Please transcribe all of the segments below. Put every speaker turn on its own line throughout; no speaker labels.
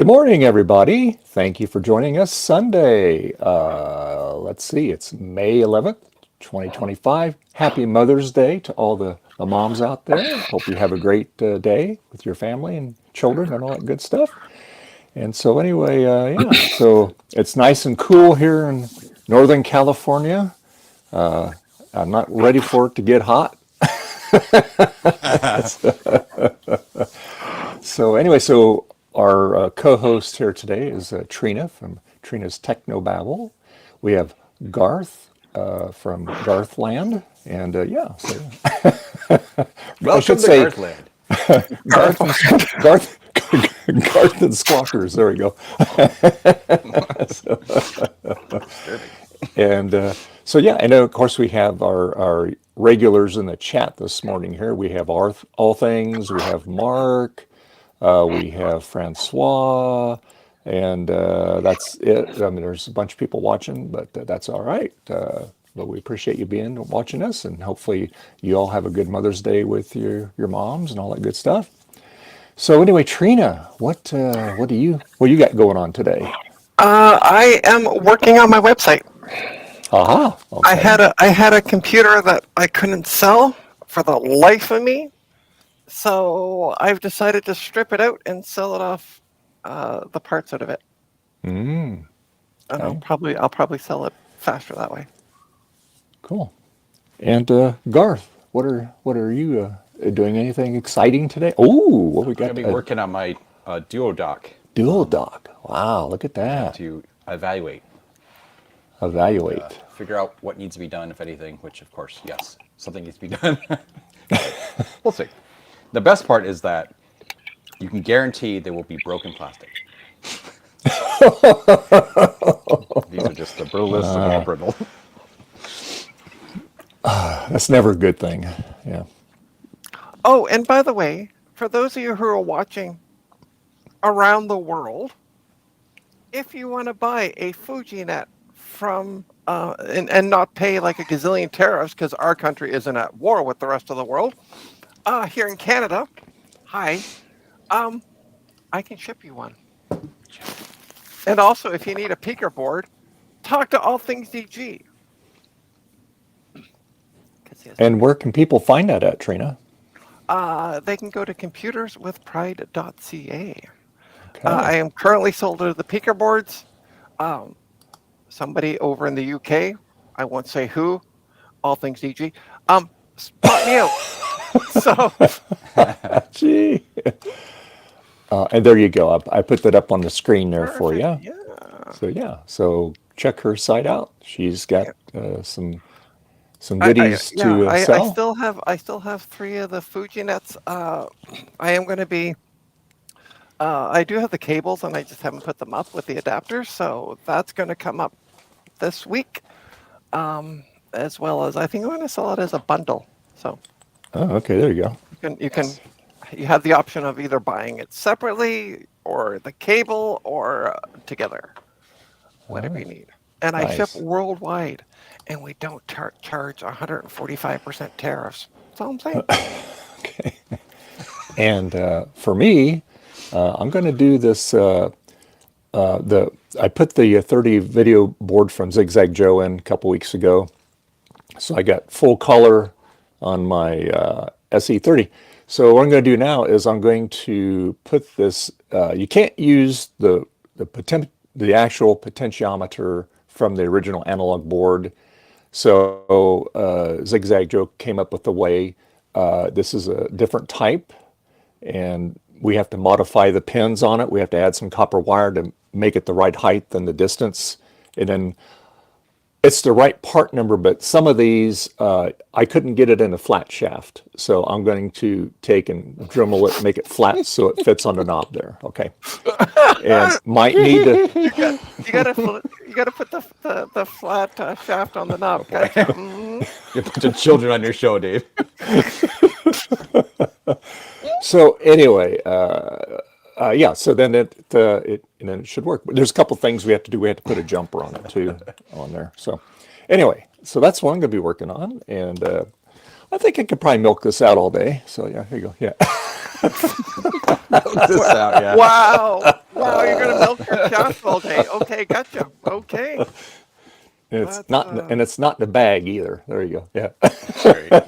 Good morning, everybody. Thank you for joining us Sunday. Let's see, it's May 11th, 2025. Happy Mother's Day to all the moms out there. Hope you have a great day with your family and children and all that good stuff. And so anyway, so it's nice and cool here in Northern California. I'm not ready for it to get hot. So anyway, so our co-host here today is Trina from Trina's Technobabble. We have Garth from Garthland, and so I
Welcome
should
to
say
Garthland.
Garth and Squawkers. There we go. And so yeah, and of course we have our regulars in the chat this morning here. We have all things. We have Mark. We have Francois, and that's it. I mean, there's a bunch of people watching, but that's all right. But we appreciate you watching us, and hopefully you all have a good Mother's Day with your moms and all that good stuff. So anyway, Trina, what do you got going on today?
I am working on my website.
Aha. Okay.
I had a computer that I couldn't sell for the life of me. So I've decided to strip it out and sell it off, the parts out of it.
Mm,
And
okay.
I'll probably sell it faster that way.
Cool. And Garth, what are you doing? Anything exciting today? Oh, what we
I'm going
got?
to be working on my duodoc
Dual dock. Wow, look at that.
to evaluate and
Evaluate.
figure out what needs to be done, if anything, which, of course, yes, something needs to be done. We'll see. The best part is that you can guarantee there will be broken plastic. These are just the brittlest of all brittle.
That's never a good thing. Yeah.
Oh, and by the way, for those of you who are watching around the world, if you want to buy a FujiNet from and not pay like a gazillion tariffs because our country isn't at war with the rest of the world, here in Canada, hi, I can ship you one. And also, if you need a peaker board, talk to All Things DG.
And where can people find that at, Trina?
They can go to computerswithpride.ca.
Okay.
I am currently sold to the peaker boards. Somebody over in the UK, I won't say who, All Things DG, spot me out. So,
Gee. And there you go. I put that up on the screen there for you.
yeah.
So check her site out. She's got some goodies to sell.
I still have 3 of the FujiNets. I am going to be. I do have the cables, and I just haven't put them up with the adapters. So that's going to come up this week, as well as I think I'm going to sell it as a bundle. So.
Oh, okay. There you go.
You have the option of either buying it separately or the cable or together, whatever you need. And I ship worldwide, and we don't charge 145% tariffs. That's all I'm saying.
Okay. And for me, I'm going to do this. I put the 30 video board from ZigZagJoes in a couple weeks ago, so I got full color on my SE30. So what I'm going to do now is I'm going to put this. You can't use the actual potentiometer from the original analog board. So ZigZagJoes came up with a way. This is a different type, and we have to modify the pins on it. We have to add some copper wire to make it the right height and the distance, and then it's the right part number, but some of these, I couldn't get it in a flat shaft. So I'm going to take and Dremel it, make it flat so it fits on the knob there. Okay. And might need to.
You gotta put the flat shaft on the knob. Gotcha.
You have a bunch of children on your show, Dave.
So anyway, so then it should work. But there's a couple things we have to do. We have to put a jumper on it too, on there. So anyway, so that's what I'm going to be working on, and I think I could probably milk this out all day. So yeah, here you go. Yeah.
Milk this out, yeah.
Wow. Wow, you're gonna milk your cows all day. Okay, gotcha. Okay.
And it's
That's,
not, and it's not in the bag either. There you go. Yeah.
There you go.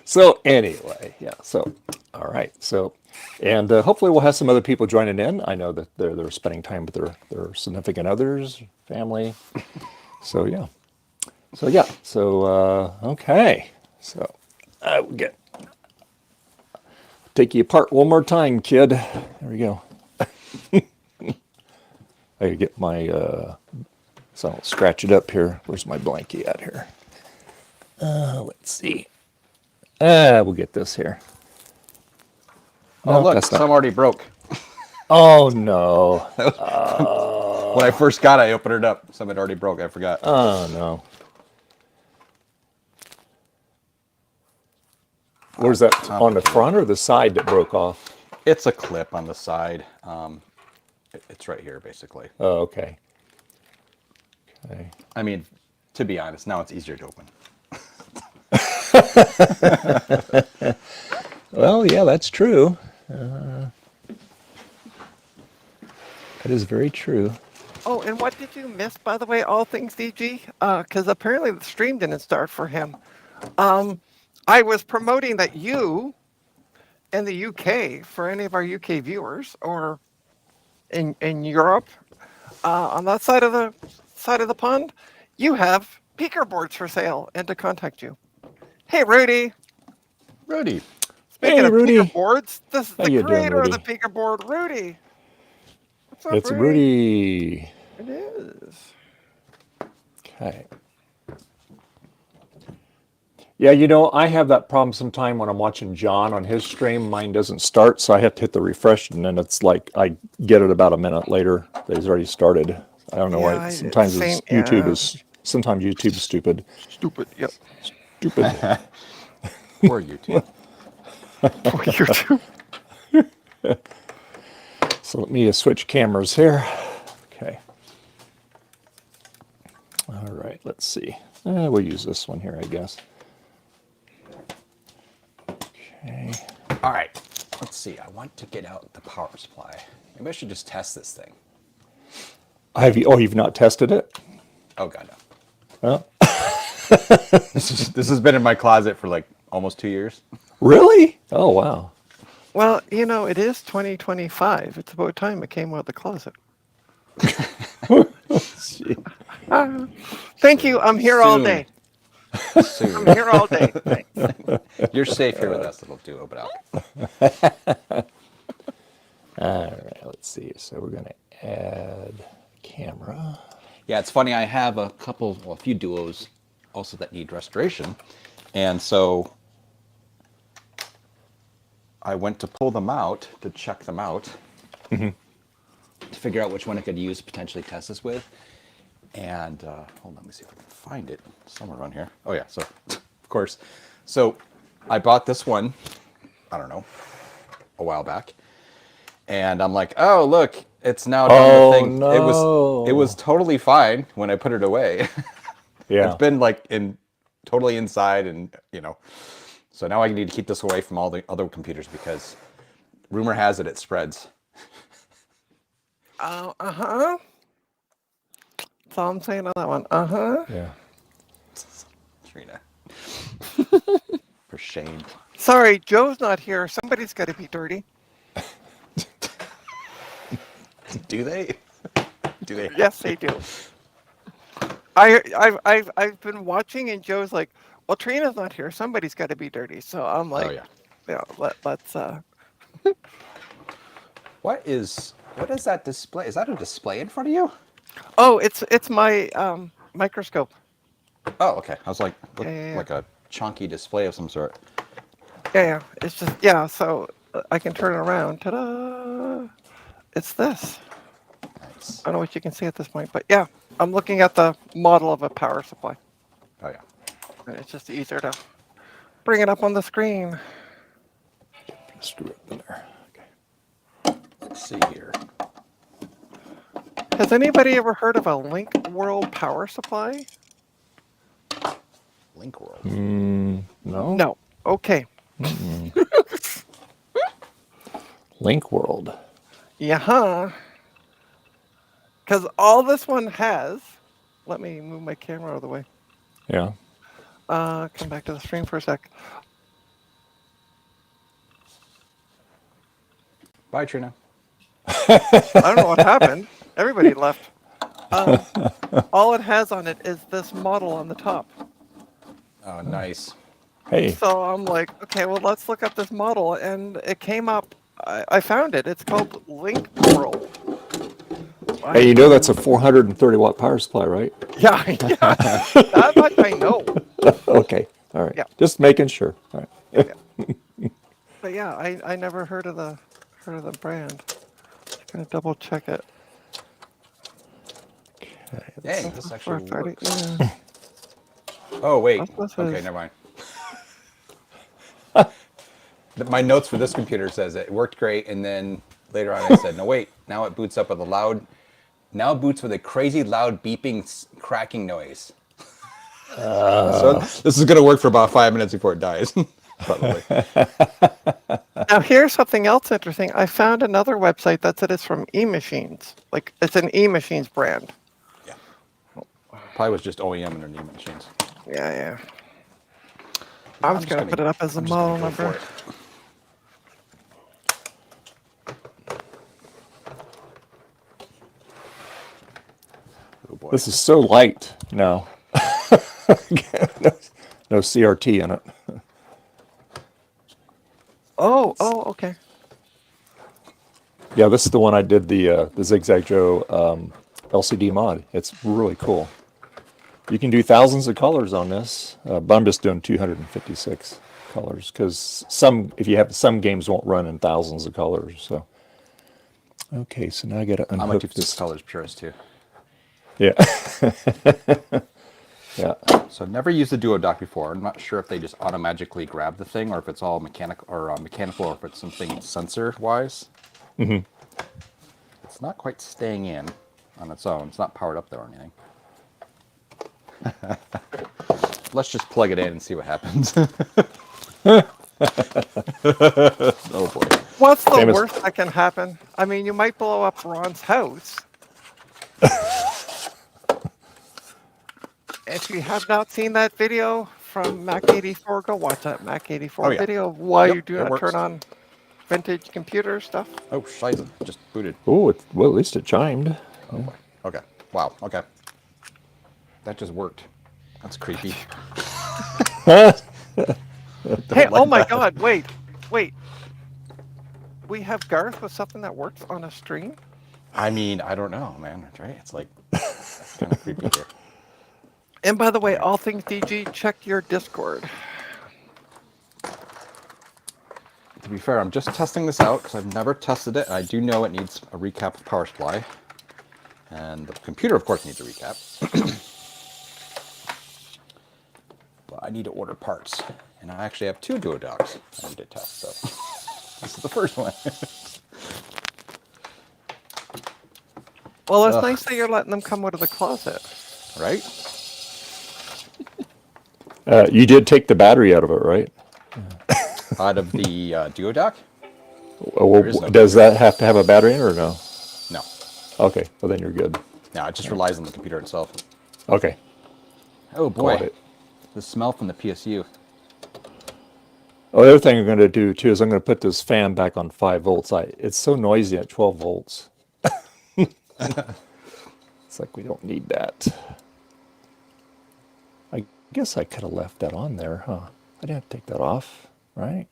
So anyway, yeah. So, all right. So, and hopefully we'll have some other people joining in. I know that they're spending time with their significant others, family. So yeah. So yeah. So okay. So I will take you apart one more time, kid. There we go. I gotta get my so I'll scratch it up here. Where's my blankie at here? Let's see. We'll get this here.
Oh,
No,
look,
that's not.
some already broke.
Oh no.
When I first got it, I opened it up. Some had already broke. I forgot.
Oh no. Where's that? On the front or the side that broke off?
It's a clip on the side. It's right here, basically.
Oh, okay. Okay.
I mean, to be honest, now it's easier to open.
Well, yeah, that's true. That is very true.
Oh, and what did you miss, by the way, all things DG? Because apparently the stream didn't start for him. I was promoting that you in the UK, for any of our UK viewers, or in Europe, on that side of the pond, you have peaker boards for sale and to contact you. Hey, Rudy.
Rudy.
Speaking
Hey,
of
Rudy.
peaker boards, this is
How
the
you doing,
creator of the
Rudy?
peaker board, Rudy. What's up,
It's Rudy.
It is.
Okay. Yeah, you know, I have that problem sometime when I'm watching John on his stream. Mine doesn't start, so I have to hit the refresh, and then it's like I get it about a minute later that he's already started. I don't know why. Sometimes it's YouTube is sometimes YouTube is stupid.
Stupid. Yep.
Stupid.
Poor YouTube.
Poor YouTube.
So let me switch cameras here. Okay. All right, let's see. We'll use this one here, I guess. Okay.
All right. Let's see. I want to get out the power supply. Maybe I should just test this thing.
You've not tested it?
Oh, God,
Oh,
no. This has been in my closet for like almost 2 years.
really? Oh, wow.
Well, you know, it is 2025. It's about time it came out of the closet. Thank you. I'm here all
Soon.
day.
Soon.
I'm here all day. Thanks.
You're safe here with us, little duo, but
All right, let's see. So we're going to add camera.
yeah, it's funny. I have a few duos also that need restoration. And so I went to pull them out to check them out to figure out which one I could use, potentially test this with. And hold on, let me see if I can find it somewhere around here. Oh yeah, so of course. So I bought this one, I don't know, a while back. And I'm like, oh look, it's now done the thing.
No.
It was totally fine when I put it away.
Yeah.
It's been like totally inside, and so now I need to keep this away from all the other computers because rumor has it spreads.
Uh-huh. That's all I'm saying on that one. Uh-huh.
Yeah.
Trina. For shame.
Sorry, Joe's not here. Somebody's got to be dirty.
Do they? Do they?
Yes, they do. I've been watching, and Joe's like, "Well, Trina's not here. Somebody's got to be dirty." So I'm like,
Oh yeah.
"Yeah, let's."
What is that display? Is that a display in front of you?
Oh, it's my microscope.
Oh, okay. I was like,
Yeah.
like a chunky display of some sort.
Yeah. It's just So I can turn it around. Ta-da! It's this.
Nice.
I don't know what you can see at this point, but yeah, I'm looking at the model of a power supply.
Oh yeah.
And it's just easier to bring it up on the screen.
Screw it in there.
Let's see here.
Has anybody ever heard of a Link World power supply?
Link World.
No?
No. Okay.
Link World.
Yeah. Because all this one has. Let me move my camera out of the way.
Yeah.
Come back to the stream for a sec.
Bye, Trina.
I don't know what happened. Everybody left. All it has on it is this model on the top.
Oh, nice.
Hey.
So I'm like, okay, well, let's look up this model. And it came up. I found it. It's called Link World.
Hey, you know that's a 430 watt power supply, right?
Yeah, yeah. That much I know.
Okay. All right.
Yeah.
Just making sure. All right.
Yeah. But yeah, I never heard of the brand. Just gonna double check it.
Dang, this actually
430,
works.
yeah.
Oh, wait.
This
Okay,
is-
never mind. My notes for this computer says it worked great, and then later on I said, no, wait, now it boots up with now it boots with a crazy loud beeping, cracking noise. So this is going to work for about 5 minutes before it dies, probably.
Now here's something else interesting. I found another website that said it's from eMachines. Like it's an eMachines brand.
Yeah. Probably was just OEM underneath machines.
Yeah, yeah. I was gonna put it up as a model number.
Oh boy.
This is so light now. No CRT in it.
Oh, okay.
Yeah, this is the one I did the ZigZagJoe LCD mod. It's really cool. You can do thousands of colors on this, but I'm just doing 256 colors because if you have some games won't run in thousands of colors. So, okay, so now I got to
I'm a
unhook
256
this.
colors purist too.
Yeah. Yeah.
So I've never used the duodock before. I'm not sure if they just automatically grab the thing, or if it's all mechanical, or if it's something sensor-wise.
Mm-hmm.
It's not quite staying in on its own. It's not powered up there or anything. Let's just plug it in and see what happens. Oh boy.
What's the
Famous-
worst that can happen? I mean, you might blow up Ron's house. If you have not seen that video from Mac84, go watch that Mac84
Oh, yeah.
video of why
Yep,
you do
it
not
works.
turn on vintage computer stuff.
Oh, shite. Just booted.
Oh, well, at least it chimed.
Oh boy. Okay. Wow. Okay. That just worked. That's creepy.
Hey,
like
oh my
that.
God, wait. We have Garth with something that works on a stream?
I mean, I don't know, man. Right? It's like it's kind of creepy here.
And by the way, all things DG, check your Discord.
To be fair, I'm just testing this out because I've never tested it. And I do know it needs a recap of power supply. And the computer, of course, needs a recap. But I need to order parts. And I actually have 2 duodocs I need to test. So this is the first one.
Well, it's
Ugh.
nice that you're letting them come out of the closet.
Right?
You did take the battery out of it, right?
Out of the duodoc?
Well,
is no
does that have to have a battery in it or no?
No.
Okay, well then you're good.
No, it just relies on the computer itself.
Okay.
Oh boy.
Got it.
The smell from the PSU.
Oh, the other thing I'm going to do too is I'm going to put this fan back on 5 volts. It's so noisy at 12 volts. It's like we don't need that. I guess I could have left that on there, huh? I didn't have to take that off, right?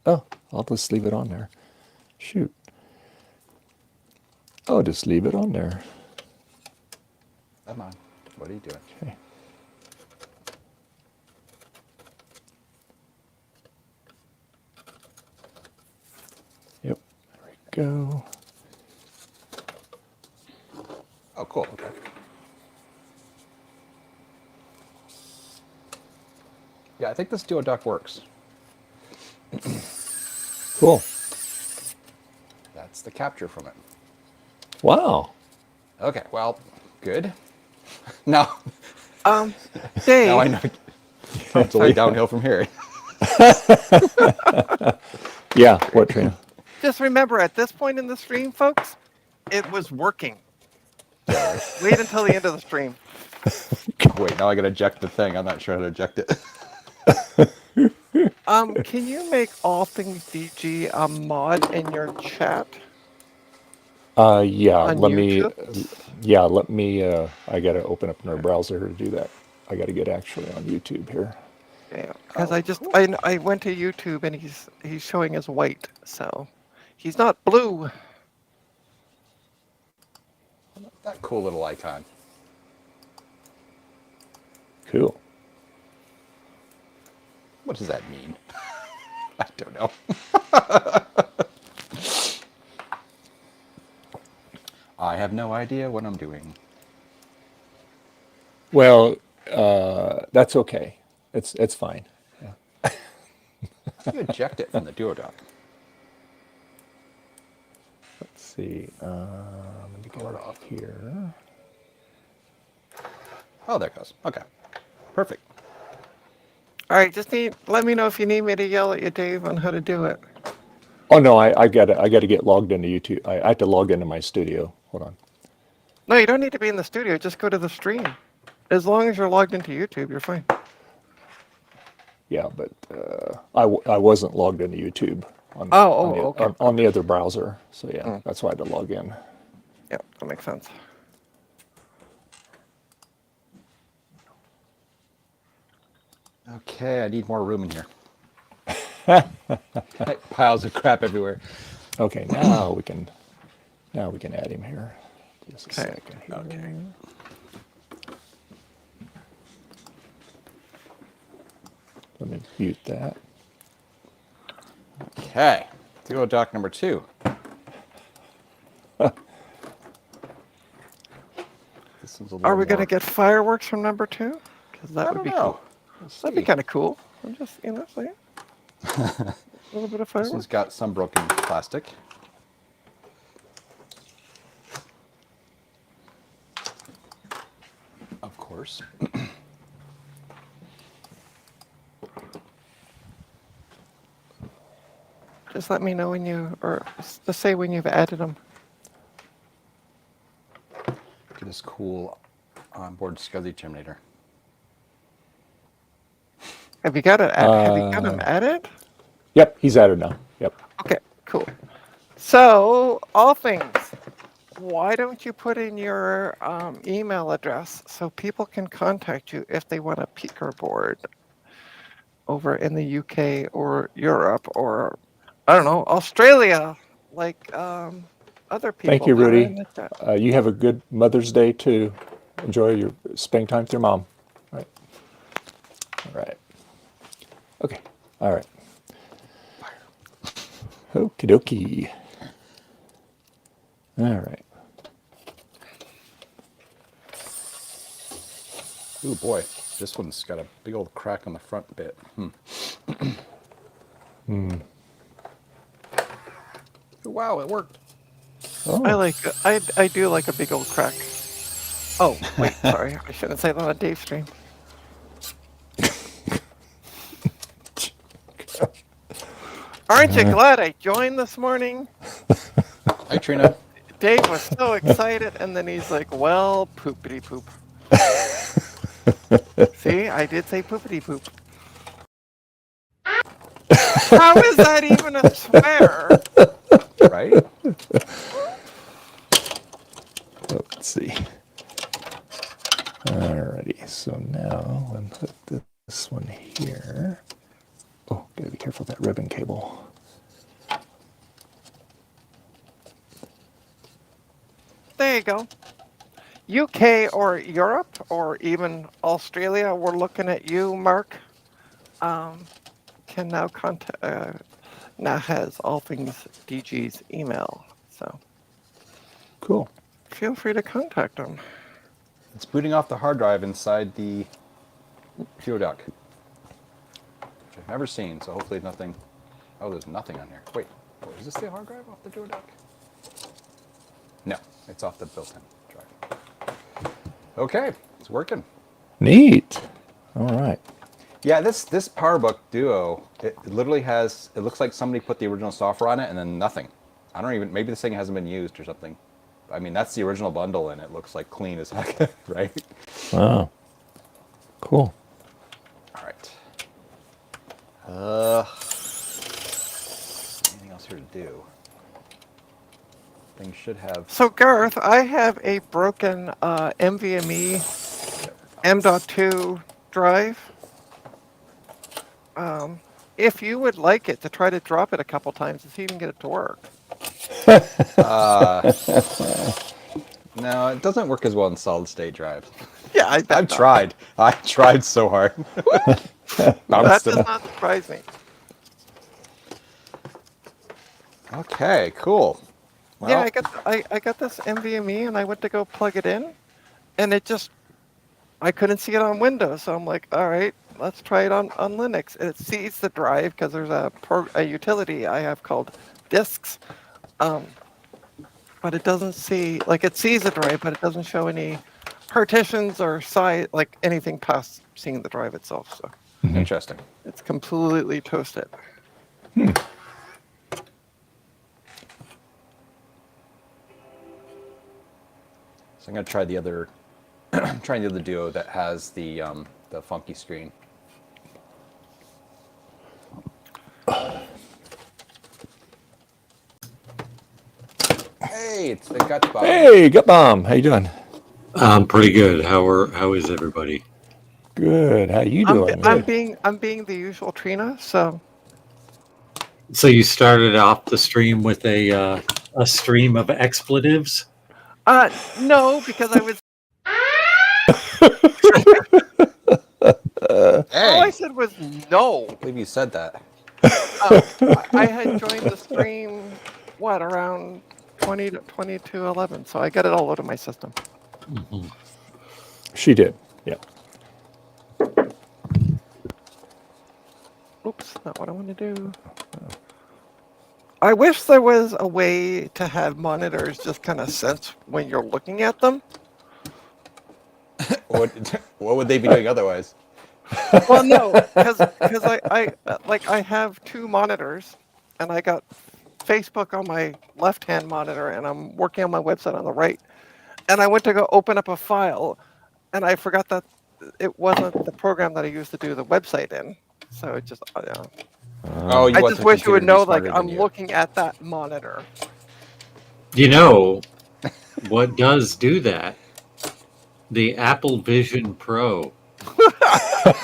Oh, I'll just leave it on there. Shoot. I'll just leave it on there.
Come on. What are you doing?
Okay. Yep, there we go.
Oh, cool. Okay. Yeah, I think this duodoc works.
Cool.
That's the capture from it.
Wow.
Okay, well, good. Now,
Dave,
now I know it's only downhill from here.
Yeah, what, Trina?
Just remember, at this point in the stream, folks, it was working. Wait until the end of the stream.
Wait, now I gotta eject the thing. I'm not sure how to eject it.
Can you make all things DG a mod in your chat
Yeah,
on
let me,
YouTube?
I gotta open up another browser to do that. I gotta get actually on YouTube here.
Yeah, because I went to YouTube and he's showing as white, so he's not blue.
That cool little icon.
Cool.
What does that mean? I don't know. I have no idea what I'm doing.
Well, that's okay. It's fine. Yeah.
You eject it from the duodock.
Let's see. Let me get it off here.
Oh, there it goes. Okay. Perfect.
All right, let me know if you need me to yell at you, Dave, on how to do it.
Oh no, I gotta get logged into YouTube. I have to log into my studio. Hold on.
No, you don't need to be in the studio. Just go to the stream. As long as you're logged into YouTube, you're fine.
Yeah, but I wasn't logged into YouTube on,
okay.
on the other browser. So yeah, that's why I had to log in.
Yeah, that makes sense.
Okay, I need more room in here. Piles of crap everywhere.
Okay, now we can add him here. Just a
Okay.
second here.
Okay.
Let me mute that.
Okay. Duodock number 2. This is a
Are we
little
going to get fireworks from number 2? Because that would be cool.
Let's
That'd be
see.
kind of cool. I'm just, saying. A little bit of
This
fireworks.
one's got some broken plastic. Of course.
Just let me know when just say when you've added them.
Get this cool onboard SCSI terminator.
Have you got them added?
Yep, he's added now. Yep.
Okay, cool. So, all things, why don't you put in your email address so people can contact you if they want a peaker board over in the UK or Europe or, I don't know, Australia, like other people.
Thank you,
that are
Rudy.
in the chat.
You have a good Mother's Day too. Enjoy your spending time with your mom. All right. All right. Okay. All right. Okie dokie. All right.
Ooh boy, this one's got a big old crack on the front bit. Wow, it worked.
Oh,
I do like a big old crack. Oh, wait, sorry. I shouldn't say that on a Dave stream. Aren't you glad I joined this morning?
Hi, Trina.
Dave was so excited, and then he's like, well, poopity poop. See, I did say poopity poop. How is that even a swear?
Right?
let's see. Alrighty, so now I'm put this one here. Oh, gotta be careful with that ribbon cable.
There you go. UK or Europe or even Australia, we're looking at you, Mark. Can now contact, now has all things DG's email. So
Cool.
feel free to contact them.
It's booting off the hard drive inside the duodock, which I've never seen, so hopefully nothing. Oh, there's nothing on here. Wait, is this the hard drive off the duodock? No, it's off the built-in drive. Okay, it's working.
Neat. All right.
Yeah, this PowerBook Duo, it literally has, it looks like somebody put the original software on it and then nothing. I don't even, maybe this thing hasn't been used or something. I mean, that's the original bundle, and it looks like clean as heck, right?
Wow. Cool.
All right. Anything else here to do? Things should have.
So Garth, I have a broken NVMe M.2 drive. If you would like it, to try to drop it a couple times to see if you can get it to work.
No, it doesn't work as well in solid state drives.
Yeah, I bet
I've
not.
tried. I tried so hard.
That
Bounced
does
it.
not surprise me.
Okay, cool. Well,
Yeah, I got this NVMe and I went to go plug it in, and I couldn't see it on Windows. So I'm like, all right, let's try it on Linux. And it sees the drive because there's a utility I have called disks, but it doesn't see, like, it sees the drive, but it doesn't show any partitions or size, like anything past seeing the drive itself. So
Interesting.
it's completely toasted.
So I'm gonna try the other, trying the other Duo that has the funky screen. Hey, it's the Gut Bomb.
Hey, Gut Bomb. How you doing?
Pretty good. How is everybody?
Good. How you doing?
I'm being the usual Trina. So
So you started off the stream with a stream of expletives.
no, because I was. All I
Hey,
said was no.
I believe you said that.
I had joined the stream, around 20 to 11, so I got it all out of my system.
She did. Yeah.
Oops, not what I want to do. I wish there was a way to have monitors just kind of sense when you're looking at them.
What would they be doing otherwise?
Well, no, because I have two monitors, and I got Facebook on my left-hand monitor, and I'm working on my website on the right. And I went to go open up a file, and I forgot that it wasn't the program that I used to do the website in. So it just,
Oh,
I
want
just
the
wish you would
computer to be
know, like,
smarter than
I'm
you.
looking at that monitor.
You know what does do that? The Apple Vision Pro.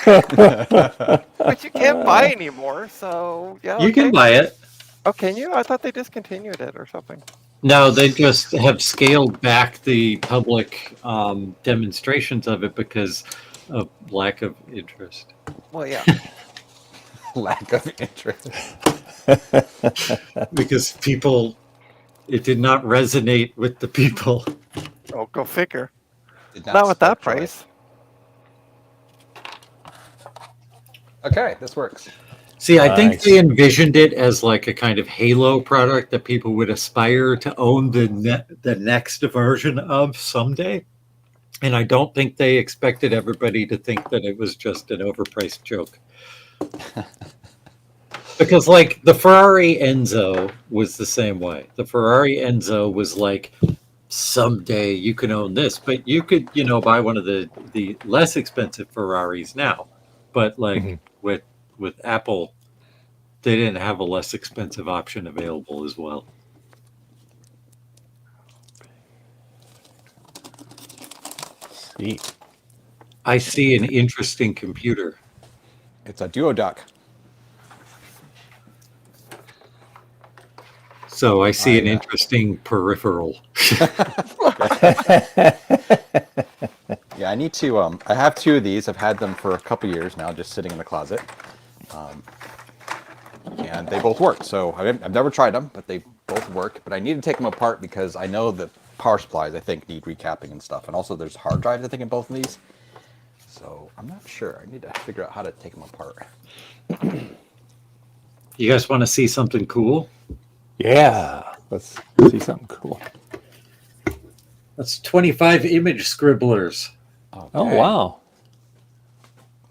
Which you can't buy anymore, so yeah.
You can
okay.
buy it.
Oh, can you? I thought they discontinued it or something.
No, they just have scaled back the public demonstrations of it because of lack of interest.
Well, yeah.
Lack of interest.
Because it did not resonate with the people.
Oh, go figure.
Did
Not with that
spark joy.
price.
Okay, this works.
See, I think
Nice.
they envisioned it as like a kind of Halo product that people would aspire to own the next version of someday. And I don't think they expected everybody to think that it was just an overpriced joke. Because like the Ferrari Enzo was the same way. The Ferrari Enzo was like, someday you can own this, but you could, buy one of the less expensive Ferraris now. But like with Apple, they didn't have a less expensive option available as well.
Sweet.
I see an interesting computer.
It's a Duoduck.
So I see an interesting peripheral.
Yeah, I need to. I have two of these. I've had them for a couple years now, just sitting in the closet, and they both work. So I've never tried them, but they both work. But I need to take them apart because I know the power supplies I think need recapping and stuff, and also there's hard drives I think in both of these. So I'm not sure. I need to figure out how to take them apart.
You guys want to see something cool?
Yeah. Let's see something cool.
That's 25 image scribblers.
Oh,
Okay.
wow.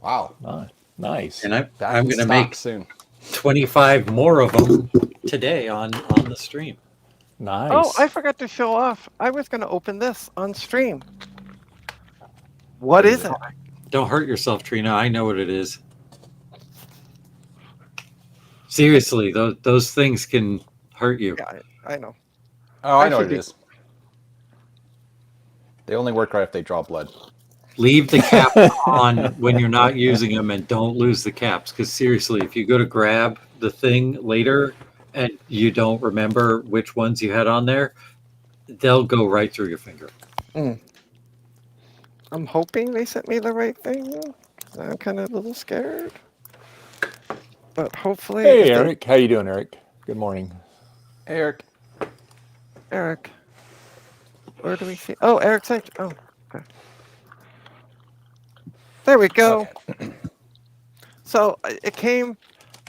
Wow!
Nice.
And I'm
Back
going
in
to
stock
make
soon.
25 more of them today on the stream.
Nice.
Oh, I forgot to show off. I was going to open this on stream. What is it?
Don't hurt yourself, Trina. I know what it is. Seriously, those things can hurt you.
Yeah, I know.
Oh, I know
should
what it is. They only work right if they draw blood.
Leave the cap on when you're not using them, and don't lose the caps. Because seriously, if you go to grab the thing later and you don't remember which ones you had on there, they'll go right through your finger.
I'm hoping they sent me the right thing. I'm kind of a little scared. But hopefully...
Hey, Eric. How you doing, Eric? Good morning.
Hey, Eric.
Eric. Where do we see... Oh, Eric's... Oh, okay. There we go. Okay. So it came...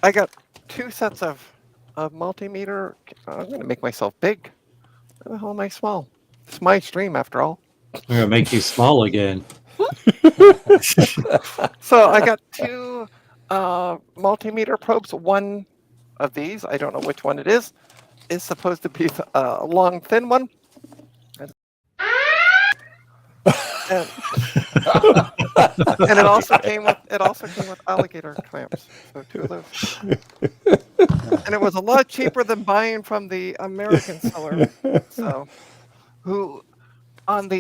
I got 2 sets of multimeter. I'm going to make myself big. Why the hell am I small? It's my stream, after all.
I'm going to make you small again.
So I got 2 multimeter probes. One of these, I don't know which one it is supposed to be a long, thin one. And it also came with alligator clamps. So 2 of those. And it was a lot cheaper than buying from the American seller. So who on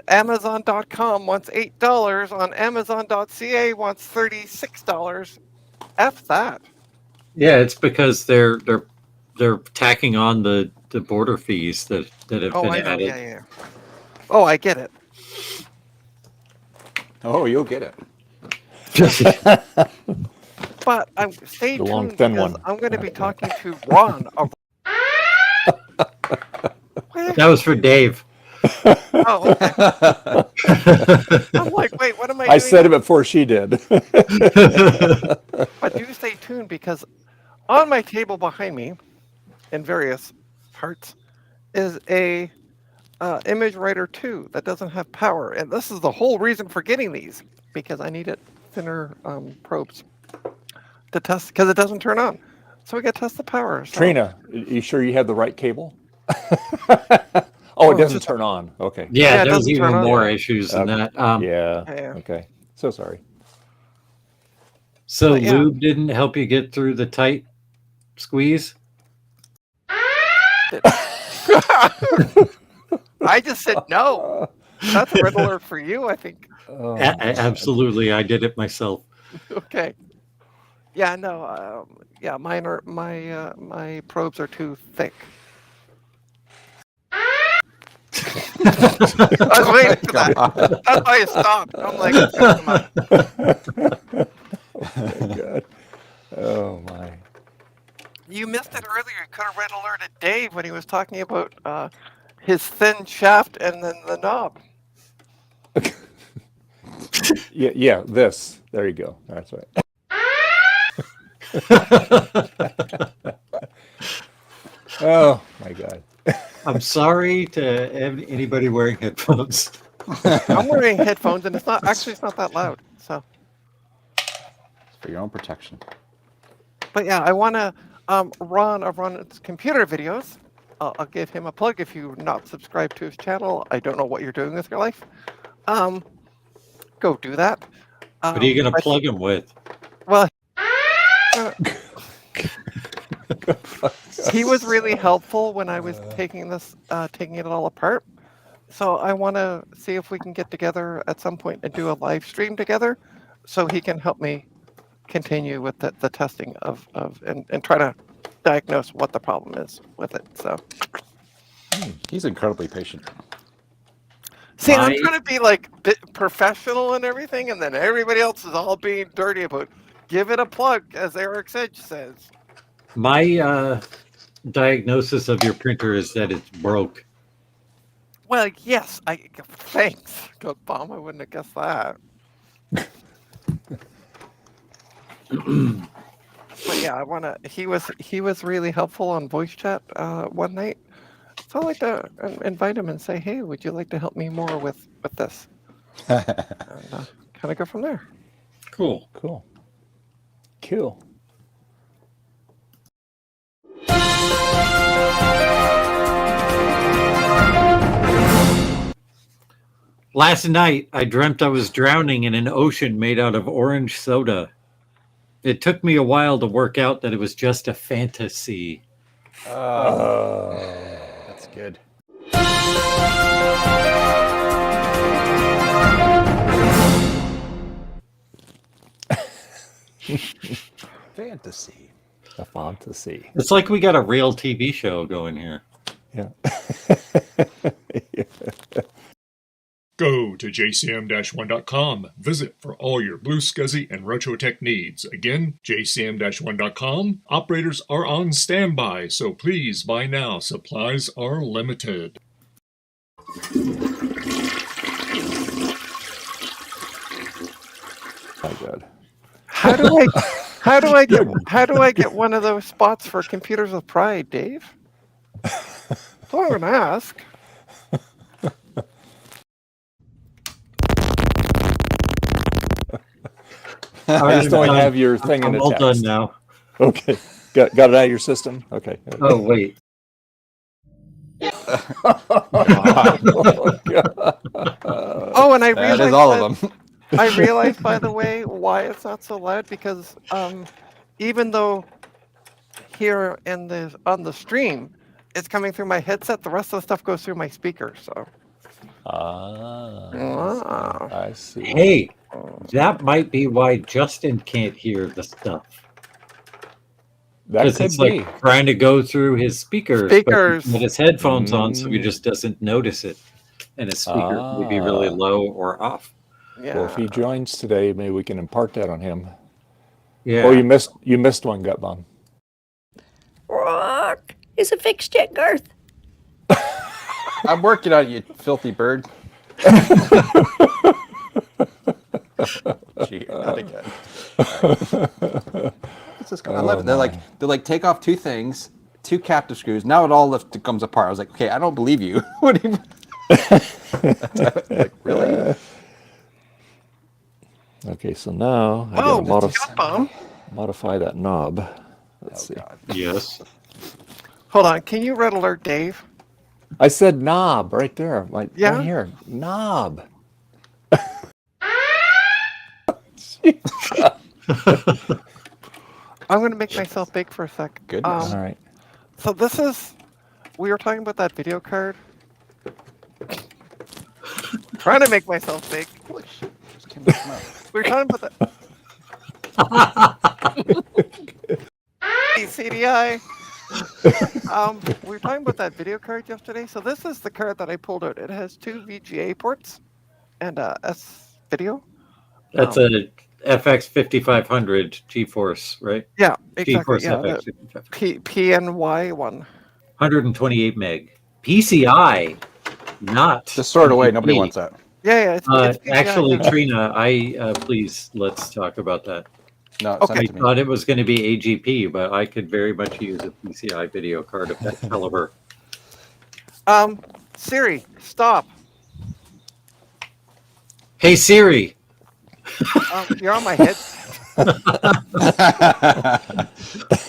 Amazon.com wants $8, on Amazon.ca wants $36. F that.
Yeah, it's because they're tacking on the border fees that have been added.
Yeah. Oh, I get it.
Oh, you'll get it.
But stay tuned,
long, thin
because
one.
I'm going to be talking to Ron.
That was for Dave.
Oh, okay. I'm like, wait, what am I doing?
I said it before she did.
But do stay tuned, because on my table behind me, in various parts, is a Image Writer 2 that doesn't have power. And this is the whole reason for getting these, because I needed thinner probes to test, because it doesn't turn on. So we got to test the power. So.
Trina, you sure you have the right cable? Oh, it doesn't turn on. Okay.
Yeah,
it
there's
doesn't
even
turn on.
more issues than that.
Yeah.
Yeah.
Okay. So sorry.
So
yeah.
lube didn't help you get through the tight squeeze?
I just said no. That's a red alert for you, I think.
Oh,
Absolutely, I did it myself.
Okay. Yeah, no. Yeah, mine are my probes are too thick. I was waiting for that. That's why I stopped. I'm like, it's gonna come out.
oh my God. Oh my.
You missed it earlier. You could have red alerted Dave when he was talking about his thin shaft and then the knob.
Yeah, this. There you go. That's right. Oh my God.
I'm sorry to anybody wearing headphones.
I'm wearing headphones, and it's not that loud. So,
It's for your own protection.
but yeah, I want to Ron's computer videos. I'll give him a plug if you're not subscribed to his channel. I don't know what you're doing with your life. Go do that.
What are you going to plug him with?
Well, he was really helpful when I was taking it all apart. So I want to see if we can get together at some point and do a live stream together, so he can help me continue with the testing and try to diagnose what the problem is with it. So
He's incredibly patient.
see, I'm trying to be like professional and everything, and then everybody else is all being dirty about give it a plug, as Eric Sedge says.
My diagnosis of your printer is that it's broke.
Well, yes, thanks. Good bomb. I wouldn't have guessed that. But yeah, he was really helpful on voice chat one night. So I'd like to invite him and say, hey, would you like to help me more with this? And kind of go from there.
Cool.
Cool.
Last night, I dreamt I was drowning in an ocean made out of orange soda. It took me a while to work out that it was just a fantasy.
That's good. Fantasy.
A fantasy.
It's like we got a real TV show going here.
Yeah.
Go to jcm-1.com. Visit for all your blue SCSI and RetroTech needs. Again, jcm-1.com. Operators are on standby, so please buy now. Supplies are limited.
My God.
How do I get one of those spots for Computers with Pride, Dave? That's all I'm gonna ask.
I just don't have your thing in
I'm
a
all
text.
done now.
Okay. Got it out of your system? Okay.
Oh, wait.
Oh, God.
Oh, and I
That
realized
is all of them.
I realized, by the way, why it's not so loud, because even though here on the stream it's coming through my headset, the rest of the stuff goes through my speaker. So
I see.
Hey, that might be why Justin can't hear the stuff.
That
Because
could
it's
be.
like trying to go through his speakers.
Speakers.
But with his headphones on, so he just doesn't notice it. And his speaker may be really low or off.
yeah.
Well, if he joins today, maybe we can impart that on him.
Yeah.
Oh, you missed one, Gut Bomb.
Rock is a fixed yet, Garth.
I'm working on you, filthy bird. Gee, not again. What's this going on? I love it. They're like, take off two things, two captive screws. Now it all comes apart. I was like, okay, I don't believe you. What do you? Like, really?
Okay, so now I
Oh,
gotta
Gut Bomb.
modify that knob. Let's see.
God.
Yes.
Hold on. Can you red alert Dave?
I said knob right there.
Yeah?
Right here. Knob.
I'm going to make myself big for a sec.
Goodness.
All right.
So we were talking about that video card. Trying to make myself big.
Holy shit. Just came out of my mouth.
We were talking about that. CDI. We were talking about that video card yesterday. So this is the card that I pulled out. It has two VGA ports and S video.
That's a FX 5500 GeForce, right?
Yeah, exactly.
GeForce
Yeah,
FX
the
5500.
PNY one.
128 meg. PCI, not.
Just throw it away. Nobody
PCP.
wants that.
Yeah, it's PCI.
Actually, Trina, please let's talk about that.
No,
Okay.
send
I
it to me.
thought it was going to be AGP, but I could very much use a PCI video card of that caliber.
Siri, stop.
Hey Siri,
You're on my head.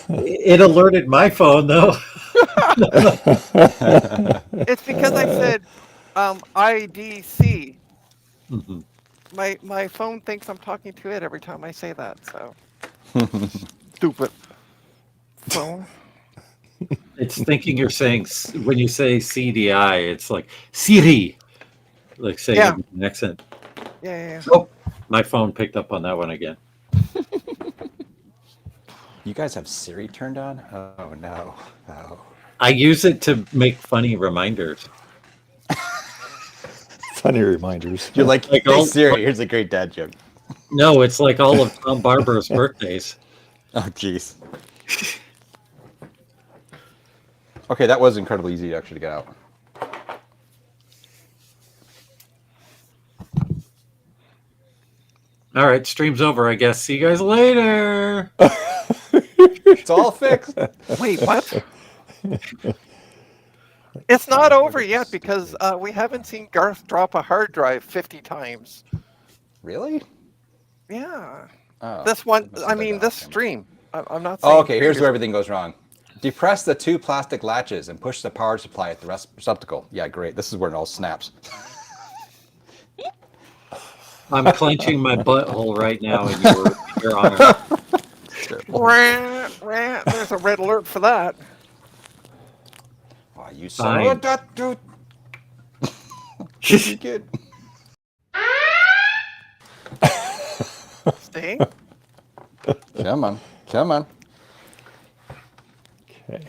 it alerted my phone though.
It's because I said IDC.
Mhm.
My phone thinks I'm talking to it every time I say that. So stupid phone.
It's thinking you're saying when you say CDI, it's like Siri, like saying
Yeah.
an accent.
Yeah.
Oh, my phone picked up on that one again.
You guys have Siri turned on? Oh no. Oh.
I use it to make funny reminders.
Funny reminders.
You're like,
Like
hey
all-
Siri, here's a great dad joke.
No, it's like all of Tom Barber's birthdays.
Oh jeez. Okay, that was incredibly easy to actually get out.
All right, stream's over, I guess. See you guys later.
It's all fixed.
Wait, what? It's not over yet because we haven't seen Garth drop a hard drive 50 times.
Really?
Yeah.
Oh,
This one,
must
I
have been
mean,
off
this
him.
stream. I'm not saying.
Oh, okay, here's
previous-
where everything goes wrong. Depress the two plastic latches and push the power supply at the receptacle. Yeah, great. This is where it all snaps.
I'm clenching my butthole right now in your honor.
Rant, rant. There's a red alert for that.
Oh, you son of a duck, dude. You good?
See?
Come on. Come on.
Okay.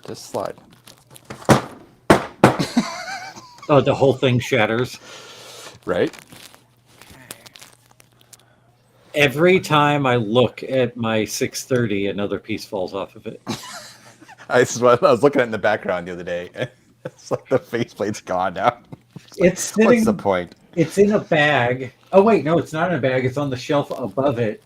Just slide.
Oh, the whole thing shatters.
Right?
Every time I look at my 630, another piece falls off of it.
I was looking at it in the background the other day. It's like the faceplate's gone now.
It's sitting.
What's the point?
It's in a bag. Oh wait, no, it's not in a bag. It's on the shelf above it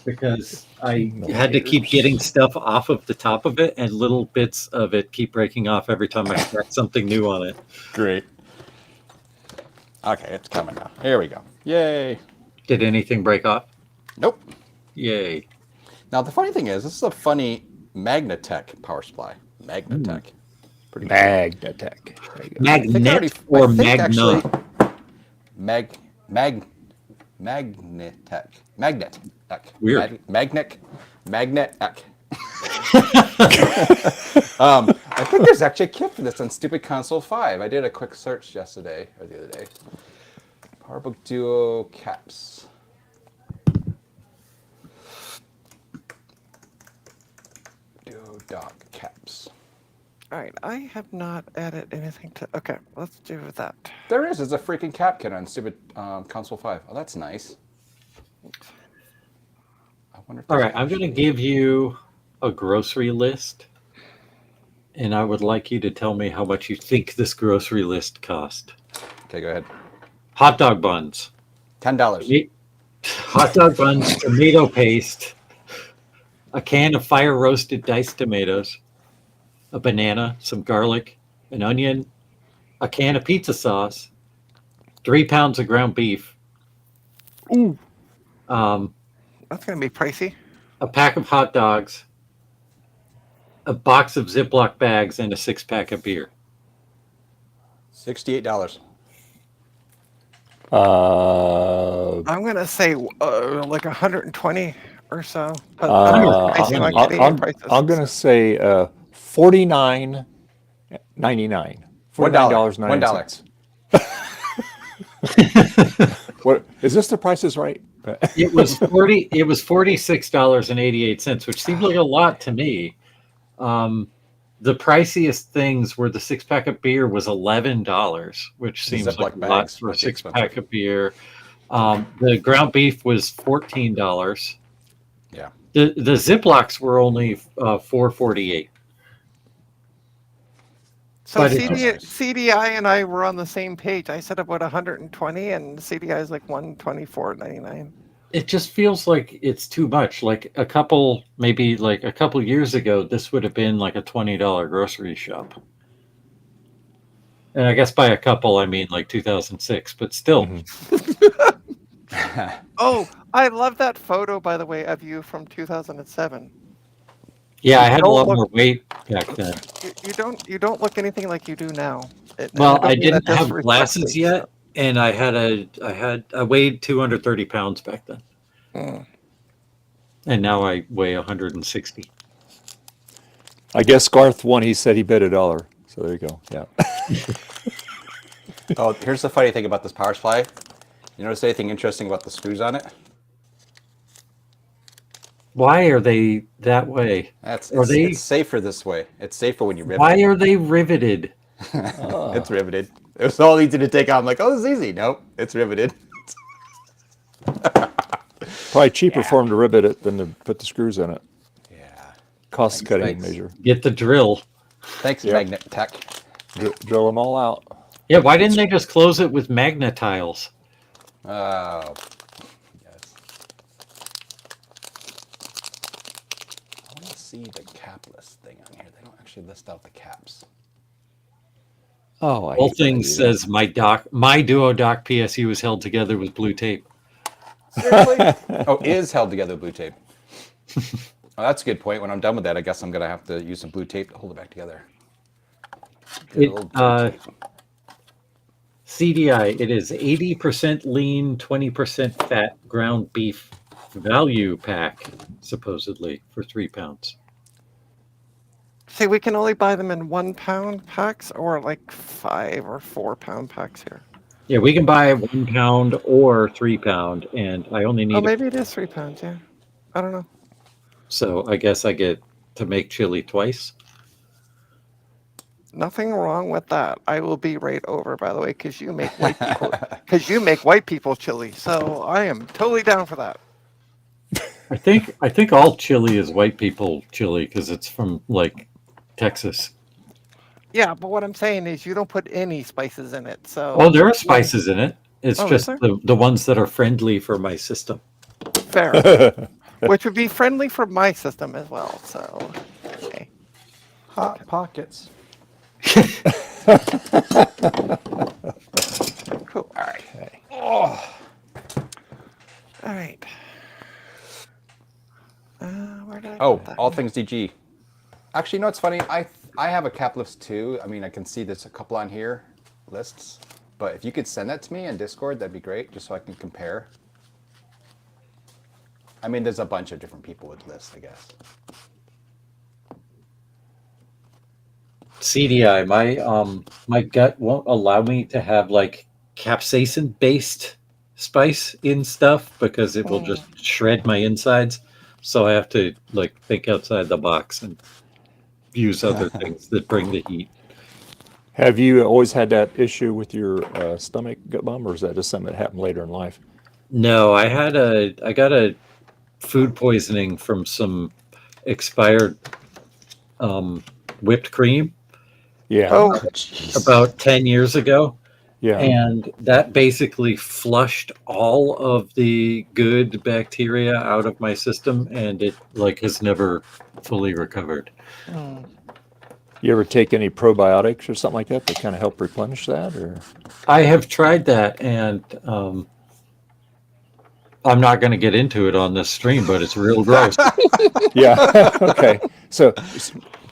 because I had to keep getting stuff off of the top of it, and little bits of it keep breaking off every time I crack something new on it.
Great. Okay, it's coming now. Here we go. Yay.
Did anything break off?
Nope.
Yay.
Now, the funny thing is, this is a funny Magnatech power supply. Magnatech. Pretty cool.
Magnatech. There you go.
Magnet or Magna?
Magnetech.
Weird.
Magnet-ech. I think there's actually a kit for this on Stupid Console 5. I did a quick search yesterday, or the other day. PowerBook Duo caps. Duo dock caps.
All right, I have not added anything to. Okay, let's do that.
There is. There's a freaking cap kit on Stupid Console 5. Oh, that's nice. I wonder if
All right, I'm going to give you a grocery list, and I would like you to tell me how much you think this grocery list cost.
Okay, go ahead.
Hot dog buns.
$10.
Hot dog buns, tomato paste, a can of fire roasted diced tomatoes, a banana, some garlic, an onion, a can of pizza sauce, 3 pounds of ground beef.
Ooh. That's going to be pricey.
A pack of hot dogs, a box of Ziploc bags, and a 6-pack of beer.
$68.
I'm going to say like 120 or so. But
I'm going to say $49.99. $49.99. What is this? The Price is Right?
It was $46.88, which seems like a lot to me. The priciest things were the 6-pack of beer was $11, which seems like a lot for a 6-pack of beer. The ground beef was $14.
Yeah.
The Ziplocs were only $4.48.
So
But
CDI and I were on the same page. I said about 120, and CDI is like 124.99.
It just feels like it's too much. Like a couple years ago, this would have been like a $20 grocery shop. And I guess by a couple, I mean like 2006, but still.
Oh, I love that photo, by the way, of you from 2007.
Yeah, I had a lot more weight back then.
You don't look anything like you do now.
Well, I didn't have glasses yet, and I weighed 230 pounds back then. And now I weigh 160.
I guess Garth won. He said he bet $1. So there you go. Yeah.
Oh, here's the funny thing about this power supply. You notice anything interesting about the screws on it?
Why are they that way?
It's safer this way. It's safer when you rivet.
Why are they riveted?
It's riveted. It was all easy to take out. I'm like, oh, this is easy. Nope, it's riveted.
Probably cheaper for him to rivet it than to put the screws in it.
Yeah.
Cost cutting measure.
Get the drill.
Thanks, Magnetech.
Drill them all out.
Yeah, why didn't they just close it with magnet tiles?
Oh, yes. I want to see the cap list thing on here. They don't actually list out the caps.
Oh,
Whole thing says my Duo dock PSU is held together with blue tape.
Seriously? Oh, is held together with blue tape. Oh, that's a good point. When I'm done with that, I guess I'm going to have to use some blue tape to hold it back together.
CDI, it is 80% lean, 20% fat ground beef value pack, supposedly, for 3 pounds.
See, we can only buy them in 1 pound packs or like 5 or 4 pound packs here.
Yeah, we can buy 1 pound or 3 pound, and I only need
Oh, maybe it is 3 pounds, yeah. I don't know.
so I guess I get to make chili twice.
Nothing wrong with that. I will be right over, by the way, because you make white people white people chili. So I am totally down for that.
I think all chili is white people chili because it's from like Texas.
Yeah, but what I'm saying is you don't put any spices in it. So
Oh, there are spices in it. It's
Oh, is
just
there?
the ones that are friendly for my system.
fair, which would be friendly for my system as well. So okay.
Hot pockets.
Cool. All right.
Okay.
All right. Where did I
Oh,
put that?
all things DG. Actually, no, it's funny. I have a cap list too. I mean, I can see there's a couple on here, lists. But if you could send that to me in Discord, that'd be great, just so I can compare. I mean, there's a bunch of different people with lists, I guess.
CDI, my gut won't allow me to have like capsaicin based spice in stuff because it will just shred my insides. So I have to like think outside the box and use other things that bring the heat.
Have you always had that issue with your stomach gut bum, or is that just something that happened later in life?
No, I got a food poisoning from some expired whipped cream
Yeah.
Oh,
about 10 years ago.
Yeah.
And that basically flushed all of the good bacteria out of my system, and it like has never fully recovered.
You ever take any probiotics or something like that to kind of help replenish that, or?
I have tried that, and I'm not going to get into it on this stream, but it's real gross.
Yeah. Okay. So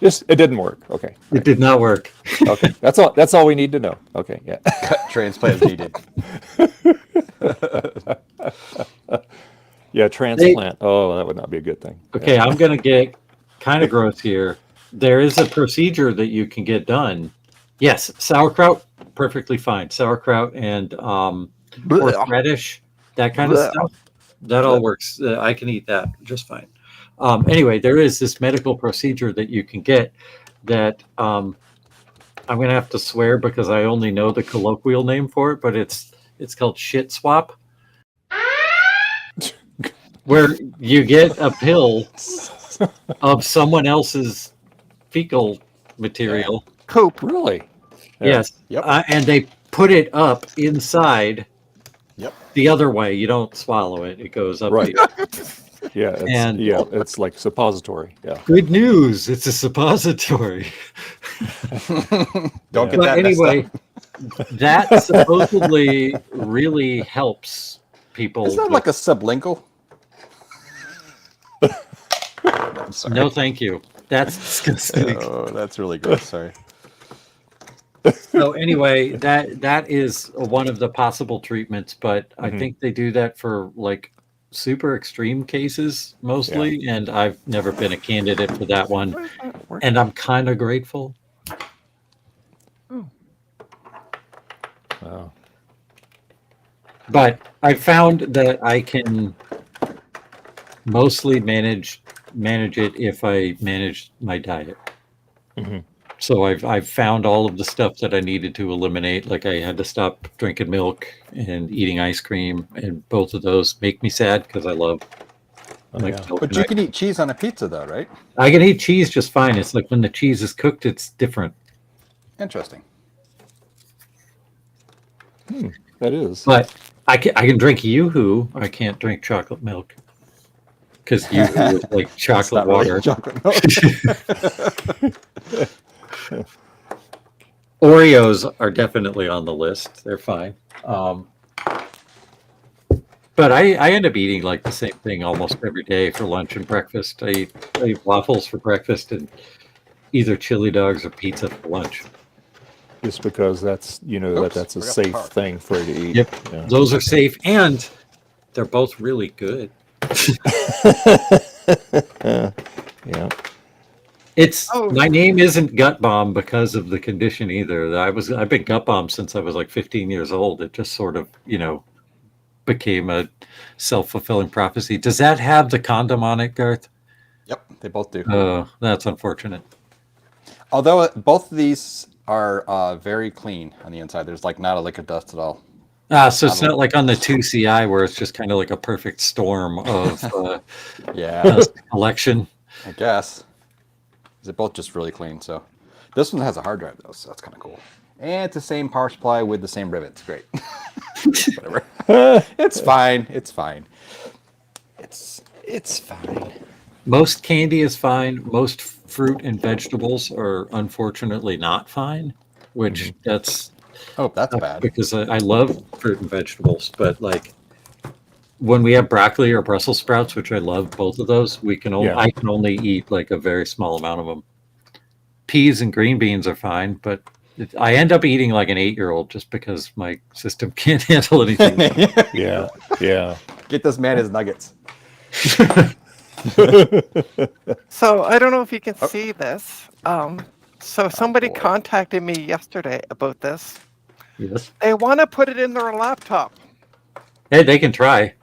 it didn't work. Okay.
It did not work.
Okay. That's all we need to know. Okay. Yeah.
Transplant needed.
Yeah. Transplant. Oh, that would not be a good thing.
Okay, I'm going to get kind of gross here. There is a procedure that you can get done. Yes, sauerkraut, perfectly fine. Sauerkraut and horseradish, that kind of stuff. That all works. I can eat that just fine. Anyway, there is this medical procedure that you can get that I'm going to have to swear because I only know the colloquial name for it, but it's called shit swap, where you get a pill of someone else's fecal material.
Coop.
Really? Yeah.
Yes.
Yep.
And they put it up inside
Yep.
the other way. You don't swallow it. It goes up.
Right.
the-
Yeah. It's like suppository. Yeah.
Good news. It's a suppository.
Don't get
But
that
anyway,
messed up.
that supposedly really helps people.
Isn't that
with-
like a sublingual? I'm sorry.
No, thank you. That's disgusting.
Oh, that's really gross. Sorry.
So anyway, that is one of the possible treatments, but I think they do that for like super extreme cases mostly, and I've never been a candidate for that one, and I'm kind of grateful.
Wow.
But I found that I can mostly manage it if I manage my diet. So I've found all of the stuff that I needed to eliminate. Like I had to stop drinking milk and eating ice cream, and both of those make me sad because I love like
yeah.
milk.
But
and
you
ice-
can eat cheese on a pizza, though, right?
I can eat cheese just fine. It's like when the cheese is cooked, it's different.
Interesting.
That is.
But I can drink Yoo-Hoo. I can't drink chocolate milk because Yoo-Hoo is like chocolate
Not really
water.
chocolate milk.
Oreos are definitely on the list. They're fine. But I end up eating like the same thing almost every day for lunch and breakfast. I eat waffles for breakfast and either chili dogs or pizza for lunch.
just because that's
Oops,
that's a
forgot the
safe
part.
thing for you to eat.
Yep.
Yeah.
Those are safe, and they're both really good.
Yeah.
It's
Oh.
my name isn't Gut Bomb because of the condition either. I've been Gut Bomb since I was like 15 years old. It just sort of, became a self-fulfilling prophecy. Does that have the condom on it, Garth?
Yep, they both do.
That's unfortunate.
Although both of these are very clean on the inside. There's like not a lick of dust at all.
So it's not like on the 2CI where it's just kind of like a perfect storm of
Yeah,
collection.
I guess. They're both just really clean. So this one has a hard drive though, so that's kind of cool. And it's the same power supply with the same rivets. Great. Whatever. It's fine. It's fine. It's fine.
Most candy is fine. Most fruit and vegetables are unfortunately not fine, which that's
bad.
because I love fruit and vegetables, but like when we have broccoli or Brussels sprouts, which I love both of those, I can only eat like a very small amount of them. Peas and green beans are fine, but I end up eating like an 8-year-old just because my system can't handle anything.
Yeah.
Get this man his nuggets.
So I don't know if you can see this. So somebody
boy.
contacted me yesterday about this.
Yes.
They want to put it in their laptop.
Hey, they can try.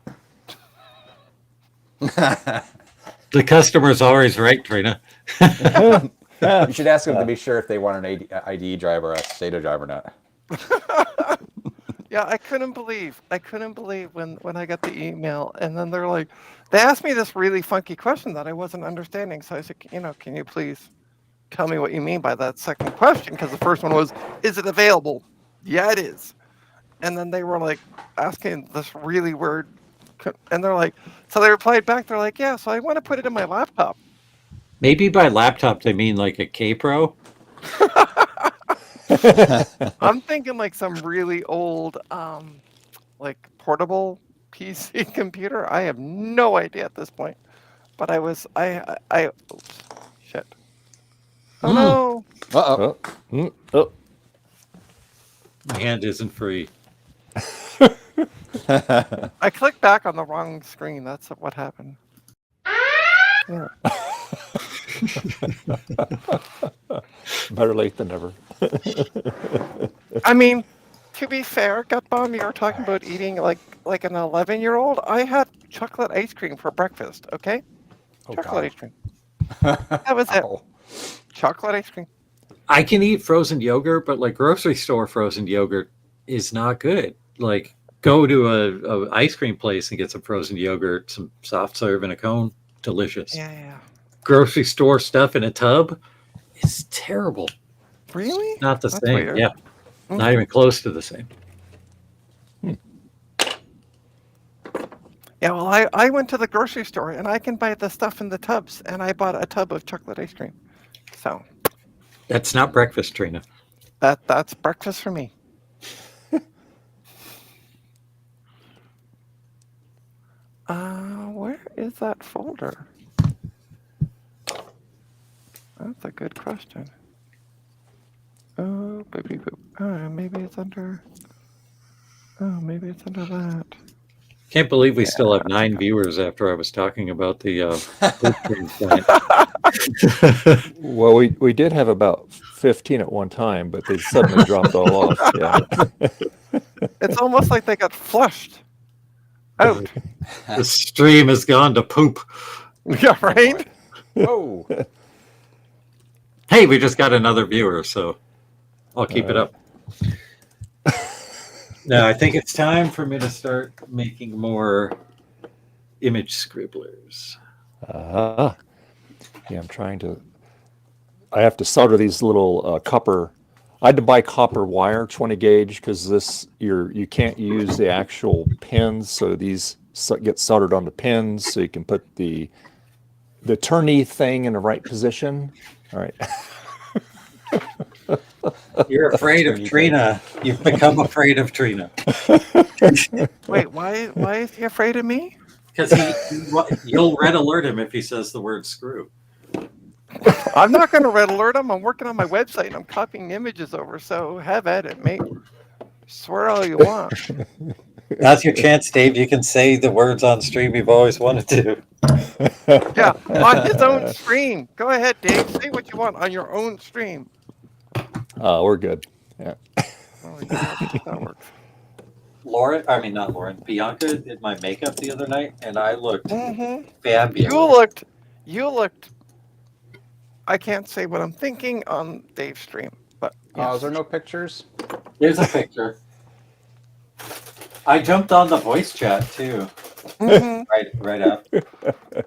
The customer's always right, Trina.
You should ask them to be sure if they want an ID drive or a SATA drive or not.
Yeah, I couldn't believe when I got the email, and then they asked me this really funky question that I wasn't understanding. So I said, can you please tell me what you mean by that second question? Because the first one was, is it available? Yeah, it is. And then they were like asking this really weird, and they're like, so they replied back, they're like, yeah, so I want to put it in my laptop.
Maybe by laptop they mean like a K Pro.
I'm thinking like some really old, like portable PC computer. I have no idea at this point, but oops, shit. Oh no!
Uh-oh.
My hand isn't free.
I clicked back on the wrong screen. That's what happened. Yeah.
Better late than never.
I mean, to be fair, Gut Bomb, you were talking about eating like an 11-year-old. I had chocolate ice cream for breakfast. Okay, chocolate ice cream. That was it. Chocolate ice cream.
I can eat frozen yogurt, but like grocery store frozen yogurt is not good. Like go to a ice cream place and get some frozen yogurt, some soft serve in a cone. Delicious.
Yeah.
Grocery store stuff in a tub is terrible.
Really?
Not the
That's
same.
weird.
Yeah. Not even close to the same.
Yeah, well, I went to the grocery store and I can buy the stuff in the tubs, and I bought a tub of chocolate ice cream. So
That's not breakfast, Trina.
that's breakfast for me. Where is that folder? That's a good question. Oh, baby poop. Maybe it's under. Oh, maybe it's under that.
Can't believe we still have 9 viewers after I was talking about the food transplant.
Well, we did have about 15 at one time, but they suddenly dropped all off. Yeah.
It's almost like they got flushed out.
The stream has gone to poop.
Yeah, right?
Whoa.
Hey, we just got another viewer, so I'll keep it up. Now, I think it's time for me to start making more image scribblers.
Yeah, I'm trying to. I have to solder these little copper. I had to buy copper wire, 20 gauge, because you can't use the actual pins. So these get soldered on the pins, so you can put the turny thing in the right position. All right.
You're afraid of Trina. You've become afraid of Trina.
Wait, why is he afraid of me?
Because you'll red alert him if he says the word screw.
I'm not going to red alert them. I'm working on my website and I'm copying images over. So have at it, mate. Swear all you want.
Now's your chance, Dave. You can say the words on stream you've always wanted to.
Yeah, on his own stream. Go ahead, Dave. Say what you want on your own stream.
We're good. Yeah.
Oh, yeah, that works.
Not Lauren. Bianca did my makeup the other night, and I looked fabulous.
You looked. I can't say what I'm thinking on Dave's stream, but
Oh, is there no pictures?
There's a picture. I jumped on the voice chat too.
Mhm.
Right after.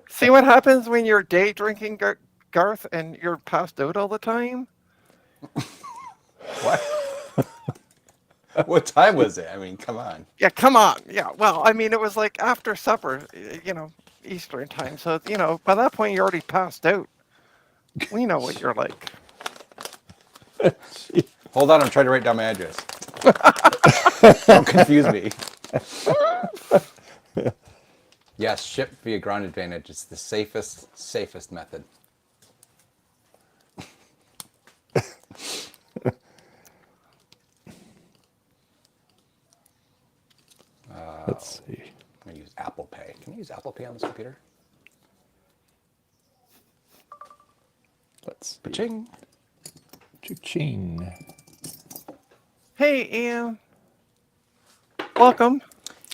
See what happens when you're day drinking, Garth, and you're passed out all the time?
What? What time was it? I mean, come on.
Yeah, come on. Yeah, well, I mean, it was like after supper, Eastern time. So, by that point, you're already passed out. We know what you're like.
Hold on, I'm trying to write down my address. Don't confuse me. Yes, ship via ground advantage. It's the safest method.
Let's see.
I'm going to use Apple Pay. Can you use Apple Pay on this computer?
Let's see.
Cha-ching.
Cha-ching.
Hey, Ian. Welcome.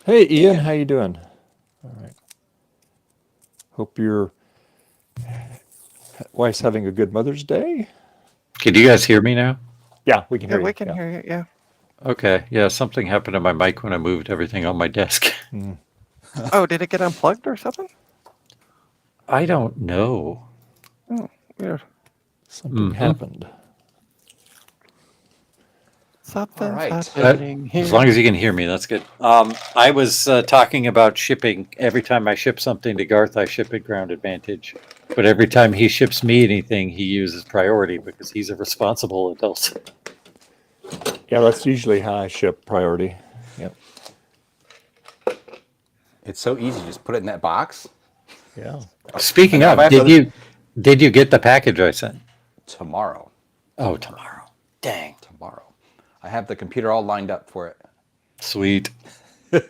Hey, Ian, how you doing? All right. Hope your wife's having a good Mother's Day.
Can you guys hear me now?
Yeah, we can
Yeah,
hear you.
we can hear you. Yeah.
Okay. Yeah, something happened to my mic when I moved everything on my desk.
Oh, did it get unplugged or something?
I don't know.
Oh, weird.
Something happened.
Something's
All right.
happening here.
As long as you can hear me, that's good. I was talking about shipping. Every time I ship something to Garth, I ship it ground advantage. But every time he ships me anything, he uses priority because he's a responsible adult.
Yeah, that's usually how I ship priority. Yep.
It's so easy. Just put it in that box.
Yeah.
Speaking
I
of,
have
did you get the package I sent?
Tomorrow.
Oh, tomorrow. Dang.
Tomorrow. I have the computer all lined up for it.
Sweet.
It's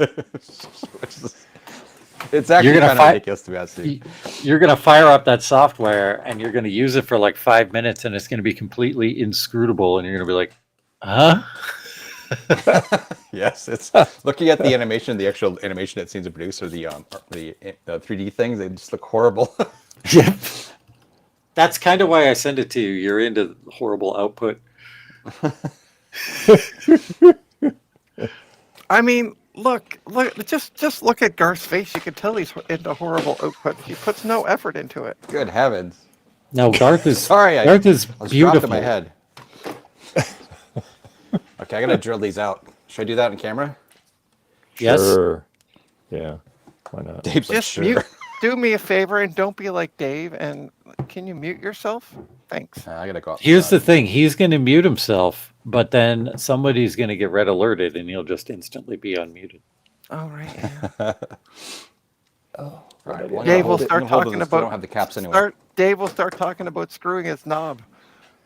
actually
You're gonna
kind of ridiculous to be honest with you.
You're going to fire up that software and you're going to use it for like 5 minutes and it's going to be completely inscrutable and you're going to be like, huh?
Yes, it's looking at the animation, the actual animation that scenes are produced, or the 3D things. They just look horrible.
Yep. That's kind of why I send it to you. You're into horrible output.
I mean, look, just look at Garth's face. You can tell he's into horrible output. He puts no effort into it.
Good heavens!
No, Garth is
Sorry,
Garth is
I was dropped in
beautiful.
my head. Okay, I gotta drill these out. Should I do that on camera?
Yes.
Sure. Yeah. Why not?
Dave's like,
Just
sure.
mute. Do me a favor and don't be like Dave. And can you mute yourself? Thanks.
I gotta go.
Here's the thing. He's going to mute himself, but then somebody's going to get red alerted and he'll just instantly be unmuted.
All right. Yeah.
All right, well,
Dave
I'm
will
gonna
start
hold
talking
this 'cause I
about.
don't have the caps anyway.
Dave will start talking about screwing his knob,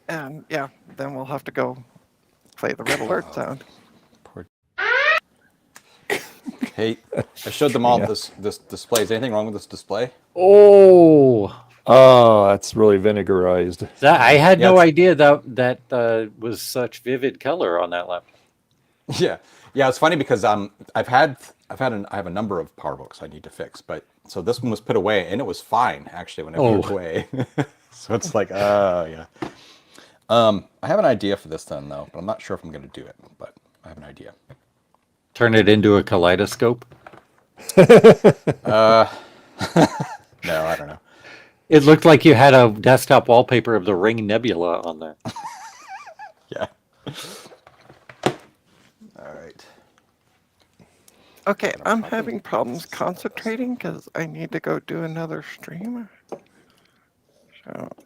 and yeah, then we'll have to go play the red alert sound.
Hey, I showed them all this display. Is anything wrong with this display?
Oh,
That's really vinegarized.
I had
Yeah,
no
it's-
idea that was such vivid color on that laptop.
Yeah, it's funny because I have a number of PowerBooks I need to fix, but so this one was put away and it was fine actually when I put it away. So it's like, yeah. I have an idea for this then though, but I'm not sure if I'm going to do it. But I have an idea.
Turn it into a kaleidoscope.
No, I don't know.
It looked like you had a desktop wallpaper of the Ring Nebula on there.
Yeah. All right.
Okay, I'm having problems concentrating because I need to go do another stream. So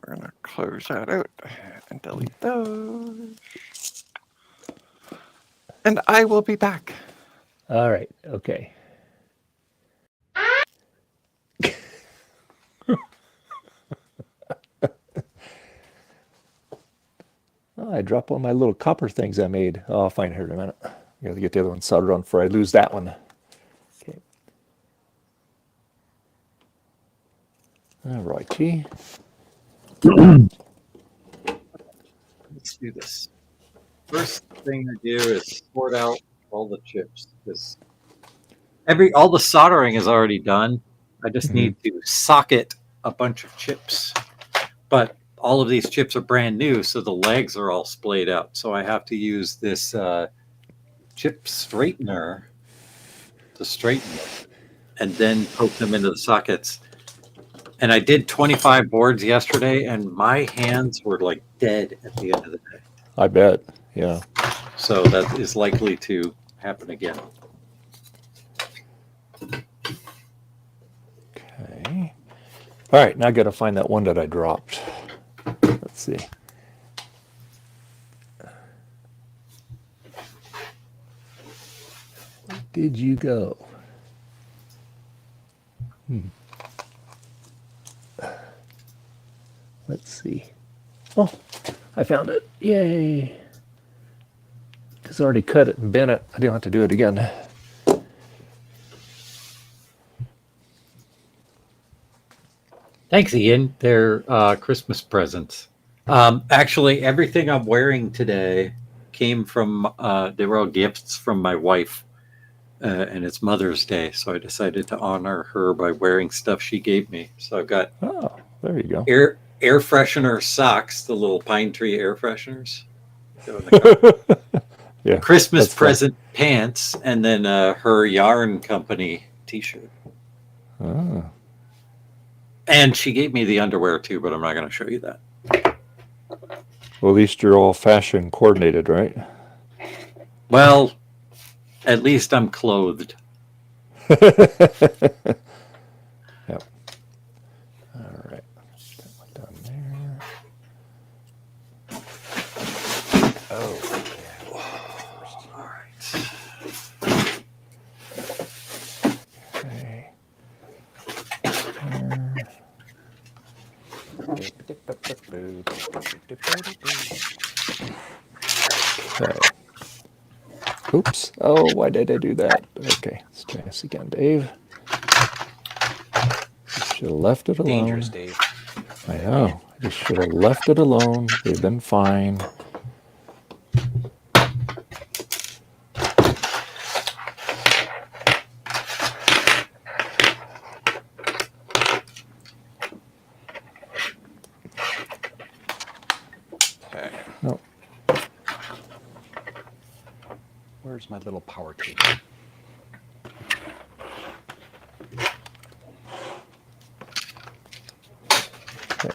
we're gonna close that out and delete those. And I will be back.
All right. Okay. drop one of my little copper things I made? Oh, I'll find it here in a minute. I gotta get the other one soldered on before I lose that one. Okay. All righty.
Let's do this. First thing I do is sort out all the chips because all the soldering is already done. I just need to socket a bunch of chips, but all of these chips are brand new, so the legs are all splayed out. So I have to use this chip straightener to straighten them and then poke them into the sockets. And I did 25 boards yesterday, and my hands were like dead at the end of the day.
I bet. Yeah.
So that is likely to happen again.
Okay. All right, now I got to find that one that I dropped. Let's see. Where did you go? Let's see. Oh, I found it. Yay. Because I already cut it and bent it. I don't have to do it again.
Thanks, Ian. They're Christmas presents. Actually, everything I'm wearing today came from, they were all gifts from my wife. And it's Mother's Day, so I decided to honor her by wearing stuff she gave me. So I've got
there you go.
Air freshener socks, the little pine tree air fresheners.
Yeah,
Christmas present pants, and then her yarn company t-shirt.
Oh.
And she gave me the underwear too, but I'm not going to show you that.
Well, at least you're all fashion coordinated, right?
Well, at least I'm clothed.
Yep. All right. That one down there. Oh.
All right.
Okay. Okay. Oops. Oh, why did I do that? Okay, let's try this again, Dave. Should have left it alone.
Dangerous, Dave.
I know. I just should have left it alone. They've been fine.
Okay.
Oh.
Where's my little power tool?
Okay.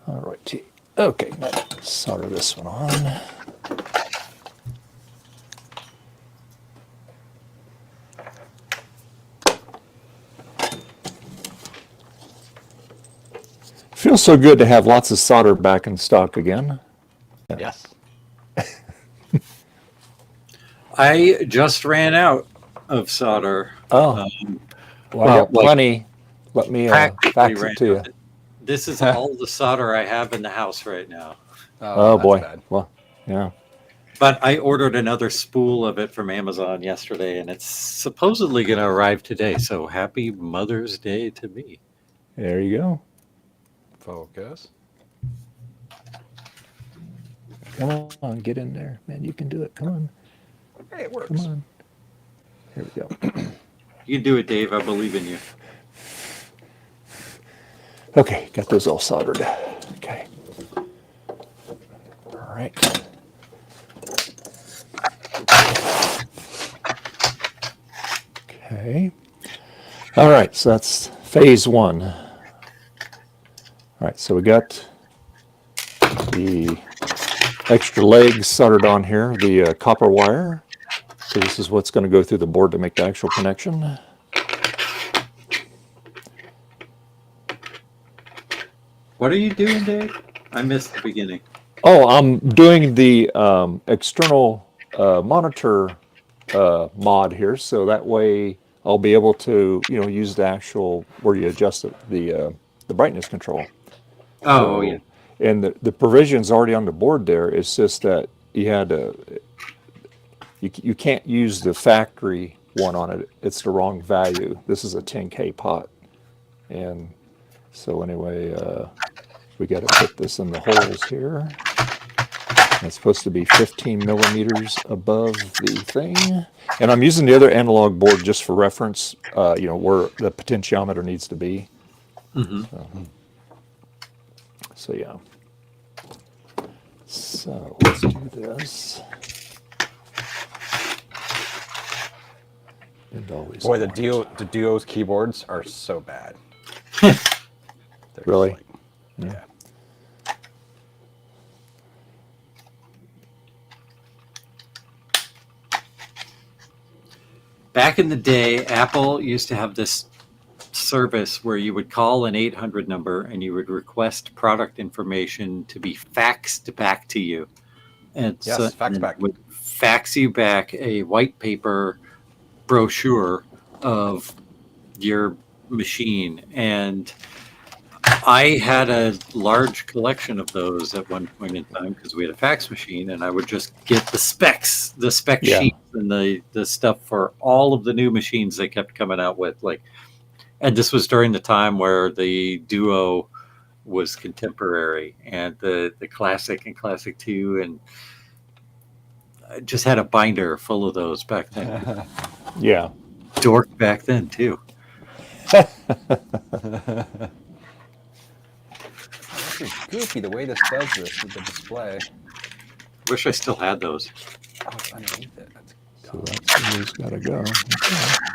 All righty. Okay, let's solder this one on. Feels so good to have lots of solder back in stock again.
Yes.
I just ran out of solder.
Oh, well, I got plenty. Let me fax it to you.
This is all the solder I have in the house right now.
Oh
that's
boy.
bad.
Well, yeah.
But I ordered another spool of it from Amazon yesterday, and it's supposedly going to arrive today. So happy Mother's Day to me.
There you go.
Focus.
Come on, get in there, man. You can do it. Come on.
Hey, it works.
Come on. Here we go.
You can do it, Dave. I believe in you.
Okay, got those all soldered. Okay. All right. Okay. All right, so that's phase one. All right, so we got the extra legs soldered on here, the copper wire. So this is what's going to go through the board to make the actual connection.
What are you doing, Dave? I missed the beginning.
Oh, I'm doing the external monitor mod here, so that way I'll be able to, use the actual where you adjust the brightness control.
Oh,
So,
yeah.
and the provision's already on the board there. It's just that you had to, you can't use the factory one on it. It's the wrong value. This is a 10K pot, and so anyway, we got to put this in the holes here. It's supposed to be 15 millimeters above the thing. And I'm using the other analog board just for reference, where the potentiometer needs to be. So yeah. So let's do this. And always
Boy,
orange.
the Duo's keyboards are so bad. They're
Really?
just yeah.
Back in the day, Apple used to have this service where you would call an 800 number and you would request product information to be faxed back to you. And
Yes, fax back.
would fax you back a white paper brochure of your machine. And I had a large collection of those at one point in time because we had a fax machine, and I would just get the spec
Yeah.
sheets and the stuff for all of the new machines they kept coming out with. And this was during the time where the Duo was contemporary, and the Classic and Classic 2, and I just had a binder full of those back then.
Yeah.
Dork back then too.
This is goofy the way this does this with the display.
Wish I still had those.
Oh, it's underneath it. That's
So that's where it's got to go. Okay.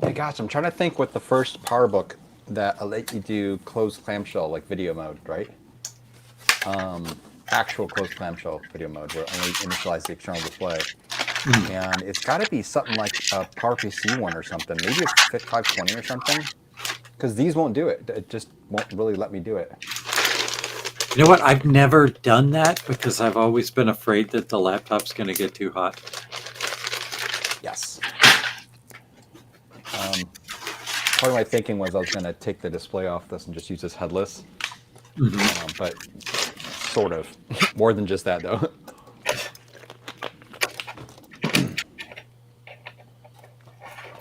Hey, gosh, I'm trying to think what the first power book that let you do closed clamshell, like video mode, right? Actual closed clamshell video mode, where only initialize the external display. And it's got to be something like a PowerPC one or something. Maybe it's FIT 520 or something. Because these won't do it. It just won't really let me do it.
You know what? I've never done that because I've always been afraid that the laptop's going to get too hot.
Yes. Part of my thinking was I was going to take the display off this and just use this headless. But sort of. More than just that, though.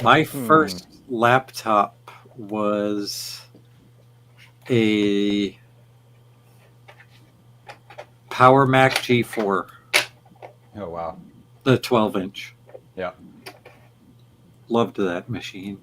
My first laptop was a Power Mac G4,
Oh, wow.
the 12-inch.
Yeah.
Loved that machine.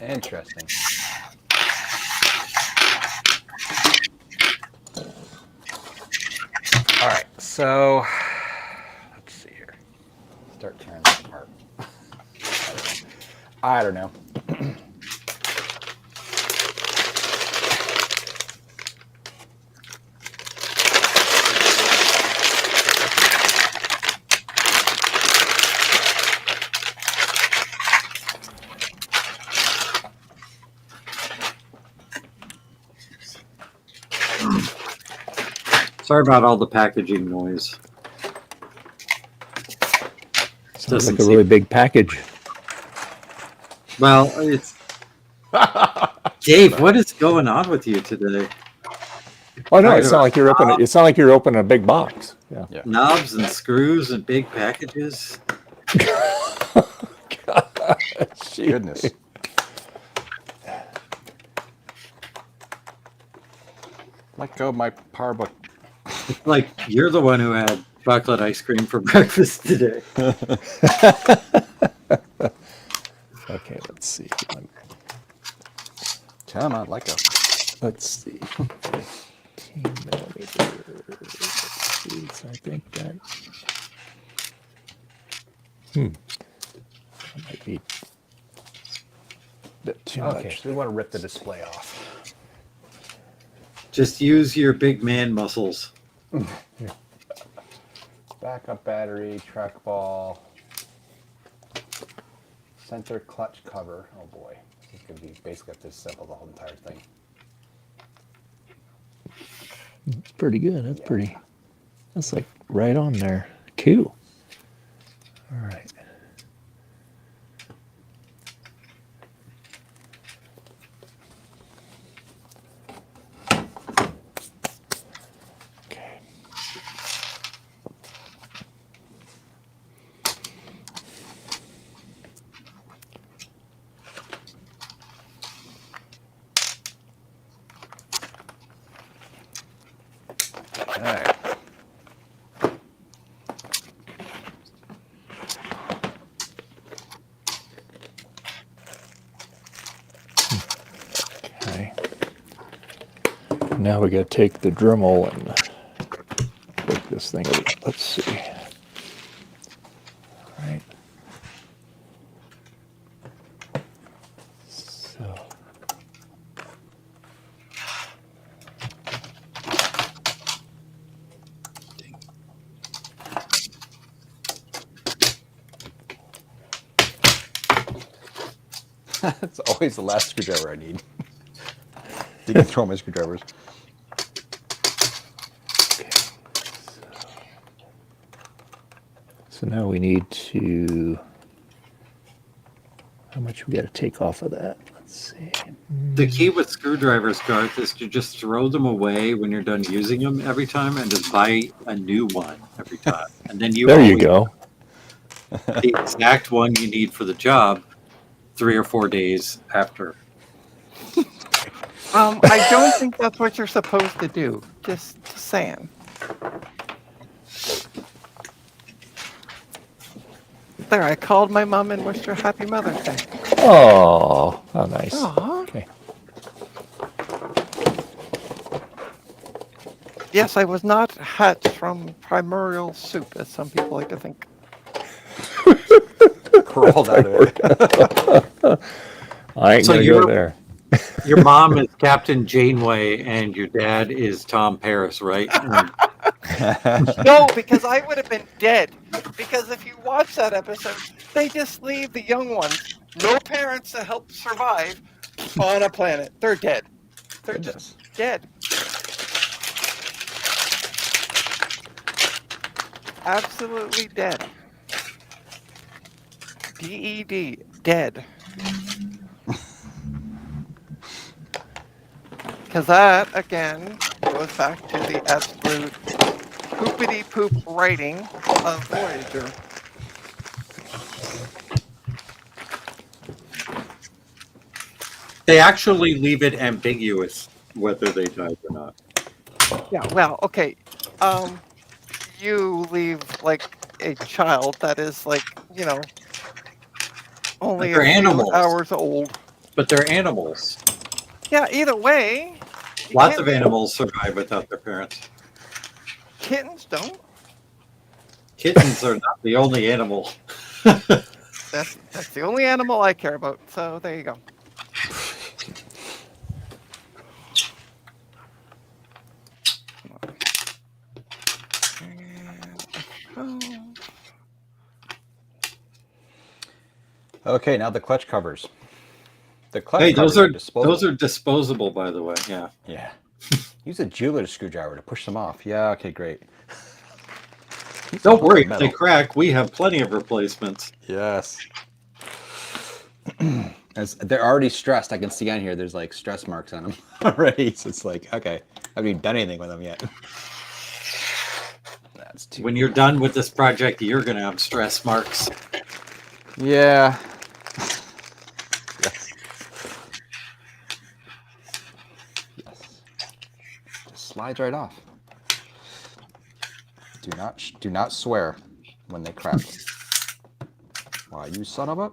Interesting. All right, so let's see here. Start tearing this apart. I don't know.
Sorry about all the packaging noise.
Sounds
Doesn't
like a really big package.
Well, it's Dave. What is going on with you today?
Oh no,
Right,
it's not like you're opening. It's not like you're opening a big box. Yeah.
Yeah.
knobs and screws and big packages.
Goodness. Let go of my power book.
Like you're the one who had chocolate ice cream for breakfast today.
Okay, let's see.
Come on, let go.
Let's see. 15 millimeters. So I think that. That might be a bit too
Okay,
much.
so we want to rip the display off.
Just use your big man muscles.
Backup battery, trackball, center clutch cover. Oh boy, this is going to be basically have to assemble the whole entire thing.
Pretty good. That's pretty. That's like right on there. Cool. All right. Okay.
All right.
Okay. Now we got to take the Dremel and take this thing over. Let's see. All right. So.
It's always the last screwdriver I need. You can throw my screwdrivers.
Okay. So now we need to. How much we got to take off of that? Let's see.
The key with screwdrivers, Garth, is to just throw them away when you're done using them every time and just buy a new one every time. And then you
There you
always
go.
have the exact one you need for the job 3 or 4 days after.
I don't think that's what you're supposed to do. Just saying. There, I called my mom and wished her happy Mother's Day.
Oh, how nice.
Aw.
Okay.
Yes, I was not hatched from primordial soup, as some people like to think.
Crawled out of it.
I ain't
So
gonna
you're-
go there.
Your mom is Captain Janeway and your dad is Tom Paris, right? And
No, because I would have been dead. Because if you watch that episode, they just leave the young ones, no parents to help survive, on a planet. They're dead. They're
Goodness.
just dead. Absolutely dead. D-E-D. Dead. Because that, again, goes back to the absolute poopity-poop writing of Voyager.
they actually leave it ambiguous whether they died or not.
Yeah, well, okay. You leave, like, a child that is, like, you know, only
They're
a few
animals.
hours old.
But they're animals.
Yeah, either way. you
Lots
can't-
of animals survive without their parents.
Kittens don't.
Kittens are not the only animal.
That's the only animal I care about. So there you go.
Okay, now the clutch covers. The clutch
Hey,
covers
those are
disposable.
disposable, by the way. Yeah.
Yeah. Use a jeweler's screwdriver to push them off. Yeah, okay, great.
Don't worry, if
Metal.
they crack, we have plenty of replacements.
Yes. As they're already stressed. I can see on here there's like stress marks on them already. So it's like, okay. haven't even done anything with them yet. That's too.
When you're done with this project, you're going to have stress marks.
Yeah. Yes. Yes. Just slides right off. Do not swear when they crack. Why, you son of a...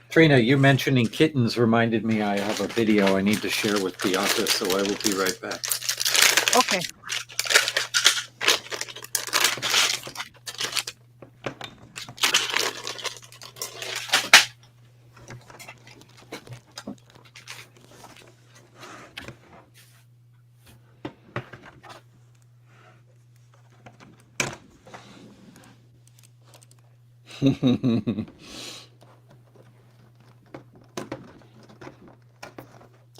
Trina, you mentioning kittens reminded me I have a video I need to share with the office, so I will be right back.
Okay.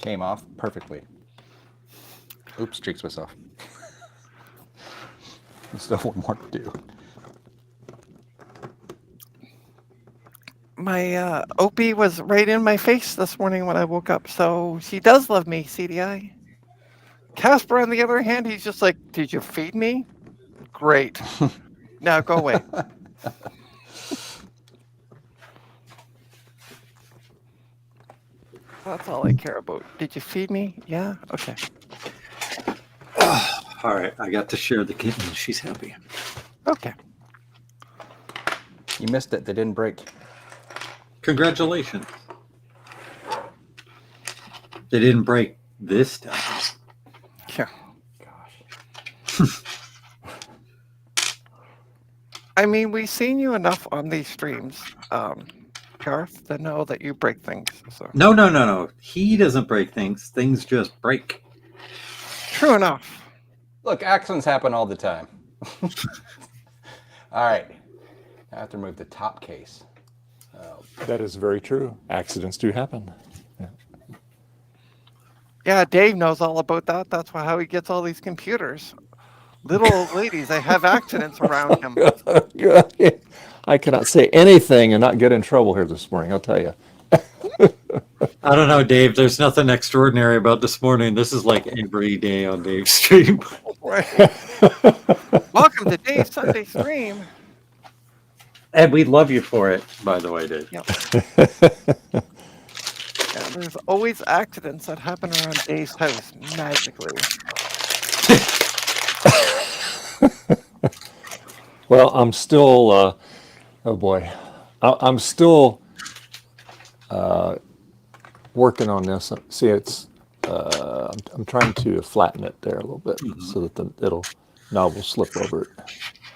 Came off perfectly. Oops, streaks myself. There's still one more to do.
My OP was right in my face this morning when I woke up, so she does love me, CDI. Casper, on the other hand, he's just like, did you feed me? Great. Now go away. That's all I care about. Did you feed me? Yeah? Okay.
All right, I got to share the kitten. She's happy.
Okay.
You missed it. They didn't break.
Congratulations. They didn't break this time.
Yeah.
Gosh.
I mean, we've seen you enough on these streams, Garth, to know that you break things. So
No. He doesn't break things. Things just break.
true enough.
Look, accidents happen all the time. All right. I have to remove the top case.
That is very true. Accidents do happen.
Yeah, Dave knows all about that. That's how he gets all these computers. Little old ladies, they have accidents around him.
I cannot say anything and not get in trouble here this morning, I'll tell you.
I don't know, Dave. There's nothing extraordinary about this morning. This is like every day on Dave's stream.
Welcome to Dave's Sunday stream.
And we love you for it, by the way, Dave.
Yep. Yeah, there's always accidents that happen around Dave's house magically.
Well, I'm still, oh boy, I'm still working on this. See, it's, I'm trying to flatten it there a little bit so that the knob will slip over it.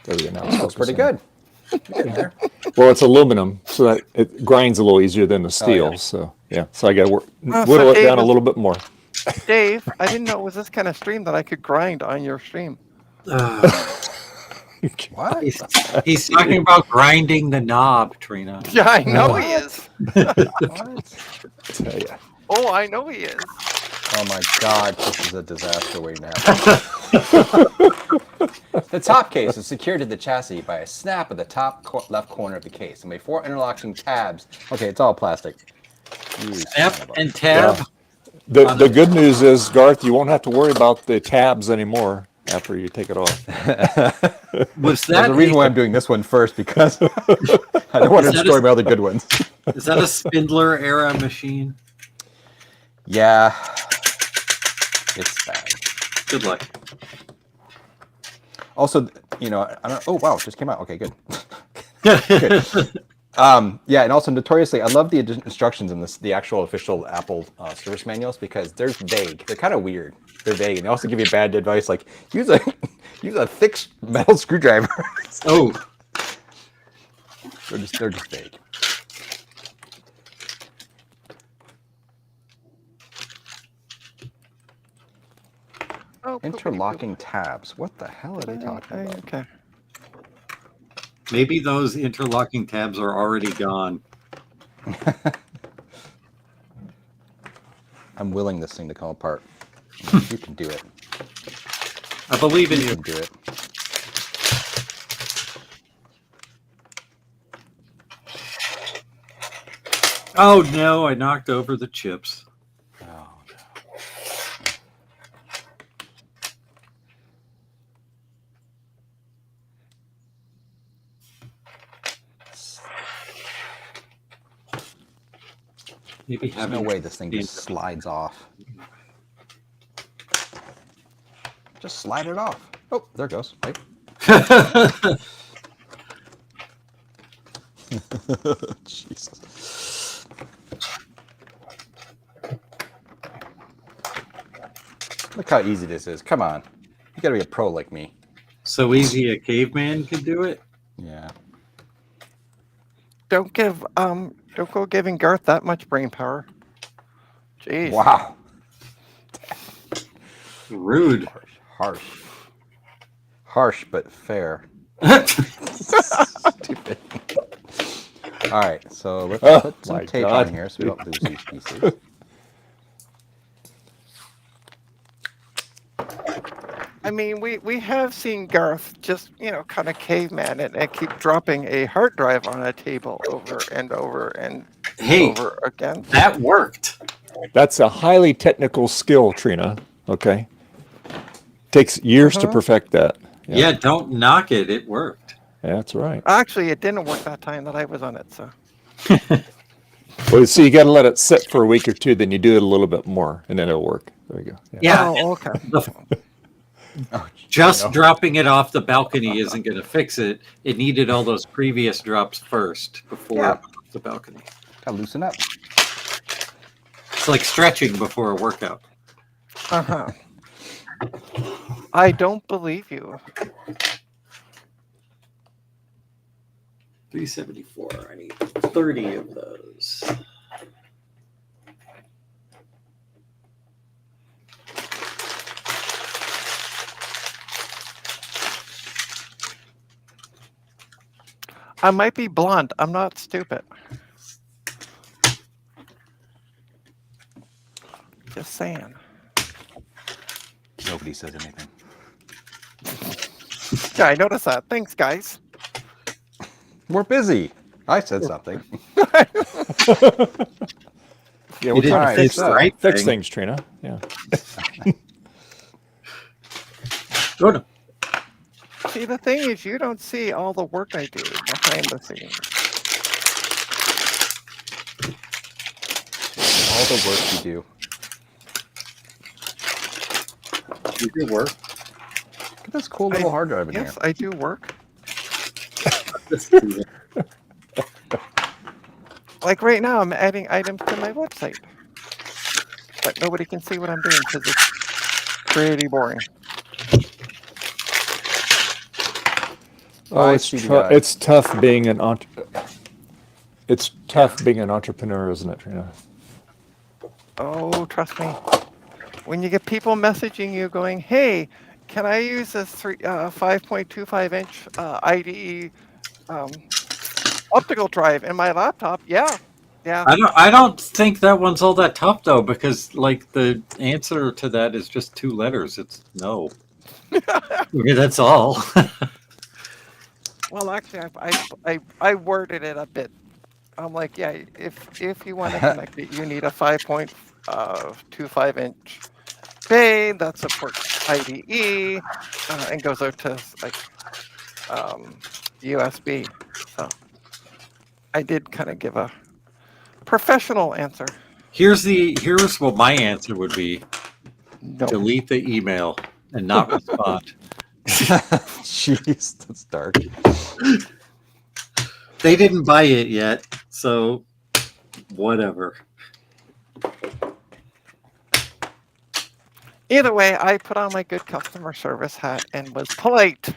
There we go. Now
That's pretty good.
Yeah. Well, it's aluminum, so that it grinds a little easier than the steel.
yeah.
So yeah, so I got to
so
whittle it
Dave
down a
is-
little bit more.
Dave, I didn't know it was this kind of stream that I could grind on your stream.
What?
He's talking about grinding the knob, Trina.
Yeah, I know he is.
What?
Tell ya.
Oh, I know he is.
Oh my God, this is a disaster waiting to happen. The top case is secured to the chassis by a snap of the top left corner of the case and by 4 interlocking tabs. Okay, it's all plastic. You son
Snap
of a-
and tab.
Yeah. The good news is, Garth, you won't have to worry about the tabs anymore after you take it off.
Was
There's
that
a reason why I'm doing this one first, because I don't want to
Is that
destroy
a-
my other good ones.
is that a Spindler era machine?
Yeah, it's bad.
Good luck.
Also, you know, I don't. Oh wow, it just came out. Okay, good. Good. Yeah, and also notoriously, I love the instructions in the actual official Apple service manuals because they're vague. They're kind of weird. They're vague, and they also give you bad advice like use a thick metal screwdriver.
Oh,
they're just vague.
Oh,
Interlocking tabs. What the hell are they talking about?
Okay.
maybe those interlocking tabs are already gone.
I'm willing this thing to come apart. You can do it.
I believe in
You
you.
can do it.
Oh no, I knocked over the chips.
Oh, no.
Maybe
There's no
having
way this thing just slides off. Just slide it off. Oh, there it goes. Right. Jesus. Look how easy this is. Come on. You gotta be a pro like me.
So easy a caveman could do it?
Yeah.
Don't go giving Garth that much brain power. Jeez.
Wow.
Rude.
Harsh. Harsh, but fair. Stupid. All right, so let's
Oh,
put some
my
tape
God.
on here so we don't lose these pieces.
I mean, we have seen Garth just, kind of caveman and keep dropping a hard drive on a table over and over and
Hey,
over again.
that worked.
That's a highly technical skill, Trina. Okay. Takes years to perfect that.
Yeah, don't knock it. It worked.
That's right.
Actually, it didn't work that time that I was on it, so.
Well, see, you got to let it sit for a week or two, then you do it a little bit more, and then it'll work. There you go. Yeah.
Yeah,
Oh, okay.
just dropping it off the balcony isn't going to fix it. It needed all those previous drops first before the balcony.
Gotta loosen up.
It's like stretching before a workout.
Uh-huh. I don't believe you.
374. I need 30 of those.
I might be blonde. I'm not stupid. Just saying.
Nobody says anything.
Yeah, I noticed that. Thanks, guys.
We're busy. I said something.
Yeah, we're trying to
fix
fix,
the
right
fix
thing.
things, Trina. Yeah.
Good.
See, the thing is, you don't see all the work I do behind the scenes.
All the work you do.
You do work.
Look at this cool little hard drive in
Yes,
here.
I do work. Like right now, I'm adding items to my website. But nobody can see what I'm doing because it's pretty boring.
Oh,
I
it's
see the
it's tough being an it's tough being an entrepreneur, isn't it, Trina?
Oh, trust me. When you get people messaging you going, hey, can I use this 5.25 inch IDE optical drive in my laptop? Yeah.
I don't think that one's all that tough though, because like the answer to that is just 2 letters. It's no. Okay, that's all.
Well, actually, I worded it a bit. I'm like, yeah, if you want to connect it, you need a 5.25 inch bay that supports IDE and goes out to like USB. So I did kind of give a professional answer.
Here's what my answer would be.
No.
Delete the email and not respond.
Jeez, that's dark.
They didn't buy it yet, so whatever.
Either way, I put on my good customer service hat and was polite.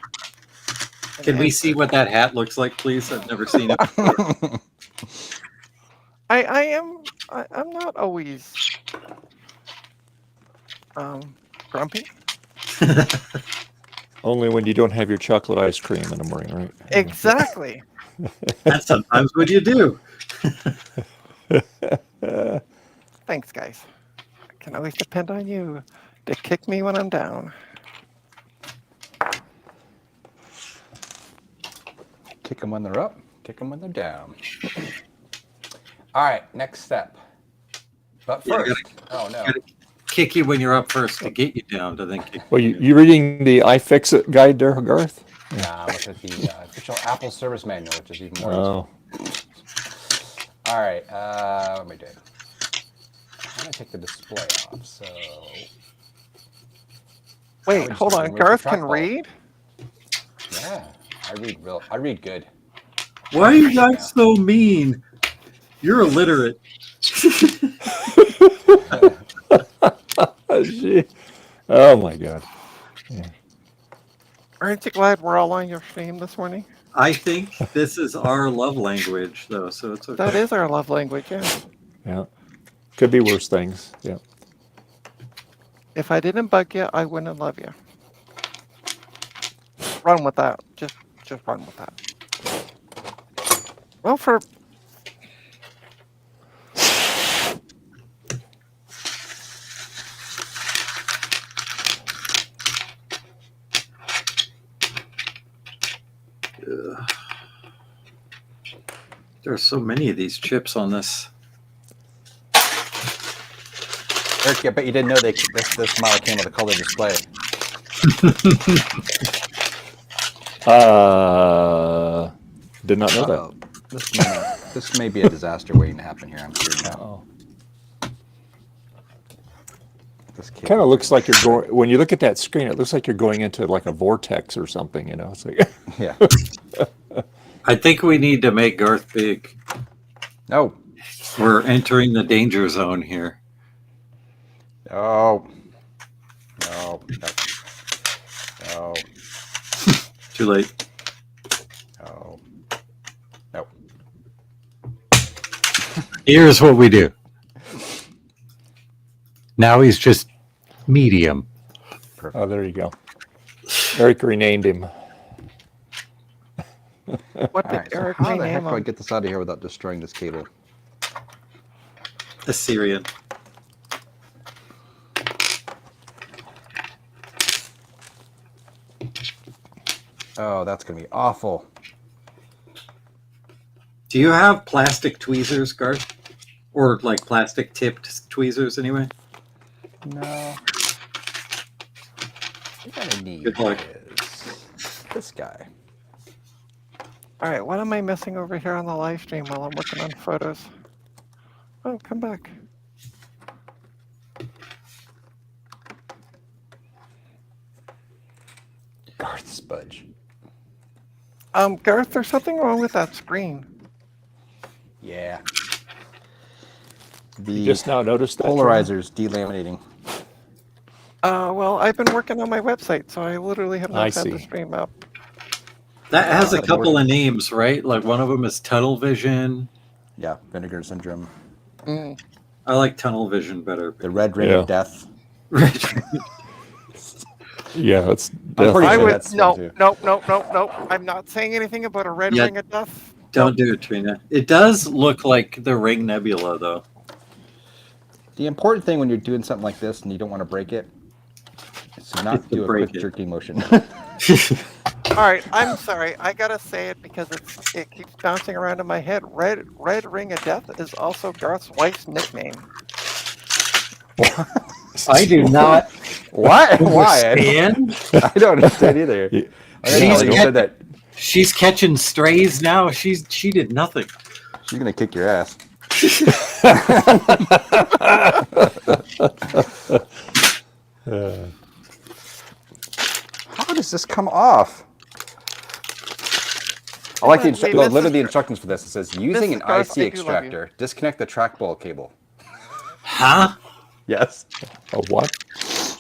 Can we see what that hat looks like, please? I've never seen it before.
I'm not always grumpy.
Only when you don't have your chocolate ice cream in the morning, right?
Exactly.
That's sometimes what you do.
Thanks, guys. I can always depend on you to kick me when I'm down.
Kick them when they're up, kick them when they're down. All right, next step. But
Yeah, I
first, oh no.
Gotta kick you when you're up first to get you down to then kick
Well,
you.
you reading the iFixit guide there, Garth?
Nah, I'm looking at the official Apple service manual, which is even more
Oh,
useful. All right, what am I doing? I'm gonna take the display off. So
Wait,
just
hold
need to
on.
remove the
Garth can
trackball.
read?
yeah, I read good.
Why are you guys so mean? You're illiterate.
gee. Oh my God.
Aren't you glad we're all on your stream this morning?
I think this is our love language, though, so it's okay.
That is our love language, yeah.
Yeah. Could be worse things. Yeah.
If I didn't bug you, I wouldn't love you. Run with that. Just run with that. Well, for
There are so many of these chips on this.
Eric, I bet you didn't know this model came with a color display.
Did not know that.
Uh-oh. This may be a disaster waiting to happen here. I'm sure now.
Oh.
This cable-
Kind of looks like you're going, when you look at that screen, it looks like you're going into like a vortex or something, you know? It's like,
Yeah.
I think we need to make Garth big.
No.
We're entering the danger zone here.
No. No. No.
Too late.
No. No.
Here's what we do. Now he's just medium.
oh, there you go. Eric renamed him.
what
All
did
right, so
Eric
how the
rename
heck do I
him?
get this out of here without destroying this cable?
Assyrian.
Oh, that's going to be awful.
Do you have plastic tweezers, Garth? Or like plastic tipped tweezers anyway?
No. What I'm going to need
Good luck.
is this guy.
All right, what am I missing over here on the live stream while I'm working on photos? Oh, come back.
Garth Spudge.
Garth, there's something wrong with that screen.
Yeah.
You
The
just now noticed that.
polarizer's delaminating.
Well, I've been working on my website, so I literally have
I
not had the
see.
stream up.
That has a couple of names, right? Like one of them is tunnel vision.
Yeah, vinegar syndrome.
Mm.
I like tunnel vision better.
The red ring
Yeah.
of death.
Yeah, that's
I'm pretty
I
sure
would
that's
no,
too.
no. I'm not saying anything about a red
Yeah.
ring of death.
Don't do it, Trina. It does look like the Ring Nebula, though.
The important thing when you're doing something like this and you don't want to break it is to not
It's to
do a
break
quick
it.
jerking motion.
All right, I'm sorry. I gotta say it because it keeps bouncing around in my head. Red ring of death is also Garth's wife's nickname.
I do not.
What? Why?
understand.
I don't understand either. I didn't know
She's
you said that.
She's catching strays now. She did nothing.
She's gonna kick your ass. How does this come off? I like the
Hey, this
literally
is-
the instructions for this. It says using
is
an
Garth,
IC
I do love you.
extractor, disconnect the trackball cable.
Huh?
Yes.
A what?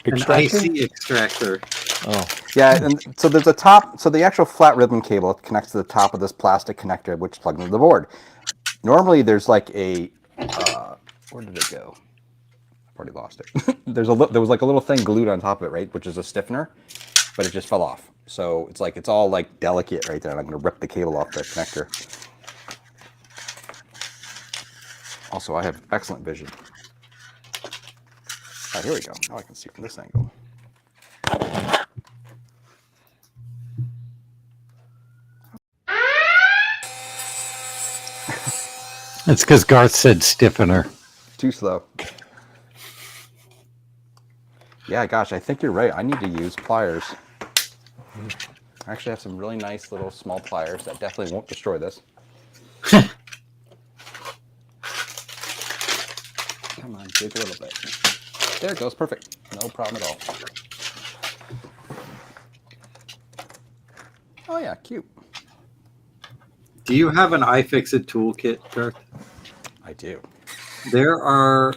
An
Extraction?
IC extractor.
Oh,
Yeah, and so there's a top. So the actual flat ribbon cable connects to the top of this plastic connector, which plugs into the board. Normally, there's like a. Where did it go? I've already lost it. There was like a little thing glued on top of it, right, which is a stiffener, but it just fell off. So it's all like delicate right there, and I'm going to rip the cable off the connector. Also, I have excellent vision. All right, here we go. Now I can see from this angle.
It's because Garth said stiffener.
Too slow. Yeah, gosh, I think you're right. I need to use pliers. I actually have some really nice little small pliers that definitely won't destroy this. Come on, dig a little bit. There it goes, perfect. No problem at all. Oh yeah, cute.
Do you have an iFixit toolkit, Garth?
I do.
There are,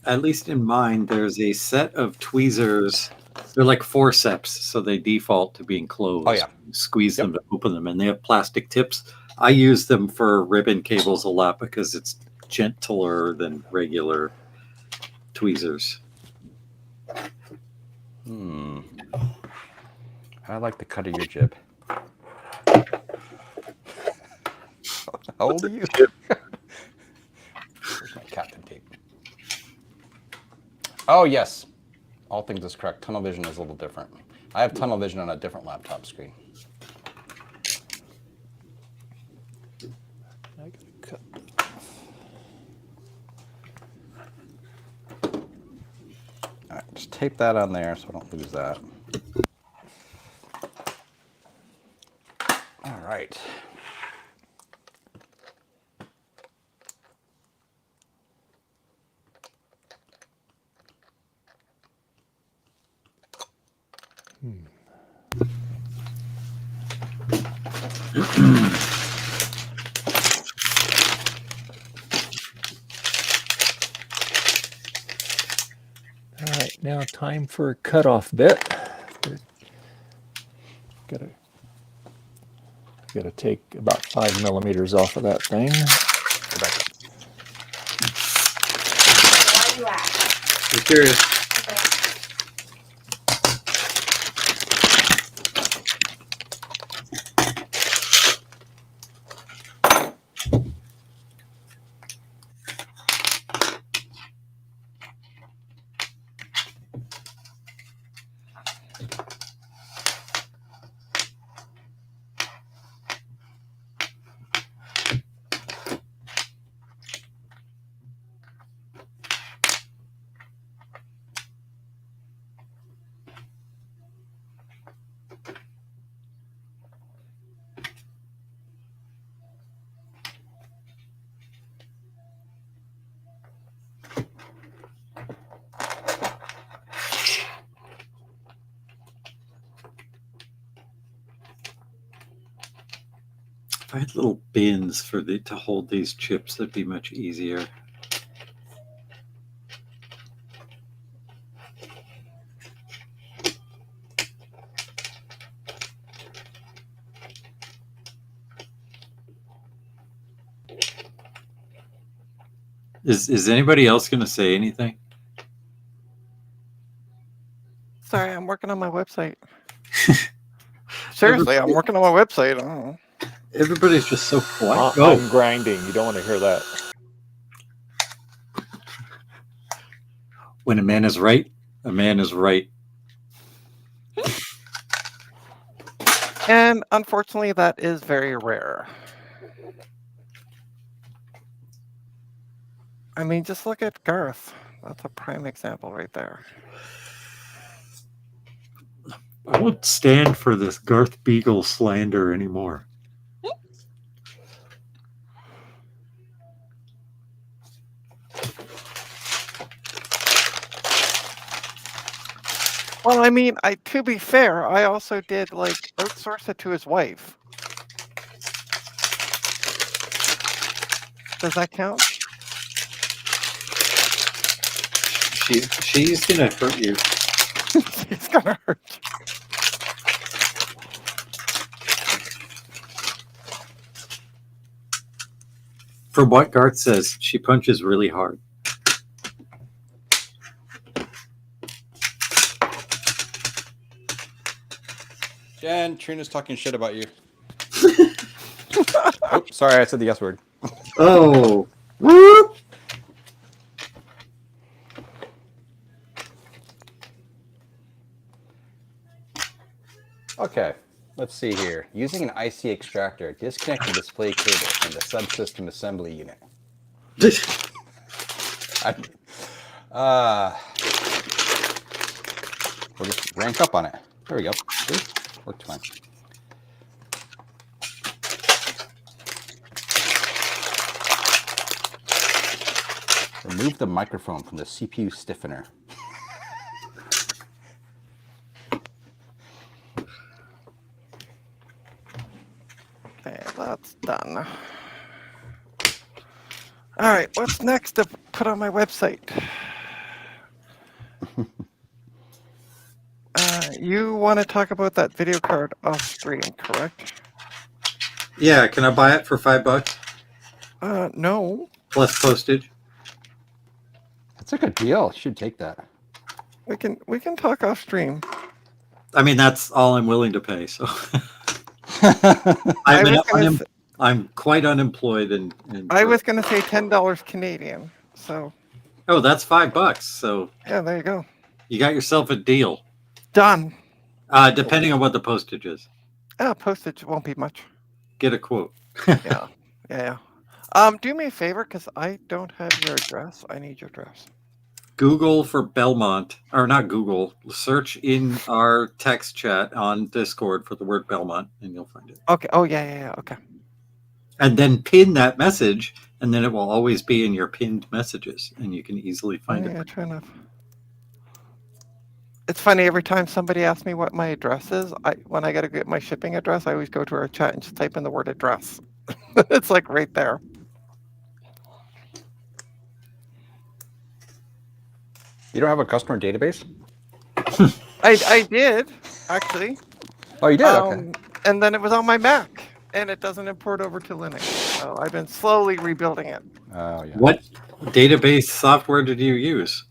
at least in mine, there's a set of tweezers. They're like forceps, so they default to being closed.
Oh, yeah.
You squeeze them to open them, and they have plastic tips. I use them for ribbon cables a lot because it's gentler than regular tweezers.
I like the cut of your jib. How old are you? Where's my captain tape? Oh, yes. All things is correct. Tunnel vision is a little different. I have tunnel vision on a different laptop screen.
I gotta cut.
All right, just tape that on there so I don't lose that. All right.
All right, now time for a cutoff bit. Gotta take about 5 millimeters off of that thing.
Go back.
Why you ask?
I'm curious. If I had little bins to hold these chips, that'd be much easier. Is anybody else going to say anything?
Sorry, I'm working on my website. Seriously, I'm working on my website. I don't know.
Everybody's just so quiet.
I'm grinding. You don't want to hear that.
When a man is right, a man is right.
And unfortunately, that is very rare. I mean, just look at Garth. That's a prime example right there.
I won't stand for this Garth Beagle slander anymore.
Well, I mean, to be fair, I also did outsource it to his wife. Does that count?
She's gonna hurt you.
It's gonna hurt.
From what Garth says, she punches really hard.
Jen, Trina's talking shit about you. Oh, sorry, I said the yes word.
Oh. Whoop.
Okay, let's see here. Using an IC extractor, disconnect the display cable from the subsystem assembly unit. We'll just rank up on it. There we go. See? Worked fine. Remove the microphone from the CPU stiffener.
Okay, that's done. All right, what's next to put on my website? You want to talk about that video card off stream, correct?
Yeah, can I buy it for $5
No.
plus postage?
That's a good deal. Should take that.
We can talk off stream.
I mean, that's all I'm willing to pay. So I'm quite unemployed, and
I was going to say $10 Canadian. So.
Oh, that's $5. So
yeah, there you go.
You got yourself a deal.
Done.
Depending on what the postage is.
Postage won't be much.
Get a quote.
Yeah. Do me a favor, because I don't have your address. I need your address.
Google for Belmont, or not Google. Search in our text chat on Discord for the word Belmont, and you'll find it.
Okay. Oh yeah. Okay.
And then pin that message, and then it will always be in your pinned messages, and you can easily find it.
True enough. It's funny, every time somebody asks me what my address is, when I got to get my shipping address, I always go to our chat and just type in the word address. It's like right there.
You don't have a customer database?
I did, actually.
Oh, you did? Okay.
And then it was on my Mac, and it doesn't import over to Linux. So I've been slowly rebuilding it.
Oh, yeah.
What database software did you use?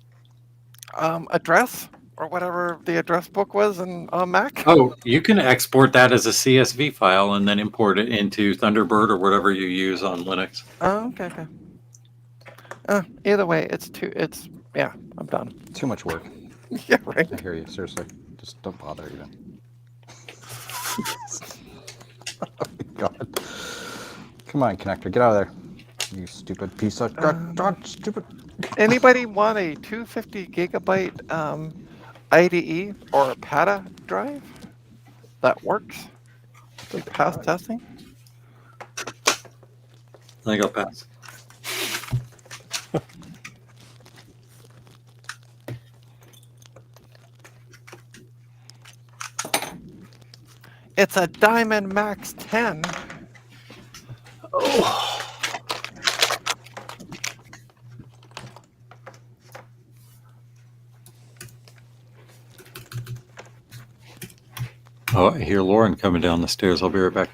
Address, or whatever the address book was on Mac.
Oh, you can export that as a CSV file and then import it into Thunderbird or whatever you use on Linux.
Oh, okay. Either way, yeah, I'm done.
Too much work.
Yeah, right.
I hear you. Seriously. Just don't bother even. Oh, my God. Come on, connector. Get out of there. You stupid piece of... stupid...
Anybody want a 250 gigabyte IDE or a PATA drive that works? We pass testing?
I think I'll pass.
It's a Diamond Max 10.
Oh, I hear Lauren coming down the stairs. I'll be right back.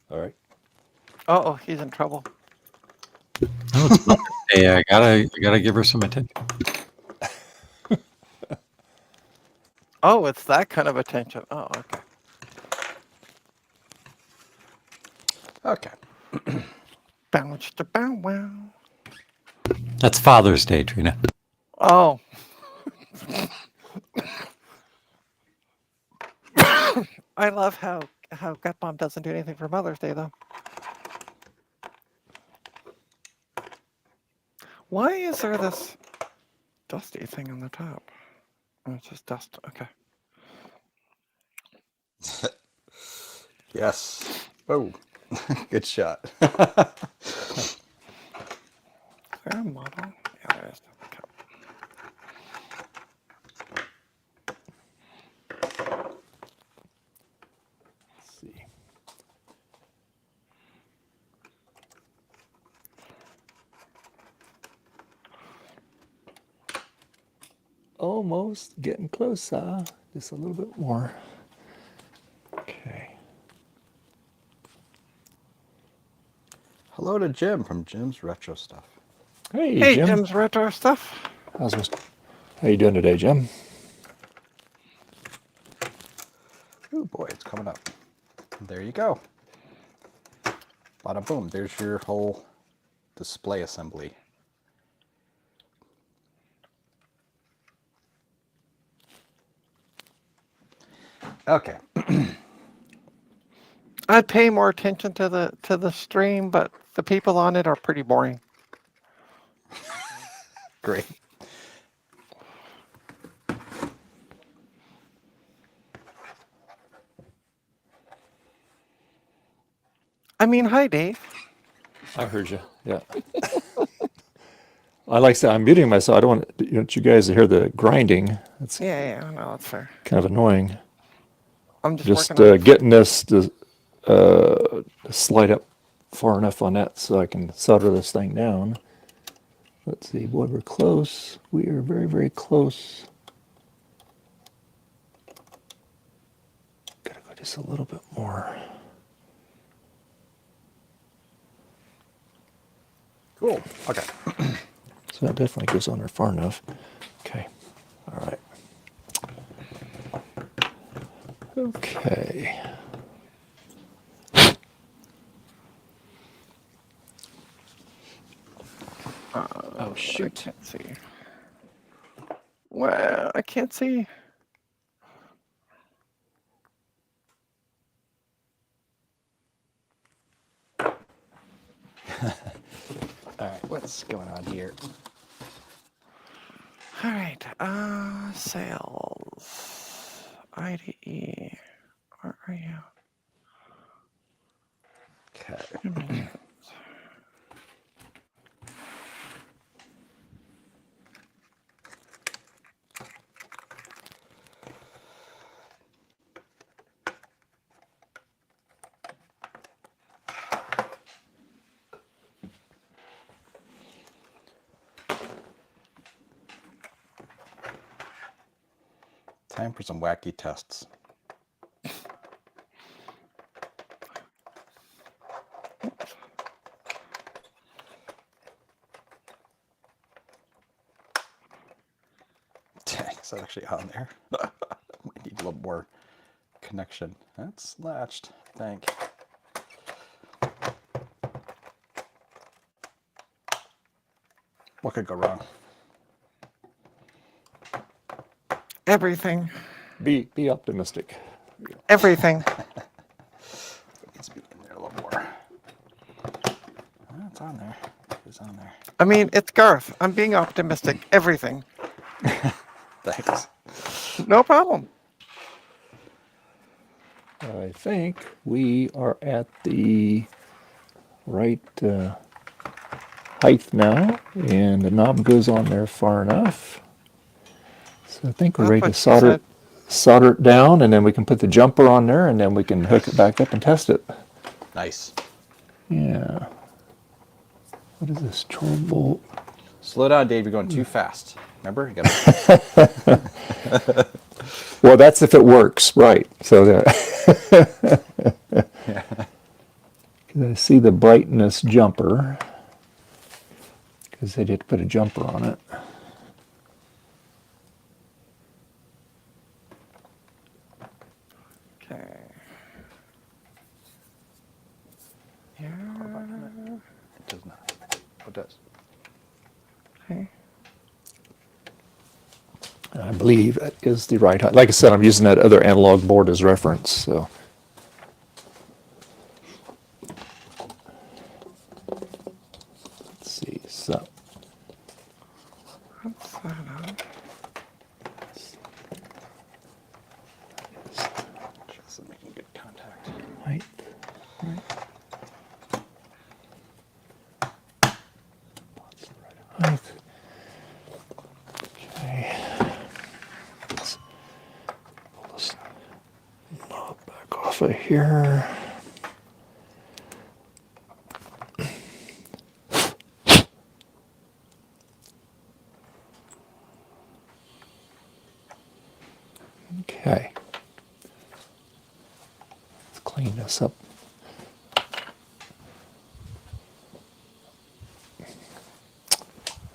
All right.
Oh, he's in trouble.
No, it's not. Hey, I gotta give her some attention.
Oh, it's that kind of attention. Oh, okay.
Okay.
Bounce to bow wow.
That's Father's Day, Trina.
Oh. I love how Gut Bomb doesn't do anything for Mother's Day, though. Why is there this dusty thing on the top? Oh, it's just dust. Okay.
Yes. Oh, good shot.
Is there a model? Yeah, there is. Okay.
Let's see. Almost getting closer. Just a little bit more. Okay.
Hello to Jim from Jim's Retro Stuff.
Hey, Jim.
Jim's retro stuff.
How you doing today, Jim?
Oh boy, it's coming up. There you go. Bada boom. There's your whole display assembly. Okay.
I'd pay more attention to the stream, but the people on it are pretty boring.
Great.
I mean, hi, Dave.
I heard you. Yeah. I like I said, I'm muting myself. I don't want you guys to hear the grinding. It's
Yeah, no, that's fair.
kind of annoying.
I'm just
Just
working on it.
getting this to slide up far enough on that so I can solder this thing down. Let's see. Boy, we're close. We are very, very close. Gotta go just a little bit more.
Cool. Okay.
So that definitely goes on there far enough. Okay. All right. Okay. Oh,
I
shoot.
can't see. Well, I can't see.
All right. What's going on here?
All right. Sales. IDE. Where are you?
Okay. Time for some wacky tests. Dang, is that actually on there? Might need a little more connection. That's latched, I think. What could go wrong?
Everything.
Be optimistic.
Everything.
It needs to be in there a little more. Oh, it's on there. It's on there.
I mean, it's Garth. I'm being optimistic. Everything.
Thanks.
No problem.
I think we are at the right height now, and the knob goes on there far enough. So I think we're
That's
ready to
what she
solder it down, and then we can put the jumper on there, and then we can hook it back up and test it.
Nice.
Yeah. What is this? 12 volt.
Slow down, Dave. You're going too fast. Remember? You gotta...
Well, that's if it works, right? So that.
Yeah.
I see the brightness jumper because they did put a jumper on it.
Okay. Yeah.
It does not. Oh, it does.
Okay.
I believe that is the right height. Like I said, I'm using that other analog board as reference. So. Let's see. So.
What's that on?
Just making good contact.
Height. Height. Okay. Let's pull this knob back off of here. Okay. Let's clean this up.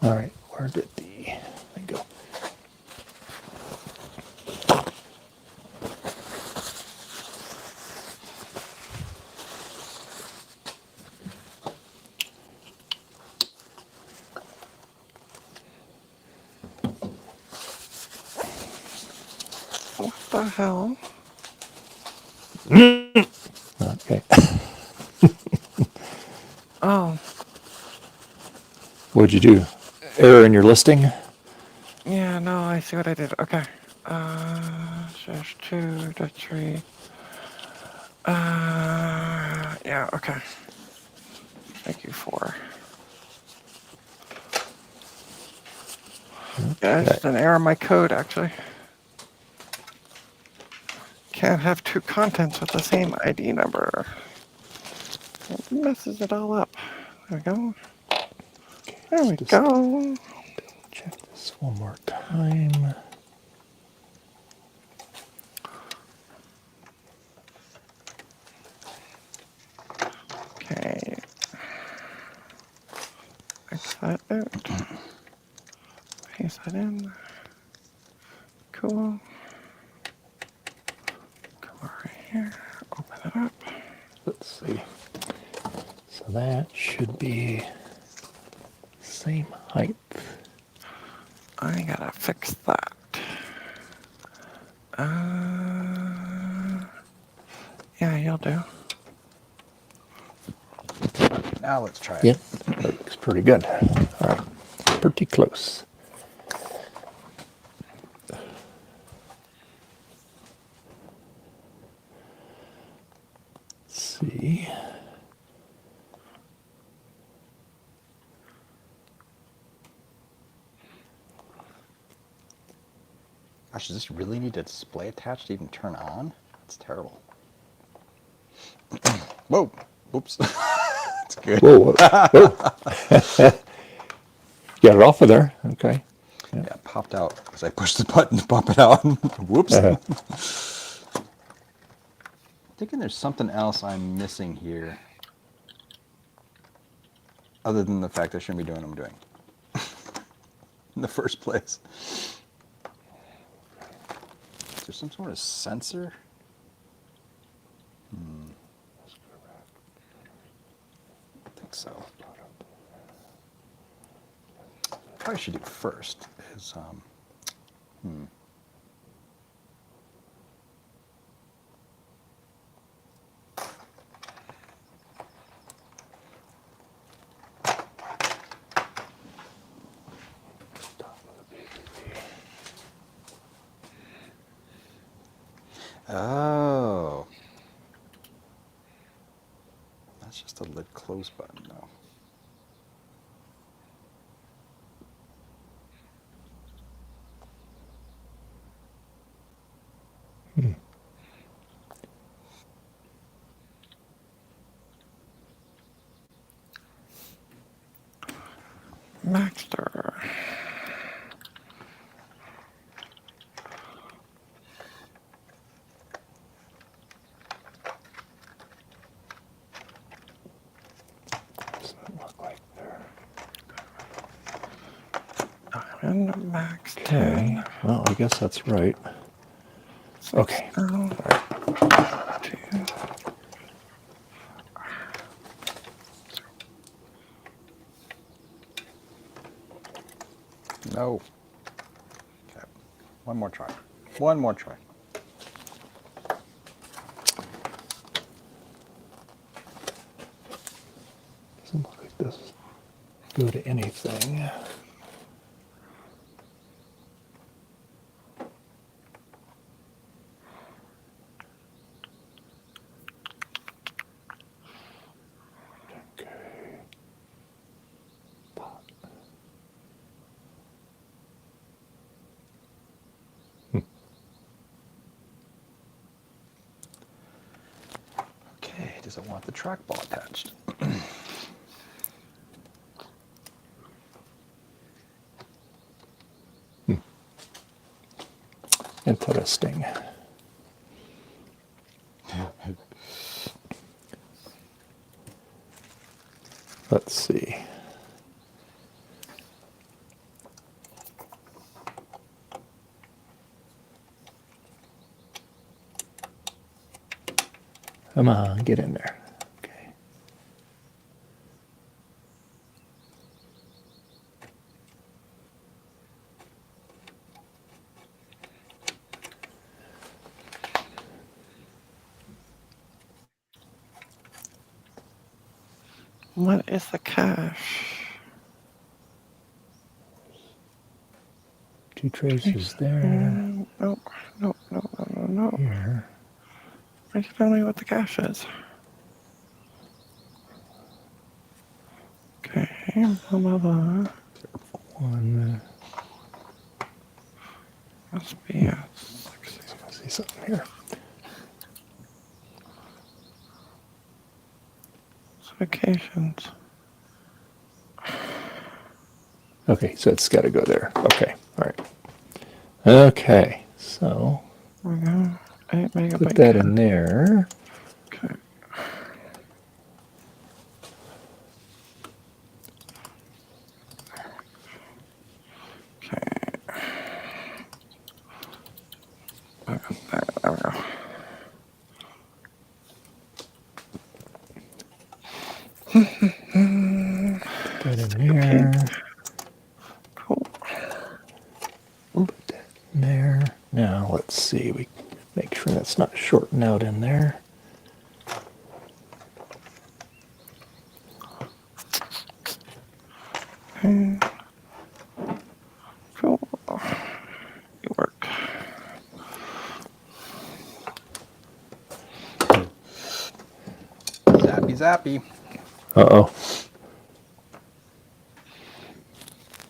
All right, where did the thing go?
What the hell?
Okay.
Oh,
What'd you do? error in your listing.
Yeah, no, I see what I did. Okay. Slash 2 to 3. Yeah, okay. Thank you for. Yeah, it's just an error in my code, actually. Can't have two contents with the same ID number. It messes it all up. There we go. There we
Just
go.
check this one more time.
Okay. X that out. Paste that in. Cool. Come over here. Open it up.
Let's see. So that should be same height.
I gotta fix that. Yeah, you'll do.
Now let's try it.
Yep, that looks pretty good. All right, pretty close. Let's see.
Gosh, does this really need a display attached to even turn on? That's terrible. Whoa. Oops. That's good.
Whoa, whoa. Got it off of there. Okay.
Yeah, it popped out as I pushed the button to pop it out. Whoops. Thinking there's something else I'm missing here. Other than the fact I shouldn't be doing what I'm doing. In the first place. Is there some sort of sensor? I think so. Probably should do first is oh. That's just a lid close button though.
Maxter.
Doesn't look like there.
And Max
Okay. Well, I guess that's right. Okay.
Oh,
All right.
2.
No. Okay. One more try. One more try.
Doesn't look like this. Go to anything. Okay.
Okay, does it want the trackball attached?
Interesting. Let's see. Come on, get in there. Okay.
What is the cache?
2 traces there.
No.
Here.
Why don't you tell me what the cache is? Okay, blah, blah, blah.
1.
Must be a 6.
I see something here.
Specifications.
Okay, so it's got to go there. Okay, all right. Okay, so
There we go. 8 megabyte.
put that in there.
Okay. There we go.
Put that in there.
Cool.
Put that in there. Now let's see. We make sure that's not shorting out in there.
Okay. Cool. You work.
Zappy, zappy.
Uh-oh.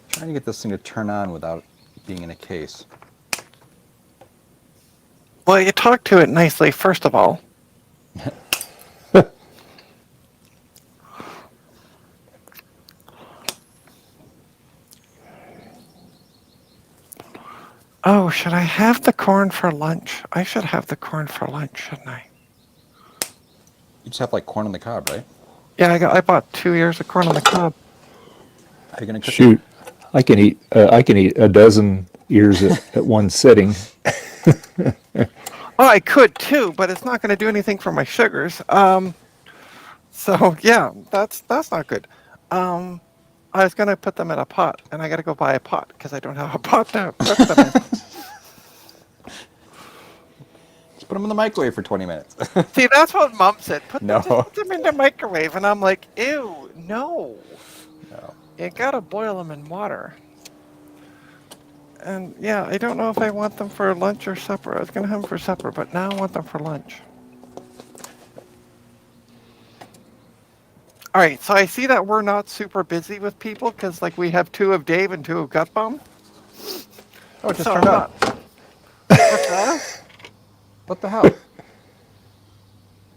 Trying to get this thing to turn on without being in a case.
Well, you talk to it nicely, first of all. Oh, should I have the corn for lunch? I should have the corn for lunch, shouldn't I?
You just have like corn on the cob, right?
Yeah, I bought 2 ears of corn on the cob.
Are you gonna cook
Shoot. I can eat a dozen ears at one sitting.
Oh, I could too, but it's not going to do anything for my sugars. So yeah, that's not good. I was going to put them in a pot, and I got to go buy a pot because I don't have a pot to cook them in.
Just put them in the microwave for 20 minutes.
See, that's what Mom said. Just
No.
put them in the microwave, and I'm like, ew, no.
No.
You got to boil them in water. And yeah, I don't know if I want them for lunch or supper. I was going to have them for supper, but now I want them for lunch. All right, so I see that we're not super busy with people because, like, we have 2 of Dave and 2 of Gutbaum.
Oh, it just
So
turned
I'm
on.
What's that?
What the hell?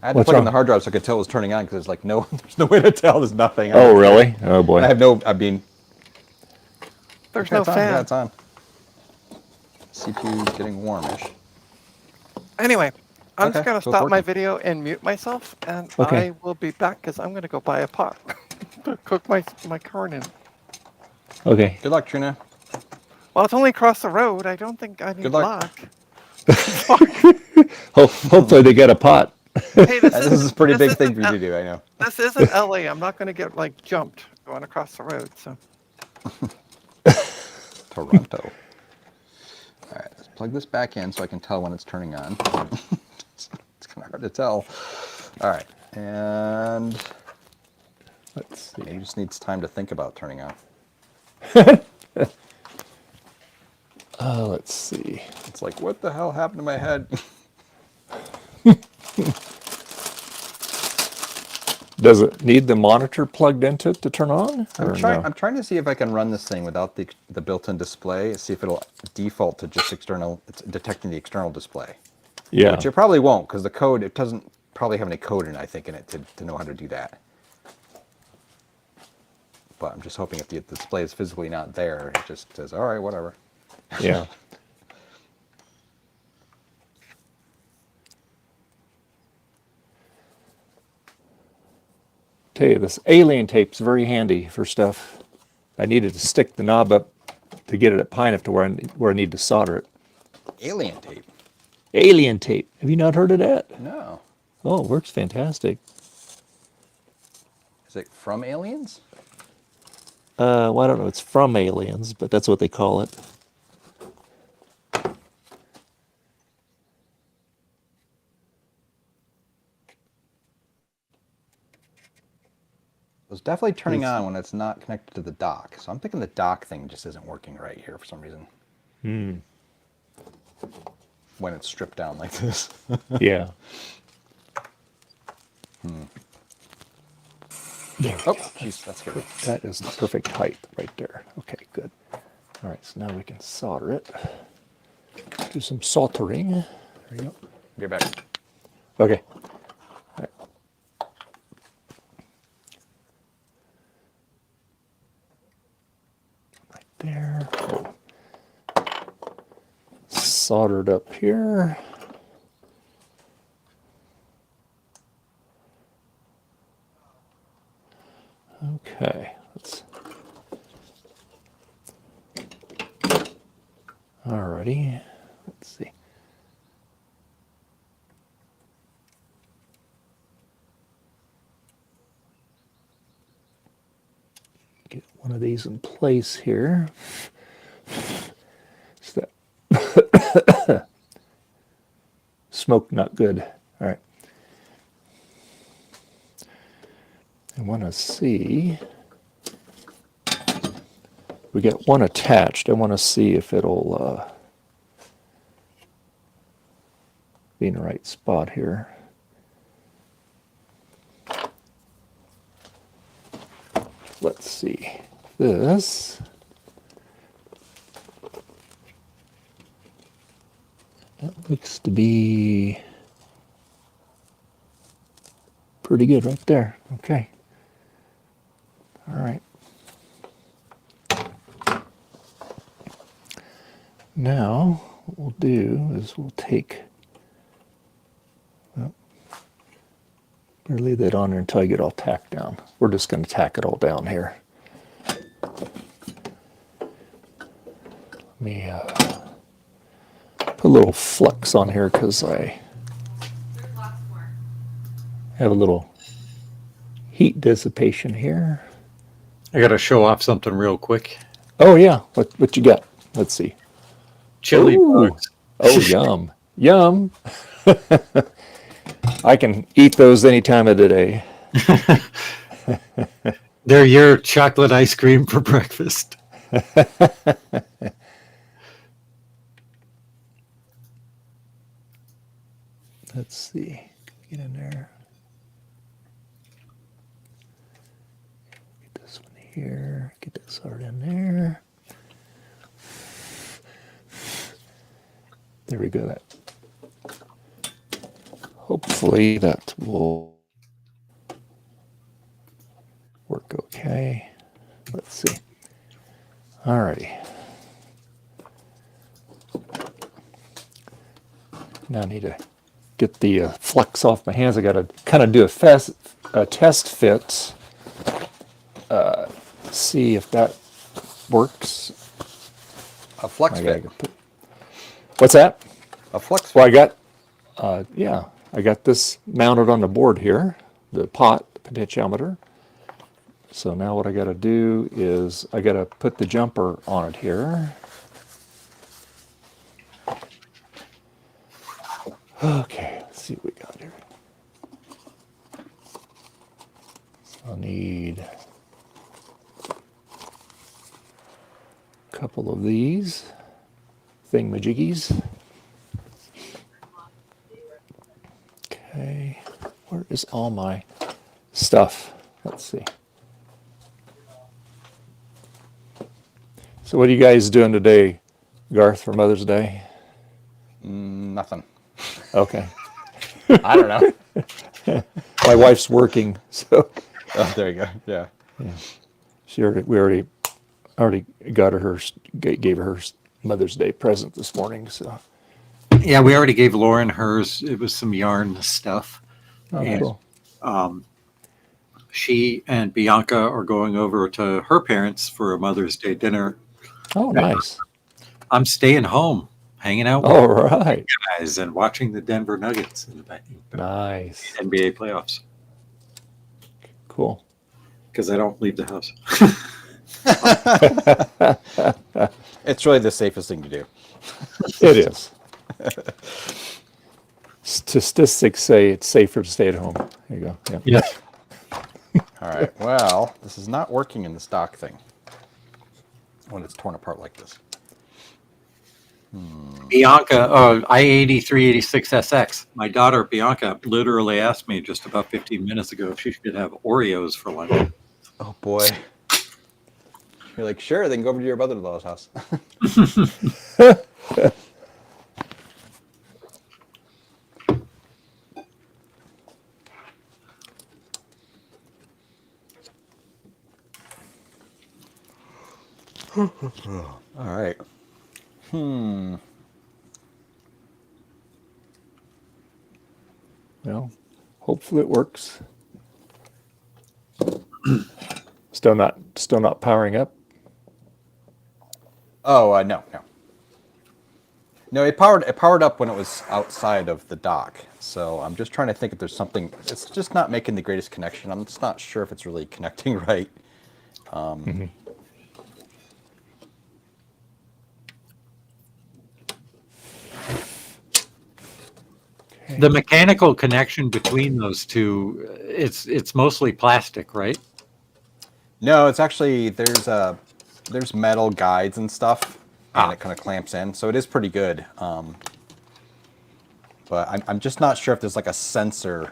I had to
What's
plug in
wrong?
the hard drive so I could tell it was turning on because there's like no, there's no way to tell. There's nothing.
Oh, really? Oh, boy.
I have no. I mean,
There's
okay,
no
it's on.
fan.
Yeah, it's on. CPU getting warmish.
Anyway, I'm
Okay,
just going to
so it's
stop my
working.
video and mute myself, and
Okay.
I will be back because I'm going to go buy a pot to cook my corn in.
Okay.
Good luck, Trina.
Well, it's only across the road. I don't think I need
Good luck.
Hopefully they get a pot.
Hey,
This is a pretty big
isn't
thing for you
L-
to do. I know.
This isn't LA. I'm not going to get like jumped going across the road. So
Toronto. All right, let's plug this back in so I can tell when it's turning on. It's kind of hard to tell. All right, and
Let's see.
it just needs time to think about turning on.
Let's see.
It's like, what the hell happened to my head?
Does it need the monitor plugged into it to turn on?
I'm
or
trying.
no?
I'm trying to see if I can run this thing without the built-in display. See if it'll default to just external. It's detecting the external display.
Yeah.
Which it probably won't because the code. It doesn't probably have any code in it, I think, in it to know how to do that. But I'm just hoping if the display is physically not there, it just says, all right, whatever.
Yeah. Tell you, this alien tape's very handy for stuff. I needed to stick the knob up to get it at pine up to where I need to solder it.
Alien tape.
Alien tape. Have you not heard of that?
No.
Oh, it works fantastic.
Is it from aliens?
Well, I don't know. It's from aliens, but that's what they call it.
It's definitely turning on when it's not connected to the dock. So I'm thinking the dock thing just isn't working right here for some reason.
Hmm.
When it's stripped down like this.
Yeah.
Oh, jeez, that's good.
That is the perfect height right there. Okay, good. All right, so now we can solder it. Do some soldering. There you go.
Get back.
Okay. All right. Right there. Oh. Soldered up here. Okay, let's. Alrighty, let's see. Get one of these in place here. Is that smoke not good? All right. I want to see. We got one attached. I want to see if it'll be in the right spot here. Let's see. This. That looks to be pretty good right there. Okay. All right. Now, what we'll do is we'll take, well, better leave that on there until I get all tacked down. We're just going to tack it all down here. Let me put a little flux on here because I have a little heat dissipation here.
I got to show off something real quick.
Oh yeah, what you got? Let's see.
Chili
Ooh.
bugs.
Oh, yum. Yum. I can eat those any time of the day.
They're your chocolate ice cream for breakfast.
Let's see. Get in there. Get this one here. Get this hard in there. There we go. That. Hopefully that will work okay. Let's see. Alrighty. Now I need to get the flux off my hands. I got to kind of do a test fit. See if that works.
A flux
I
fit.
What's that?
A flux fit.
Well, I got, yeah, I got this mounted on the board here, the potentiometer. So now what I got to do is I got to put the jumper on it here. Okay, let's see what we got here. So I'll need a couple of these thingamajiggies. Okay, where is all my stuff? Let's see. So what are you guys doing today, Garth, for Mother's Day?
Nothing.
Okay.
I don't know.
My wife's working, so
Oh, there you go. Yeah.
we already got her gave her Mother's Day present this morning. So
Yeah, we already gave Lauren hers. It was some yarn stuff. And,
cool.
She and Bianca are going over to her parents for a Mother's Day dinner.
Oh, nice.
I'm staying home, hanging out with
All right.
you guys and watching the Denver Nuggets in the
Nice.
NBA playoffs
Cool.
because I don't leave the house.
It's really the safest thing to do.
It is. Statistics say it's safer to stay at home. There you go. Yeah.
Yes.
All right. Well, this is not working in the stock thing when it's torn apart like this.
Bianca, I-8386SX. My daughter, Bianca, literally asked me just about 15 minutes ago if she should have Oreos for lunch.
Oh boy. You're like, sure, then go over to your mother-in-law's house. All right.
Well, hopefully it works. Still not powering up.
Oh, no. No, it powered up when it was outside of the dock. So I'm just trying to think if there's something. It's just not making the greatest connection. I'm just not sure if it's really connecting right.
The mechanical connection between those two, it's mostly plastic, right?
No, it's actually there's metal guides and stuff, and it kind of clamps in, so it is pretty good. But I'm just not sure if there's like a sensor,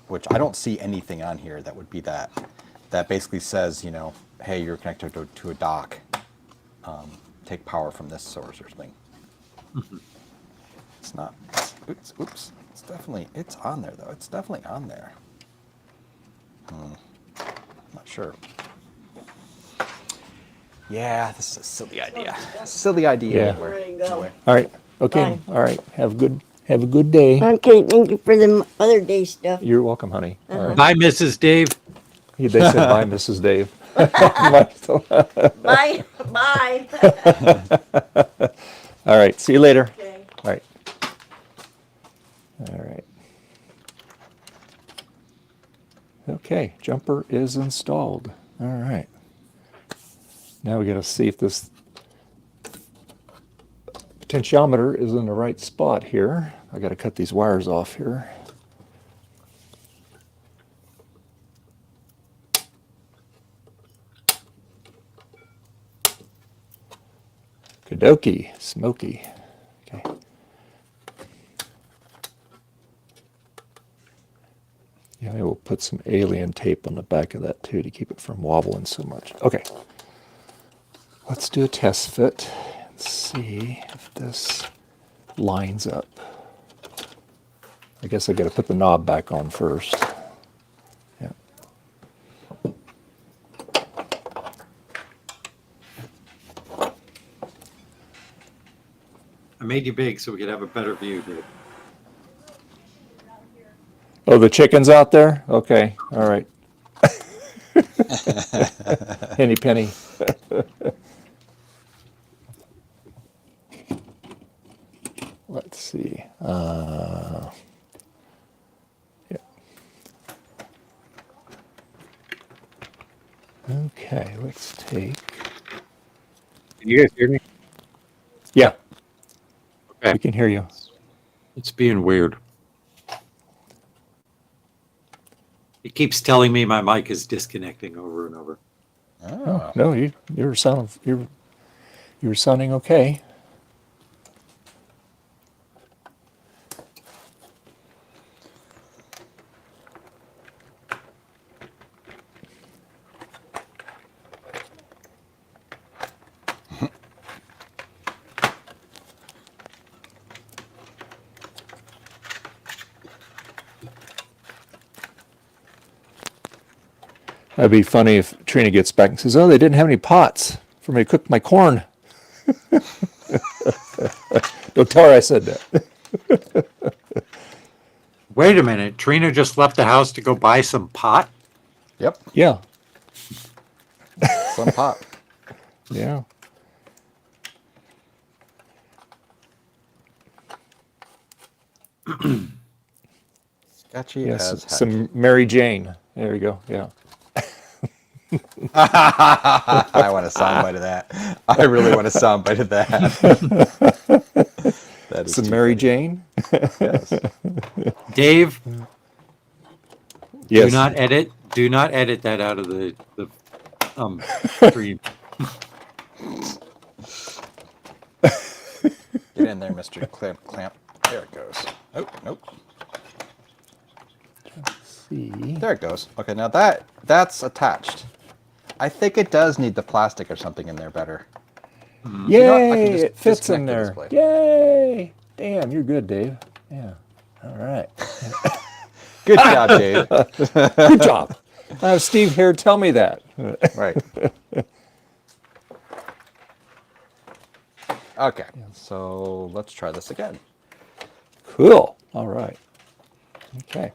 which I don't see anything on here that would be that basically says, hey, you're connected to a dock. Take power from this source or something. It's not. Oops. It's on there though. It's definitely on there. Not sure. Yeah, this is a silly idea. Silly idea.
Yeah.
Anyway.
All right. Okay.
Bye.
All right. Have a good day.
Okay, thank you for the Mother Day stuff.
You're welcome, honey. All right.
Bye, Mrs. Dave.
They said bye, Mrs. Dave.
Bye. Bye.
All right. See you later.
Okay.
All right. All right. Okay, jumper is installed. All right. Now we got to see if this potentiometer is in the right spot here. I got to cut these wires off here. Kadoki, smoky. Okay. Yeah, I will put some alien tape on the back of that too to keep it from wobbling so much. Okay. Let's do a test fit and see if this lines up. I guess I got to put the knob back on first. Yeah.
I made you big so we could have a better view, Dave.
Oh, the chicken's out there? Okay. All right. Henny penny. Let's see. Yeah. Okay, let's take.
Can you guys hear me?
Yeah,
Okay.
we can hear you.
It's being weird. It keeps telling me my mic is disconnecting over and over.
Oh, no, you're sounding okay. That'd be funny if Trina gets back and says, "Oh, they didn't have any pots for me to cook my corn." Don't tell her I said that.
Wait a minute. Trina just left the house to go buy some pot?
Yep.
Yeah,
Some pop.
yeah.
Sketchy
Yes,
as heck.
some Mary Jane. There you go. Yeah.
I want a soundbite of that. I really want a soundbite of that. That is
Some
too
Mary
funny.
Jane.
Yes.
Dave,
Yes.
do not edit that out of the stream.
there, Mr. Clamp. There it goes. Oh, nope.
See.
There it goes. Okay, now that's attached. I think it does need the plastic or something in there better.
Yay!
You know what? I can just
It fits
disconnect
in
the
there.
display.
Yay! Damn, you're good, Dave. Yeah. All right.
Good job, Dave.
Good job. I have Steve here tell me that.
Right. Okay, so let's try this again.
Cool. All right. Okay.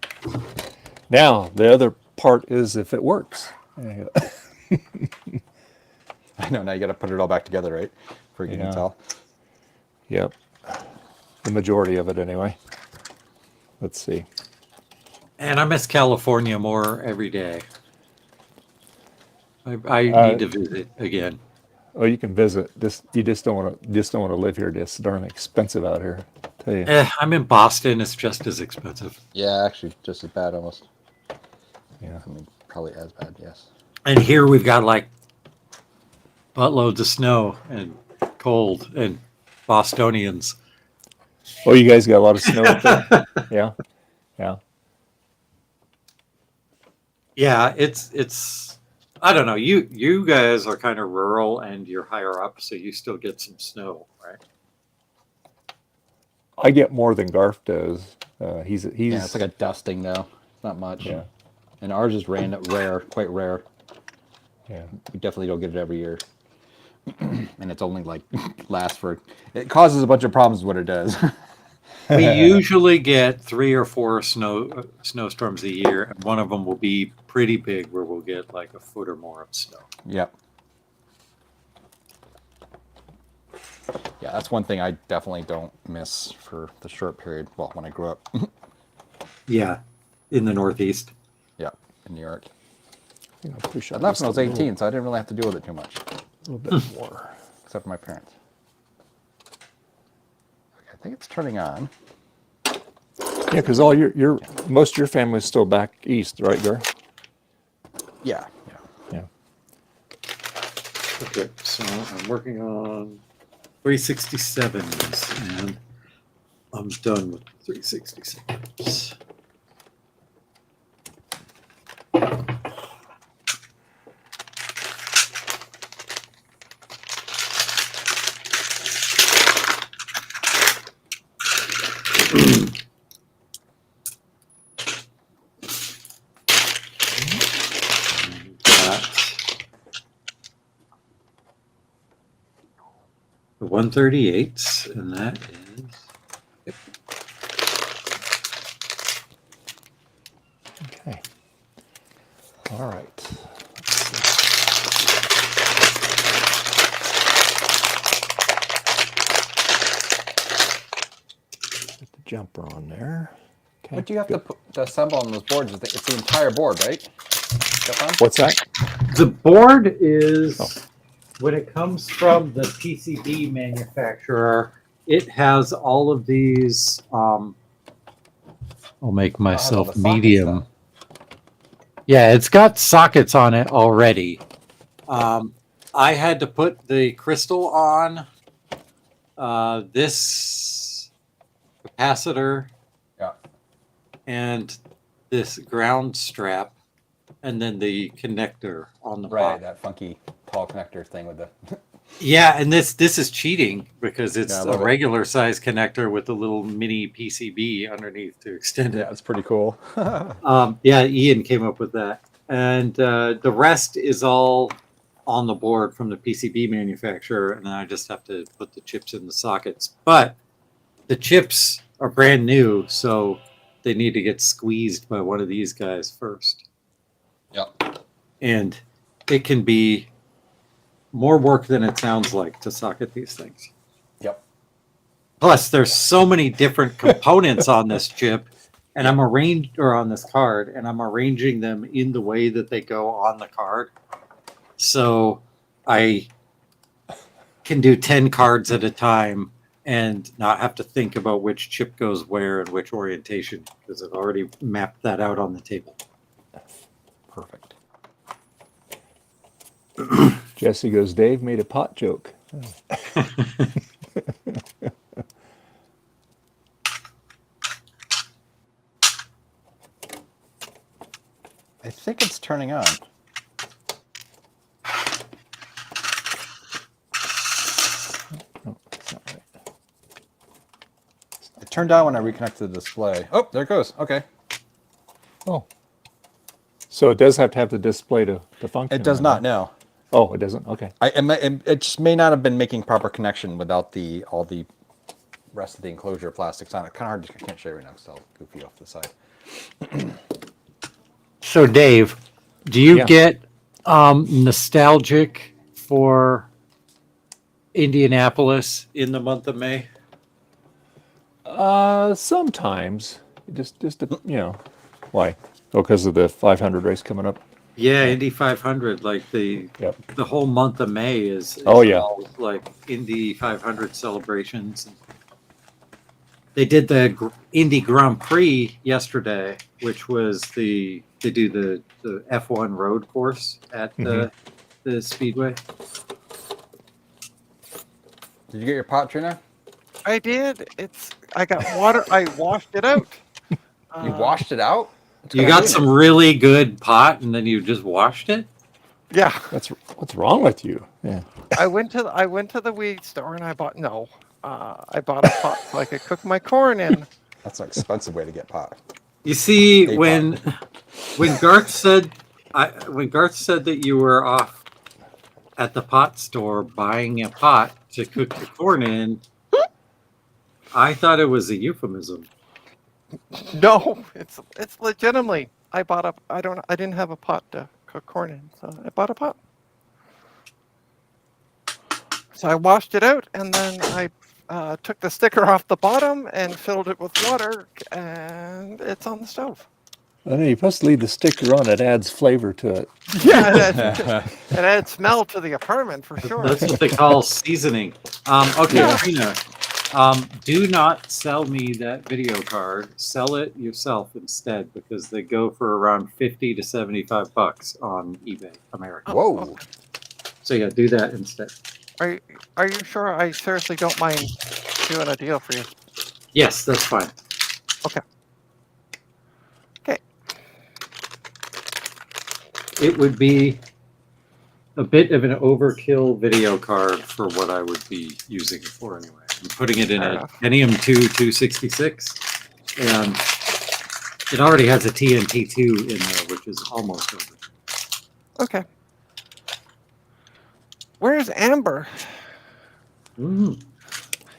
Now, the other part is if it works. There you go.
I know, now you got to put it all back together, right? For you
Yeah.
can tell.
Yep. The majority of it, anyway. Let's see.
And I miss California more every day. I need to visit again.
Oh, you can visit. You just don't want to live here. It's darn expensive out here. I tell you.
I'm in Boston. It's just as expensive.
Yeah, actually, just as bad almost.
Yeah.
I mean, probably as bad, yes.
And here we've got like buttloads of snow and cold and Bostonians.
Oh, you guys got a lot of snow up there? Yeah. Yeah.
Yeah, it's I don't know. You guys are kind of rural and you're higher up, so you still get some snow, right?
I get more than Garth does. He's
Yeah, it's like a dusting though. Not much.
Yeah.
And ours is rare, quite rare.
Yeah.
We definitely don't get it every year. And it's only like it causes a bunch of problems what it does.
We usually get 3 or 4 snowstorms a year, and one of them will be pretty big, where we'll get like a foot or more of snow.
Yep. Yeah, that's one thing I definitely don't miss for the short period. Well, when I grew up.
Yeah, in the Northeast.
Yeah, in New York.
I think I'll push
I
on
left
just
when I was
a little-
18, so I didn't really have to deal with it too much,
A little bit more.
except for my parents. Okay, I think it's turning on.
Yeah, because most of your family's still back east, right, Garth?
Yeah.
Yeah.
Okay, so I'm working on 367s, and I'm done with 367s. The 138s, and that is
Okay. All right. Put the jumper on there. Okay.
What do you have to assemble on those boards? It's the entire board, right? Stefan?
What's that?
the board is when it comes from the PCB manufacturer. It has all of these. I'll make myself
the sockets,
medium. Yeah, it's got sockets on it already. I had to put the crystal on this capacitor
Yeah.
and this ground strap, and then the connector on the
Right,
bottom.
that funky tall connector thing with the.
Yeah, and this is cheating because it's
Yeah, I
a
love it.
regular size connector with a little mini PCB underneath to extend it.
Yeah, it's pretty cool.
Yeah, Ian came up with that. And the rest is all on the board from the PCB manufacturer, and then I just have to put the chips in the sockets. But the chips are brand new, so they need to get squeezed by one of these guys first.
Yep.
And it can be more work than it sounds like to socket these things.
Yep.
Plus, there's so many different components on this chip, and on this card, and I'm arranging them in the way that they go on the card. So I can do 10 cards at a time and not have to think about which chip goes where and which orientation, because I've already mapped that out on the table.
Perfect.
Jesse goes, Dave made a pot joke.
I think it's turning on.
Oh, that's not right.
It turned on when I reconnected the display. Oh, there it goes. Okay.
Oh. So it does have to have the display to function.
It does
then,
not,
huh?
no.
Oh, it doesn't? Okay.
It just may not have been making proper connection without all the rest of the enclosure plastics on it. Kind of hard to, I can't show you right now because I'll goofy off to the side.
So, Dave, do you
Yeah.
get nostalgic for Indianapolis in the month of May?
Sometimes. Just why? Oh, because of the 500 race coming up.
Yeah, Indy 500. Like the
Yep.
whole month of May is
Oh, yeah.
all like Indy 500 celebrations. They did the Indy Grand Prix yesterday, which was they do the F1 road course at the Speedway.
Did you get your pot, Trina?
I did. I got water. I washed it out.
You washed it out? It's
You
gonna
got
ruin
some
it.
really good pot, and then you just washed it.
Yeah.
What's wrong with you? Yeah.
I went to the weed store and I bought I bought a pot so I could cook my corn in.
That's an expensive way to get pot.
You see,
A
when Garth said that you were off at the pot store buying a pot to cook the corn in, I thought it was a euphemism.
No, it's legitimately. I didn't have a pot to cook corn in, so I bought a pot. So I washed it out and then I took the sticker off the bottom and filled it with water, and it's on the stove.
I know you're supposed to leave the sticker on. It adds flavor to it.
Yeah, it adds smell to the apartment for sure.
That's what they call seasoning. Okay,
Yeah.
Trina, do not sell me that video card. Sell it yourself instead, because they go for around $50 to $75 on eBay America.
Whoa.
So yeah, do that instead.
Are you sure? I seriously don't mind doing a deal for you.
Yes, that's fine.
Okay.
It would be a bit of an overkill video card for what I would be using it for anyway. I'm putting it in
Fair
a
enough.
Pentium 2 266, and it already has a TNT2 in there, which is almost over.
Okay. Where's Amber?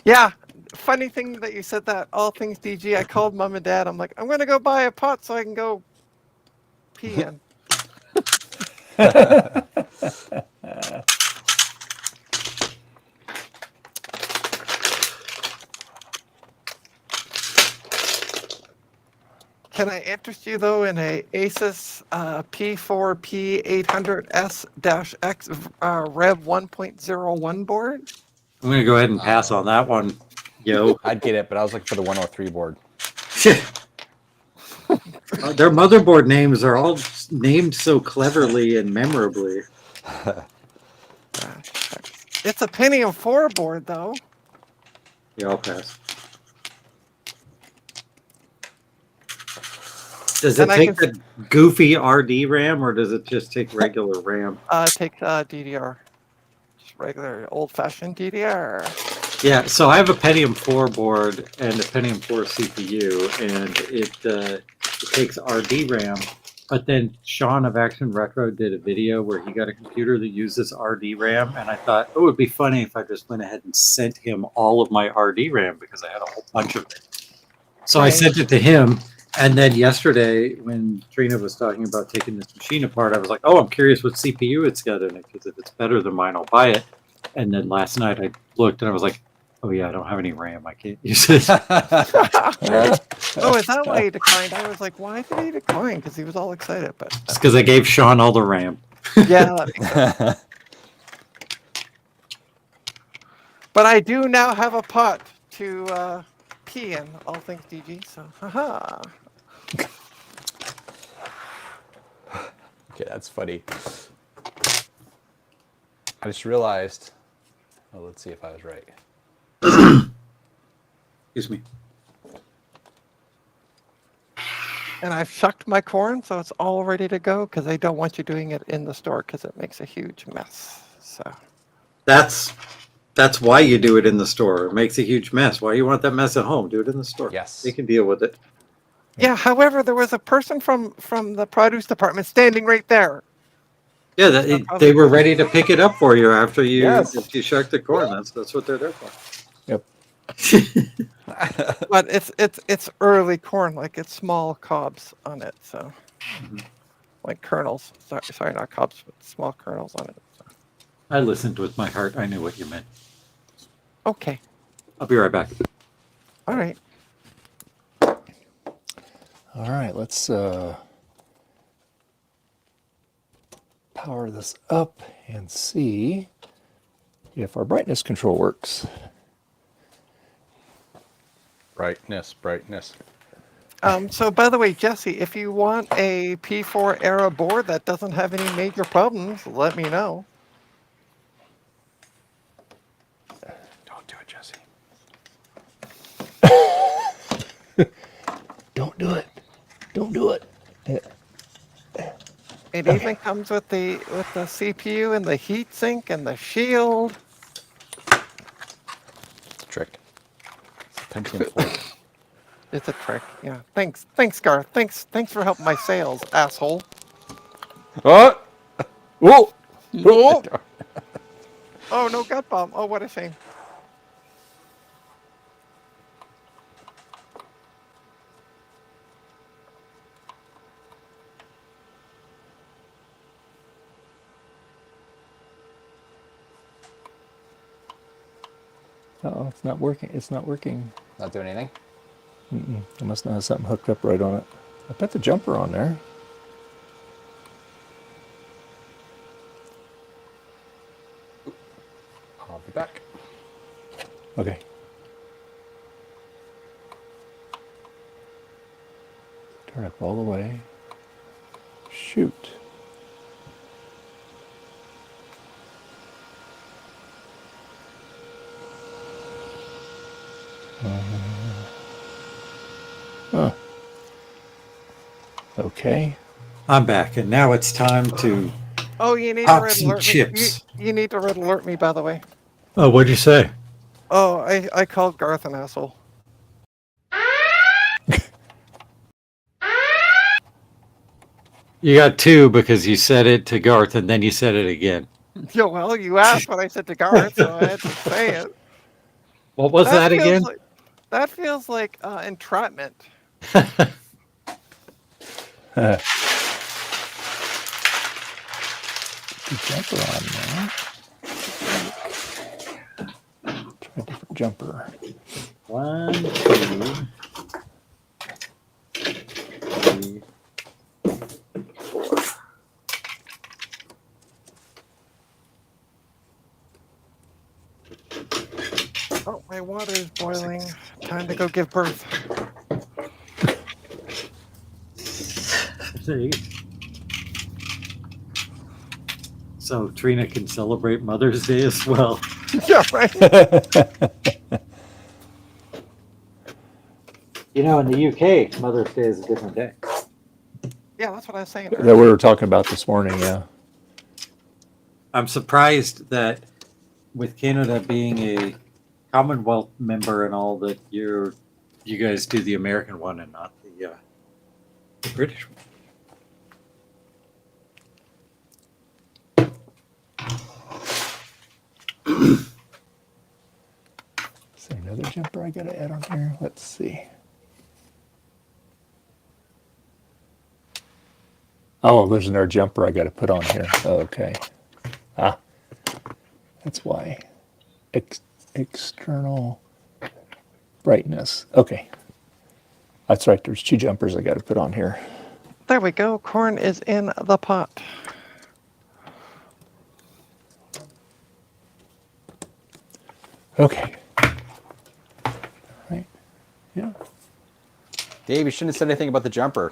Yeah. Funny thing that you said that. All things DG. I called mom and dad. I'm like, I'm gonna go buy a pot so I can go pee in. Can I interest you though in a Asus P4P800S-X Rev 1.01 board?
I'm going to go ahead and pass on that one, yo.
I'd get it, but I was looking for the 103 board.
Their motherboard names are all named so cleverly and memorably.
It's a Pentium 4 board though.
Yeah, I'll pass. Does it
And I
take
can-
the goofy RD RAM, or does it just take regular RAM?
Take DDR. Just regular old-fashioned DDR.
Yeah, so I have a Pentium 4 board and a Pentium 4 CPU, and it takes RD RAM. But then Sean of Action Retro did a video where he got a computer that uses RD RAM, and I thought, oh, it would be funny if I just went ahead and sent him all of my RD RAM because I had a whole bunch of it. So I
Right.
sent it to him, and then yesterday when Trina was talking about taking this machine apart, I was like, oh, I'm curious what CPU it's got in it, because if it's better than mine, I'll buy it. And then last night I looked and I was like, oh yeah, I don't have any RAM. I can't use it.
Oh, is that why he declined? I was like, why did he decline? Because he was all excited, but
It's because I gave Sean all the RAM.
yeah. That makes sense. But I do now have a pot to pee in, all things DG. So, haha.
Okay, that's funny. I just realized. Oh, let's see if I was right.
Excuse me.
And I've shucked my corn, so it's all ready to go because they don't want you doing it in the store because it makes a huge mess. So
That's why you do it in the store. It makes a huge mess. Why you want that mess at home? Do it in the store.
Yes.
They can deal with it.
yeah. However, there was a person from the produce department standing right there.
Yeah, they were ready to pick it up for you after
Yes.
you shucked the corn. That's what they're there for.
Yep.
But it's early corn, like it's small cobs on it, so like kernels. Sorry, not cobs, but small kernels on it. So.
I listened with my heart. I knew what you meant.
Okay.
I'll be right back.
All right.
All right, let's power this up and see if our brightness control works.
Brightness.
So by the way, Jesse, if you want a P4 era board that doesn't have any major problems, let me know.
Don't do it, Jesse.
Don't do it. Don't do it.
It even comes with the CPU and the heat sink and the shield.
It's a trick. It's a Pentium 4.
It's a trick. Yeah. Thanks, Garth. Thanks for helping my sales, asshole.
Oh!
Whoa!
Oh, oh no gut bomb. Oh, what a shame.
Oh, it's not working. It's not working.
Not doing anything?
I must not have something hooked up right on it. I put the jumper on there.
I'll be back.
Okay. Turn up all the way. Shoot. Huh. Okay.
I'm back, and now it's time to
Oh, you need to
pop
red
some
alert me.
chips.
You need to red alert me, by the way.
Oh, what'd you say?
Oh, I called Garth an asshole.
You got two because you said it to Garth, and then you said it again.
Yeah, well, you asked what I said to Garth, so I had to say it.
What was that
feels
again?
Like, that feels like entrapment.
The jumper on there. Try a different jumper.
1, 2, 3, 4.
Oh, my water is boiling. Time to go give birth.
There you go. So Trina can celebrate Mother's Day as well.
Yeah, right.
You know, in the UK, Mother's Day is a different day.
Yeah, that's what I was saying.
That we were talking about this morning, yeah.
I'm surprised that with Canada being a Commonwealth member and all, that you guys do the American one and not the British one.
Is there another jumper I gotta add on here? Let's see. Oh, there's another jumper I gotta put on here. Okay. Ah, that's why. External brightness. Okay. That's right. There's two jumpers I gotta put on here.
There we go. Corn is in the pot.
Okay. All right. Yeah.
Dave, you shouldn't have said anything about the jumper.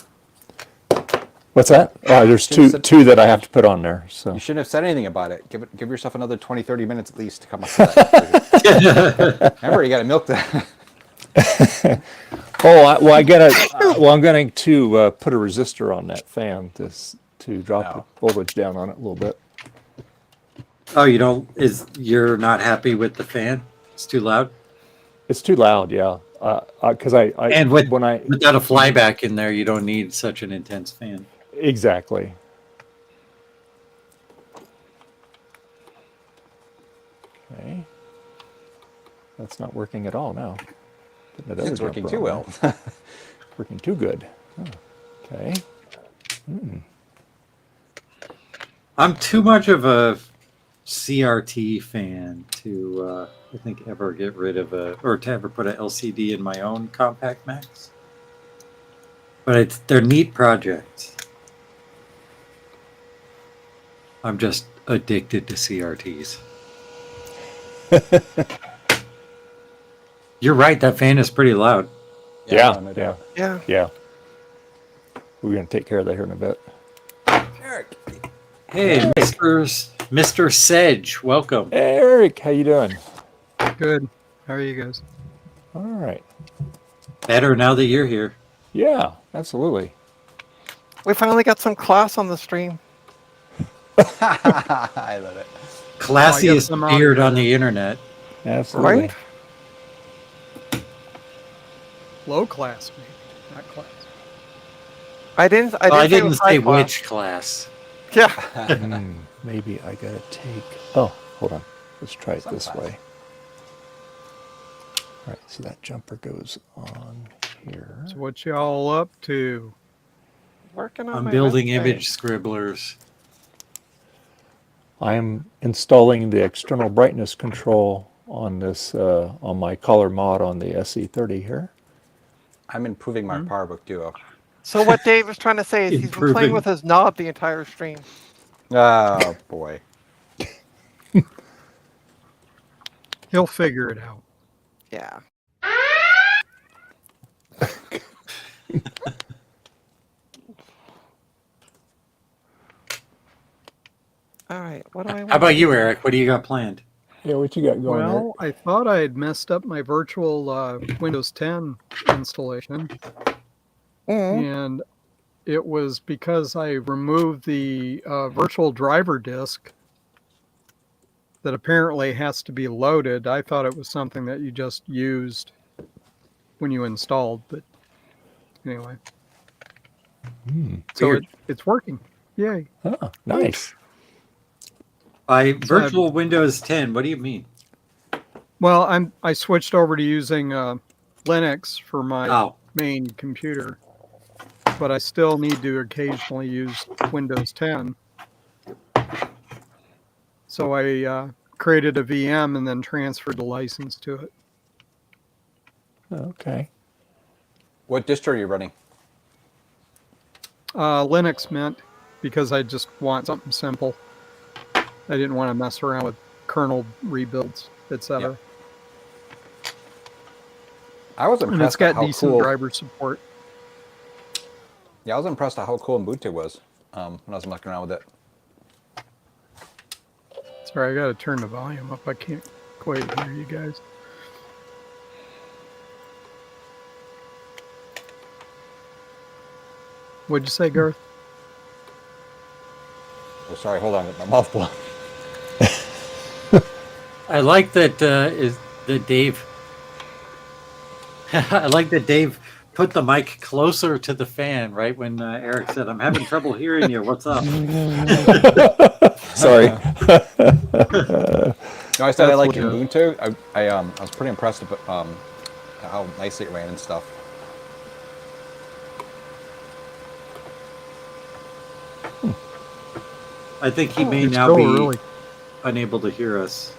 What's that? Oh, there's two that I have to put on there. So
You shouldn't have said anything about it. Give yourself another 20, 30 minutes at least to come up with that. Remember, you got to milk that.
I'm going to put a resistor on that fan to drop the voltage down on it a little bit.
Oh, you're not happy with the fan? It's too loud?
It's too loud, yeah. Because
And without a flyback in there, you don't need such an intense fan.
Exactly. Okay. That's not working at all now.
It's working too well.
Working too good. Oh, okay.
I'm too much of a CRT fan to, I think, ever get rid of or to ever put an LCD in my own Compact Max. But they're neat projects. I'm just addicted to CRTs. You're right, that fan is pretty loud.
Yeah. We're going to take care of that here in a bit.
Eric.
Hey, Mr. Sedge, welcome.
Hey, Eric, how you doing?
Good. How are you guys?
All right.
Better now that you're here.
Yeah, absolutely.
We finally got some class on the stream.
I love it.
Classiest beard on the internet.
Absolutely.
Right?
Low class, maybe, not class.
I didn't
say which class.
Yeah.
Maybe I gotta take. Oh, hold on. Let's try it this way. All right. So that jumper goes on here.
So what y'all up to?
Working on
I'm
my
building
website.
image scribblers.
I'm installing the external brightness control on this on my color mod on the SE30 here.
I'm improving my PowerBook Duo.
So what Dave is trying to say is he's been playing
Improving.
with his knob the entire stream.
Oh, boy.
He'll figure it out.
Yeah. All right. What do I want?
How about you, Eric? What do you got planned?
Yeah, what you got going
Well, I thought I had messed up my virtual Windows 10 installation, and it was because I removed the virtual driver disk that apparently has to be loaded. I thought it was something that you just used when you installed, but anyway. So it's working. Yay.
Oh, nice.
By virtual Windows 10, what do you mean?
Well, I switched over to using Linux for my main computer, but I still need to occasionally use Windows 10. So I created a VM and then transferred the license to it.
Okay.
What distro are you running?
Linux Mint, because I just want something simple. I didn't want to mess around with kernel rebuilds, etc.
Yep. I was
And
impressed
it's got
at how
decent
cool.
driver support.
Yeah, I was impressed at how cool Ubuntu was when I was messing around with it.
Sorry, I got to turn the volume up. I can't quite hear you guys. What'd you say, Garth?
Oh, sorry, hold on, get my mouth blown.
I like that Dave. I like that Dave put the mic closer to the fan right when Eric said, "I'm having trouble hearing you. What's up?"
Sorry.
No, I said I like Ubuntu. I was pretty impressed with how nicely it ran and stuff.
I think he may
You're
now
still
be
really-
unable to hear us.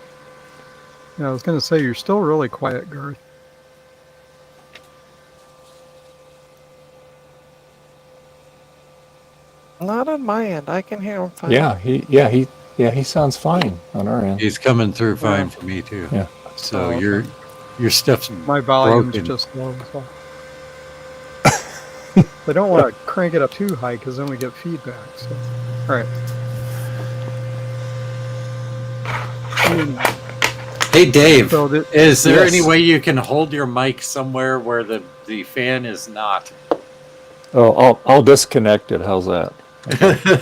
Yeah, I was going to say, you're still really quiet, Garth.
Not on my end. I can hear him fine.
He sounds fine on our end.
He's coming through fine for me too.
Yeah.
So your stuff's
My volume's
broken.
just low. So. I don't want to crank it up too high because then we get feedback. So. All right.
Hey, Dave,
So that
is there
Yes.
any way you can hold your mic somewhere where the fan is not?
Oh, I'll disconnect it. How's that?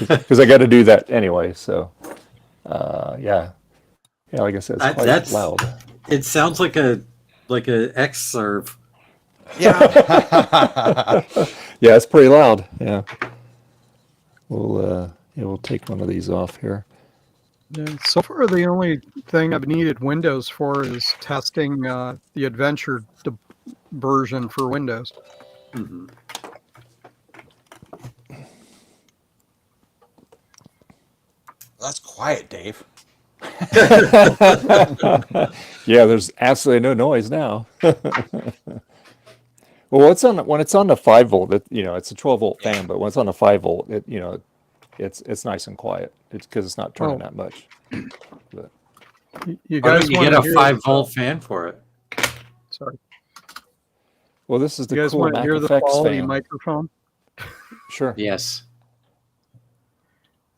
Because I got to do that anyway. So, yeah, like I said, it's quite
That's
loud.
it sounds like a X serve.
Yeah.
Yeah, it's pretty loud. Yeah. We'll take one of these off here.
Yeah, so far, the only thing I've needed Windows for is testing the Adventure version for Windows.
Mm-hmm.
That's quiet, Dave.
Yeah, there's absolutely no noise now. Well, when it's on the 5 volt, it's a 12-volt fan, but when it's on the 5 volt, it's nice and quiet. It's because it's not turning
Oh.
that much. But
You
Why
guys
don't you
want
get
to
a
hear?
5-volt fan for it?
Sorry,
well, this is the
you guys
cool
want to
Mac
hear the
Effects
quality
fan.
microphone?
Sure.
Yes.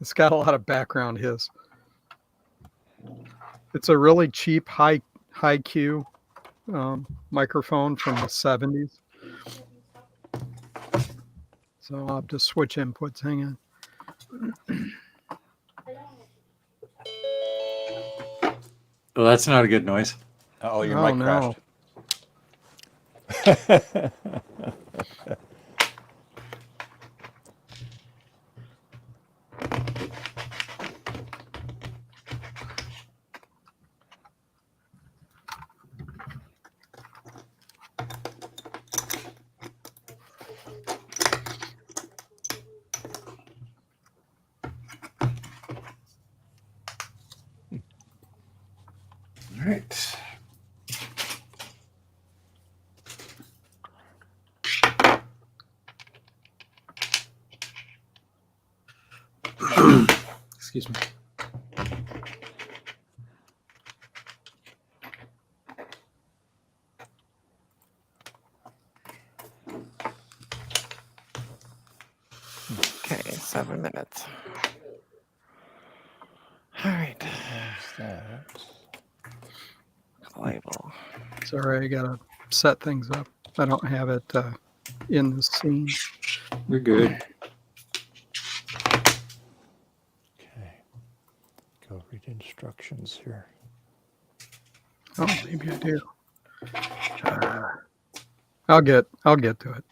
It's got a lot of background hiss. It's a really cheap high Q microphone from the 70s. So I'll have to switch inputs. Hang on.
Well, that's not a good noise.
Oh, your
Oh,
mic
no.
crashed.
All right. Excuse me.
Okay, 7 minutes. All right. Label.
Sorry, I gotta set things up. I don't have it in the scene.
We're good.
Okay. Go read instructions here.
Oh, maybe I do. I'll get to it.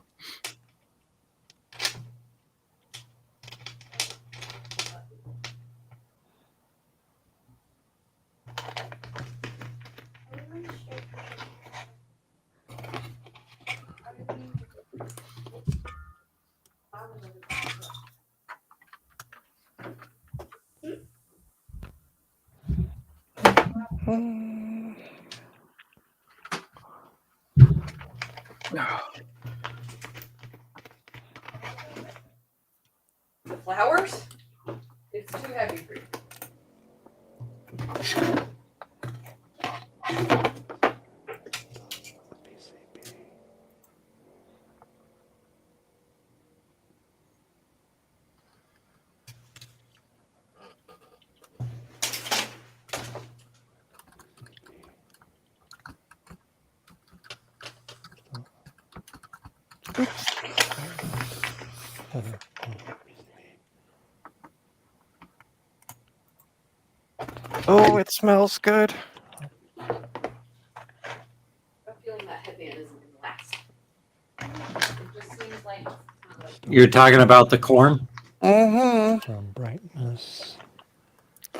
Flowers? It's too heavy for you.
Oh, it smells good.
I'm feeling that headband isn't going to last. It just seems like it's kind of
You're talking about the corn?
Mm-hmm.
From brightness.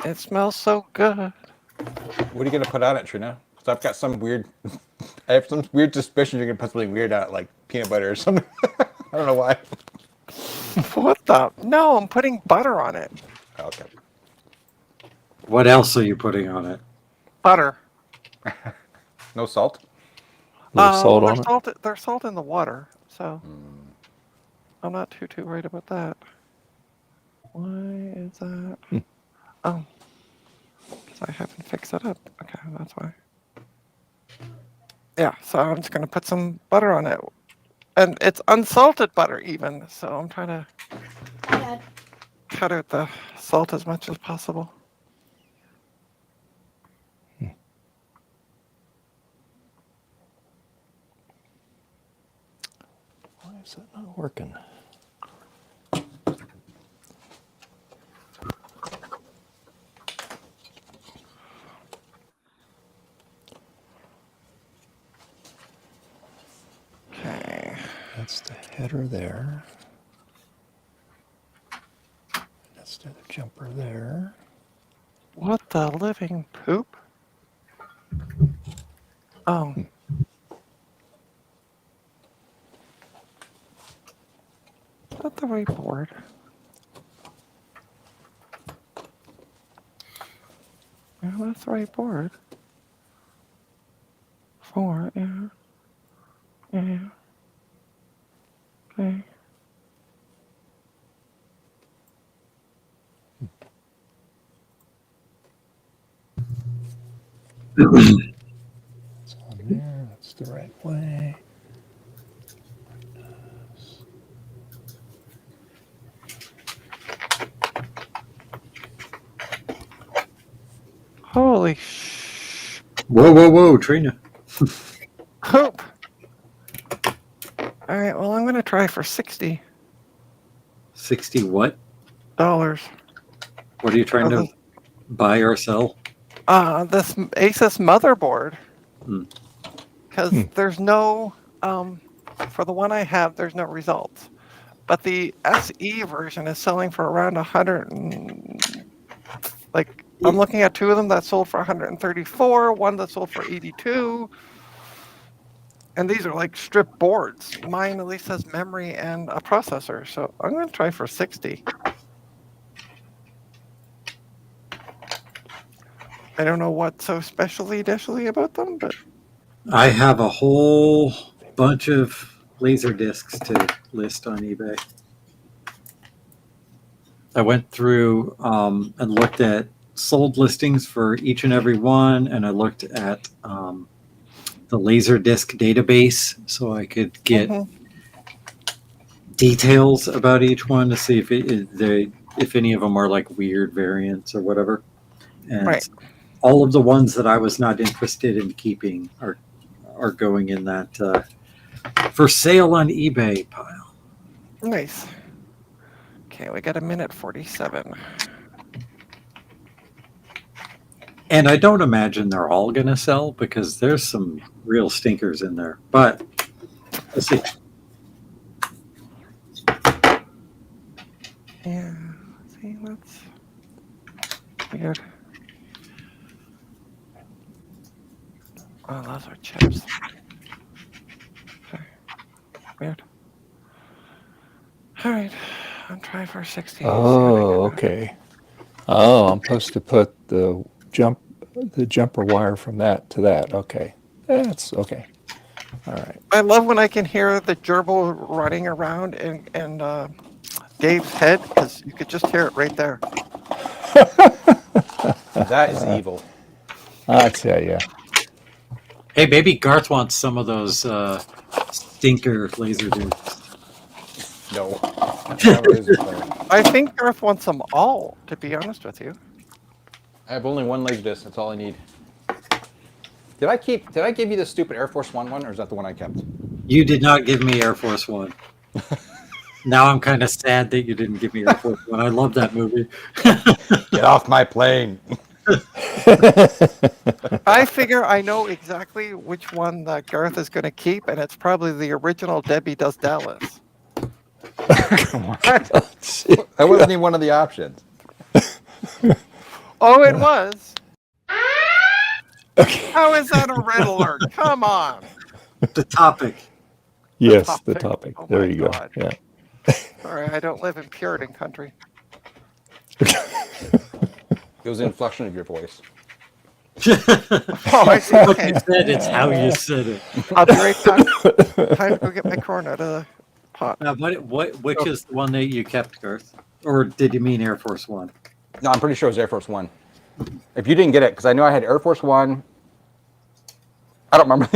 It smells so good.
What are you gonna put on it, Trina? So I've got some weird. I have some weird suspicion you're gonna put something weird on it, like peanut butter or something. I don't know why.
What the? No, I'm putting butter on it.
Okay.
What else are you putting on it?
Butter.
No salt.
A little salt
Well,
on it.
there's salt in the water, so I'm not too worried about that. Why is that? Oh, because I haven't fixed it up. Okay, that's why. Yeah, so I'm just gonna put some butter on it, and it's unsalted butter even. So I'm trying to
Dad,
cut out the salt as much as possible.
Is that not working?
Okay.
That's the header there. That's the jumper there.
What the living poop? Oh. Is that the right board? Yeah, that's the right board. 4, yeah. Yeah. Okay.
It's on there. That's the right way.
Holy
Whoa, Trina.
poop. All right, well, I'm going to try for $60.
60 what?
Dollars.
What are you trying to buy or sell?
This Asus motherboard.
Hmm.
Because there's no, for the one I have, there's no results. But the SE version is selling for around 100 and, like, I'm looking at two of them that sold for 134, one that sold for 82. And these are like strip boards. Mine at least has memory and a processor. So I'm going to try for 60. I don't know what's so specially dishly about them, but
I have a whole bunch of laser discs to list on eBay. I went through and looked at sold listings for each and every one, and I looked at the laser disc database so I could get details about each one to see if any of them are like weird variants or whatever. And all of the ones that I was not interested in keeping are going in that for sale on eBay pile.
nice. Okay, we got 1:47.
And I don't imagine they're all going to sell because there's some real stinkers in there. But let's see.
Yeah, see, that's weird. Oh, those are chips. Okay. Weird. All right, I'm trying for 60.
Oh, okay. Oh, I'm supposed to put the jumper wire from that to that. Okay. That's okay. All right.
I love when I can hear the gerbil running around in Dave's head because you could just hear it right there.
That is evil.
I tell you.
Hey, maybe Garth wants some of those stinker laser discs.
No. I have a laser player.
I think Garth wants them all, to be honest with you.
I have only one laser disc. That's all I need. Did I give you the stupid Air Force One, or is that the one I kept?
You did not give me Air Force One. Now I'm kind of sad that you didn't give me Air Force One. I love that movie.
Get off my plane.
I figure I know exactly which one that Garth is going to keep, and it's probably the original Debbie Does Dallas.
What? That wasn't even one of the options.
Oh, it was.
Okay.
How is that a red alert? Come on.
The topic.
Yes, the topic.
Oh
There
my
you
God.
go. Yeah.
Sorry, I don't live in Puritan country.
It was the inflection of your voice.
Oh, I see.
What
Okay.
you said, it's how you said it.
I'll be right back. Time to go get my corn out of the pot.
Now, which is the one that you kept, Garth? Or did you mean Air Force One?
No, I'm pretty sure it was Air Force One. If you didn't get it, because I know I had Air Force One. I don't remember.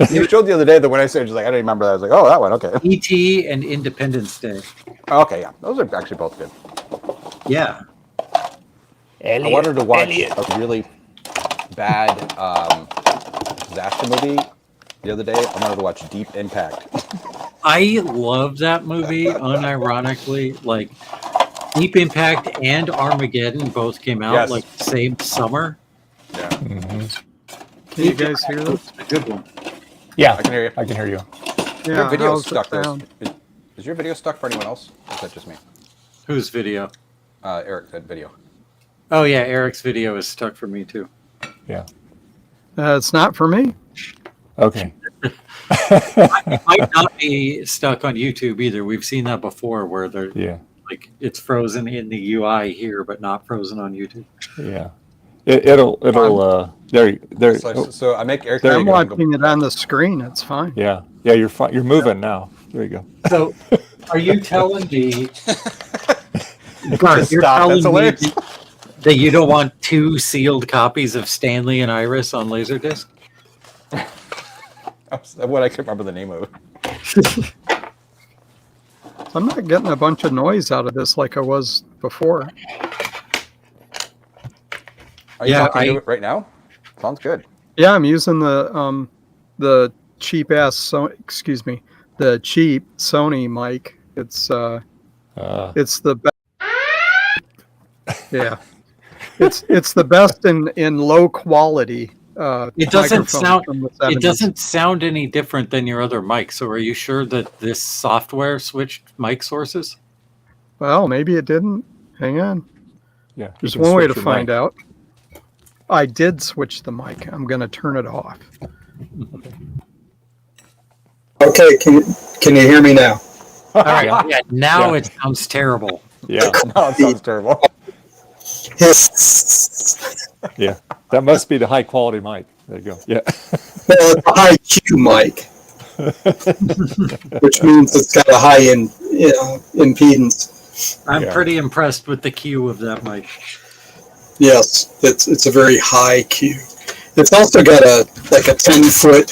You showed the other day that when I said, just like, I didn't remember that. I was like, oh, that one, okay.
E.T. and Independence Day.
Okay, yeah. Those are actually both good.
Yeah.
I wanted to watch a really bad disaster movie the other day. I wanted to watch Deep Impact.
I love that movie, unironically. Like, Deep Impact and Armageddon both came out
Yes.
like the same summer.
Yeah,
Can you guys hear this?
It's a good one.
Yeah,
I can hear you.
I can hear you.
Yeah,
Your video's
how's it
stuck. Though.
sound?
Is your video stuck for anyone else? Or is that just me?
Whose video?
Eric, that video.
Oh yeah, Eric's video is stuck for me too.
Yeah.
It's not for me.
Okay.
It might not be stuck on YouTube either. We've seen that before, where they're
Yeah.
like it's frozen in the UI here, but not frozen on YouTube.
Yeah. It'll there.
So I make Eric.
There
I'm
you go.
watching it on the screen. It's fine.
Yeah. Yeah. You're fine. You're moving now. There you go.
So, are you telling me, Garth, you're
Stop,
telling
that's
me
hilarious.
that you don't want 2 sealed copies of Stanley and Iris on Laserdisc?
What I can't remember the name of.
I'm not getting a bunch of noise out of this like I was before.
Are you
Yeah,
talking to it right now? Sounds good.
Yeah, I'm using the cheap the cheap Sony mic. It's the best. Yeah, it's the best in low quality.
It doesn't
microphone
sound.
from the
It
70s.
doesn't sound any different than your other mic. So, are you sure that this software switched mic sources?
Well, maybe it didn't. Hang on.
Yeah. you
There's
can
one way
switch
to
your
find
mic.
out. I did switch the mic. I'm going to turn it off. Okay, can you hear me now?
All right. Yeah. Now
Yeah.
it sounds terrible.
Yeah.
No, it sounds terrible.
Yeah. That must be the high quality mic. There you go. Yeah.
Well, it's a high Q mic, which means it's got a high impedance.
I'm
Yeah.
pretty impressed with the Q of that mic.
Yes, it's a very high Q. It's also got a 10-foot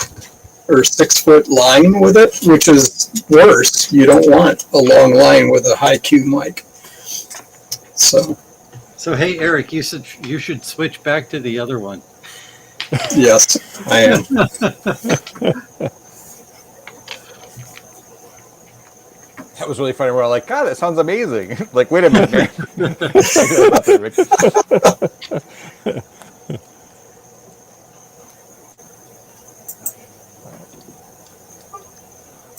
or 6-foot line with it, which is worse. You don't want a long line with a high Q mic. So
hey, Eric, you should switch back to the other one.
yes, I am.
That was really funny. We're all like, God, that sounds amazing. Like, wait a minute, man.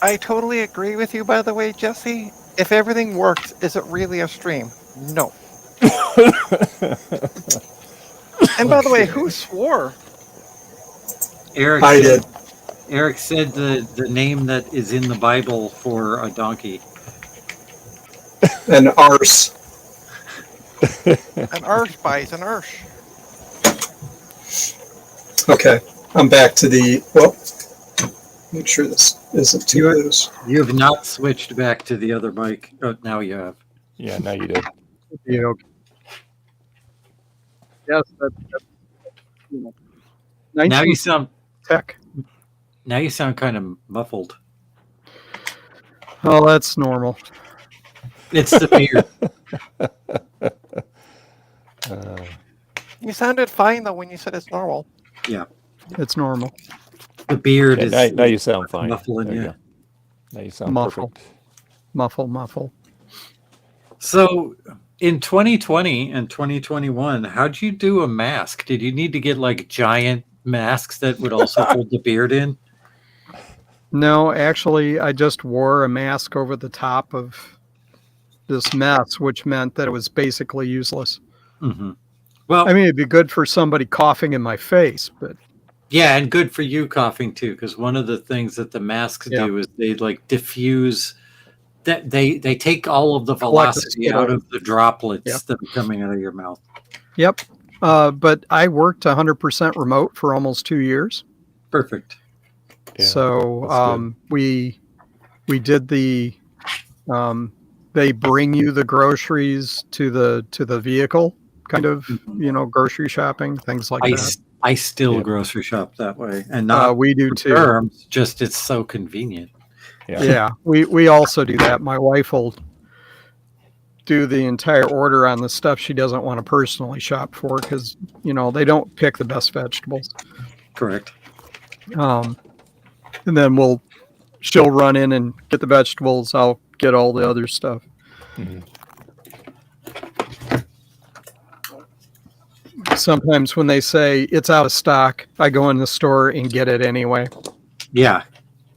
I totally agree with you, by the way, Jesse. If everything works, is it really a stream? No. And by the way, who swore?
Eric
I
said,
did.
Eric said the name that is in the Bible for a donkey.
An arse.
An Arsh buys an Arsh.
Okay, I'm back to the. Well, make sure this isn't too loose.
You have not switched back to the other mic. Oh, now you have.
Yeah. Now you did.
Yeah. Okay. Yes, that's you know,
Now
19
you sound.
tech.
Now you sound kind of muffled.
Oh, that's normal.
It's the beard.
You sounded fine though when you said it's normal.
Yeah,
It's normal.
the beard
Yeah,
is
now you sound fine.
muffling
There you
you.
go. Now you sound
Muffle.
perfect.
Muffle.
So, in 2020 and 2021, how'd you do a mask? Did you need to get like giant masks that would also hold the beard in?
No, actually, I just wore a mask over the top of this mess, which meant that it was basically useless.
Mm-hmm. Well,
I mean, it'd be good for somebody coughing in my face, but
yeah, and good for you coughing too, because one of the things that the masks do is they like diffuse that they take all of the velocity
spit
out
out.
of the droplets
Yep.
that are coming out of your mouth.
yep. But I worked 100% remote for almost 2 years.
Perfect.
Yeah,
So
that's good.
we did the they bring you the groceries to the vehicle, kind of, grocery shopping, things like that.
I still
Yeah.
grocery shop that way, and not
We do
for
too.
terms, just it's so convenient.
Yeah, we also do that. My wife will do the entire order on the stuff she doesn't want to personally shop for because they don't pick the best vegetables.
Correct.
And then we'll she'll run in and get the vegetables. I'll get all the other stuff. Sometimes when they say it's out of stock, I go in the store and get it anyway.
Yeah,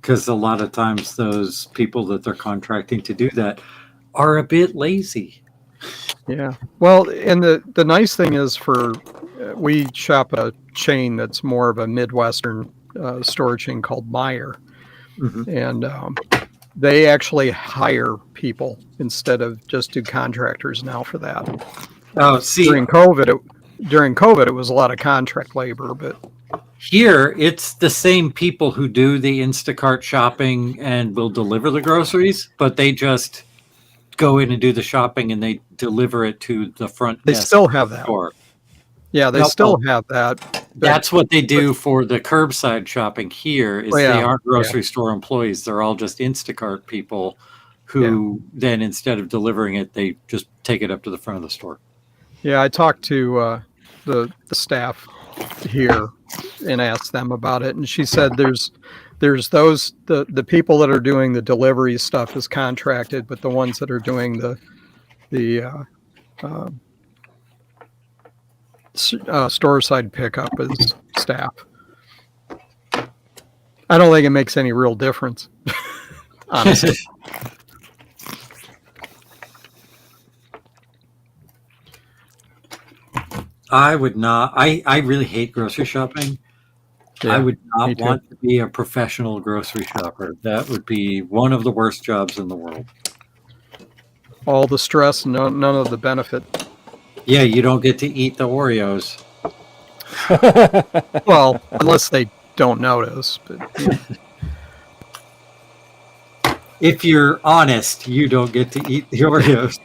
because a lot of times those people that they're contracting to do that are a bit lazy.
Yeah. Well, and the nice thing is we shop at a chain that's more of a Midwestern store chain called Mohr. And they actually hire people instead of just do contractors now for that.
Oh, see,
During COVID, it was a lot of contract labor, but
here it's the same people who do the Instacart shopping and will deliver the groceries, but they just go in and do the shopping and they deliver it to the front
they
desk
still have that.
store.
Yeah, they
Nope.
still have that.
That's what they do for the curbside shopping here is
Yeah,
they aren't grocery store employees. They're all just Instacart people who then instead of delivering it, they just take it up to the front of the store.
Yeah, I talked to the staff here and asked them about it, and she said there's those the people that are doing the delivery stuff is contracted, but the ones that are doing the store side pickup is staff. I don't think it makes any real difference, honestly.
I would not. I really hate grocery shopping.
Yeah,
I would
me
not
too.
want to be a professional grocery shopper. That would be one of the worst jobs in the world.
All the stress, none of the benefit.
Yeah, you don't get to eat the Oreos.
Well, unless they don't notice. But yeah.
If you're honest, you don't get to eat the Oreos.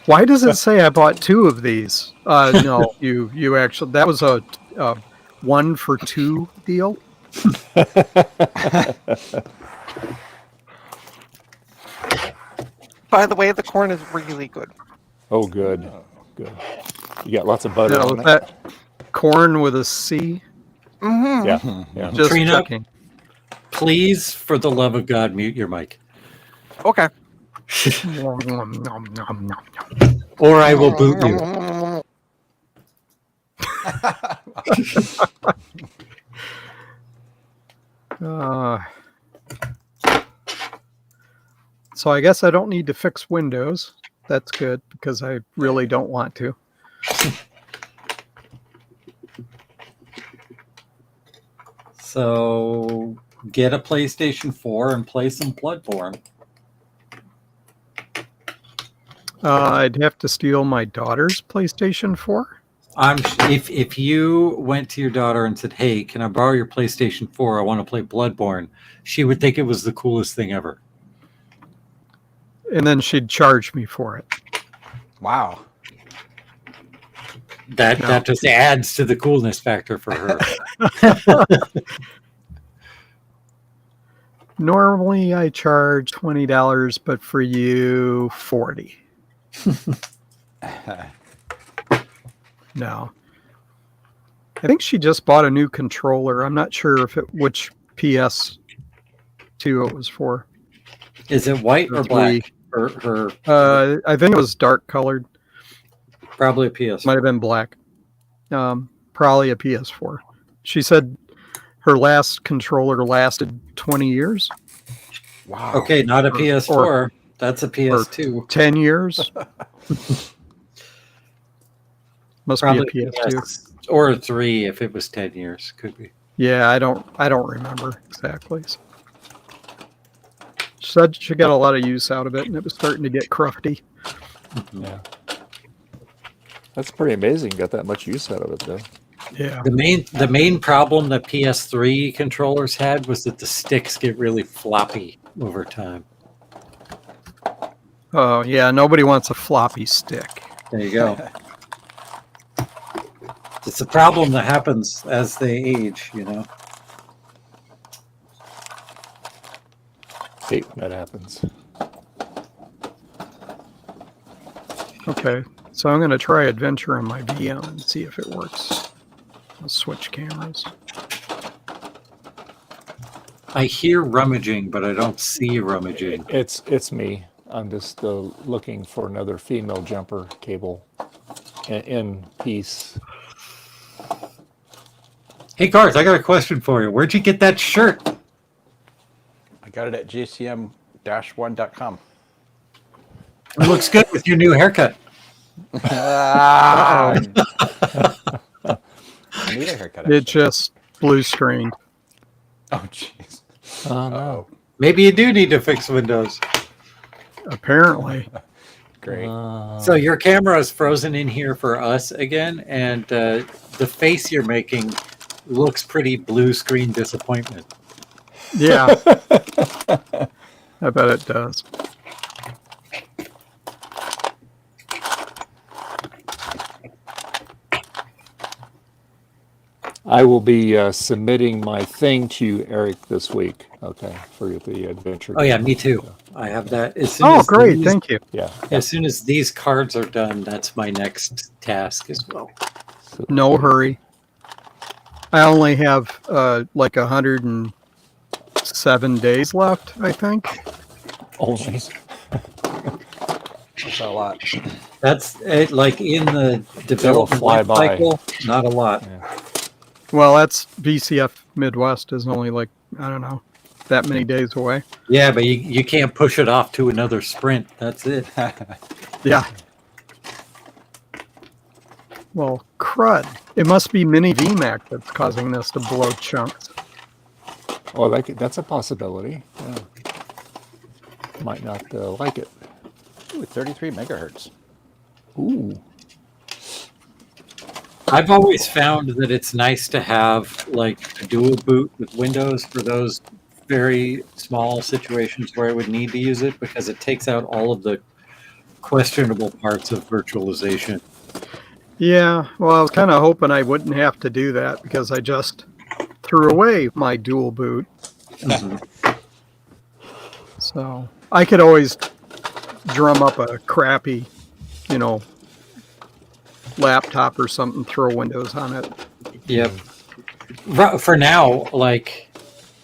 Why does it say I bought 2 of these? No, you actually, that was a 1 for 2 deal.
By the way, the corn is really good.
Oh, good. Good. You got lots of butter
No,
on it?
that corn with a C.
Mm-hmm.
Yeah. Yeah.
Just
Trina?
checking.
Please, for the love of God, mute your mic.
Okay.
Or I will boot you.
So I guess I don't need to fix Windows. That's good because I really don't want to.
So get a PlayStation 4 and play some Bloodborne.
I'd have to steal my daughter's PlayStation 4.
If you went to your daughter and said, "Hey, can I borrow your PlayStation 4? I want to play Bloodborne," she would think it was the coolest thing ever.
And then she'd charge me for it.
Wow.
That just adds to the coolness factor for her.
Normally I charge $20, but for you, $40. No. I think she just bought a new controller. I'm not sure which PS2 it was for.
Is it white or black? Her
I think it was dark colored.
probably a PS.
Might have been black. Probably a PS4. She said her last controller lasted 20 years.
Wow.
Okay, not a PS4. That's a PS2.
10 years. Must
Probably
be a PS2.
PS, or a 3 if it was 10 years. Could be.
Yeah, I don't remember exactly. She said she got a lot of use out of it, and it was starting to get crufty.
Yeah. That's pretty amazing. Got that much use out of it, though.
Yeah.
The main problem that PS3 controllers had was that the sticks get really floppy over time.
Oh, yeah. Nobody wants a floppy stick.
There you go. It's a problem that happens as they age, you know.
Hate when that happens.
Okay. So I'm going to try Adventure on my VM and see if it works. I'll switch cameras.
I hear rummaging, but I don't see rummaging.
It's me. I'm just looking for another female jumper cable in piece.
Hey, Garth, I got a question for you. Where'd you get that shirt?
I got it at jcm-1.com.
It looks good with your new haircut.
I need a haircut.
It
Actually.
just blue screened.
Oh, jeez.
Oh no.
Maybe you do need to fix Windows.
Apparently.
Great.
So your camera is frozen in here for us again, and the face you're making looks pretty blue screen disappointment.
Yeah. I bet it does.
I will be submitting my thing to you, Eric, this week. Okay, for the adventure.
Oh yeah, me too. I have that. As soon
Oh,
as
great.
these-
Thank you.
Yeah.
As soon as these cards are done, that's my next task as well.
No hurry. I only have like 107 days left, I think.
Only.
That's a lot.
That's it, like in the development
fly
life
by.
cycle, not a lot.
Well, that's VCF Midwest is only like, I don't know, that many days away.
Yeah, but you can't push it off to another sprint. That's it.
Yeah. Well, crud. It must be Mini VMAX that's causing this to blow chunks.
Oh, that's a possibility. Yeah. Might not like it.
Ooh, 33 megahertz.
Ooh.
I've always found that it's nice to have like a dual boot with Windows for those very small situations where I would need to use it, because it takes out all of the questionable parts of virtualization.
Yeah, well, I was kind of hoping I wouldn't have to do that because I just threw away my dual boot. So I could always drum up a crappy, laptop or something, throw Windows on it.
Yep. For now, like,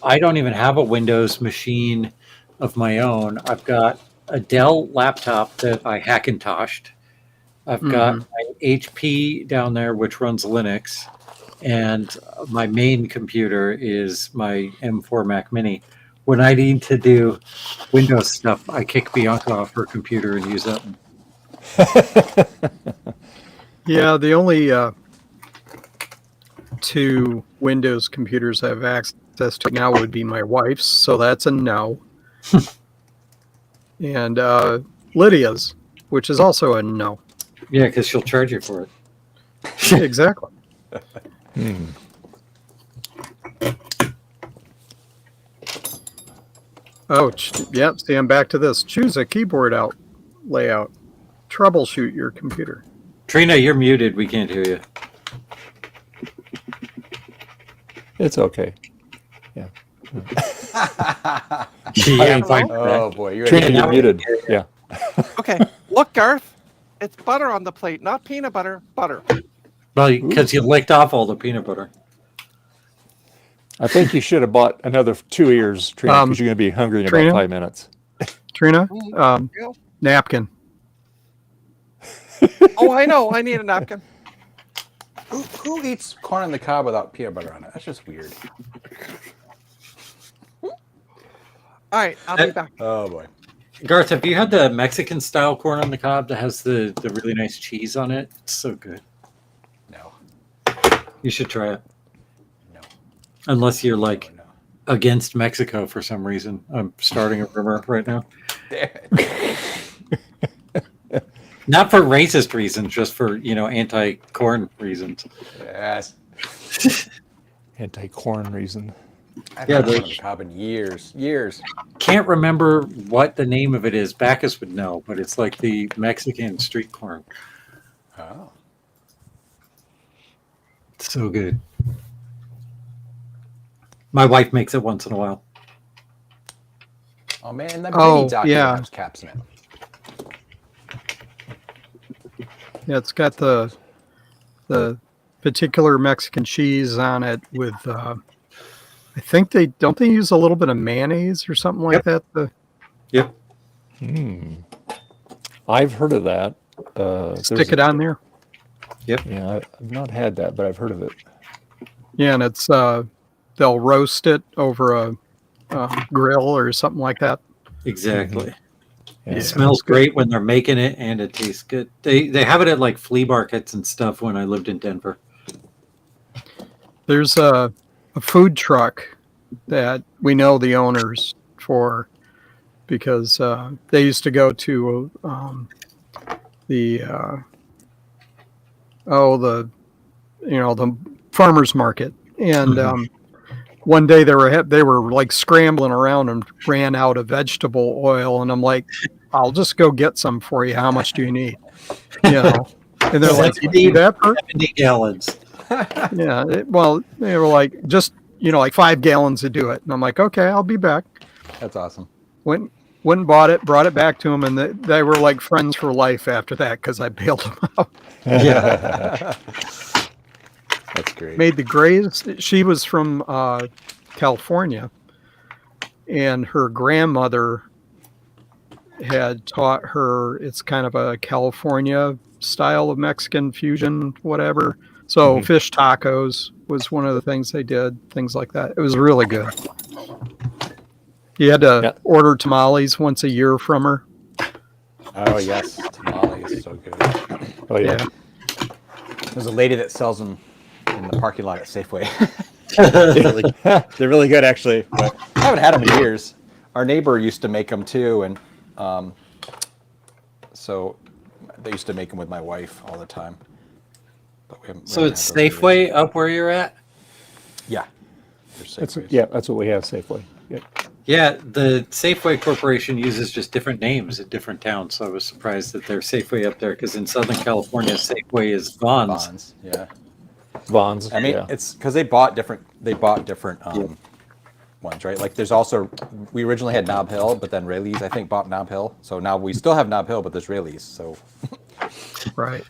I don't even have a Windows machine of my own. I've got a Dell laptop that I Hackintoshed. I've got my HP down there, which runs Linux, and my main computer is my M4 Mac Mini. When I need to do Windows stuff, I kick Bianca off her computer and use that one.
Yeah, the only two Windows computers I have access to now would be my wife's, so that's a no. And Lydia's, which is also a no.
Yeah, because she'll charge you for it.
Exactly. Oh, yep. See, I'm back to this. Choose a keyboard layout. Troubleshoot your computer.
Trina, you're muted. We can't hear you.
It's okay. Yeah.
Yeah,
fine.
Oh boy, you're
Trina,
now
you're
we
muted. Yeah.
Okay, look, Garth. It's butter on the plate, not peanut butter. Butter.
Well, because you licked off all the peanut butter.
I think you should have bought another 2 ears, Trina, because you're going to be hungry in
Trina?
about 5 minutes.
Trina,
Yeah.
napkin.
Oh, I know. I need a napkin.
Who eats corn on the cob without peanut butter on it? That's just weird.
All right, I'll be back.
Oh boy.
Garth, have you had the Mexican style corn on the cob that has the really nice cheese on it? It's so good.
No.
You should try it.
No.
Unless you're like
No.
against Mexico for some reason. I'm starting a rumor right now.
Damn it.
Not for racist reasons, just for, anti-corn reasons.
Yes.
Anti-corn reason.
I've
Yeah,
had corn
the-
on the cob in years.
Can't remember what the name of it is. Bacchus would know, but it's like the Mexican street corn.
Oh.
It's so good. My wife makes it once in a while.
Oh man, that
Oh,
mini document
yeah.
has caps in it.
Yeah, it's got the particular Mexican cheese on it with I think they use a little bit of mayonnaise or something like that.
Yep.
I've heard of that.
Stick it on there.
Yeah, I've not had that, but I've heard of it.
Yeah, and it's they'll roast it over a grill or something like that.
Exactly.
Yeah.
It smells great when they're making it, and it tastes good. They have it at like flea markets and stuff when I lived in Denver.
There's a food truck that we know the owners for because they used to go to the farmers market, and one day they were like scrambling around and ran out of vegetable oil, and I'm like, I'll just go get some for you. How much do you need? You know, and they're like, you need that for
70 gallons.
yeah. Well, they were like, just like 5 gallons to do it, and I'm like, okay, I'll be back.
That's awesome.
Went and bought it, brought it back to them, and they were like friends for life after that because I bailed them out.
Yeah. That's great.
Made the greatest. She was from California, and her grandmother had taught her. It's kind of a California style of Mexican fusion, whatever. So fish tacos was one of the things they did, things like that. It was really good. You had to order tamales once a year from her.
Oh, yes. Tamales, so good.
Oh, yeah.
There's a lady that sells them in the parking lot at Safeway. They're really good, actually. But I haven't had them in years. Our neighbor used to make them, too. And so they used to make them with my wife all the time. But
So it's Safeway up where you're at?
Yeah.
That's what we have, Safeway. Yeah.
Yeah, the Safeway Corporation uses just different names at different towns, so I was surprised that they're Safeway up there, because in Southern California, Safeway is Vons.
Yeah.
Vons.
I mean, it's because they bought different ones, right? Like there's also, we originally had Nob Hill, but then Rayleigh's, I think, bought Nob Hill. So now we still have Nob Hill, but there's Rayleigh's. So
Right.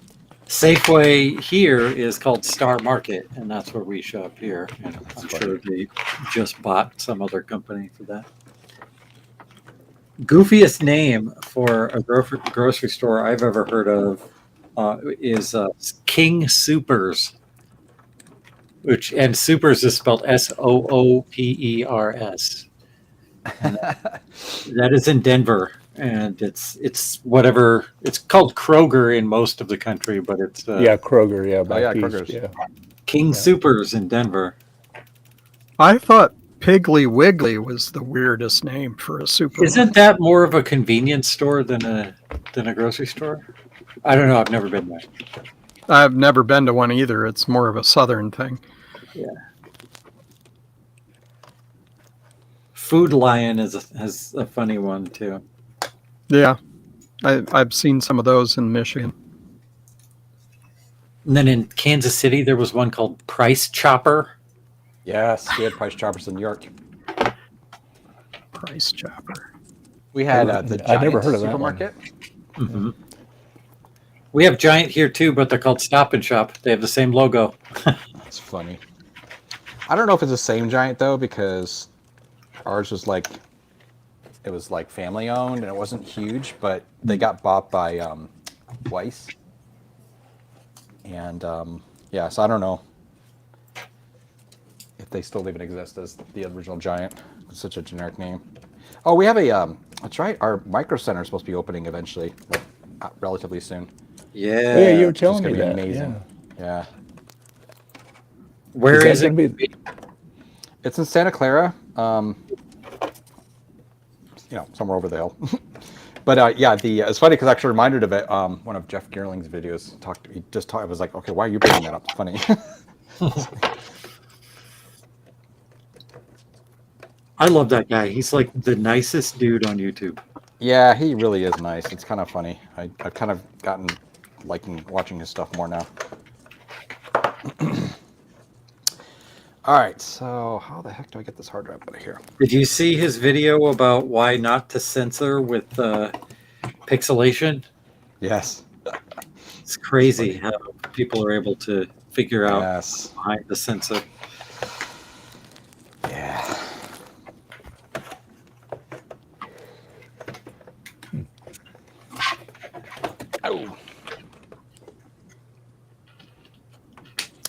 Safeway here is called Star Market, and that's where we shop here. And I'm sure they just bought some other company for that. Goofiest name for a grocery store I've ever heard of is King Supers, and Supers is spelled Soopers. That is in Denver. And it's whatever it's called, Kroger in most of the country, but it's
Kroger,
Kroger's.
Yeah.
King Supers in Denver.
I thought Piggly Wiggly was the weirdest name for a supermarket.
Isn't that more of a convenience store than a grocery store? I don't know. I've never been there.
I've never been to one either. It's more of a southern thing.
Yeah. Food Lion has a funny one too.
Yeah, I've seen some of those in Michigan.
And then in Kansas City, there was one called Price Chopper.
Yes, we had Price Choppers in New York.
Price Chopper.
We had the Giant
I never heard of that
supermarket.
Mm-hmm. We have Giant here too, but they're called Stop and Shop. They have the same logo.
That's funny. I don't know if it's the same Giant though, because ours was like, it was like family owned and it wasn't huge, but they got bought by Weiss. And so I don't know if they still even exist as the original Giant. It's such a generic name. Oh, we have that's right, our Micro Center is supposed to be opening eventually, like, relatively soon.
Yeah.
Yeah, you were telling
It's
me
gonna be
that.
amazing. Yeah.
Where is
that
it?
gonna be?
It's in Santa Clara. Somewhere over the hill. But it's funny because I actually reminded of it. One of Jeff Geerling's videos I was like, okay, why are you bringing that up? It's funny.
I love that guy. He's like the nicest dude on YouTube.
Yeah, he really is nice. It's kind of funny. I've kind of gotten liking watching his stuff more now. All right, so how the heck do I get this hard drive out of here?
Did you see his video about why not to censor with pixelation?
Yes.
It's crazy how people are able to figure out
Yes.
behind the censor.
Yeah. Oh.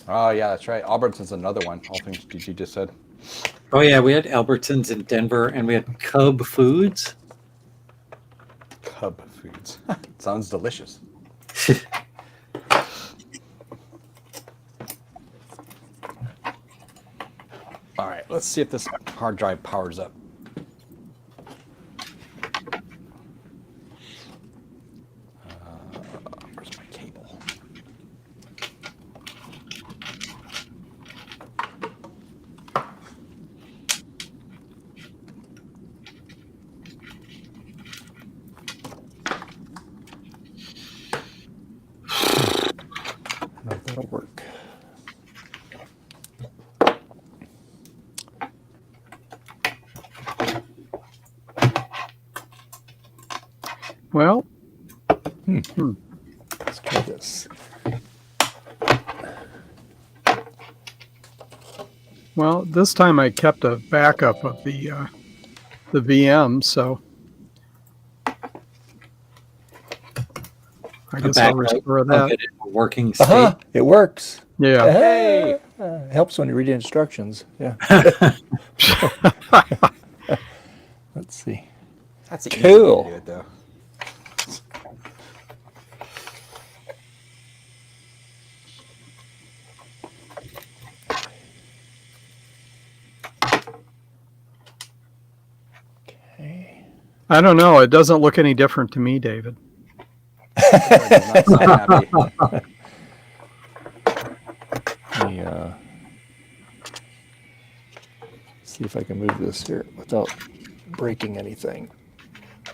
Oh, yeah, that's right. Albertson's another one. All things GG just said.
Oh yeah, we had Albertsons in Denver, and we had Cub Foods.
Cub Foods. Sounds delicious. All right, let's see if this hard drive powers up. Where's my cable?
No, that'll work.
Well,
Let's try this.
well, this time I kept a backup of the VM, so I guess I'll restore
I'll
that.
get it in a working state.
It works.
Yeah.
Hey, helps when you read the instructions. Yeah. Let's see.
That's the
Cool.
easy way to do it, though.
Okay.
I don't know. It doesn't look any different to me, David.
It does not sound happy.
Let me see if I can move this here without breaking anything.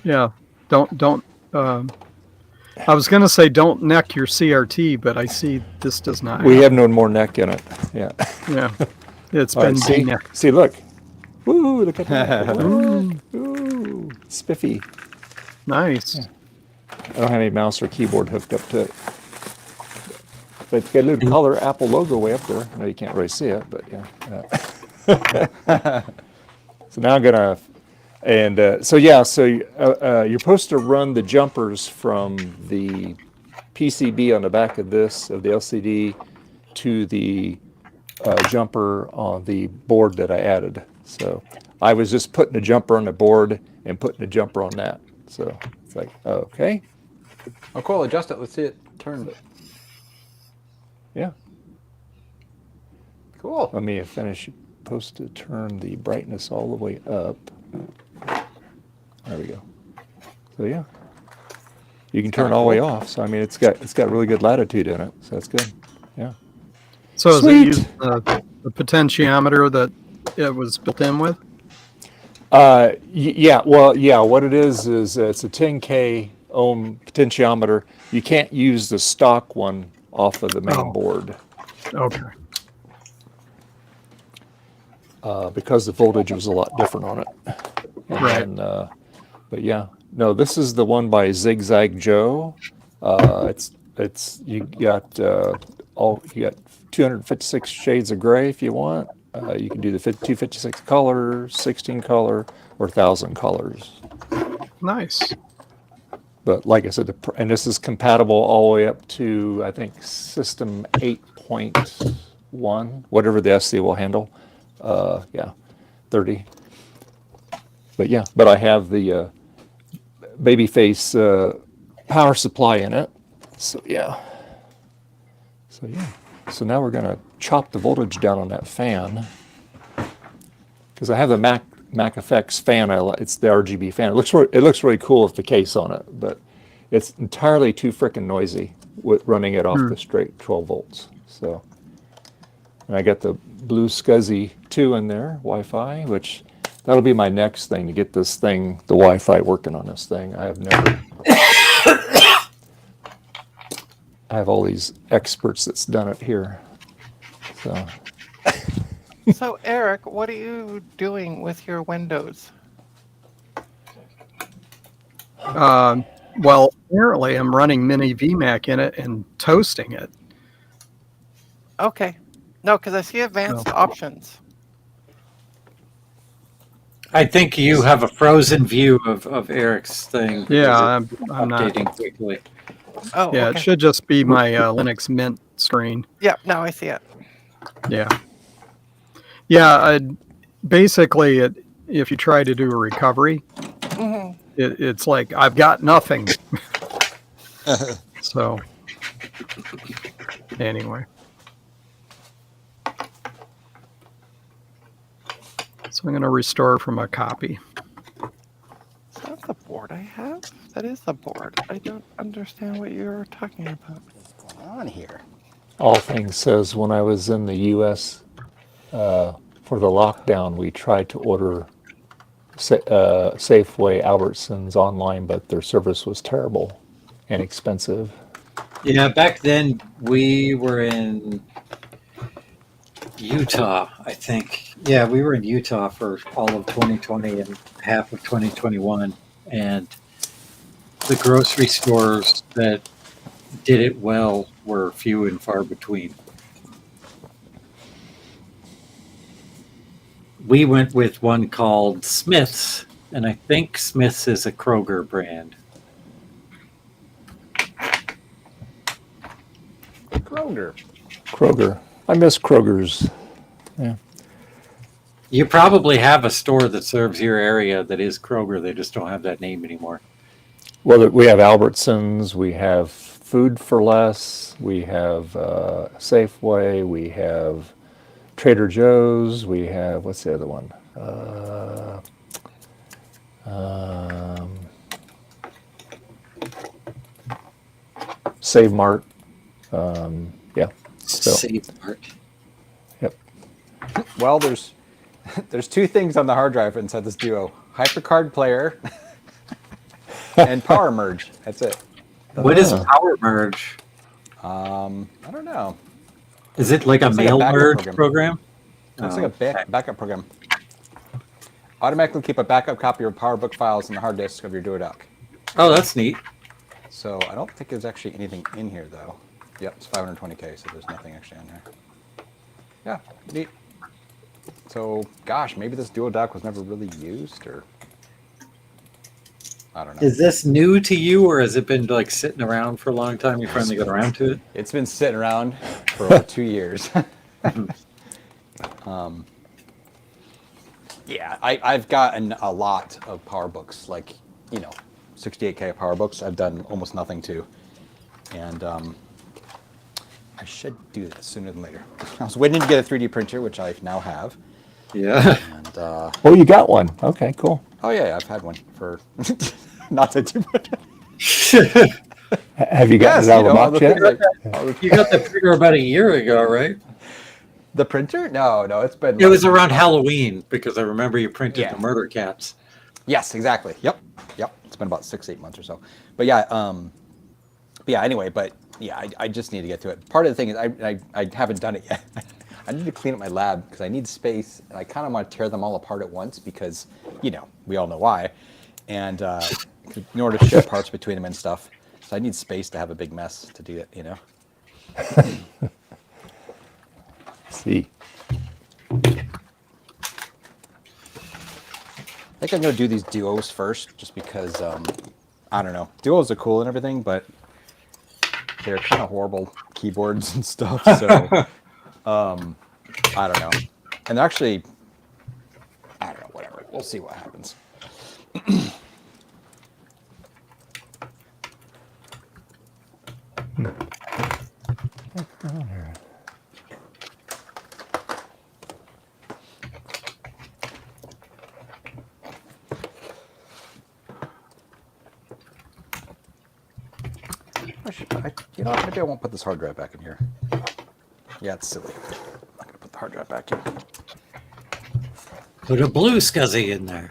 Yeah. Don't. I was going to say don't neck your CRT, but I see this does not.
We have no more neck in it. Yeah.
Yeah. It's
All right,
been
see,
de-necked.
see, look. Woo! Look at that. Ooh, spiffy.
Nice.
Yeah. I don't have any mouse or keyboard hooked up to it. But it's got a little color Apple logo way up there. No, you can't really see it, but yeah. So now I'm gonna, and so yeah, so you're supposed to run the jumpers from the PCB on the back of this, of the LCD, to the jumper on the board that I added. So I was just putting the jumper on the board and putting the jumper on that. So it's like, okay,
Oh, cool. Adjust it. Let's see it turn.
yeah.
Cool.
Let me finish. Supposed to turn the brightness all the way up. There we go. So yeah, you can turn it all the way off. So I mean, it's got really good latitude in it. So that's good. Yeah.
So is it
Sweet.
using the potentiometer that it was built in with?
Yeah. Well, yeah. What it is it's a 10K ohm potentiometer. You can't use the stock one off of the main board
Okay.
because the voltage was a lot different on it. And
Right.
then, but yeah, no. This is the one by ZigZagJoe. It's you got you got 256 shades of gray if you want. You can do the 256 color, 16 color, or 1,000 colors.
Nice.
But like I said, and this is compatible all the way up to, I think, system 8.1, whatever the SC will handle. Yeah, 30. But yeah, but I have the Babyface power supply in it. So yeah. So yeah. So now we're going to chop the voltage down on that fan. Because I have the Mac Effects fan. It's the RGB fan. It looks really cool with the case on it, but it's entirely too freaking noisy with running it off the straight 12 volts. So, and I got the Blue SCSI 2 in there, Wi-Fi, which that'll be my next thing to get this thing, the Wi-Fi working on this thing. I have never. I have all these experts that's done it here. So.
So, Eric, what are you doing with your Windows?
Well, apparently I'm running Mini VMAC in it and toasting it.
Okay. No, because I see advanced options.
I think you have a frozen view of Eric's thing.
Yeah,
because it's
I'm not.
updating quickly.
Oh,
Yeah,
okay.
it should just be my Linux Mint screen.
Yep, now I see it.
Yeah. Yeah, basically, if you try to do a recovery,
Mhm.
it's like, I've got nothing. So, anyway. So I'm going to restore from a copy.
Is that the board I have? That is the board. I don't understand what you're talking about.
What's going on here?
All Things says when I was in the U.S. For the lockdown, we tried to order Safeway Albertsons online, but their service was terrible and expensive.
Yeah, back then we were in Utah, I think. Yeah, we were in Utah for all of 2020 and half of 2021. And the grocery stores that did it well were few and far between. We went with one called Smith's, and I think Smith's is a Kroger brand.
Kroger. I miss Kroger's. Yeah.
You probably have a store that serves your area that is Kroger. They just don't have that name anymore.
Well, we have Albertsons, we have Food for Less, we have Safeway, we have Trader Joe's, we have, what's the other one? Save Mart. Yeah. So,
Save Mart.
yep.
Well, there's two things on the hard drive inside this Duo: HyperCard player and Power Merge. That's it.
What is Power Merge?
I don't know.
Is it like a
It's like a
mail
backup
merge program?
It's like a backup program. Automatically keep a backup copy of PowerBook files on the hard disk of your DuoDock.
Oh, that's neat.
So I don't think there's actually anything in here though. Yep, it's 520K, so there's nothing actually on there. Yeah, neat. So, gosh, maybe this DuoDock was never really used, or I don't know.
Is this new to you, or has it been like sitting around for a long time? You finally got around to it?
It's been sitting around for over 2 years. Yeah, I've gotten a lot of PowerBooks, like, 68K PowerBooks. I've done almost nothing to, and I should do this sooner than later. I was waiting to get a 3D printer, which I now have.
Yeah.
And
Oh, you got one. Okay, cool.
oh yeah, I've had one for not that too much.
Have you gotten it out of the box yet?
You got the printer about a year ago, right?
The printer? No, it's been.
It was around Halloween because I remember you printed
Yeah.
the murder cats.
Yes, exactly. Yep. It's been about 6-8 months or so. But yeah, anyway, but yeah, I just need to get to it. Part of the thing is I haven't done it yet. I need to clean up my lab because I need space, and I kind of want to tear them all apart at once because, we all know why. And in order to ship parts between them and stuff. So I need space to have a big mess to do it,
See.
I think I'm going to do these Duos first just because, I don't know. Duos are cool and everything, but they're kind of horrible keyboards and stuff. So, I don't know. And they're actually, I don't know, whatever. We'll see what happens. Maybe I won't put this hard drive back in here. Yeah, it's silly. I'm not going to put the hard drive back in.
Put a blue SCSI in there.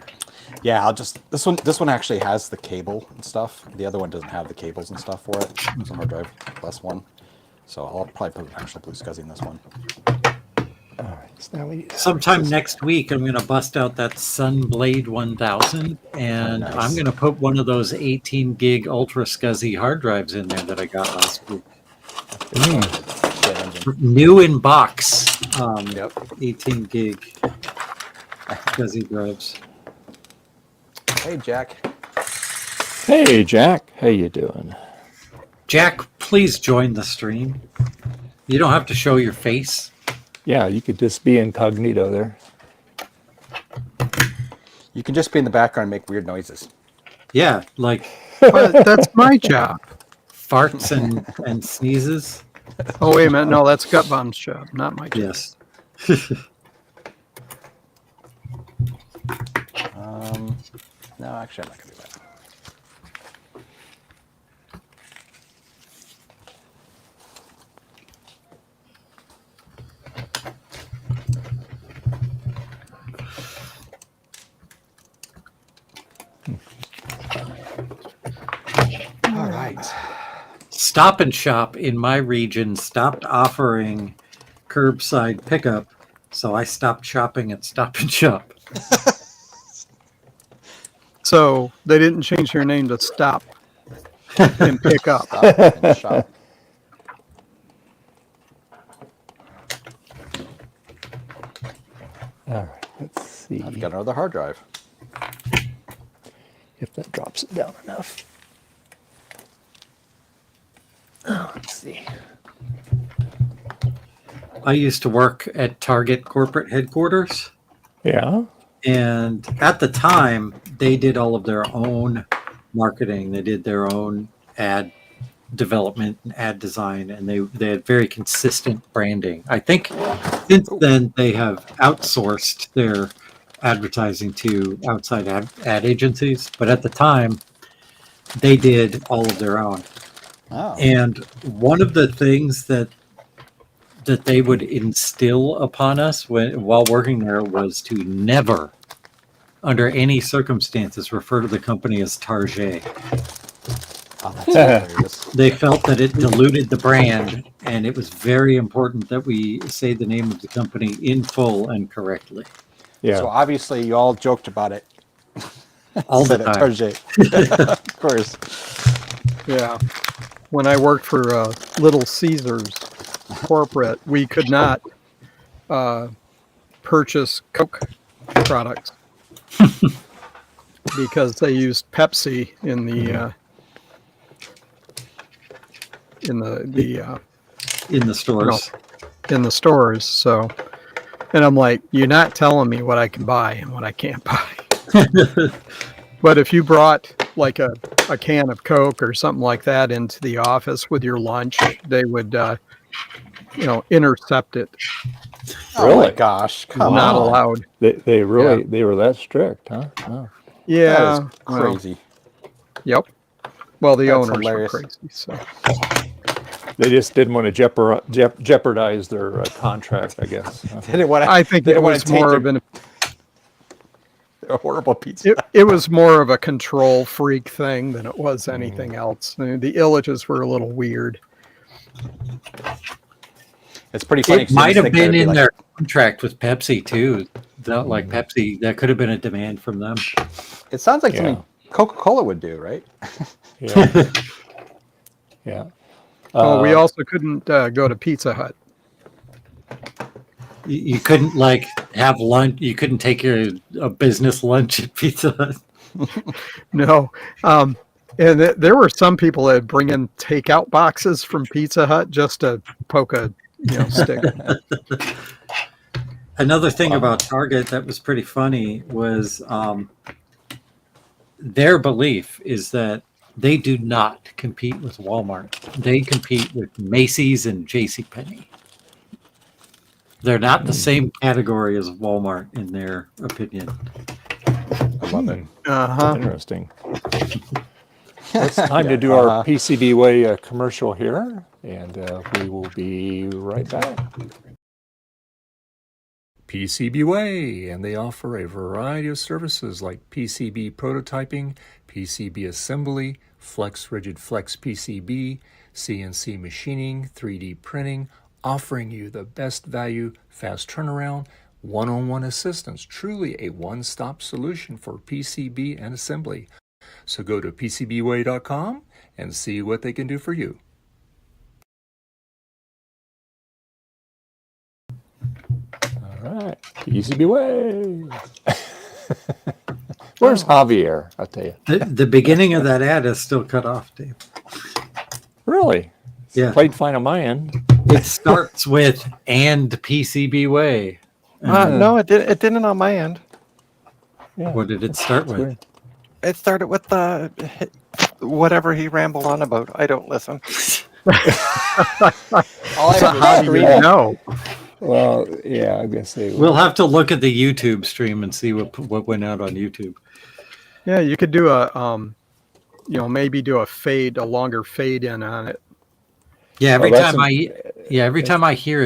Yeah, I'll just this one actually has the cable and stuff. The other one doesn't have the cables and stuff for it. It's a hard drive plus one. So I'll probably put an actual blue SCSI in this one.
All right. So now we
Sometime next week, I'm going to bust out that Sunblade 1000, and
nice.
I'm going to put one of those 18 gig Ultra SCSI hard drives in there that I got last week.
Shit engine.
New in box.
Yep.
18 gig SCSI drives.
Hey, Jack.
Hey, Jack. How you doing?
Jack, please join the stream. You don't have to show your face.
Yeah, you could just be incognito there.
You can just be in the background and make weird noises.
Yeah, like
But that's my job.
farts and sneezes.
Oh, wait a minute. No, that's Gutbaum's job, not my job.
Yes.
No, actually, I'm not going to do that. All right.
Stop and Shop in my region stopped offering curbside pickup, so I stopped shopping at Stop and Shop.
So they didn't change their name to Stop and Pick Up.
Stop and shop.
All right, let's see
I've got another hard drive.
if that drops it down enough. Oh, let's see.
I used to work at Target corporate headquarters,
Yeah.
and at the time, they did all of their own marketing. They did their own ad development and ad design, and they had very consistent branding. I think since then they have outsourced their advertising to outside ad agencies, but at the time they did all of their own.
Oh.
And one of the things that they would instill upon us while working there was to never, under any circumstances, refer to the company as Target.
Oh, that's hilarious.
They felt that it diluted the brand, and it was very important that we say the name of the company in full and correctly.
Yeah.
So obviously you all joked about it.
All the
Said at
time.
Target. Of course.
Yeah. When I worked for Little Caesars corporate, we could not purchase Coke products because they used Pepsi in the
In the stores.
in the stores. So, and I'm like, you're not telling me what I can buy and what I can't buy. But if you brought like a can of Coke or something like that into the office with your lunch, they would, intercept it.
Oh my
Really?
gosh. Come
Not
on.
allowed.
They really they were that strict, huh? Oh.
Yeah.
That is
well,
crazy.
Yep. Well, the
That's
owners
hilarious.
were crazy. So
They just didn't want to jeopardize their contract, I guess. huh?
They didn't want to,
I think
they
it
didn't want
was
to take
more
your,
of an
their horrible pizza.
it was more of a control freak thing than it was anything else. The illages were a little weird.
It's pretty funny.
It
'cause you
might
just
have
think there'd
been
be
in
like-
their contract with Pepsi too. Like Pepsi, that could have been a demand from them.
It sounds like
Yeah.
something Coca-Cola would do, right?
Yeah. Yeah.
We also couldn't go to Pizza Hut.
You couldn't like have lunch. You couldn't take a business lunch at Pizza Hut.
No. And there were some people that bring in takeout boxes from Pizza Hut just to poke a stick.
Another thing about Target that was pretty funny was their belief is that they do not compete with Walmart. They compete with Macy's and JCPenney. They're not the same category as Walmart in their opinion.
I love it.
Uh-huh.
Interesting. It's time to do our PCB Way commercial here, and we will be right back. PCB Way, and they offer a variety of services like PCB prototyping, PCB assembly, flex rigid flex PCB, CNC machining, 3D printing, offering you the best value, fast turnaround, one-on-one assistance, truly a one-stop solution for PCB and assembly. So go to PCBWay.com and see what they can do for you. All right, PCB Way. Where's Javier? I'll tell you.
The beginning of that ad is still cut off, Dave.
Really?
Yeah.
Played fine on my end.
It starts with "and PCB way."
No, it didn't on my end.
Yeah.
What did it start with?
Weird.
It started with whatever he rambled on about. I don't listen.
All I
So
have is
how do you
screen.
know?
Well, yeah, I guess they.
We'll have to look at the YouTube stream and see what went out on YouTube.
Yeah, you could do maybe do a longer fade in on it.
Yeah,
Oh, that's
every time I hear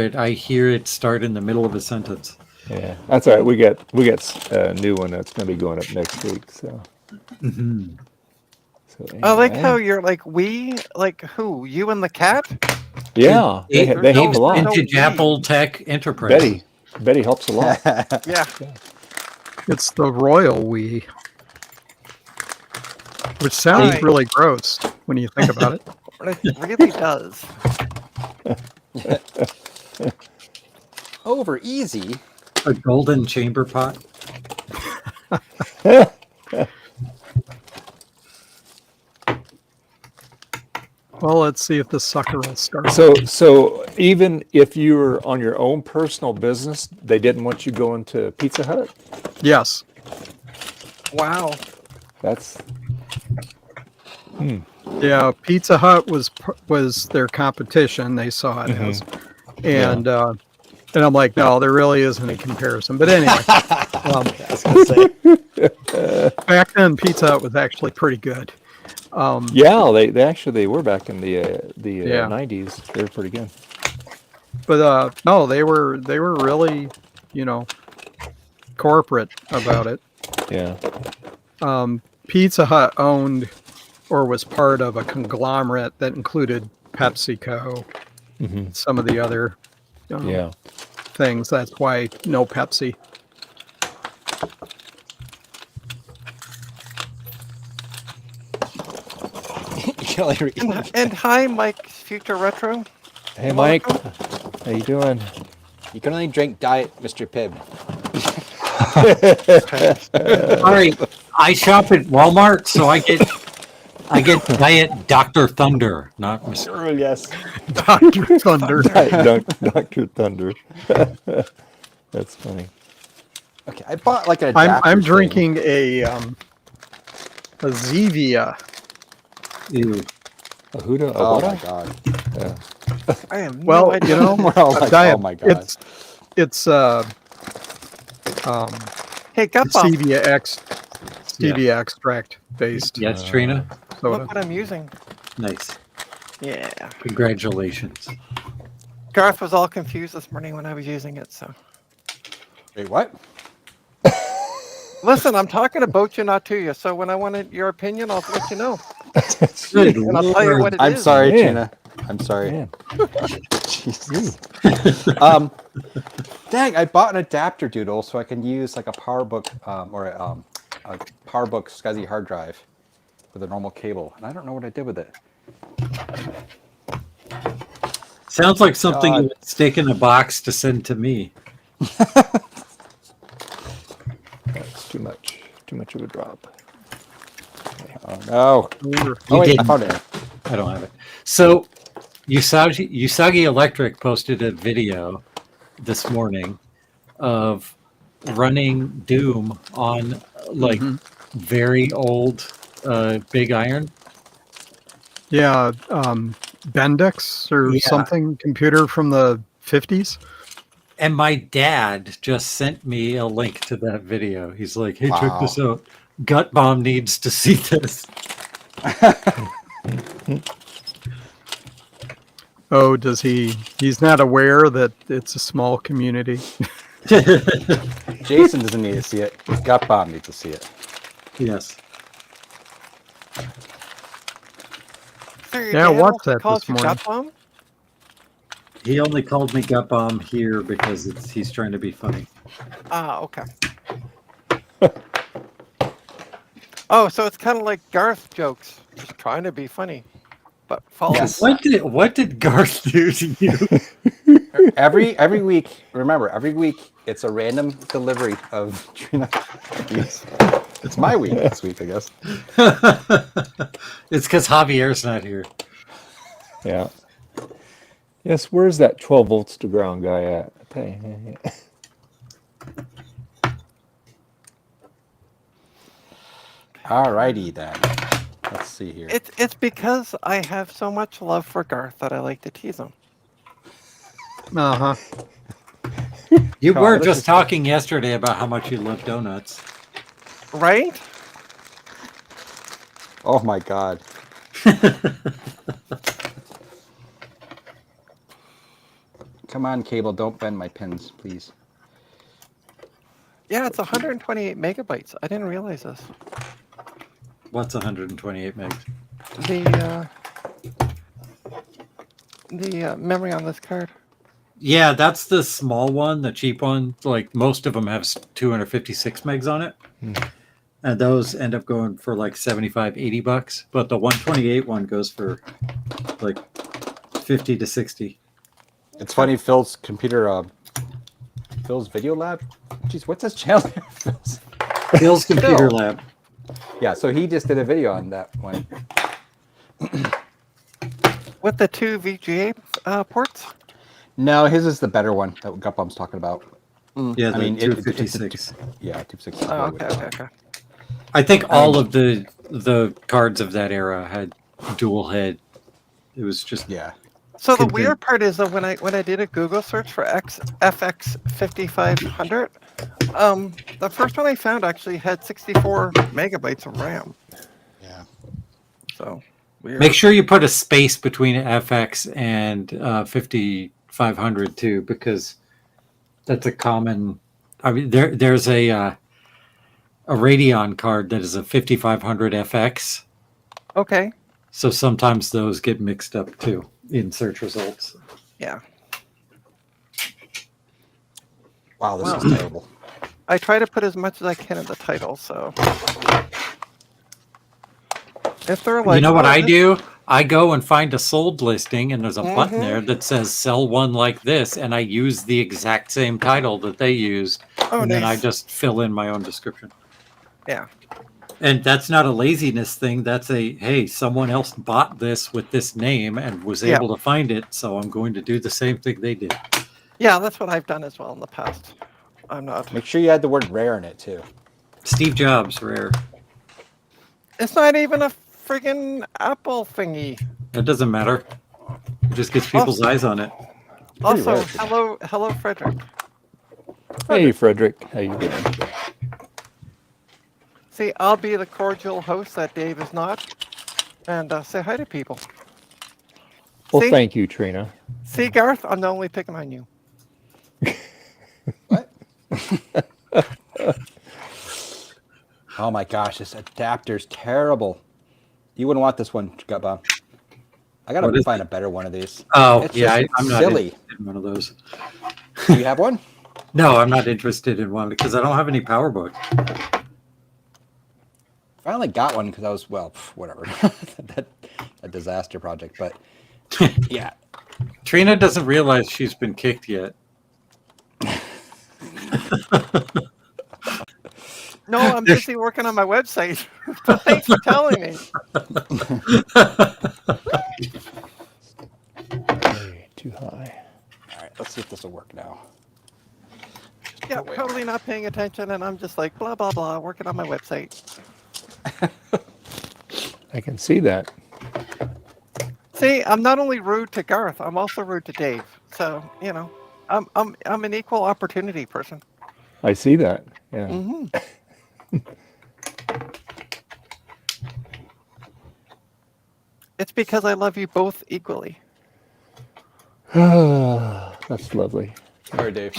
it start in the middle of a sentence.
Yeah, that's all right. We got a new one that's going to be going up next week. So.
Mhm.
So
I like
anyway.
how you're like who? You and the cat?
Yeah, they help a
Dave's
lot.
Vintage Apple Tech Enterprise.
Betty helps a lot.
Yeah.
It's the royal we, which sounds
Right.
really gross when you think about it.
It really does.
Over easy.
A golden chamber pot.
Well, let's see if the sucker will start.
So even if you were on your own personal business, they didn't want you going to Pizza Hut.
Yes.
Wow.
That's
Yeah, Pizza Hut was their competition. They saw it as, and I'm like, no, there really isn't a comparison. But anyway,
I was gonna say.
back then Pizza Hut was actually pretty good.
yeah. They actually were back in the
Yeah.
90s. They were pretty good.
But no, they were really, corporate about it.
Yeah.
Pizza Hut owned or was part of a conglomerate that included PepsiCo, some of the other
Yeah.
things. That's why no Pepsi.
You can only read-
And hi, Mike, Future Retro.
Hey, Mike. How you doing?
You can only drink Diet Mr. Pibb.
All right, I shop at Walmart, so I get Diet Dr. Thunder, not Mr.
Oh, yes.
Dr. Thunder.
Dr. Thunder. That's funny.
Okay, I bought like an
I'm
adapter thing.
drinking a Zevia.
Ew.
A Huda? A
Oh
what?
my god.
I am
Well,
no idea.
Oh my,
diet.
oh my god.
It's
Hey, Gutball,
stevia extract based
Yes, Trina.
soda.
look what I'm using.
Nice.
Yeah.
Congratulations.
Garth was all confused this morning when I was using it, so.
Wait, what?
Listen, I'm talking about you, not to you. So when I wanted your opinion, I'll let you know.
Good
And I'll tell you
Lord.
what it is.
I'm sorry,
Man.
Tina. I'm sorry.
Man.
Jesus. Dang, I bought an adapter doodle so I can use like a PowerBook or a PowerBook SCSI hard drive with a normal cable, and I don't know what I did with it.
Sounds like something
God.
you would stick in a box to send to me.
That's too much. Too much of a drop.
Oh no!
Ooh.
Oh wait, I
didn't.
found it.
I don't have it. So, Usagi Electric posted a video this morning of running Doom on like very old big iron.
Yeah, Bendix or
Yeah.
something computer from the 50s.
And my dad just sent me a link to that video. He's like, "Hey, check
Wow.
this out. Gut Bomb needs to see this."
Oh, does he? He's not aware that it's a small community.
Jason doesn't need to see it. Gut Bomb needs to see it.
Yes.
So your
Yeah,
dad
what's
also
that
calls
this
you
morning?
Gut Bomb?
He only called me Gut Bomb here because he's trying to be funny.
Ah, okay. Oh, so it's kind of like Garth jokes, just trying to be funny, but false.
Yes.
What did Garth do to you?
Every week, remember, every week it's a random delivery of Trina. It's my week this week, I guess.
It's because Javier's not here.
Yeah. Yes, where's that 12 volts to ground guy at? Okay.
Alrighty then. Let's see here.
It's because I have so much love for Garth that I like to tease him.
Uh-huh.
You
Carl,
were
this
just
is-
talking yesterday about how much you love donuts.
Right?
Oh my god. Come on, cable, don't bend my pins, please.
Yeah, it's 128 megabytes. I didn't realize this.
What's 128 megs?
The memory on this card.
Yeah, that's the small one, the cheap one. Like most of them have 256 megs on it. And those end up going for like 75, 80 bucks. But the 128 one goes for like 50 to 60.
It's funny, Phil's computer, Phil's video lab? Jeez, what's his channel?
Phil's Computer
Phil.
Lab.
Yeah, so he just did a video on that one.
With the two VGA ports?
No, his is the better one that Gutbom's talking about.
Yeah, the
I mean,
256.
Yeah, 256.
Oh, okay.
I think all of the cards of that era had dual head. It was just
Yeah.
So the
Content.
weird part is that when I did a Google search for FX 5500, the first one I found actually had 64 megabytes of RAM.
Yeah.
So weird.
Make sure you put a space between FX and 5500 too, because that's a common. I mean, there's a Radeon card that is a 5500 FX,
Okay.
so sometimes those get mixed up too in search results.
Yeah.
Wow, this
Wow.
is terrible.
I try to put as much as I can in the title, so if they're like,
You know what
"Oh,
I
this-
do? I go and find a sold listing, and there's a button
Mhm.
there that says "sell one like this," and I use the exact same title that they used,
Oh,
and then I
nice.
just fill in my own description.
Yeah.
And that's not a laziness thing. That's a, hey, someone else bought this with this name and was
Yeah.
able to find it, so I'm going to do the same thing they did.
Yeah, that's what I've done as well in the past. I'm not.
Make sure you add the word rare in it too.
Steve Jobs, rare.
It's not even a friggin' Apple thingy.
It doesn't matter. It just gets people's eyes on it.
Also,
rare.
hello, Frederick.
Hey, Frederick. How you doing?
See, I'll be the cordial host that Dave is not, and say hi to people.
Well,
See?
thank you, Trina.
See, Garth, I'm only picking on you.
What? Oh my gosh, this adapter's terrible. You wouldn't want this one, Gutbomb. I gotta
What is
find a better one of these.
Oh,
It's
yeah,
just
I'm not
silly.
interested in one of those.
Do you have one?
No, I'm not interested in one because I don't have any PowerBook.
Finally got one because I was, well, whatever. that disaster project, but yeah.
Trina doesn't realize she's been kicked yet.
No, I'm busy working on my website. Thanks for telling me.
Hey, too high.
All right, let's see if this will work now.
Yeah, totally not paying attention, and I'm just like blah blah blah, working on my website.
I can see that.
See, I'm not only rude to Garth, I'm also rude to Dave. So you know, I'm an equal opportunity person.
I see that. Yeah.
Hmm. It's because I love you both equally.
That's lovely.
All right, Dave.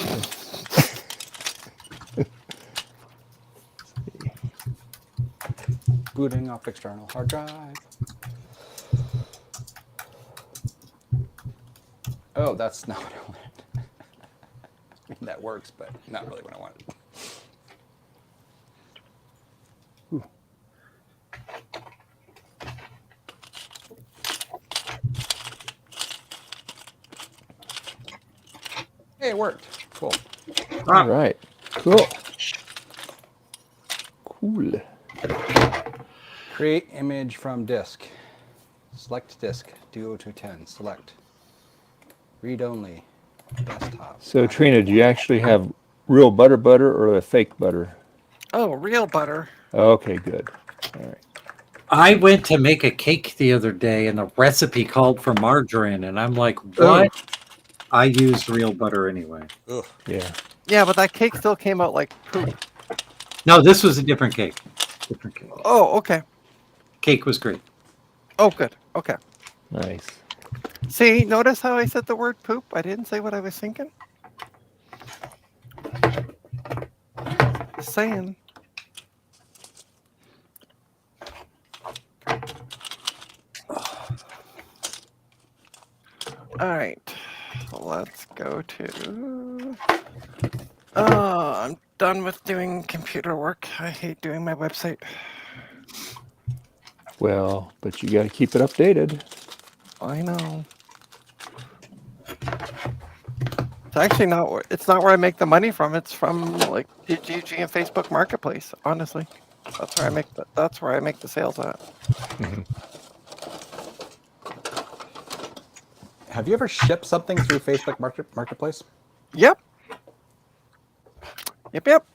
Booting off external hard drive. Oh, that's not what I wanted. I mean, that works, but not really what I wanted. Hey, it worked. Cool.
All right. Cool. Cool.
Create image from disk. Select disk. Duo to 10. Select. Read only. Desktop.
So Trina, do you actually have real butter or a fake butter?
Oh, real butter.
Okay, good. All right.
I went to make a cake the other day, and the recipe called for margarine, and I'm like, what? I used real butter anyway.
Ugh.
Yeah.
Yeah, but that cake still came out like poop.
No, this was a different cake. Different cake.
Oh, okay.
Cake was great.
Oh, good. Okay.
Nice.
See, notice how I said the word poop? I didn't say what I was thinking. Just saying. All right. Let's go to. Oh, I'm done with doing computer work. I hate doing my website.
Well, but you got to keep it updated.
I know. It's actually not. It's not where I make the money from. It's from like GG and Facebook Marketplace. Honestly, that's where I make the. That's where I make the sales at.
Have you ever shipped something through Facebook Marketplace?
Yep. Yep.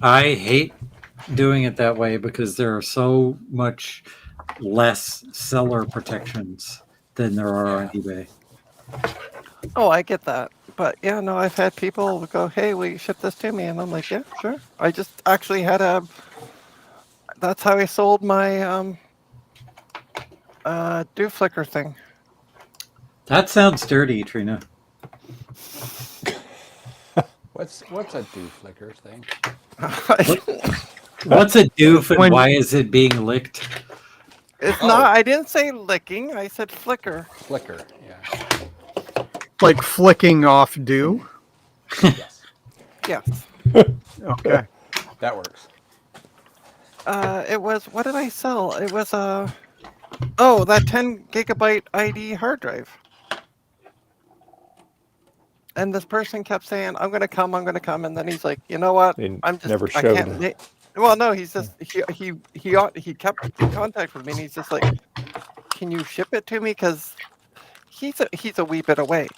I hate doing it that way because there are so much less seller protections than there are on eBay.
Oh, I get that. But yeah, no, I've had people go, "Hey, will you ship this to me?" And I'm like, "Yeah, sure." I just actually had a. That's how I sold my do flicker thing.
That sounds dirty, Trina.
What's a do flicker thing?
What's a doof and why is it being licked?
It's not. I didn't say licking. I said flicker.
Flicker, yeah.
Like flicking off dew?
Yes,
Yes.
Okay.
that works.
It was. What did I sell? It was oh, that 10 gigabyte ID hard drive. And this person kept saying, "I'm gonna come," and then he's like, "You know what?
They
I'm just.
never
I
showed.
can't." Well, no, he's just he kept in contact with me, and he's just like, "Can you ship it to me? Because he's a wee bit away,"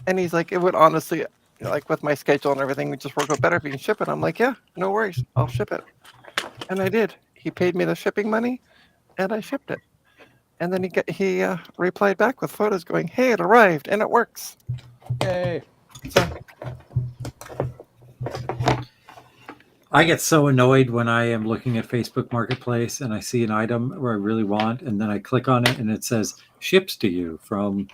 and he's like, "It would honestly, like with my schedule and everything, would just work out better if you can ship it." I'm like, "Yeah, no worries, I'll ship it," and I did. He paid me the shipping money, and I shipped it. And then he replied back with photos going, "Hey, it arrived and it works."
Yay.
So,
I get so annoyed when I am looking at Facebook Marketplace and I see an item where I really want, and then I click on it and it says ships to you from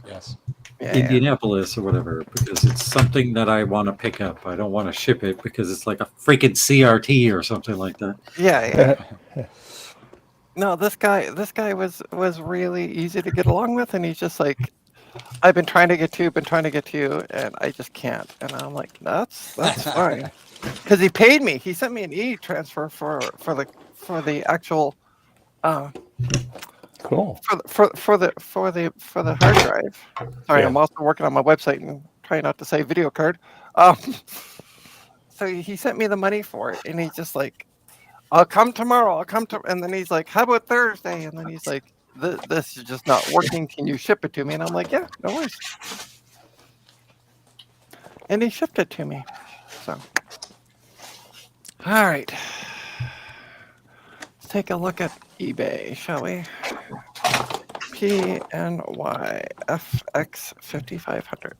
Yes.
yeah.
Indianapolis or whatever, because it's something that I want to pick up. I don't want to ship it because it's like a freaking CRT or something like that.
Yeah. No, this guy was really easy to get along with, and he's just like, "I've been trying to get to you, and I just can't." And I'm like, "That's fine," because he paid me. He sent me an e-transfer for the actual
Cool.
for the hard drive. Sorry,
Yeah.
I'm also working on my website and trying not to say video card. So he sent me the money for it, and he's just like, "I'll come tomorrow. And then he's like, "How about Thursday?" And then he's like, "This is just not working. Can you ship it to me?" And I'm like, "Yeah, no worries." And he shipped it to me. So, all right. Let's take a look at eBay, shall we? PNY FX 5500.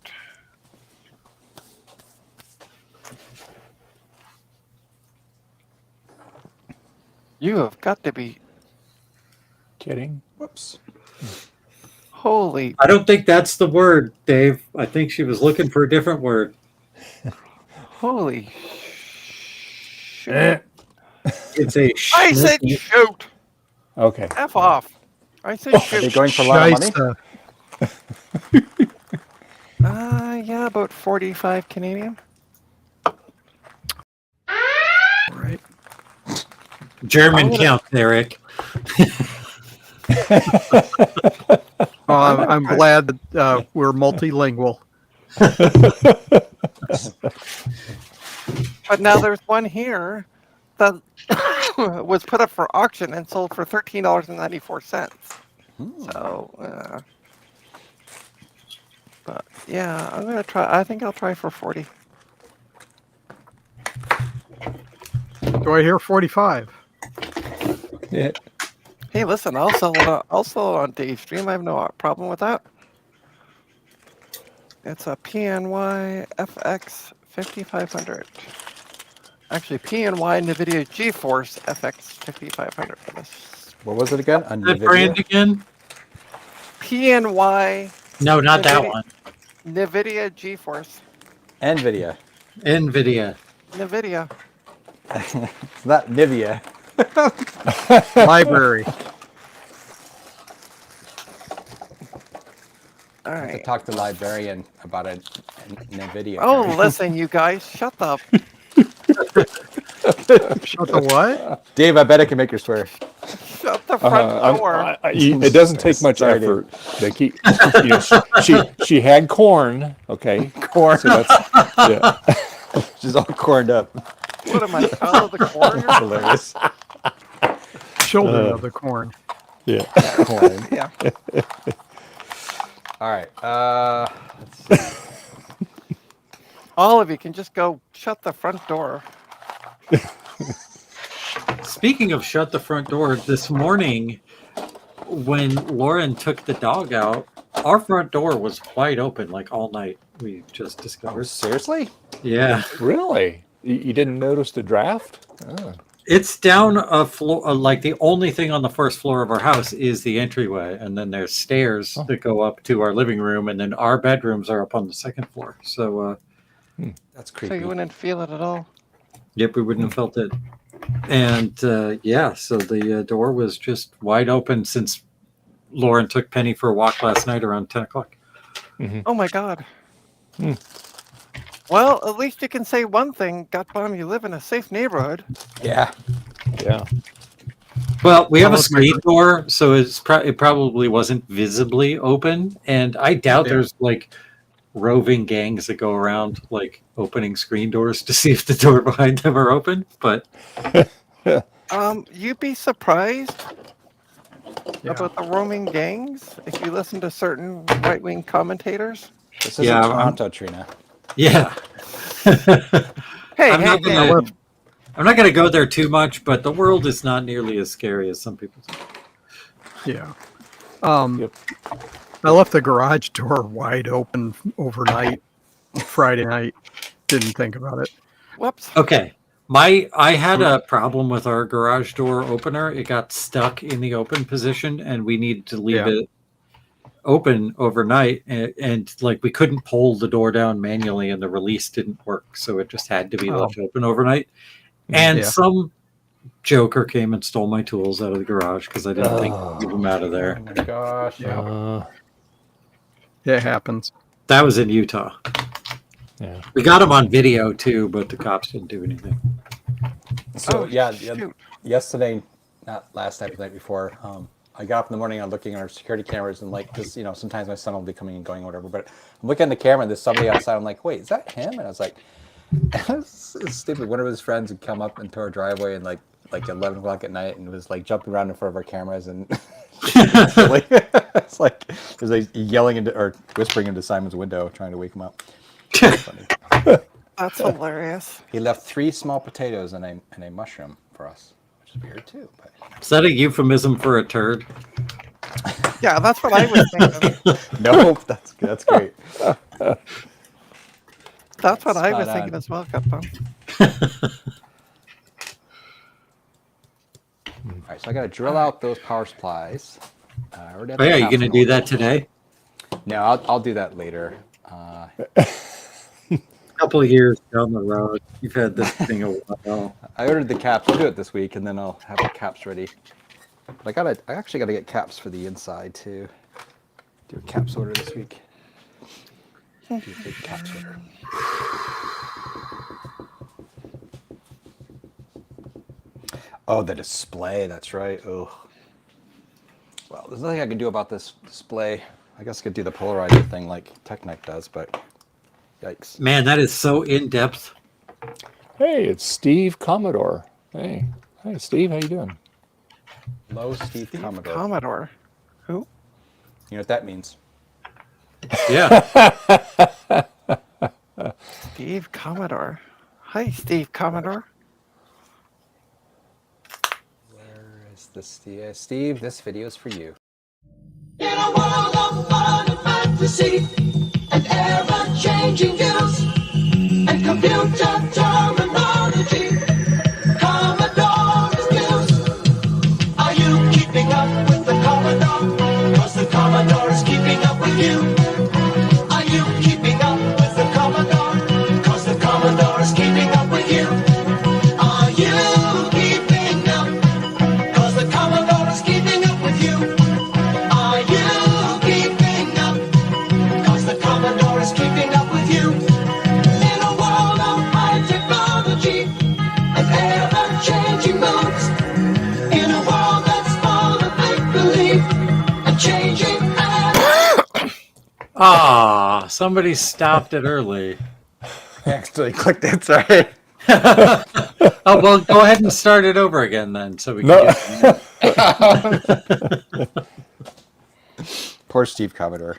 You have got to be
Kidding.
Whoops.
holy.
I don't think that's the word, Dave. I think she was looking for a different word.
Holy.
Eh.
It's a
I said shoot.
Okay.
F off. I said
Are they
shoot.
going for a lot of money?
Scheisse.
Yeah, about 45 Canadian.
Right.
German count, Eric.
I'm glad that we're multilingual.
But now there's one here that was put up for auction and sold for $13.94. So, but yeah, I'm gonna try. I think I'll try for 40.
Do I hear 45?
Yeah.
Hey, listen, I'll sell it. I'll sell it on Dave's stream. I have no problem with that. It's a PNY FX 5500. Actually, PNY NVIDIA GeForce FX 5500 for this.
What was it again? A
That brand again?
PNY.
No, not that
NVIDIA
one.
NVIDIA GeForce.
NVIDIA.
NVIDIA.
NVIDIA.
It's not Nivea.
Library.
All
I have to
right.
talk to the librarian about an NVIDIA.
Oh,
card.
listen, you guys, shut up.
Shut the what?
Dave, I bet I can make her swear.
Shut the front door.
It doesn't take much
Sorry,
effort. They keep, she had corn. Okay,
Corn.
so that's yeah.
She's all corned up.
What am I, child of the corn?
That's hilarious.
Children of the corn.
Yeah.
Corn.
Yeah.
All right. Let's see.
All of you can just go shut the front door.
Speaking of shut the front door, this morning when Lauren took the dog out, our front door was wide open like all night. We just
Oh,
discovered.
seriously?
Yeah.
Really? You didn't notice the draft? Oh.
It's down a floor. Like the only thing on the first floor of our house is the entryway, and then there's stairs that go up to our living room, and then our bedrooms are up on the second floor. So,
That's
So
creepy.
you wouldn't feel it at all.
yep, we wouldn't have felt it. And yeah, so the door was just wide open since Lauren took Penny for a walk last night around 10 o'clock.
Oh my God. Well, at least you can say one thing, Gutbomb, you live in a safe neighborhood.
Yeah.
Yeah.
Well, we have a
Almost like-
screen door, so it probably wasn't visibly open, and I doubt
Yeah.
there's like roving gangs that go around like opening screen doors to see if the door behind them are open. But
You'd be surprised
Yeah.
about the roaming gangs if you listen to certain right-wing commentators.
This isn't
Yeah,
Toronto, Trina.
yeah,
Hey,
I'm not
hey,
gonna go there too much. But the world is not nearly as scary as some people think.
Yeah.
Yep.
I left the garage door wide open overnight, Friday night. Didn't think about it.
whoops.
Okay. I had a problem with our garage door opener. It got stuck in the open position, and we needed to leave
Yeah.
it open overnight. And like we couldn't pull the door down manually, and the release didn't work, so it just had to be left open overnight. And
Yeah.
some joker came and stole my tools out of the garage because I didn't think to leave them out of
Oh
there.
my gosh.
It happens.
That was in Utah.
Yeah.
We got them on video too, but the cops didn't do anything.
So, yeah,
shoot.
yesterday, not last night, but the night before, I got up in the morning, I'm looking at our security cameras, and like, because, sometimes my son will be coming and going or whatever, but I'm looking at the camera, and there's somebody outside, I'm like, wait, is that him? And I was like, it's stupid. One of his friends would come up into our driveway and like 11 o'clock at night and was like jumping around in front of our cameras and it's like there's like yelling into or whispering into Simon's window trying to wake him up. Funny.
That's hilarious.
He left 3 small potatoes and a mushroom for us, which is weird too. But
Is that a euphemism for a turd?
Yeah, that's what I was thinking.
no, that's great.
That's what I was
Spot
thinking
on.
as well, Gutbomb.
All right, so I got to drill out those power supplies. I already have
Oh
the
yeah, you
caps
gonna
in
do
order.
that today?
No, I'll do that later.
A couple of years down the road, you've had this thing a while.
I ordered the caps. I'll do it this week, and then I'll have the caps ready. But I actually got to get caps for the inside too. Do a caps order this week. Do a big caps order. Oh, the display. That's right. Oh. Well, there's nothing I can do about this display. I guess I could do the polarizer thing like Technic does, but yikes.
Man, that is so in depth.
Hey, it's Steve Commodore. Hey, hi, Steve. How you doing?
Low Steve Commodore.
Commodore. Who?
You know what that means?
Yeah.
Steve Commodore. Hi, Steve Commodore.
Where is the Steve? Steve, this video is for you.
In a world of fun and fantasy and ever-changing views and computer terminology, Commodore is news. Are you keeping up with the Commodore? 'Cause the Commodore is keeping up with you. Are you keeping up with the Commodore? 'Cause the Commodore is keeping up with you. Are you keeping up? 'Cause the Commodore is keeping up with you. Are you keeping up? 'Cause the Commodore is keeping up with you. In a world of high technology and ever-changing moods. In a world that's full of make-believe and changing attitudes.
Ah, somebody stopped it early.
I actually clicked it, sorry.
Oh, well, go ahead and start it over again then, so we can
No.
get.
Poor Steve Commodore.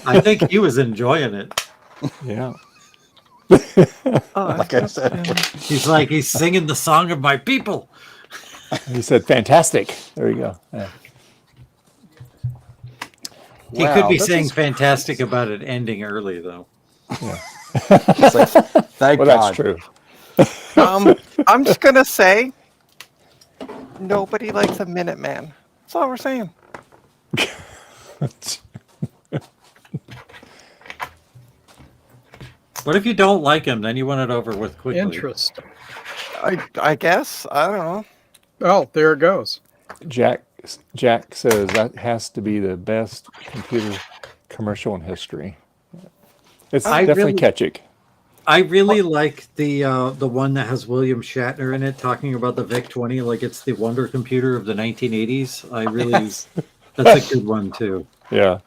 I think he was enjoying it.
Yeah.
Oh,
Like I said.
He's like, he's singing the song of my people.
He said, "Fantastic." There you go. Yeah.
He
Wow,
could be
this
saying
is
fantastic about it ending early, though.
It's like, thank
Well,
God.
that's true.
I'm just gonna say, nobody likes a Minuteman. That's all we're saying.
What if you don't like him? Then you want it over with quickly.
Interesting.
I guess. I don't know.
Oh, there it goes.
Jack says that has to be the best computer commercial in history. It's
I
definitely
really-
catchy.
I really like the one that has William Shatner in it, talking about the VIC-20, like it's the wonder computer of the 1980s. I really, that's a good one too.
Yeah.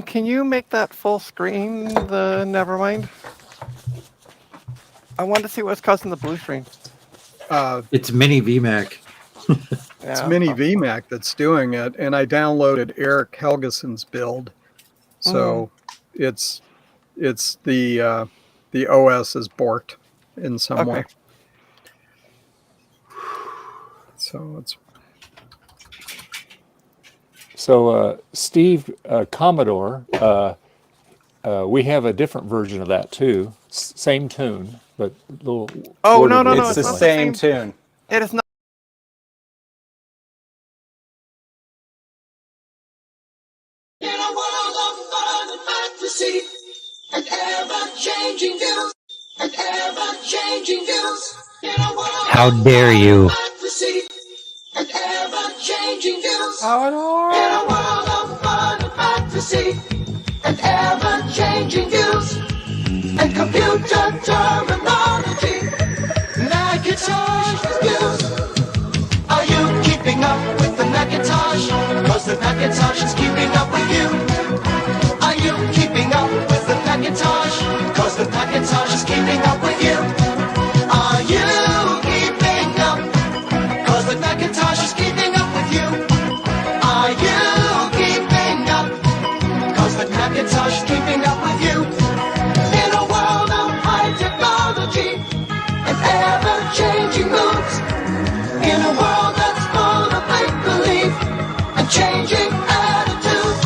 Can you make that full screen? Nevermind. I wanted to see what's causing the blue screen.
It's Mini VMAC.
It's
Yeah.
Mini VMAC that's doing it, and I downloaded Eric Helgeson's build, so it's the OS is borked in some way.
Okay.
So it's
So Steve Commodore, we have a different version of that too. Same tune, but little.
Oh,
worded
no,
a
no,
It's
little
the
it's not
differently.
same tune.
It is not.
In a world of fun and fantasy and ever-changing views and ever-changing views. In a world
How dare you.
of fantasy and ever-changing views.
Commodore!
In a world of fun and fantasy and ever-changing views and computer terminology. Macintosh reviews. Are you keeping up with the Macintosh? 'Cause the Macintosh is keeping up with you. Are you keeping up with the Macintosh? 'Cause the Macintosh is keeping up with you. Are you keeping up? 'Cause the Macintosh is keeping up with you. Are you keeping up? 'Cause the Macintosh is keeping up with you. In a world of high technology and ever-changing moods. In a world that's full of make-believe and changing attitudes.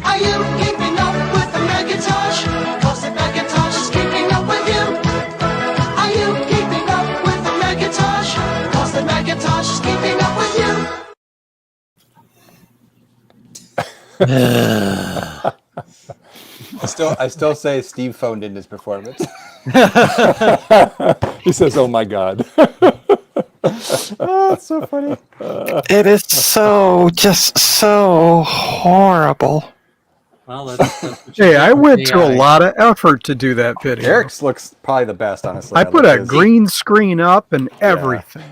Are you keeping up with the Macintosh? 'Cause the Macintosh is keeping up with you. Are you keeping up with the Macintosh? 'Cause the Macintosh is keeping up with you.
I still say Steve phoned in his performance.
He says, "Oh my God."
Oh, that's so funny.
It is just so horrible.
Well, that's what you
hey,
get
I
with
went to a
AI.
lot of effort to do that video.
Eric's looks probably the best, honestly.
I put
like
a
his.
green screen up and everything.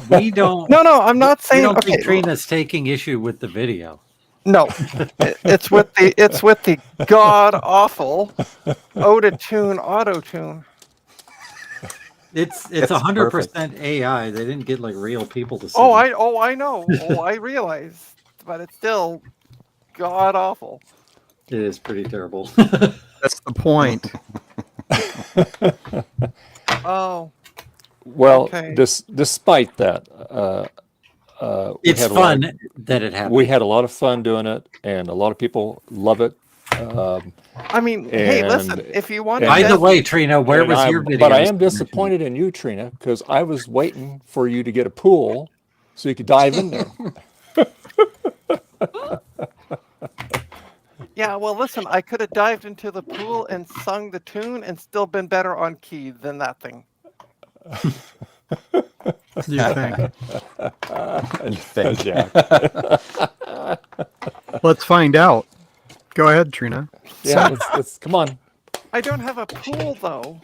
We don't.
No, I'm not
We
saying.
don't
Okay,
think Trina's taking issue with the video.
no, it's with the god awful auto tune.
It's
It's
100% AI. They didn't get like real people to.
Oh, I know. Oh, I realize, but it's still god awful.
It is pretty terrible.
That's the point.
Oh,
Well,
okay.
despite that, we
It's
had a lot of-
fun that it happened.
we had a lot of fun doing it, and a lot of people love it.
I mean, hey, listen,
and-
if you want to,
By the way, Trina, where
And
was
I'm-
your video?
But I am disappointed in you, Trina, because I was waiting for you to get a pool so you could dive in there.
yeah, well, listen, I could have dived into the pool and sung the tune and still been better on key than that thing.
You think?
You think?
Yeah,
Let's find out. Go ahead, Trina.
yeah. Let's come on.
I don't have a pool though,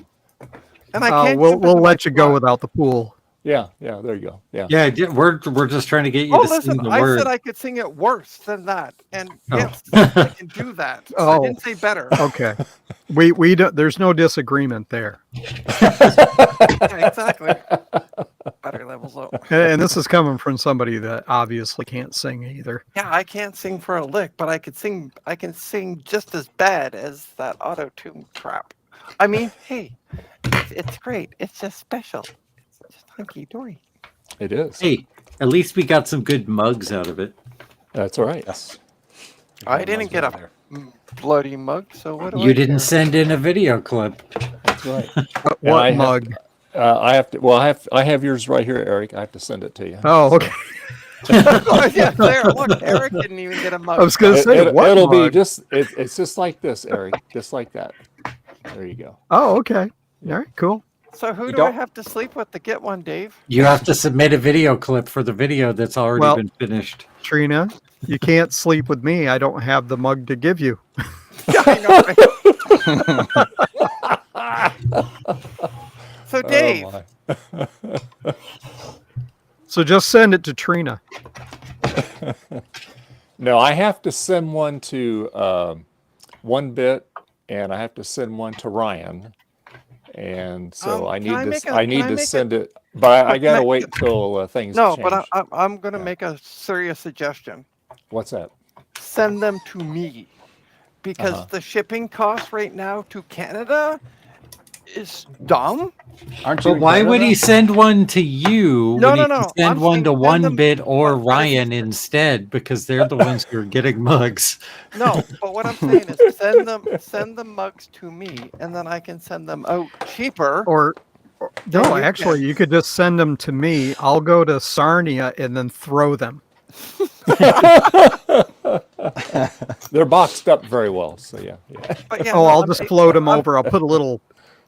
and I can't.
We'll
jump into my
let you go
truck.
without the pool.
Yeah, there you go. Yeah.
Yeah, we're just trying to get you
Oh,
to sing
listen,
the
I
word.
said I could sing it worse than that, and
Oh.
yes, I can do that. I
Oh.
didn't say better.
Okay. We don't, there's no disagreement there.
Yeah, exactly. Battery levels low.
And this is coming from somebody that obviously can't sing either.
Yeah, I can't sing for a lick, but I can sing just as bad as that auto tune crap. I mean, hey, it's great. It's just special. It's just hunky dory.
It is.
Hey, at least we got some good mugs out of it.
That's all right.
Yes.
I didn't get a
There.
bloody mug, so what do I
You didn't
care?
send in a video clip.
That's right.
What
I have-
mug?
I have to. Well, I have yours right here, Eric. I have to send it to you.
Oh, okay.
Oh, yeah, there. Look, Eric didn't even get a mug.
I was going to say, what
It'll be
mug?
just. It's just like this, Eric. Just like that. There you go.
Oh, okay. All right, cool.
So who
You
do I
don't-
have to sleep with to get one, Dave?
You have to submit a video clip for the video that's already
Well-
been finished.
Trina, you can't sleep with me. I don't have the mug to give you.
Yeah, I know. So Dave,
Oh, my.
So just send it to Trina.
No, I have to send one to One Bit, and I have to send one to Ryan, and so I
can I
need
make
to.
a-
I
can
need
I
to
make
send it, but I
can
gotta
I-
wait till things
no,
change.
but I'm going to make a serious suggestion.
What's that?
Send them to me, because
Uh-huh.
the shipping cost right now to Canada is dumb.
Aren't you?
But
in
why would
Canada?
he send one to you
No,
when
no,
he can
no.
send
I'm
one
saying
to
send
One
them-
Bit or
but if
Ryan instead? Because they're the ones who are getting mugs.
No, but what I'm saying is send the mugs to me, and then I can send them out cheaper.
Or no,
you
actually,
can.
you could just send them to me. I'll go to Sarnia and then throw them.
They're boxed up very well, so yeah.
But yeah,
Oh,
no,
I'll
I'm
just
saying-
float them
I'm-
over. I'll put a little,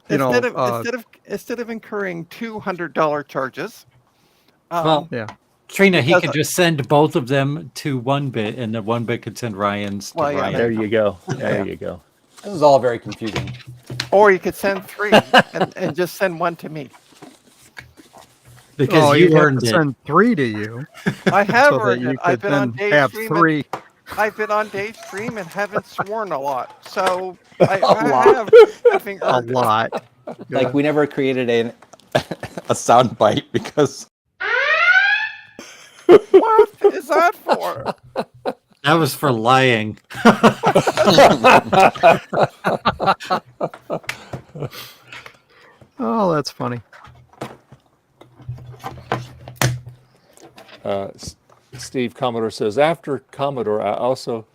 instead of incurring $200 charges.
Well,
yeah.
Trina, he
Because
could
I-
just send both of them to One Bit, and the One Bit could send Ryan's to
Well, yeah,
Ryan.
There you go. There you go.
This is all very confusing.
or you could send 3 and just send one to me.
Because
Oh,
you
you have
earned
to
it.
send 3 to you
I have
so that
earned
you
it. I've
could
been on
then
Dave's
have
stream.
3.
I've been on Dave's stream and haven't sworn a lot, so I have effing
A
earned it.
lot.
Like we never created a sound bite because
What is that for?
That was for lying.
Oh, that's funny.
Steve Commodore says, after Commodore, I also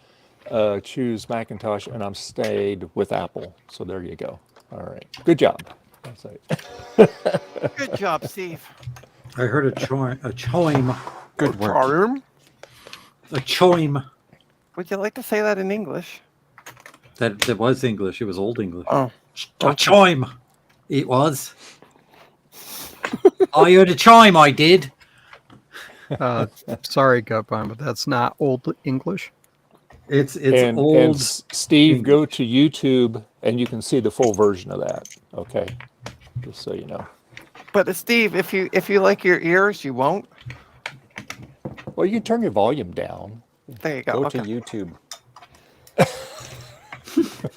choose Macintosh, and I'm stayed with Apple. So there you go. All right. Good job. That's it.
Good job, Steve.
I heard a choim.
good work.
Charm.
A choim.
Would you like to say that in English?
That was English. It was Old English.
Oh.
A choim. It was. I heard a chime, I did.
Sorry, Gutbine, but that's not Old English.
It's
and
old.
Steve, go to YouTube, and you can see the full version of that. Okay. Just so you know.
But Steve, if you like your ears, you won't.
Well, you can turn your volume down.
There you go.
Go
Okay.
to YouTube.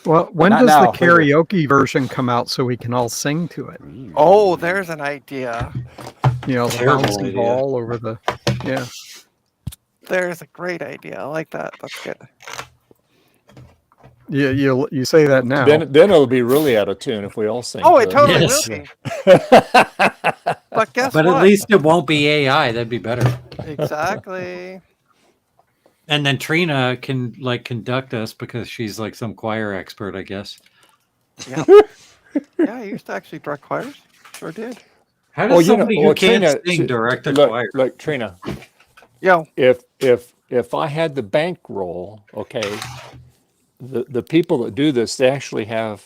Well, when
Not
does
now,
the
later.
karaoke version come out so we can all sing to it?
Oh, there's an idea.
You know, the
Terrible
bouncy
idea.
ball over the. Yeah.
There's a great idea. I like that. That's good.
Yeah, you say that now.
Then it'll be really out of tune if we all sing.
Oh,
to
it totally
Yes.
will be. But guess
But
what?
at least it won't be AI. That'd be better.
Exactly.
And then Trina can like conduct us because she's like some choir expert, I guess.
Yeah. Yeah, I used to actually direct choirs. Sure did.
How does somebody who can't
Trina,
sing direct a
look,
choir?
look, Trina,
Yo.
if I had the bankroll, okay, the people that do this, they actually have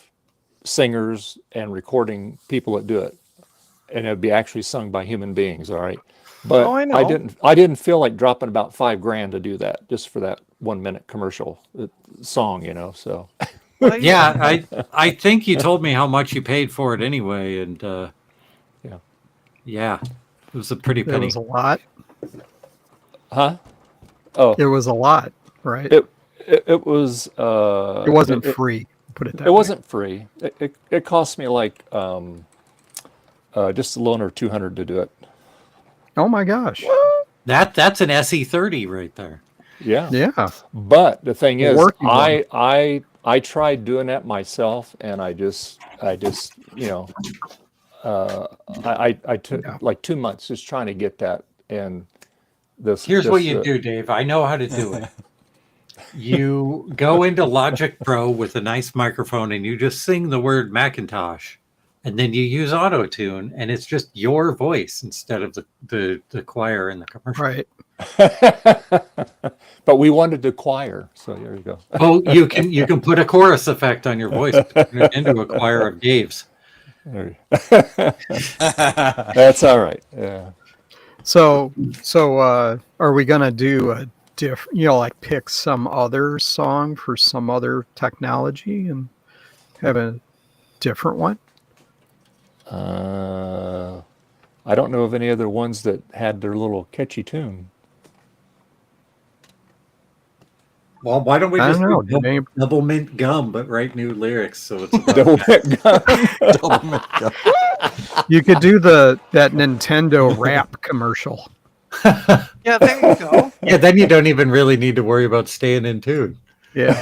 singers and recording people that do it, and it'd be actually sung by human beings. All right, but
Oh, I know.
I didn't feel like dropping about $5,000 to do that just for that 1 minute commercial song, you know. So
Well,
Yeah, I think you told me how much you paid for it anyway, and yeah, it was a pretty
It
penny.
was a lot.
huh? Oh,
It was a lot, right?
it was.
It wasn't free. Put it that
It
way.
wasn't free. It cost me like just a little under 200 to do it.
Oh my gosh.
That's an SE30 right there.
Yeah.
Yeah.
But the thing is,
Working one.
I tried doing that myself, and I just you know I took like 2 months just trying to get that. And
Here's what you do, Dave. I know how to do it. You go into Logic Pro with a nice microphone and you just sing the word Macintosh, and then you use auto tune, and it's just your voice instead of the choir in the commercial.
Right.
But we wanted to choir, so there you go.
Oh, you can put a chorus effect on your voice, turn it into a choir of Dave's.
There you- That's all right. Yeah.
So are we gonna do a like pick some other song for some other technology and have a different one?
I don't know of any other ones that had their little catchy tune.
Well, why don't we
I
just
don't know.
do
Did any-
double mint gum, but write new lyrics so it's about
Double Mint Gun.
Double mint gun.
You could do that Nintendo rap commercial.
Yeah, there you go.
Yeah, then you don't even really need to worry about staying in tune.
Yeah.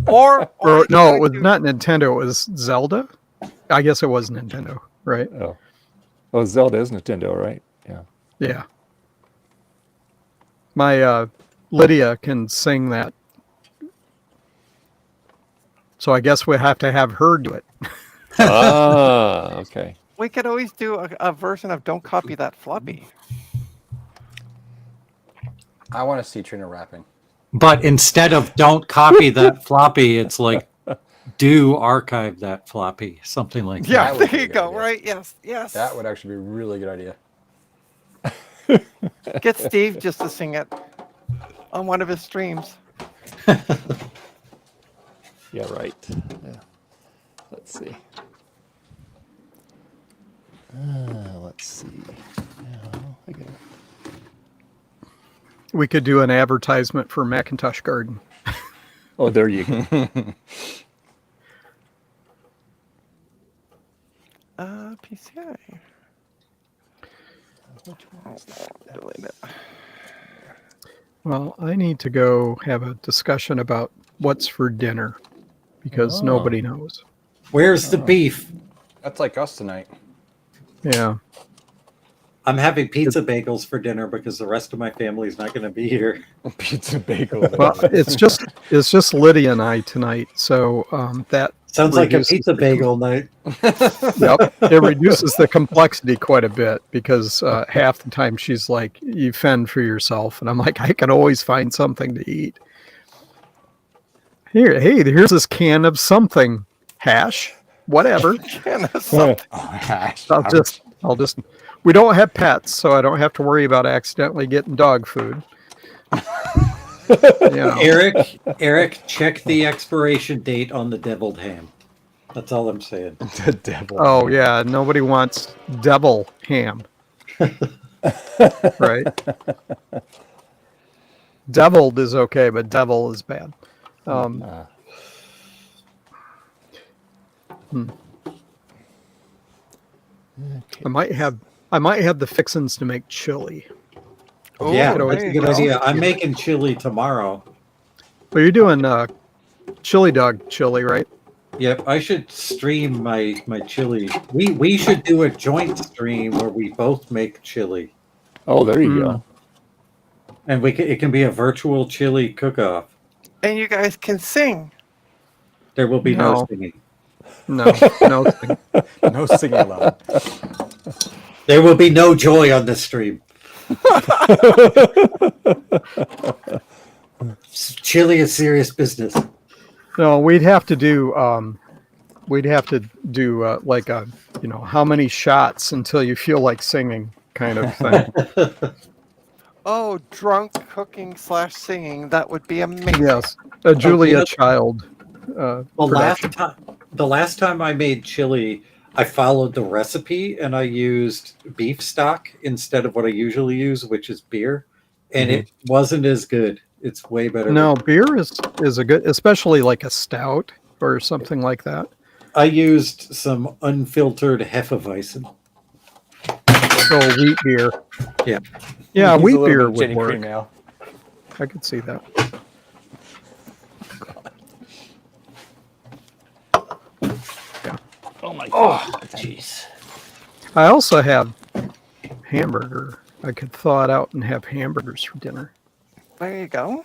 Or
Or
you
no,
could
it was
do-
not Nintendo. It was Zelda. I guess it was Nintendo, right?
Oh, Zelda is Nintendo, right? Yeah.
Yeah. My Lydia can sing that. So I guess we have to have her do it.
Ah, okay.
We could always do a version of "Don't Copy That Floppy."
I want to see Trina rapping.
But instead of don't copy that floppy, it's like do archive that floppy, something like that.
Yeah,
That would
there
be a
you
good
go.
idea.
Right? Yes, yes.
That would actually be a really good idea.
Get Steve just to sing it on one of his streams.
Yeah, right. Yeah. Let's see. Let's see. I got
We could do an advertisement for Macintosh Garden.
Oh, there you go.
PCI. Delete it.
Well, I need to go have a discussion about what's for dinner because nobody knows.
Where's the beef?
That's like us tonight.
Yeah.
I'm having pizza bagels for dinner because the rest of my family is not going to be here.
Pizza bagel.
Well, it's just Lydia and I tonight, so that
Sounds like a
reduces
pizza
the
bagel night.
Yep, it reduces the complexity quite a bit because half the time she's like, "You fend for yourself," and I'm like, "I can always find something to eat." Here's this can of something, hash, whatever.
Oh, gosh.
I'll just. We don't have pets, so I don't have to worry about accidentally getting dog food. You know.
Eric, check the expiration date on the deviled ham. That's all I'm saying.
The devil.
Oh yeah, nobody wants devil ham. Right? Deviled is okay, but devil is bad. I might have the fixins to make chili.
Oh,
Yeah,
there
that's a
you
good
go.
idea. I'm making chili tomorrow.
Well, you're doing chili dog chili, right?
Yep, I should stream my chili. We should do a joint stream where we both make chili,
Oh, there you go.
and it can be a virtual chili cook-off.
and you guys can sing.
There will be no
No.
singing.
No, no.
No singing allowed.
There will be no joy on this stream. Chili is serious business.
No, we'd have to do like a how many shots until you feel like singing kind of thing.
Oh, drunk cooking / singing. That would be amazing.
Yes, a Julia
know-
Child.
The last time I made chili, I followed the recipe and I used beef stock instead of what I usually use, which is beer, and it wasn't as good. It's way better.
No, beer is a good, especially like a stout or something like that.
I used some unfiltered Hefeweizen.
So wheat beer.
Yeah.
Yeah,
Use a
wheat
little
beer
bit of
would
Jenny
work.
Cream ale.
I could see that.
Oh my god. Jeez.
I also have hamburger. I could thaw it out and have hamburgers for dinner.
There you go.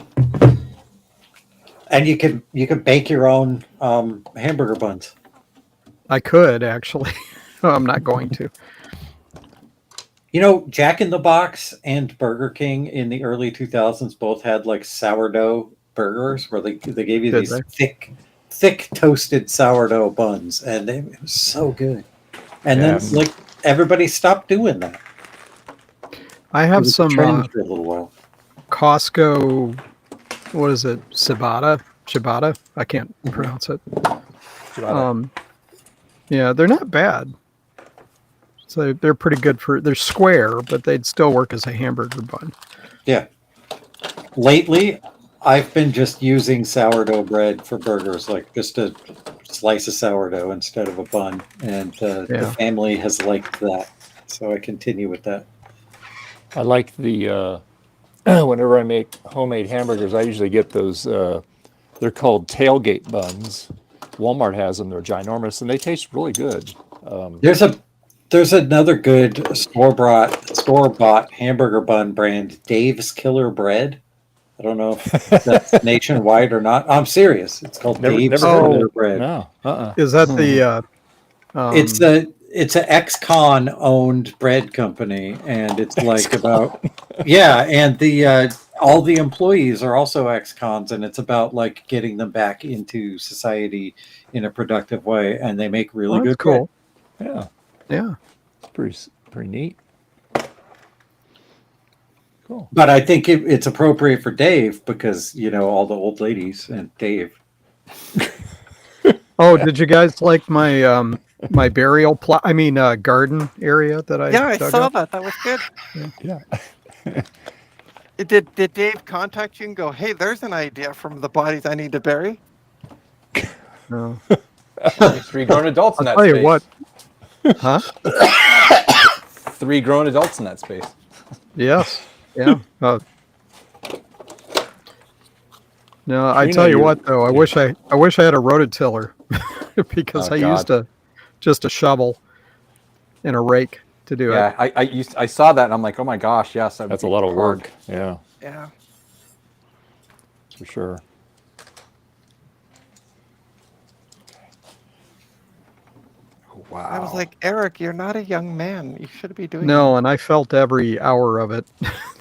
And you can bake your own hamburger buns.
I could actually. I'm not going to.
You know, Jack in the Box and Burger King in the early 2000s both had like sourdough burgers where they gave you
Did
these
they?
thick toasted sourdough buns, and it was so good. And then like everybody stopped doing that.
I
It
have
was a
some
trend for a little while.
Costco. What is it? Ciabatta. I can't pronounce it. Yeah, they're not bad. So they're pretty good they're square, but they'd still work as a hamburger bun.
Yeah. Lately, I've been just using sourdough bread for burgers, like just a slice of sourdough instead of a bun, and the family has liked that, so I continue with that.
I like the whenever I make homemade hamburgers, I usually get those. They're called tailgate buns. Walmart has them. They're ginormous and they taste really good.
There's another good store-bought hamburger bun brand, Dave's Killer Bread. I don't know if that's nationwide or not. I'm serious. It's called Dave's Killer Bread.
No.
Is that the?
It's a ex-con owned bread company, and it's like about and the all the employees are also ex-cons, and it's about like getting them back into society in a productive way, and they make really good
cool.
Yeah.
Yeah.
It's pretty neat. Cool.
But I think it's appropriate for Dave because all the old ladies and Dave.
Oh, did you guys like my my burial plot? I mean, garden area that I
Yeah, I
dug
saw
up?
that. That was good.
Yeah.
Did Dave contact you and go, hey, there's an idea from the bodies I need to bury?
No.
There's 3 grown adults in that
Tell
space.
you what. Huh?
3 grown adults in that space.
Yes. Yeah. No, I
Trina,
tell you
you-
what though, I wish I had a rototiller because
Oh,
I
God.
used just a shovel and a rake to do
Yeah,
it.
I saw that and I'm like, oh my gosh, yes, that would
That's a
be
lot of
hard.
work. Yeah,
Yeah.
for sure.
Wow.
I was like, Eric, you're not a young man. You should be doing
No, and I felt every hour of it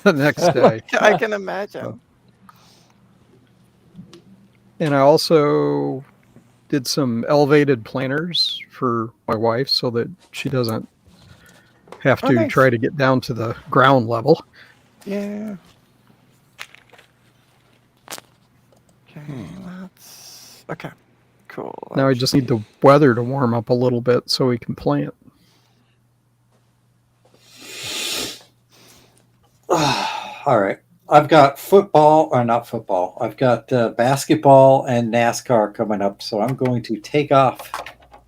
the next day.
that. I can imagine.
And I also did some elevated planters for my wife so that she doesn't have
Oh,
to
nice.
try to get down to the ground level.
Yeah. Okay, that's okay. Cool.
Now I just need the weather to warm up a little bit so we can plant.
All right. I've got football, or not football. I've got basketball and NASCAR coming up, so I'm going to take off.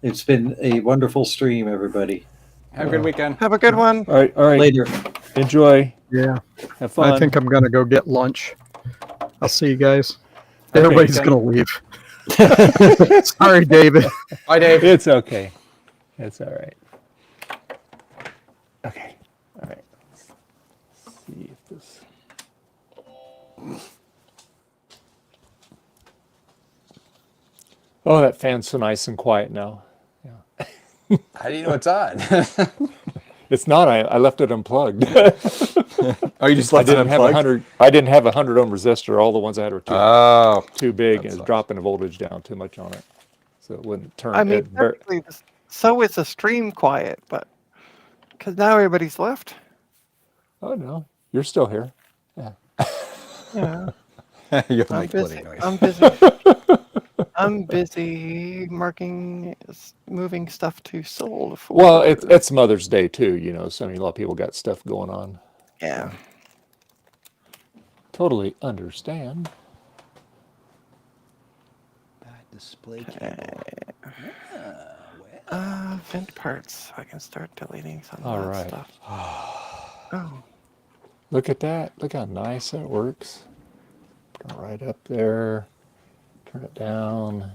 It's been a wonderful stream, everybody.
Have a good weekend.
Have a good one.
All right.
Later.
Enjoy.
Yeah.
Have fun.
I think I'm going to go get lunch. I'll see you guys.
Okay,
Everybody's
Ken.
going to leave. Sorry, David.
Bye, Dave.
It's okay. It's all right. Okay. All right. Let's see if this. Oh, that fan's so nice and quiet now.
How do you know it's on?
It's not. I left it unplugged.
Oh, you just
I
left it
didn't have
unplugged?
I didn't have a 100 ohm resistor. All the ones I had were too big, and
sucks.
it's dropping the voltage down too much on it, so it wouldn't turn.
I mean,
it ver-
technically, so is the stream quiet, but because now everybody's left.
oh no, you're still here.
Yeah,
You'll
I'm
make bloody
busy.
noise.
I'm busy. I'm busy moving stuff to sold. For,
Well, it's Mother's Day too, you know. So I mean, a lot of people got stuff going on.
yeah.
Totally understand.
Display
Vent parts. I can start deleting some of
All
that
right.
stuff. Oh,
Look at that. Look how nice that works. Go right up there. Turn it down.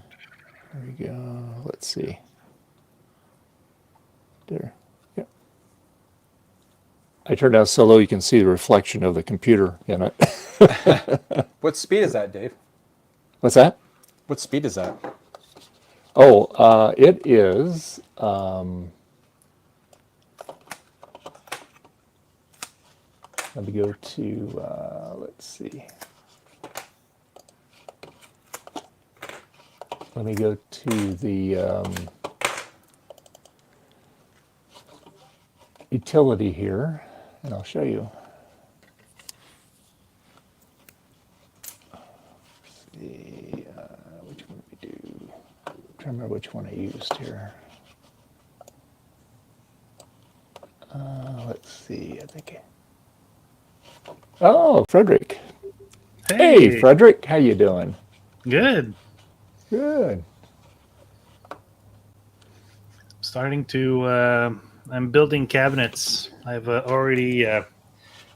There we go. Let's see. There. Yep. I turned down so low you can see the reflection of the computer in it.
What speed is that, Dave?
What's that?
What speed is that?
Oh, it is. Let me go to, let's see. Let me go to the utility here, and I'll show you. Let's see, which one did we do? I'm trying to remember which one I used here. Let's see, I think. Oh, Frederick. Hey, Frederick, how you doing?
Good.
Good.
Starting to. I'm building cabinets. I've already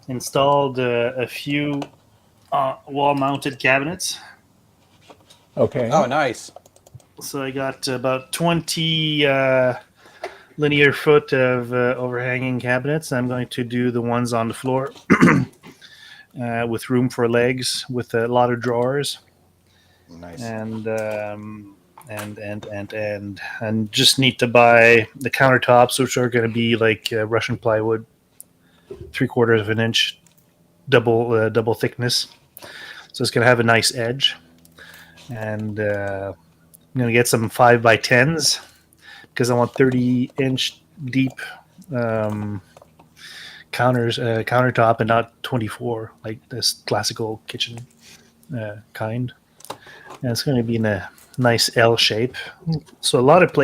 installed a few wall-mounted cabinets.
Okay.
Oh, nice.
So I got about 20 linear foot of overhanging cabinets. I'm going to do the ones on the floor with room for legs, with a lot of drawers.
Nice.
And just need to buy the countertops, which are going to be like Russian plywood, 3/4 of an inch, double thickness. So it's going to have a nice edge. And I'm going to get some 5x10s because I want 30-inch deep countertop and not 24 like this classical kitchen kind. And it's going to be in a nice L shape. So a lot of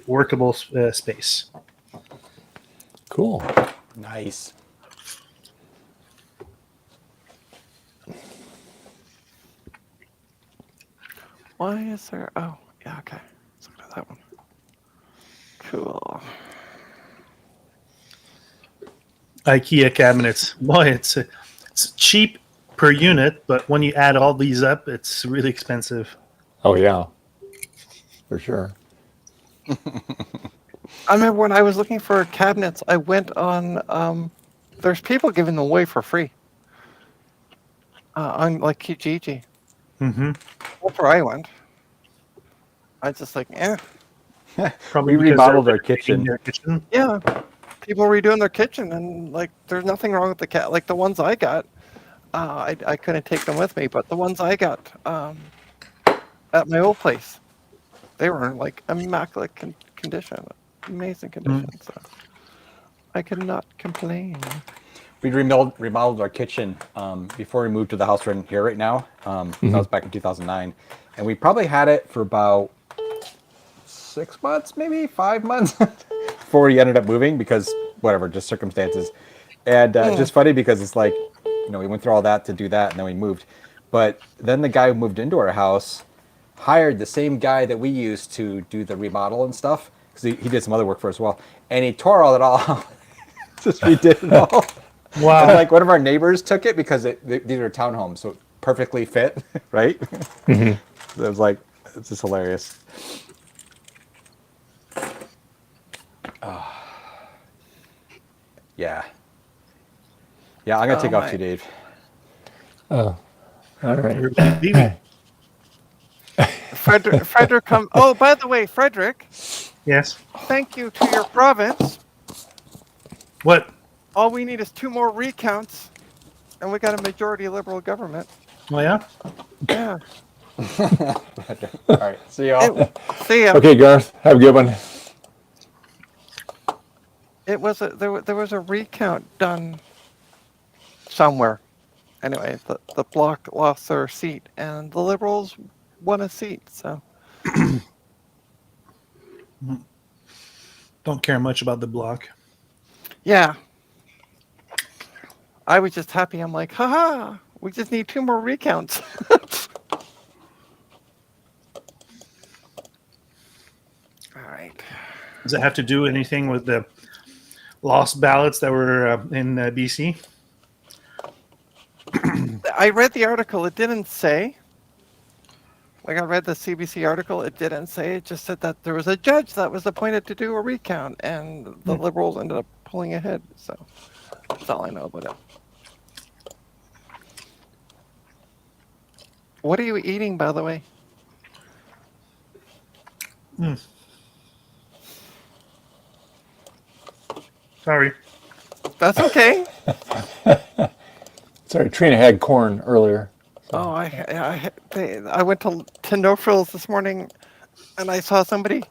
workable space.
Cool.
Nice.
why is there? Oh, yeah. Okay. Let's look at that one. Cool.
IKEA cabinets. Boy, it's cheap per unit, but when you add all these up, it's really expensive.
Oh, yeah. For sure.
I remember when I was looking for cabinets, I went on. There's people giving them away for free. On like Kijiji.
Mm-hmm.
That's where I went. I just like,
Probably
We
because
remodeled
they're
our kitchen.
their kitchen.
yeah. People redoing their kitchen, and like, there's nothing wrong with the cat. Like the ones I got, I couldn't take them with me, but the ones I got at my old place, they were in like immaculate condition, amazing condition. So I could not complain.
We remodeled our kitchen before we moved to the house we're in here right now. That was back in 2009. And we probably had it for about 6 months, maybe 5 months before we ended up moving because whatever, just circumstances. And just funny because it's like we went through all that to do that, and then we moved. But then the guy who moved into our house hired the same guy that we used to do the remodel and stuff, because he did some other work for us as well, and he tore all it all out. Just redid it all.
Wow.
And like one of our neighbors took it because these are townhomes, so it perfectly fit, right? So it was like, it's just hilarious. Yeah. Yeah, I'm going to take off too, Dave.
Oh, all right.
Frederick come. Oh, by the way, Frederick,
Yes.
thank you to your province.
What?
All we need is 2 more recounts, and we got a majority liberal government.
Oh yeah.
Yeah.
All right, see y'all.
See ya.
Okay, Garth, have a good one.
It was there was a recount done somewhere. Anyway, the bloc lost their seat, and the Liberals won a seat. So
Don't care much about the block.
yeah, I was just happy. I'm like, haha, we just need 2 more recounts. All right.
Does it have to do anything with the lost ballots that were in BC?
I read the article. It didn't say. Like, I read the CBC article. It didn't say. It just said that there was a judge that was appointed to do a recount, and the Liberals ended up pulling ahead. So that's all I know about it. What are you eating, by the way?
Sorry.
That's okay.
Sorry, Trina had corn earlier.
Oh, I went to No Frills this morning, and I saw somebody.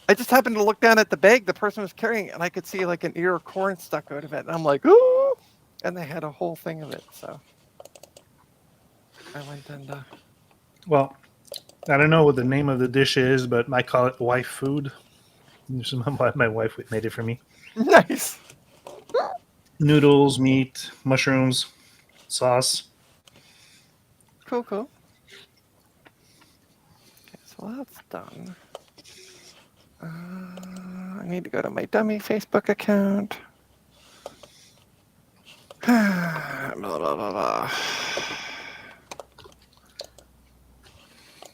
I just happened to look down at the bag the person was carrying, and I could see like an ear of corn stuck out of it. And I'm like, ooh! And they had a whole thing of it. So I went and.
Well, I don't know what the name of the dish is, but I call it wife food. My wife made it for me.
Nice.
Noodles, meat, mushrooms, sauce.
Cool. Okay, so that's done. I need to go to my dummy Facebook account. Blah, blah, blah, blah.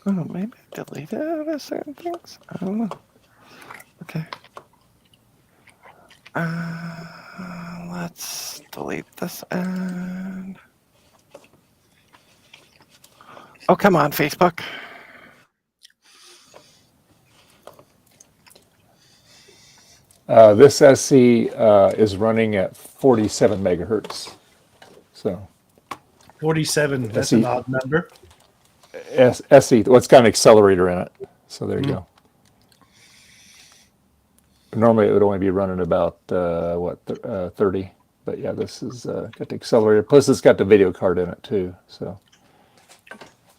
Oh, maybe I deleted certain things. I don't know. Okay. Let's delete this and. Oh, come on, Facebook.
This SC is running at 47 megahertz. So
47. That's an odd number.
SE, well, it's got an accelerator in it. So there you go. Normally it would only be running about 30, but yeah, this is got the accelerator. Plus it's got the video card in it too. So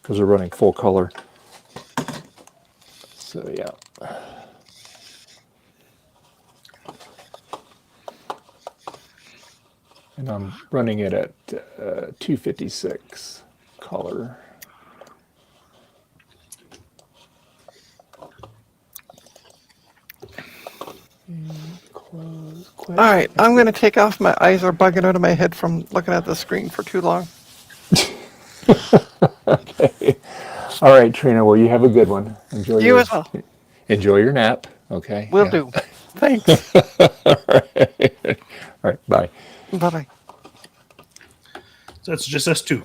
because we're running full color. So yeah. And I'm running it at 256 color. Close.
All right, I'm going to take off. My eyes are bugging out of my head from looking at the screen for too long.
Okay. All right, Trina. Well, you have a good one. Enjoy
You as well.
Enjoy your nap. Okay.
Will do. Thanks.
All right. Bye.
Bye-bye.
So it's just us two.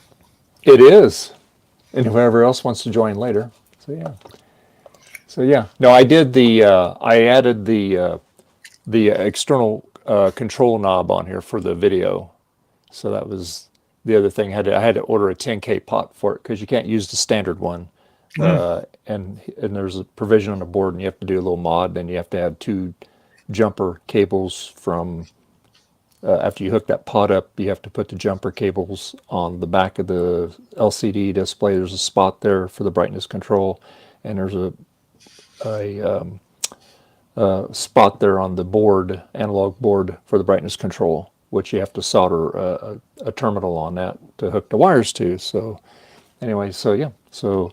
It is, and whoever else wants to join later. So yeah. No, I did the. I added the external control knob on here for the video. So that was the other thing. I had to order a 10K pot for it because you can't use the standard one. And there's a provision on the board, and you have to do a little mod, and you have to have 2 jumper cables from. After you hook that pot up, you have to put the jumper cables on the back of the LCD display. There's a spot there for the brightness control, and there's a spot there on the board, analog board, for the brightness control, which you have to solder a terminal on that to hook the wires to. So anyway, so yeah, so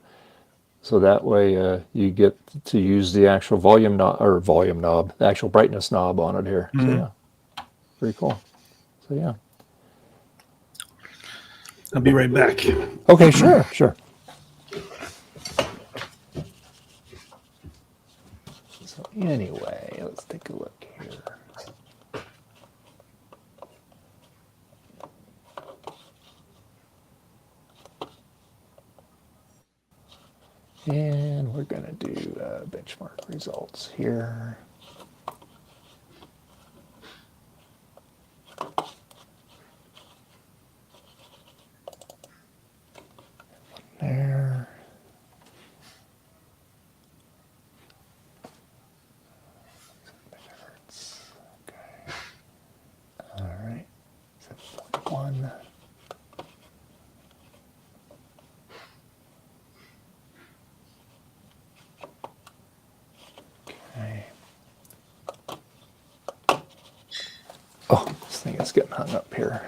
that way you get to use the actual volume knob, the actual brightness knob on it here. So yeah, pretty cool. So yeah.
I'll be right back.
Okay, sure. So anyway, let's take a look here. And we're going to do benchmark results here. There. Okay. All right. 7.1. Okay. Oh, this thing is getting hung up here.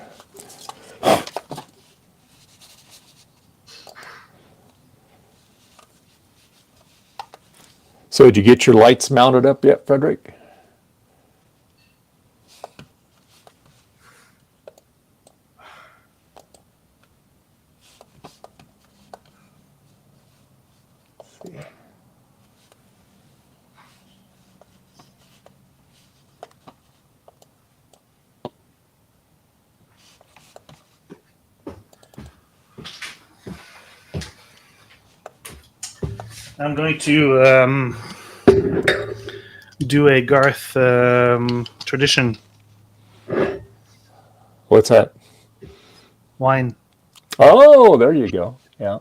So did you get your lights mounted up yet, Frederick? Let's see.
I'm going to do a Garth tradition
What's that?
wine.
Oh, there you go. Yeah,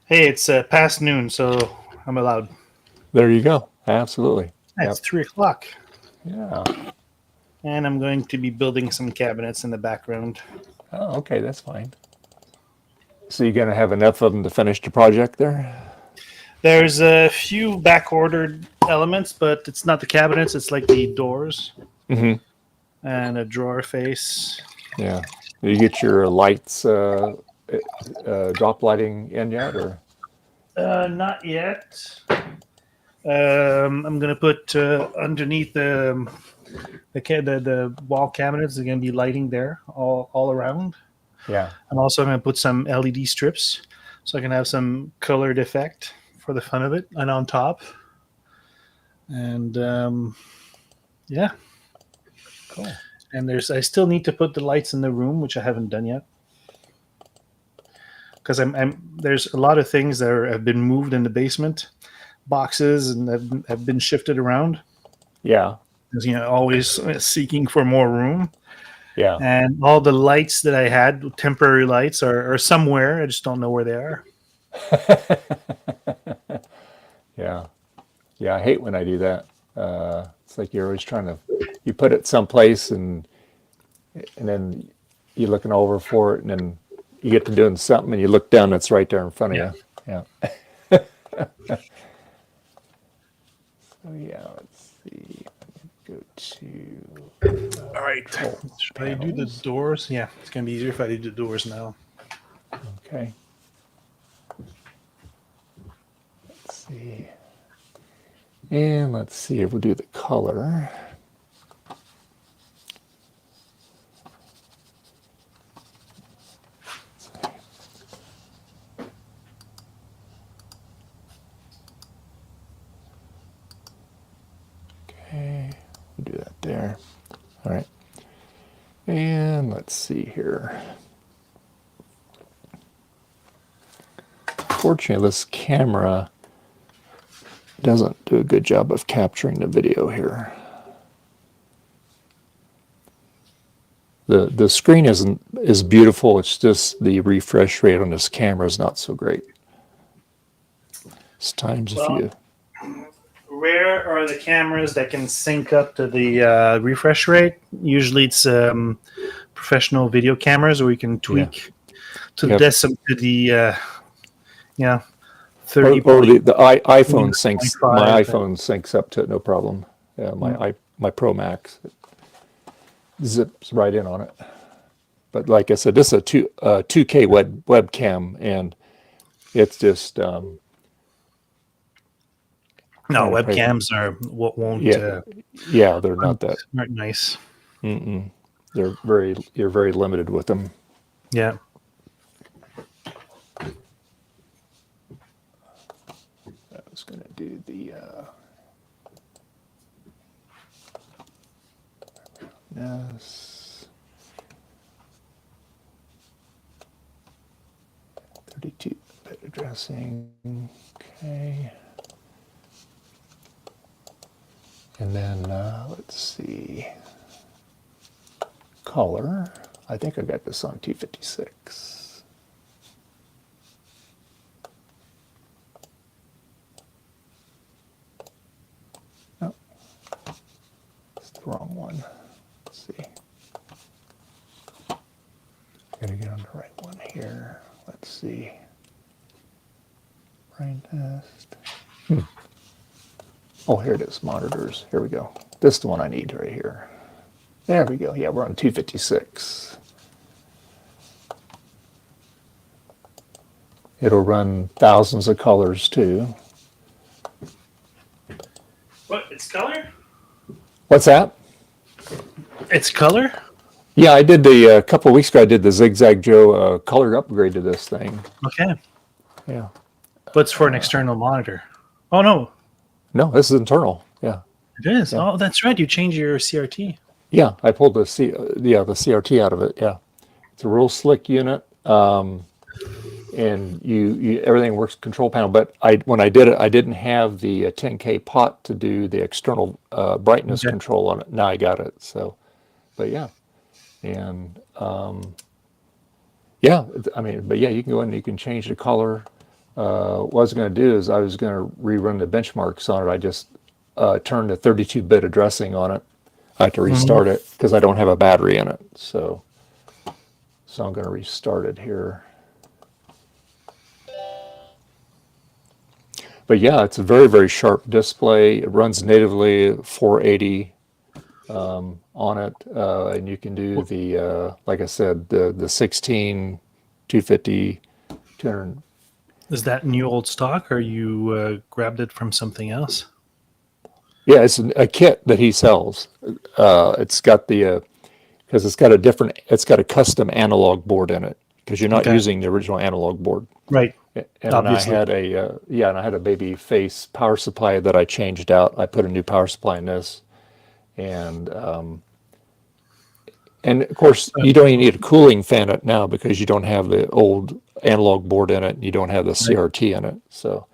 Hey, it's past noon, so I'm allowed.
there you go. Absolutely.
It's 3:00,
Yeah.
and I'm going to be building some cabinets in the background.
Oh, okay, that's fine. So you're going to have enough of them to finish the project there?
There's a few back-ordered elements, but it's not the cabinets. It's like the doors
Mm-hmm.
and a drawer face.
Yeah. Did you get your lights, drop lighting in yet, or?
Not yet. I'm gonna put underneath the wall cabinets. There's gonna be lighting there all around.
Yeah.
I'm also gonna put some LED strips so I can have some colored effect for the fun of it, and on top. And yeah,
Cool.
and I still need to put the lights in the room, which I haven't done yet. Because there's a lot of things that have been moved in the basement, boxes, and have been shifted around.
Yeah.
Because, always seeking for more room.
Yeah.
And all the lights that I had, temporary lights, are somewhere. I just don't know where they are.
Yeah. Yeah, I hate when I do that. It's like you're always you put it someplace and then you're looking over for it, and then you get to doing something and you look down, it's right there in front of you. Yeah. So yeah, let's see. Go to
All right. Should I do the doors? Yeah, it's going to be easier if I do the doors now.
okay. Let's see. And let's see if we'll do the color. Okay, we'll do that there. All right. And let's see here. Fortunately, this camera doesn't do a good job of capturing the video here. The screen is beautiful. It's just the refresh rate on this camera is not so great. It's times a few.
Rare are the cameras that can sync up to the refresh rate. Usually it's professional video cameras where you can tweak to
Yep.
to the 30.
Or the iPhone syncs.
0.5.
My iPhone syncs up to it, no problem. Yeah, my Pro Max. zips right in on it. But like I said, this is a 2K webcam, and it's just
No,
trying to pray-
webcams won't
yeah, they're not that.
aren't nice.
You're very limited with them.
Yeah.
I was going to do the yes, 32-bit addressing. Okay. And then let's see, color. I think I got this on 256. No, it's the wrong one. Let's see. Gotta get on the right one here. Let's see. Brain test. Oh, here it is, monitors. Here we go. This is the one I need right here. There we go. Yeah, we're on 256. It'll run thousands of colors too.
What? It's color?
What's that?
It's color?
Yeah, I did a couple of weeks ago. I did the ZigZagJoe color upgrade to this thing.
Okay.
Yeah.
What's for an external monitor? Oh no,
No, this is internal. Yeah.
it is.
Yeah.
Oh, that's right. You changed your CRT.
Yeah, I pulled the CRT out of it. Yeah, it's a real slick unit, and you everything works control panel. But when I did it, I didn't have the 10K pot to do the external brightness
Okay.
control on it. Now I got it. So, but yeah, and yeah, I mean, but yeah, you can go in and you can change the color. What I was going to do is I was going to rerun the benchmarks on it. I just turned the 32-bit addressing on it. I have to restart it because I don't have a battery in it. So I'm going to restart it here. But yeah, it's a very, very sharp display. It runs natively 480 on it. And you can do the, like I said, the 16, 250, 200.
Is that new old stock, or you grabbed it from something else?
Yeah, it's a kit that he sells. It's got the because it's got a custom analog board in it because you're not
Okay.
using the original analog board.
Right.
And
Obviously.
I had a baby face power supply that I changed out. I put a new power supply in this, and of course you don't even need a cooling fan in it now because you don't have the old analog board in it. And you don't have the CRT in it, so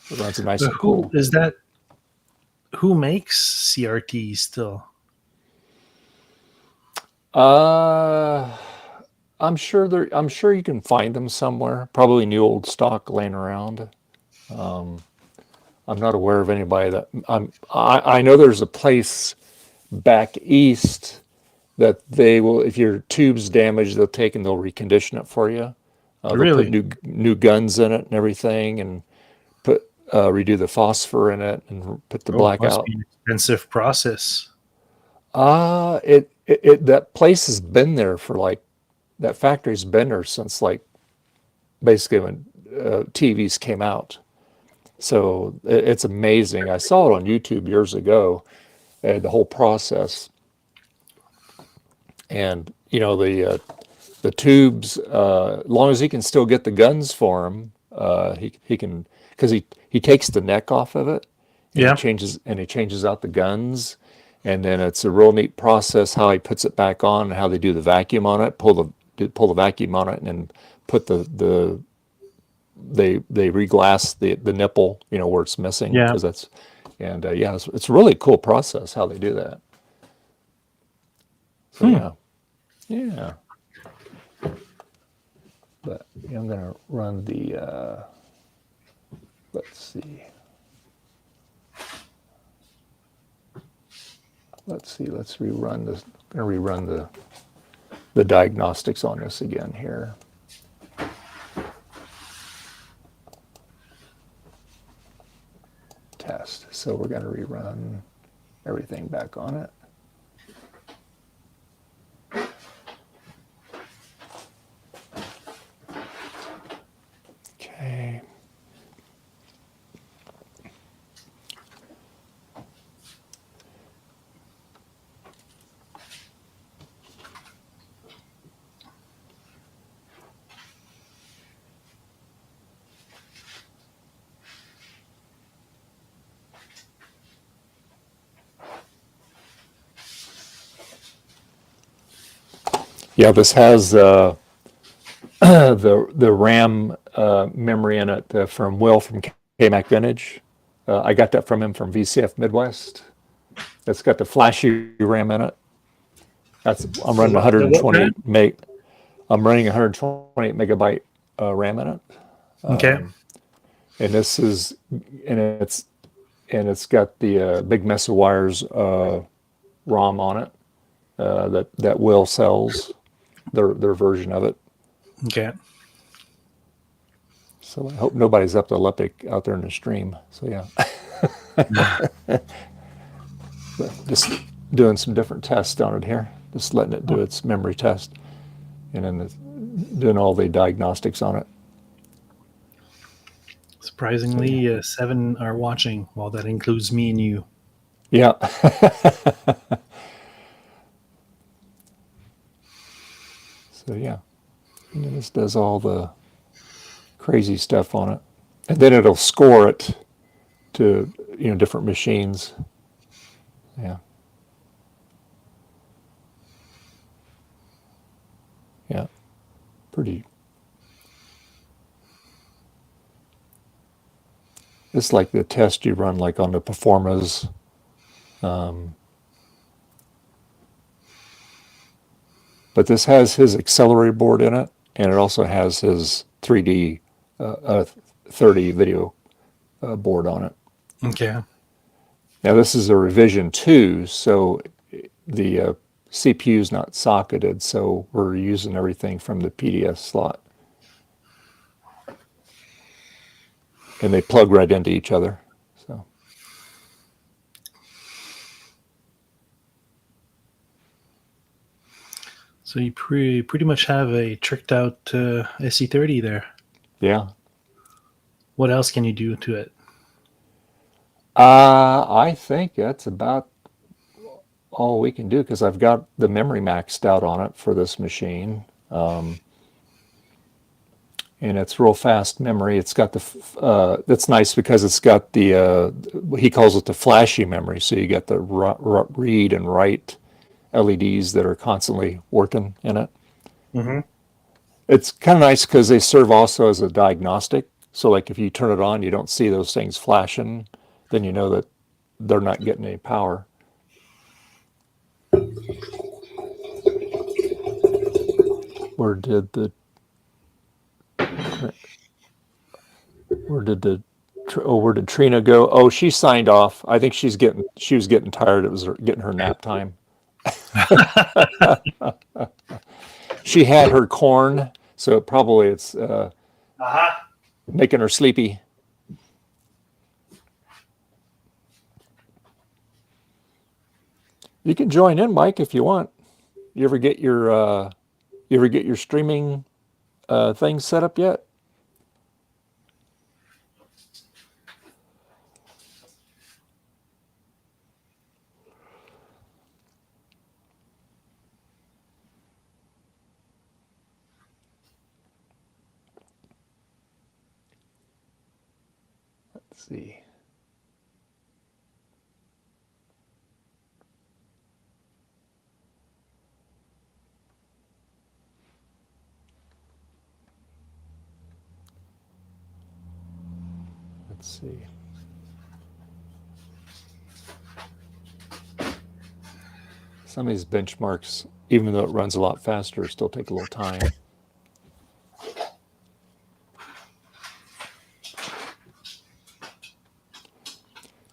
it runs nice
So
and cool.
who is that? Who makes CRT still?
I'm sure you can find them somewhere. Probably new old stock laying around. I'm not aware of anybody that I know there's a place back east that they will, if your tube's damaged, they'll take and they'll recondition it for you. They'll
Really?
put new guns in it and everything, and put redo the phosphor in it and put the black
Must
out.
be an expensive process.
That place has been there for that factory's been there since basically when TVs came out. So it's amazing. I saw it on YouTube years ago, the whole process. And the tubes, as long as he can still get the guns for him, he can, because he takes the neck off of it. And
Yeah.
he changes out the guns, and then it's a real neat process how he puts it back on and how they do the vacuum on it, pull the vacuum on it, and then put they reglass the nipple, where it's missing.
Yeah.
Because that's, and it's a really cool process how they do that. So yeah. But I'm gonna run the. Let's see. Let's rerun this. I'm gonna rerun the diagnostics on this again here. Test. So we're gonna rerun everything back on it. Yeah, this has the RAM memory in it from Will from KMac Vintage. I got that from him from VCF Midwest. It's got the flashy RAM in it. I'm running
The what
128 meg. I'm running 128 megabyte RAM in it.
Okay.
And this is, and it's got the Big Mess of Wires ROM on it that Will sells their version of it.
Okay.
So I hope nobody's epileptic out there in the stream. So yeah, but just doing some different tests on it here. Just letting it do its memory test, and then doing all the diagnostics on it.
Surprisingly, 7 are watching. Well, that includes me and you.
Yeah. So yeah, and then this does all the crazy stuff on it, and then it'll score it to different machines. Yeah. Yeah. Pretty. It's like the test you run like on the Performas. But this has his accelerator board in it, and it also has his 3D 30 video board on it.
Okay.
Now this is a revision 2, so the CPU is not socketed, so we're using everything from the PDS slot. And they plug right into each other.
So you pretty much have a tricked out SC30 there.
Yeah.
What else can you do to it?
I think that's about all we can do because I've got the memory maxed out on it for this machine. And it's real fast memory. It's got that's nice because it's got the, he calls it the flashy memory. So you get the read and write LEDs that are constantly working in it.
Mm-hmm.
It's kind of nice because they serve also as a diagnostic. So like if you turn it on, you don't see those things flashing, then you know that they're not getting any power. Where did Trina go? Oh, she signed off. I think she was getting tired. It was getting her nap time. She had her corn, so probably it's making her sleepy. You can join in, Mike, if you want. You ever get your streaming thing set up yet? Let's see. Let's see. Some of these benchmarks, even though it runs a lot faster, still take a little time.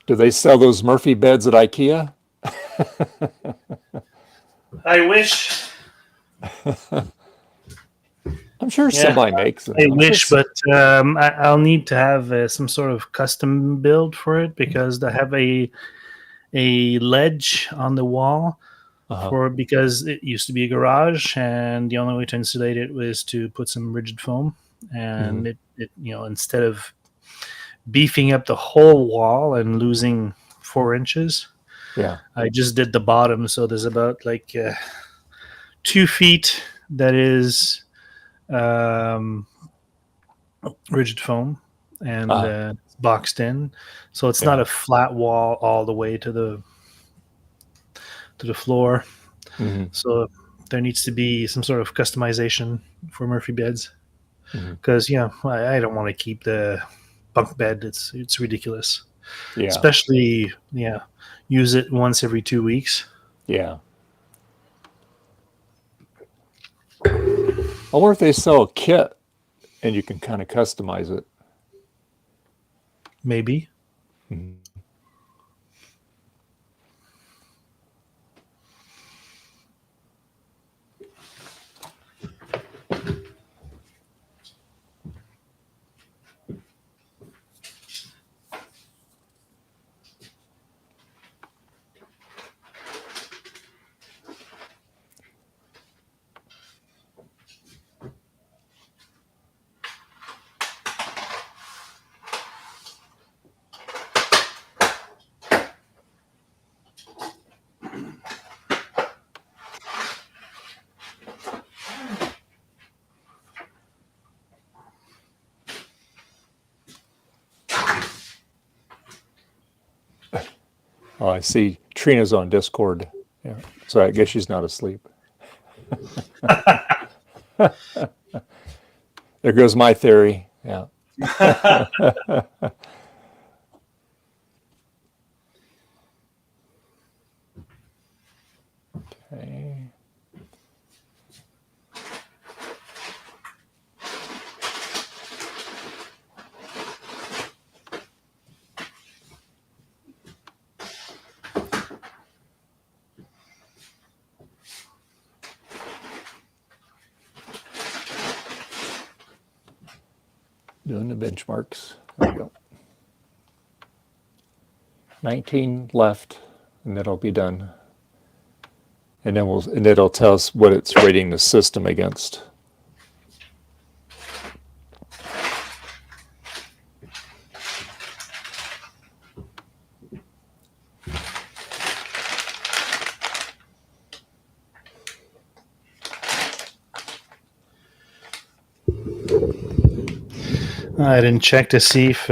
Do they sell those Murphy beds at IKEA?
I wish.
I'm sure somebody makes them.
I wish, but I'll need to have some sort of custom build for it because I have a ledge on the wall because it used to be a garage, and the only way to insulate it was to put some rigid foam, and it instead of beefing up the whole wall and losing 4 inches, I just did the bottom, so there's about like 2 feet that is rigid foam and boxed in, so it's not a flat wall all the way to the floor. So there needs to be some sort of customization for Murphy beds
Mhm.
because I don't want to keep the bunk bed. It's ridiculous,
Yeah.
especially use it once every 2 weeks.
Yeah. I wonder if they sell a kit and you can kind of customize it.
Maybe.
Mhm. Oh, I see Trina's on Discord. Yeah. So I guess she's not asleep. There goes my theory. Yeah. Okay. Doing the benchmarks. There we go. 19 left, and that'll be done. And then it'll tell us what it's rating the system against.
I didn't check to see if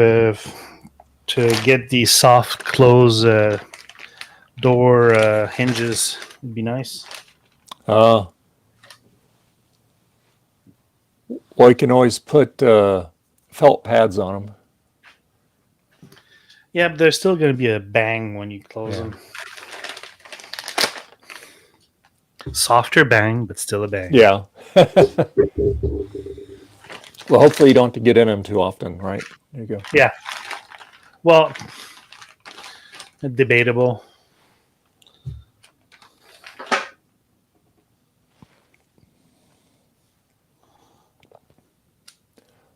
to get the soft close door hinges would be nice.
Well, you can always put felt pads on them.
Yeah, but there's still going to be a bang when you close
Yeah.
them. Softer bang, but still a bang.
Yeah. Well, hopefully you don't have to get in them too often, right? There you go.
Yeah. Well, debatable.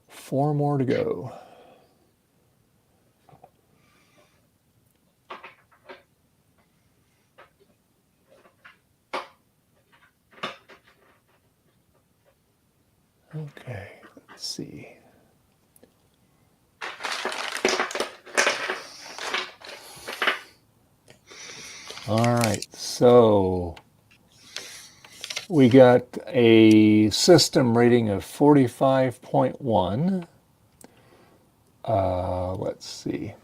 Four more to go. Okay, let's see. All right, so we got a system rating of 45.1. Let's see.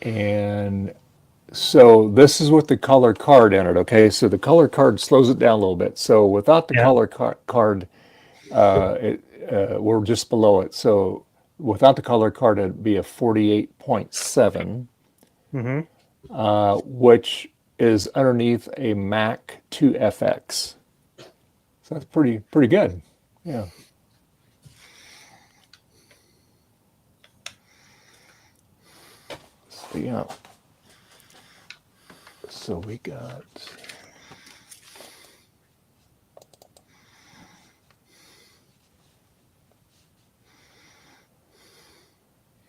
And so this is with the color card in it, okay? So the color card slows it down a little bit. So without the color card, we're just below it. So without the color card, it'd be a 48.7, which is underneath a Mac 2FX. So that's pretty good. Yeah. So yeah. So we got.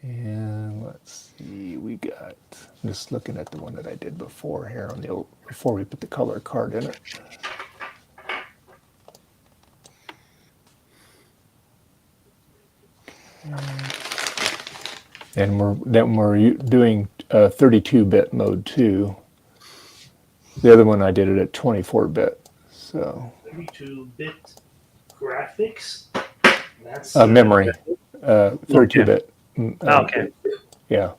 And let's see, we got, I'm just looking at the one that I did before here on the before we put the color card in it. And we're doing 32-bit mode too. The other one I did it at 24-bit. So
32-bit graphics. That's
memory, 32-bit.
Okay.
Yeah.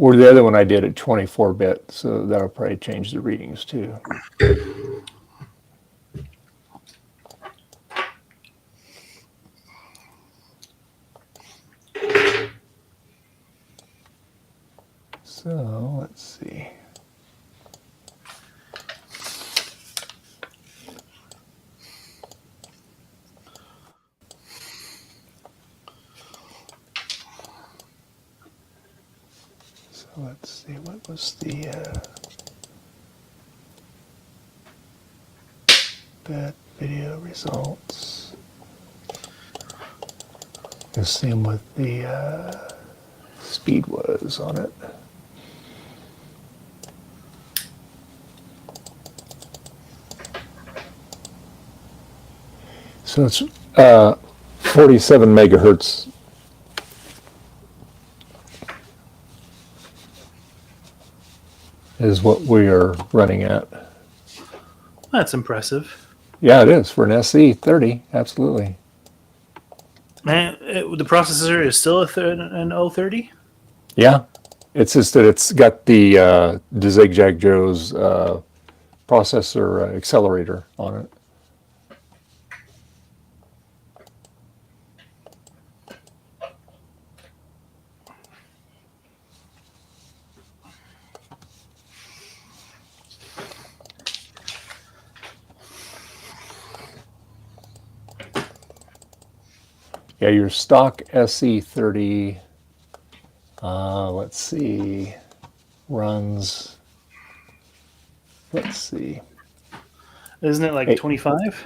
Or the other one I did at 24-bit, so that'll probably change the readings too. So let's see. So let's see, what was the that video results? Let's see what the speed was on it. So it's 47 megahertz. Is what we are running at.
That's impressive.
Yeah, it is for an SE30. Absolutely.
Man, the processor is still an 030?
Yeah, it's just that it's got the ZigZagJoes processor accelerator on it. Yeah, your stock SE30, let's see, runs, let's see.
Isn't it like 25?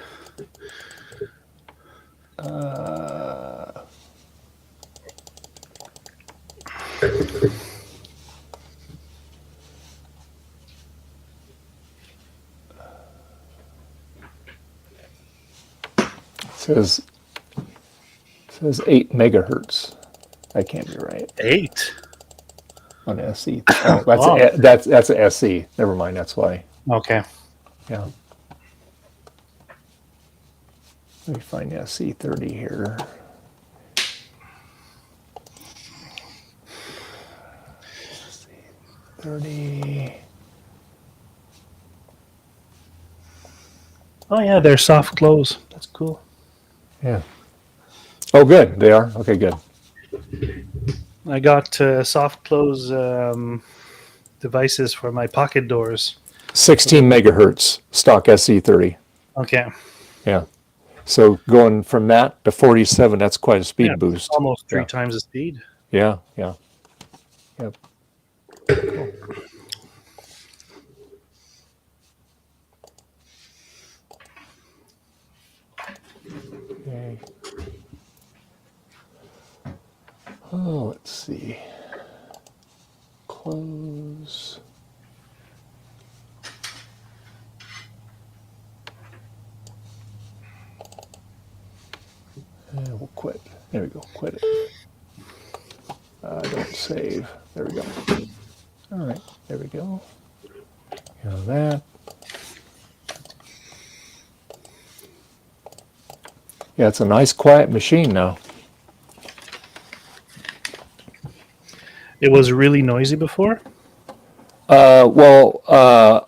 Says 8 megahertz. That can't be right.
8?
On SE. Oh,
Wow.
that's a SE. Never mind. That's why.
Okay.
Yeah. Let me find the SE30 here. SE30.
Oh yeah, they're soft close. That's cool.
Yeah. Oh, good. They are? Okay, good.
I got soft close devices for my pocket doors.
16 megahertz stock SE30.
Okay.
Yeah. So going from that to 47, that's quite a speed boost.
Almost three
Yeah.
times the speed.
Yeah, yeah. Yep. Cool. Okay. Oh, let's see. Close. And we'll quit. There we go. Quit it. Don't save. There we go. All right. There we go. Now that. Yeah, it's a nice quiet machine now.
It was really noisy before.
I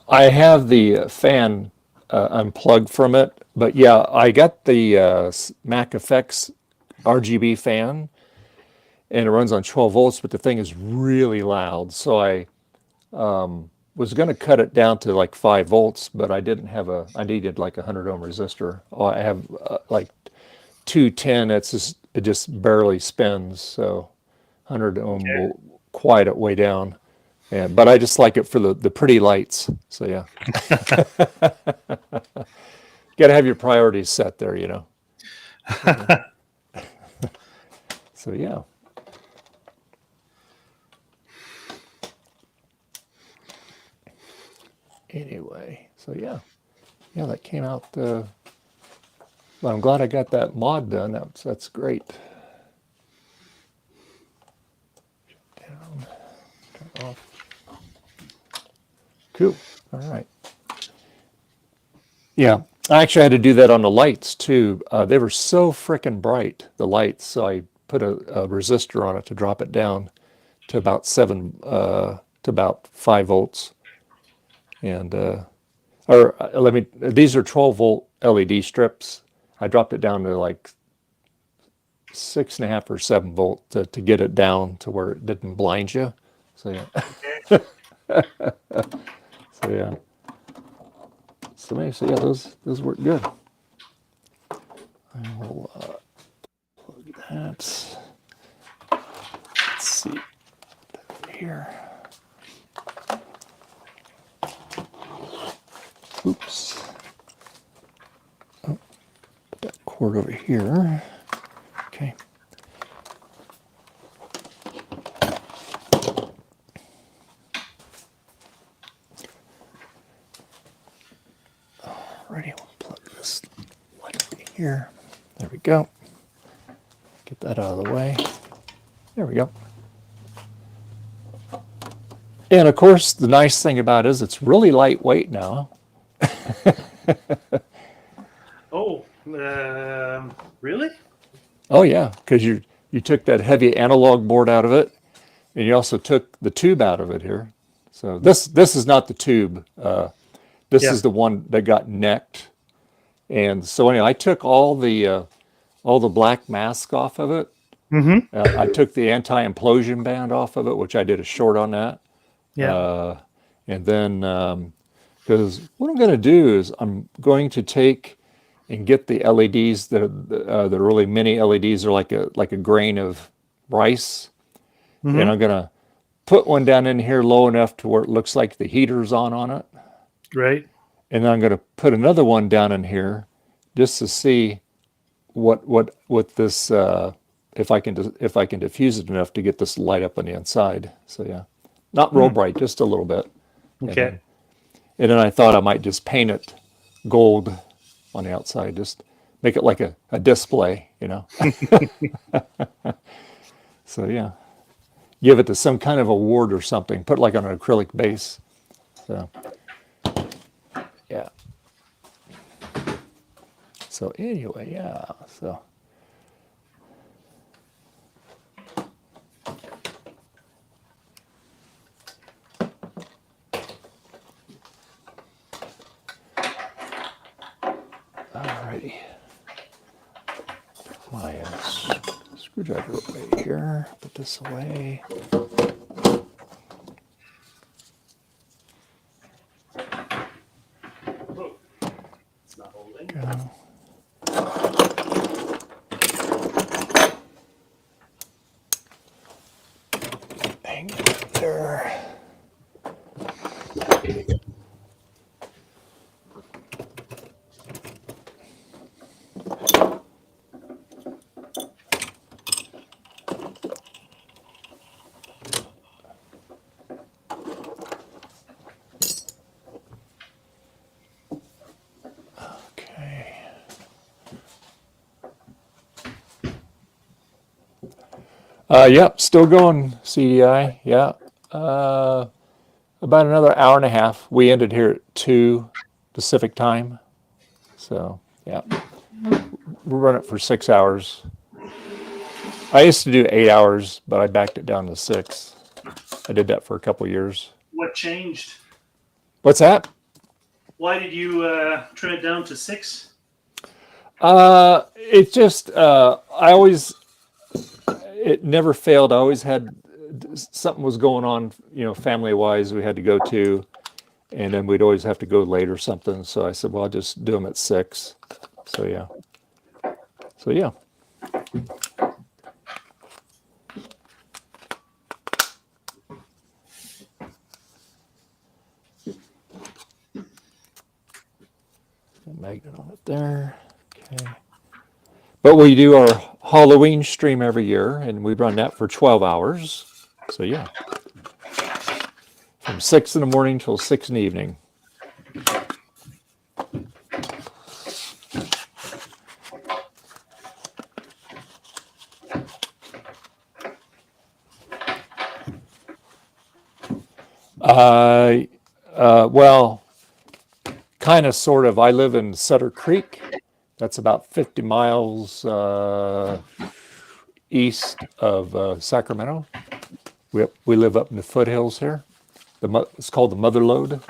have the fan unplugged from it, but yeah, I got the Mac Effects RGB fan, and it runs on 12 volts, but the thing is really loud. So I was going to cut it down to like 5 volts, but I didn't have I needed like a 100 ohm resistor. I have like 210, it just barely spins, so 100 ohm will quiet it way down. Yeah, but I just like it for the pretty lights. So yeah. Got to have your priorities set there, you know. So yeah. Anyway, so yeah. Yeah, that came out well, I'm glad I got that mod done. That's great. Shut down. Turn off. Cool. All right. Yeah, I actually had to do that on the lights too. They were so frickin' bright, the lights, so I put a resistor on it to drop it down to about 5 volts. And these are 12-volt LED strips. I dropped it down to like 6.5 or 7 volt to get it down to where it didn't blind you. So yeah. So yeah. So yeah, those work good. I will plug that. Let's see here. Oops. Oh, put that cord over here. Okay. Alrighty, we'll plug this light over here. There we go. Get that out of the way. There we go. And of course, the nice thing about it is it's really lightweight now.
Oh, really?
Oh yeah, because you took that heavy analog board out of it, and you also took the tube out of it here. So this is not the tube. This
Yeah.
is the one that got necked. And so anyway, I took all the black mask off of it.
Mm-hmm.
I took the anti-implosion band off of it, which I did a short on that.
Yeah.
And then, because what I'm going to do is I'm going to take and get the LEDs that are the really mini LEDs are like a grain of rice,
Mm-hmm.
and I'm going to put one down in here low enough to where it looks like the heater's on it,
Right.
and then I'm going to put another one down in here just to see what this if I can diffuse it enough to get this light up on the inside. So yeah, not real bright, just a little bit.
Okay.
And then I thought I might just paint it gold on the outside, just make it like a display, you know. So yeah, give it to some kind of award or something. Put it like on an acrylic base. So yeah. So anyway, yeah. So. Alrighty. My screwdriver away here. Put this away.
It's not holding.
Go. Hang it right there. Okay. Yep, still going CDI. Yeah. About another hour and a half. We ended here at 2 Pacific time. So, yeah. We'll run it for 6 hours. I used to do 8 hours, but I backed it down to 6. I did that for a couple years.
What changed?
What's that?
Why did you trim it down to 6?
It just, it never failed. I always had, something was going on, you know, family-wise we had to go to, and then we'd always have to go late or something. So I said, well, I'll just do them at 6. So yeah. So yeah. Magnet on it there. Okay. But we do our Halloween stream every year, and we run that for 12 hours. So yeah. From 6 in the morning till 6 in the evening. Well, kind of, sort of. I live in Sutter Creek. That's about 50 miles east of Sacramento. We live up in the foothills here. It's called the Mother Lode.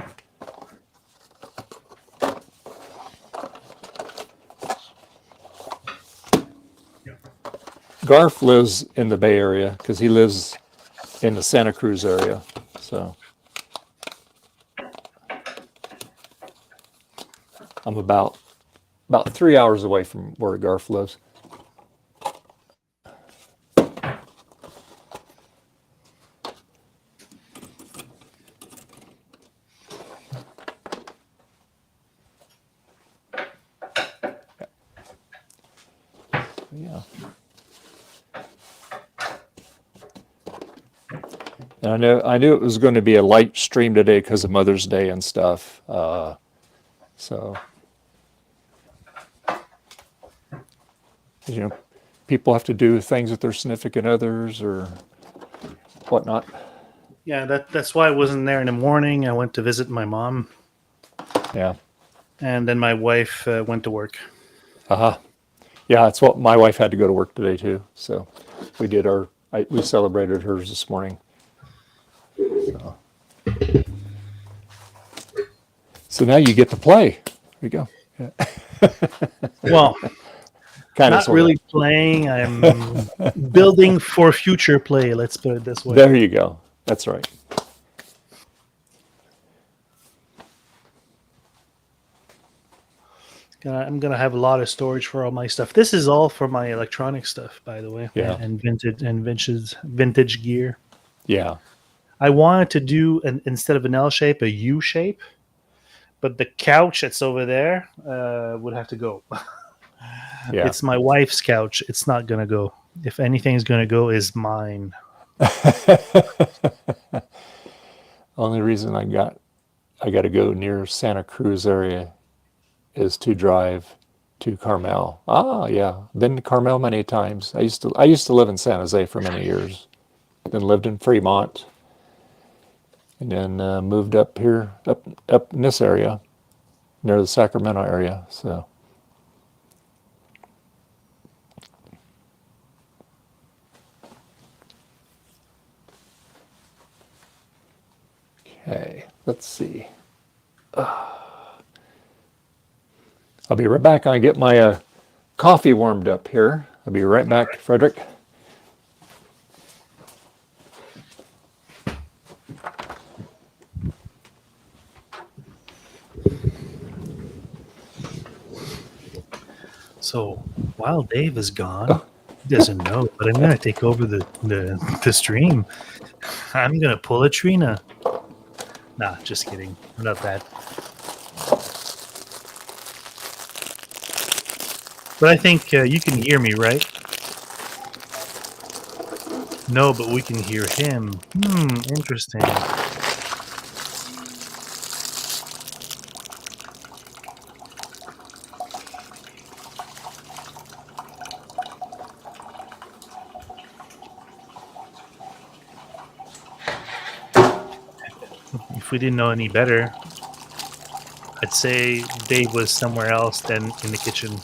Garf lives in the Bay Area because he lives in the Santa Cruz area. So I'm about 3 hours away from where Garf lives. Yeah. And I knew it was going to be a light stream today because of Mother's Day and stuff. So, people have to do things with their significant others or whatnot.
Yeah, that's why I wasn't there in the morning. I went to visit my mom.
Yeah.
And then my wife went to work.
Uh-huh. Yeah, that's what my wife had to go to work today too. So we did we celebrated hers this morning. So now you get to play. There you go. Yeah.
Well,
kind
not really playing. I'm building for future play. Let's put it this way.
There you go. That's right.
I'm gonna have a lot of storage for all my stuff. This is all for my electronic stuff, by the way.
Yeah.
And vintage gear.
Yeah.
I wanted to do instead of an L shape, a U shape, but the couch that's over there would have to go.
Yeah.
It's my wife's couch. It's not gonna go. If anything's gonna go, is mine.
Only reason I got to go near Santa Cruz area is to drive to Carmel. Ah, yeah, been to Carmel many times. I used to live in San Jose for many years, then lived in Fremont, and then moved up here, up in this area, near the Sacramento area. So. Okay, let's see. I'll be right back. I get my coffee warmed up here. I'll be right back, Frederick.
So while Dave is gone, he doesn't know, but I'm gonna take over the stream. I'm gonna pull a Trina. Nah, just kidding. Not that. But I think you can hear me, right? No, but we can hear him. Interesting. If we didn't know any better, I'd say Dave was somewhere else than in the kitchen.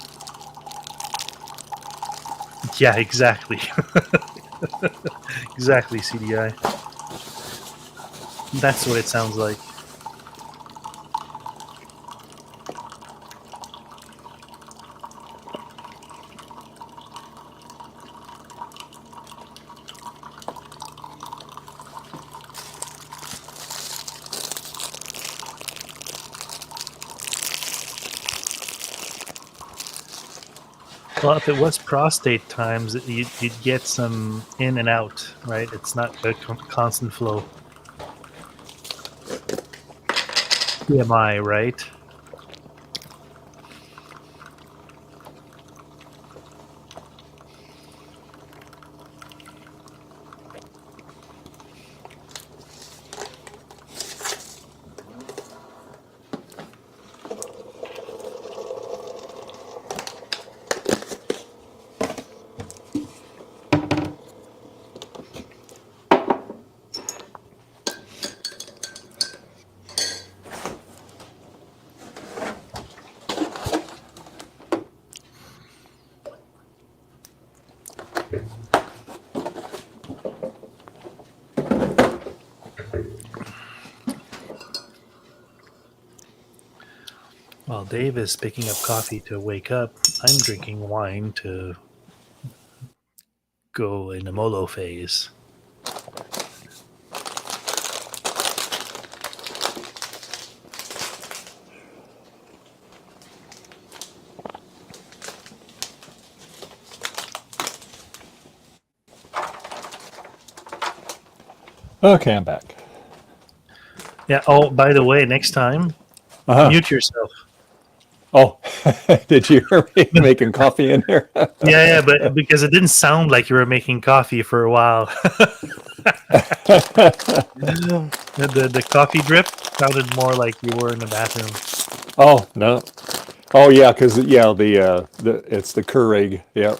Yeah, exactly. Exactly, CDI. That's what it sounds like. Well, if it was prostate times, you'd get some in and out, right? It's not a constant flow. TMI, right? While Dave is picking up coffee to wake up, I'm drinking wine to go in a molo phase.
Okay, I'm back.
Yeah. Oh, by the way, next time, mute yourself.
Oh, did you hear me making coffee in here?
Yeah, but because it didn't sound like you were making coffee for a while. The coffee drip sounded more like you were in the bathroom.
Oh no. Oh yeah, because the it's the Keurig. Yeah.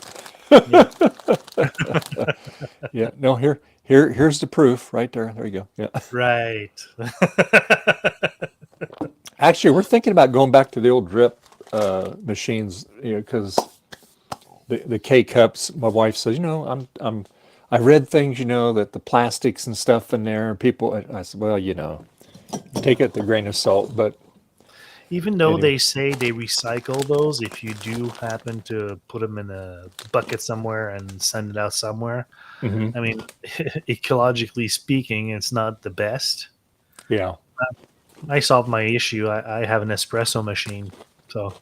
Yeah. No, here's the proof right there. There you go. Yeah.
Right.
Actually, we're thinking about going back to the old drip machines, because the K cups. My wife says, I read things, that the plastics and stuff in there, and people. I said, well, take it with a grain of salt, but
Even though
anyway.
they say they recycle those, if you do happen to put them in a bucket somewhere and send it out somewhere,
Mhm.
I mean, ecologically speaking, it's not the best.
Yeah.
I solved my issue. I have an espresso machine, so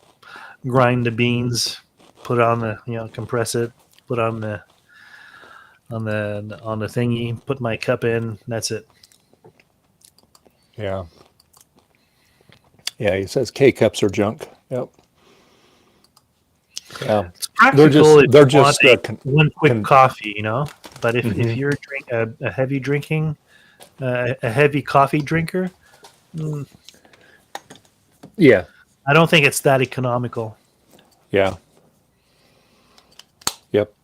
grind the beans, put it on the compress it, put on the thingy, put my cup in. That's it.
Yeah. Yeah, he says K cups are junk. Yep. Yeah.
It's practical
they're
if you
just
want one quick coffee, But if
Mhm.
you're a heavy drinking, a heavy coffee drinker,
Yeah.
I don't think it's that economical.
Yeah. Yep.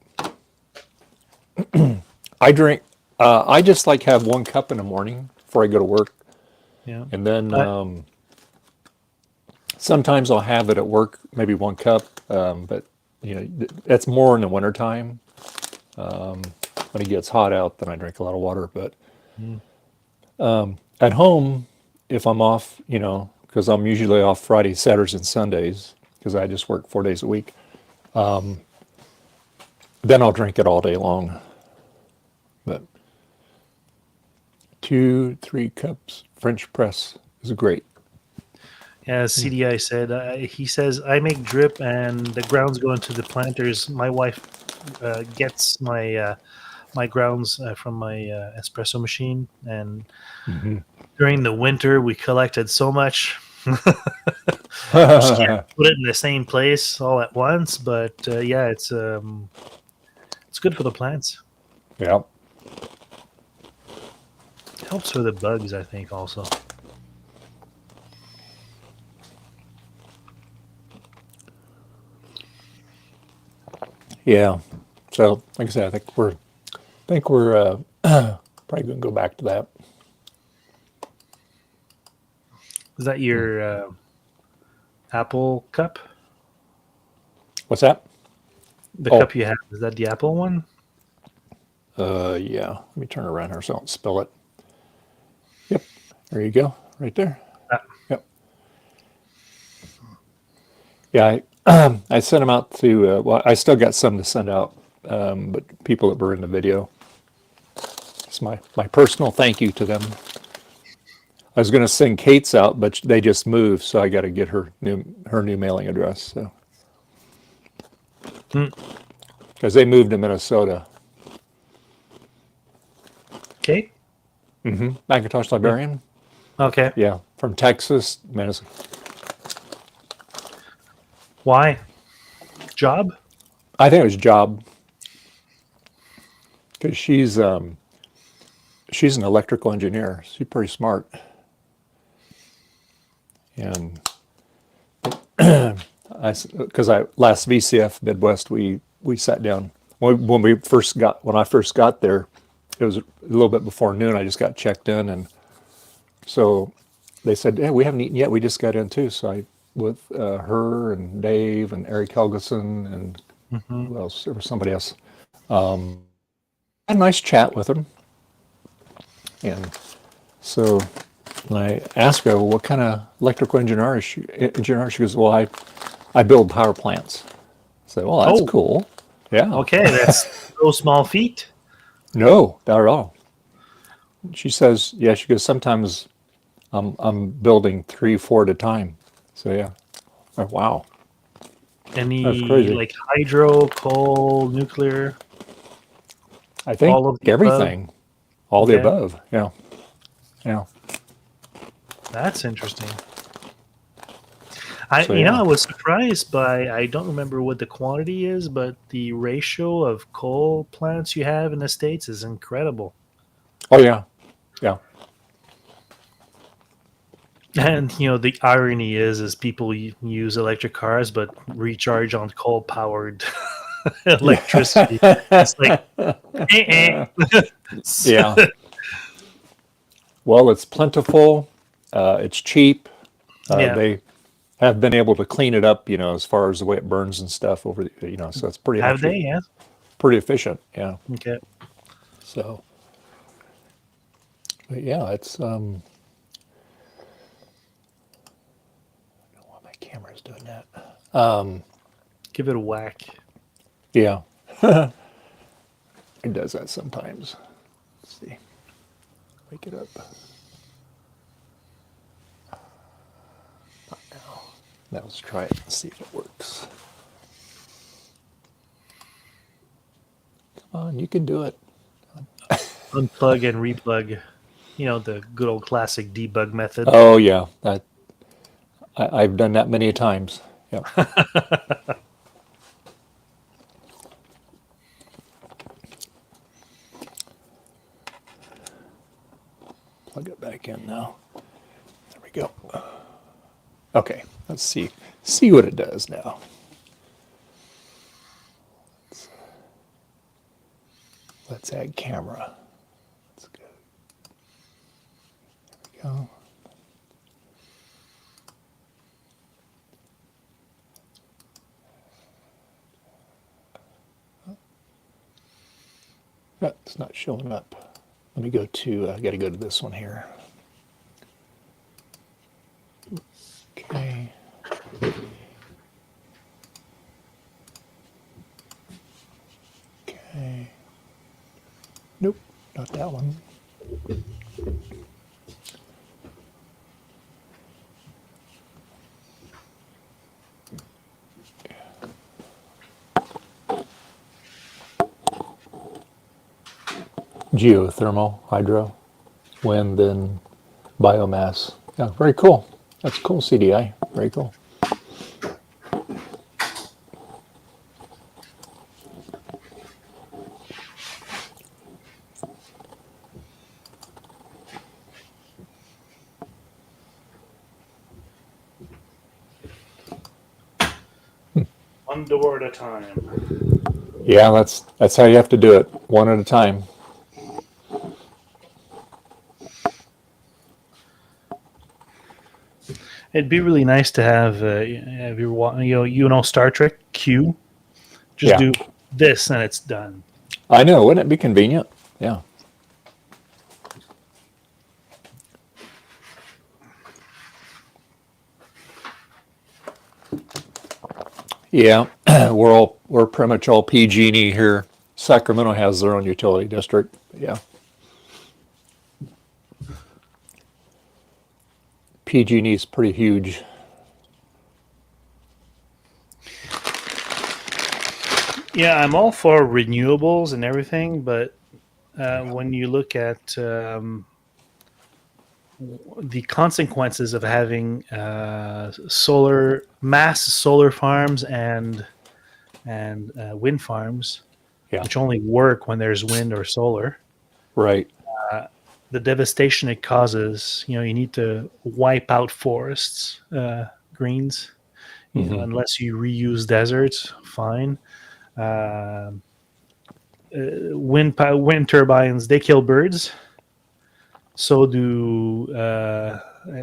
I drink. I just have one cup in the morning before I go to work,
Yeah.
and then sometimes I'll have it at work, maybe one cup. But that's more in the wintertime. When it gets hot out, then I drink a lot of water. But at home, if I'm off, because I'm usually off Fridays, Saturdays, and Sundays, because I just work 4 days a week, then I'll drink it all day long. But 2-3 cups French press is great.
Yeah, CDI said, he says, I make drip and the grounds go into the planters. My wife gets my grounds from my espresso machine. And during the winter, we collected so much. Just can't put it in the same place all at once. But yeah, it's good for the plants.
Yeah.
Helps for the bugs, I think, also.
Yeah. So, like I said, I think we're probably going to go back to that.
Is that your Apple cup?
What's that?
The cup you have, is that the Apple one?
Yeah. Let me turn around here so I don't spill it. Yep. There you go. Right there. Yep. Yeah. I sent them out to, well, I still got some to send out, but people that were in the video. It's my personal thank you to them. I was going to send Kate's out, but they just moved, so I got to get her new mailing address. So, because they moved to Minnesota.
Kate?
Macintosh librarian.
Okay.
Yeah, from Texas, Minnesota.
Why? Job?
I think it was job, because she's an electrical engineer. She's pretty smart, and because last VCF Midwest we sat down when I first got there. It was a little bit before noon. I just got checked in, and so they said, "Yeah, we haven't eaten yet. We just got in too." So I with her and Dave and Eric Helgeson and who else? There was somebody else. Had a nice chat with them, and so And I asked her, well, what kind of electrical engineer is she? Engineer? She goes, well, I build power plants. I said, well, that's
Oh.
cool. Yeah.
Okay, that's no small feat.
No, not at all. She says, yeah, she goes, sometimes I'm building 3, 4 at a time. So yeah. Oh, wow. That's
Any
crazy.
like hydro, coal, nuclear?
I think
all of the
everything. All the
Okay.
above. Yeah. Yeah.
That's interesting.
So,
You know,
yeah.
I was surprised by, I don't remember what the quantity is, but the ratio of coal plants you have in the States is incredible.
Oh yeah. Yeah.
And, you know, the irony is people use electric cars, but recharge on coal powered electricity. It's like,
Yeah. Well, it's plentiful. It's cheap.
Yeah.
They have been able to clean it up, as far as the way it burns and stuff over the, so it's pretty
Have
actually
they? Yeah.
pretty efficient. Yeah.
Okay.
So, but yeah, it's I don't know why my camera's doing that.
Give it a whack.
Yeah. It does that sometimes. Let's see. Wake it up. Not now. Now let's try it and see if it works. Come on, you can do it.
Unplug and replug. You know, the good old classic debug method.
Oh yeah, I've done that many times. Yeah. Plug it back in now. There we go. Okay, let's see what it does now. Let's add camera. That's good. There we go. It's not showing up. Let me go to, I got to go to this one here. Okay. Okay. Nope, not that one. Geothermal, hydro, wind, and biomass. Yeah, very cool. That's cool, CDI. Very cool.
One door at a time.
Yeah, that's how you have to do it, one at a time.
It'd be really nice to have, you know, Star Trek Q. Just
Yeah.
do this and it's done.
I know, wouldn't it be convenient? Yeah. Yeah, we're pretty much all PG&E here. Sacramento has their own utility district. Yeah. PG&E is pretty huge.
Yeah, I'm all for renewables and everything, but when you look at the consequences of having mass solar farms and wind farms,
Yeah.
which only work when there's wind or solar,
Right.
the devastation it causes, you need to wipe out forests, greens, unless you reuse deserts, fine. Wind turbines, they kill birds. So do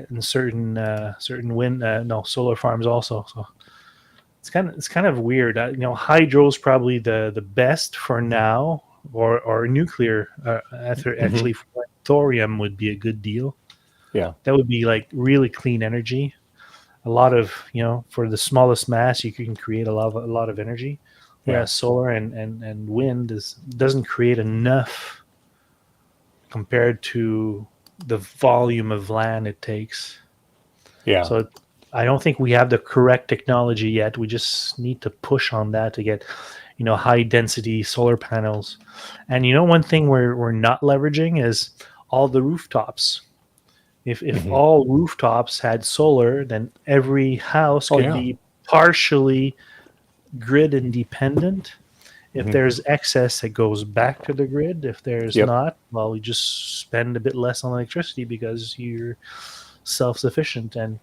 in certain solar farms also. So it's kind of weird. Hydro's probably the best for now, or nuclear. Actually, thorium would be a good deal.
Yeah.
That would be like really clean energy. A lot of, for the smallest mass, you can create a lot of energy. Whereas solar and wind doesn't create enough compared to the volume of land it takes.
Yeah.
So I don't think we have the correct technology yet. We just need to push on that to get, high density solar panels. And one thing we're not leveraging is all the rooftops. If all rooftops had solar, then every house could be partially grid independent. If there's excess, it goes back to the grid. If there's not, well, we just spend a bit less on electricity because you're self-sufficient. And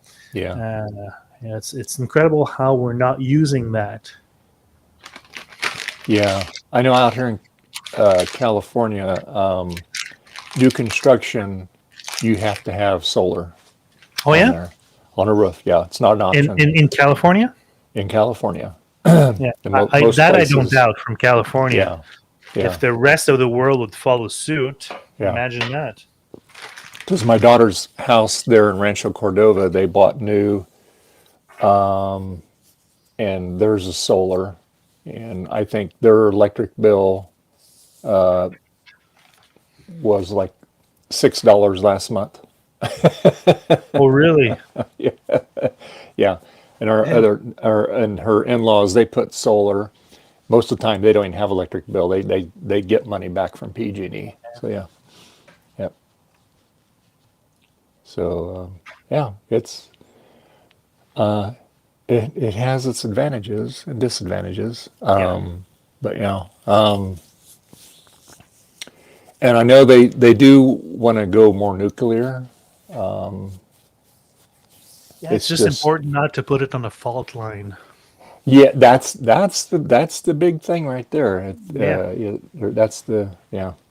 it's incredible how we're not using that.
Yeah, I know out here in California, new construction, you have to have solar.
Oh,
on
yeah?
there, on a roof. Yeah, it's not an option
In California?
in California.
Yeah,
Most
I don't
places-
doubt from California.
Yeah,
If the rest of the world would follow suit,
Yeah.
imagine that.
because my daughter's house there in Rancho Cordova, they bought new, and there's a solar, and I think their electric bill was like $6 last month.
Oh, really?
Yeah, and her in-laws, they put solar. Most of the time, they don't even have electric bill. They get money back from PG&E. So yeah, yep. So it's it has its advantages and disadvantages. But and I know they do want to go more nuclear.
It's just important not to put it on a fault line.
Yeah, that's the big thing right there. That's the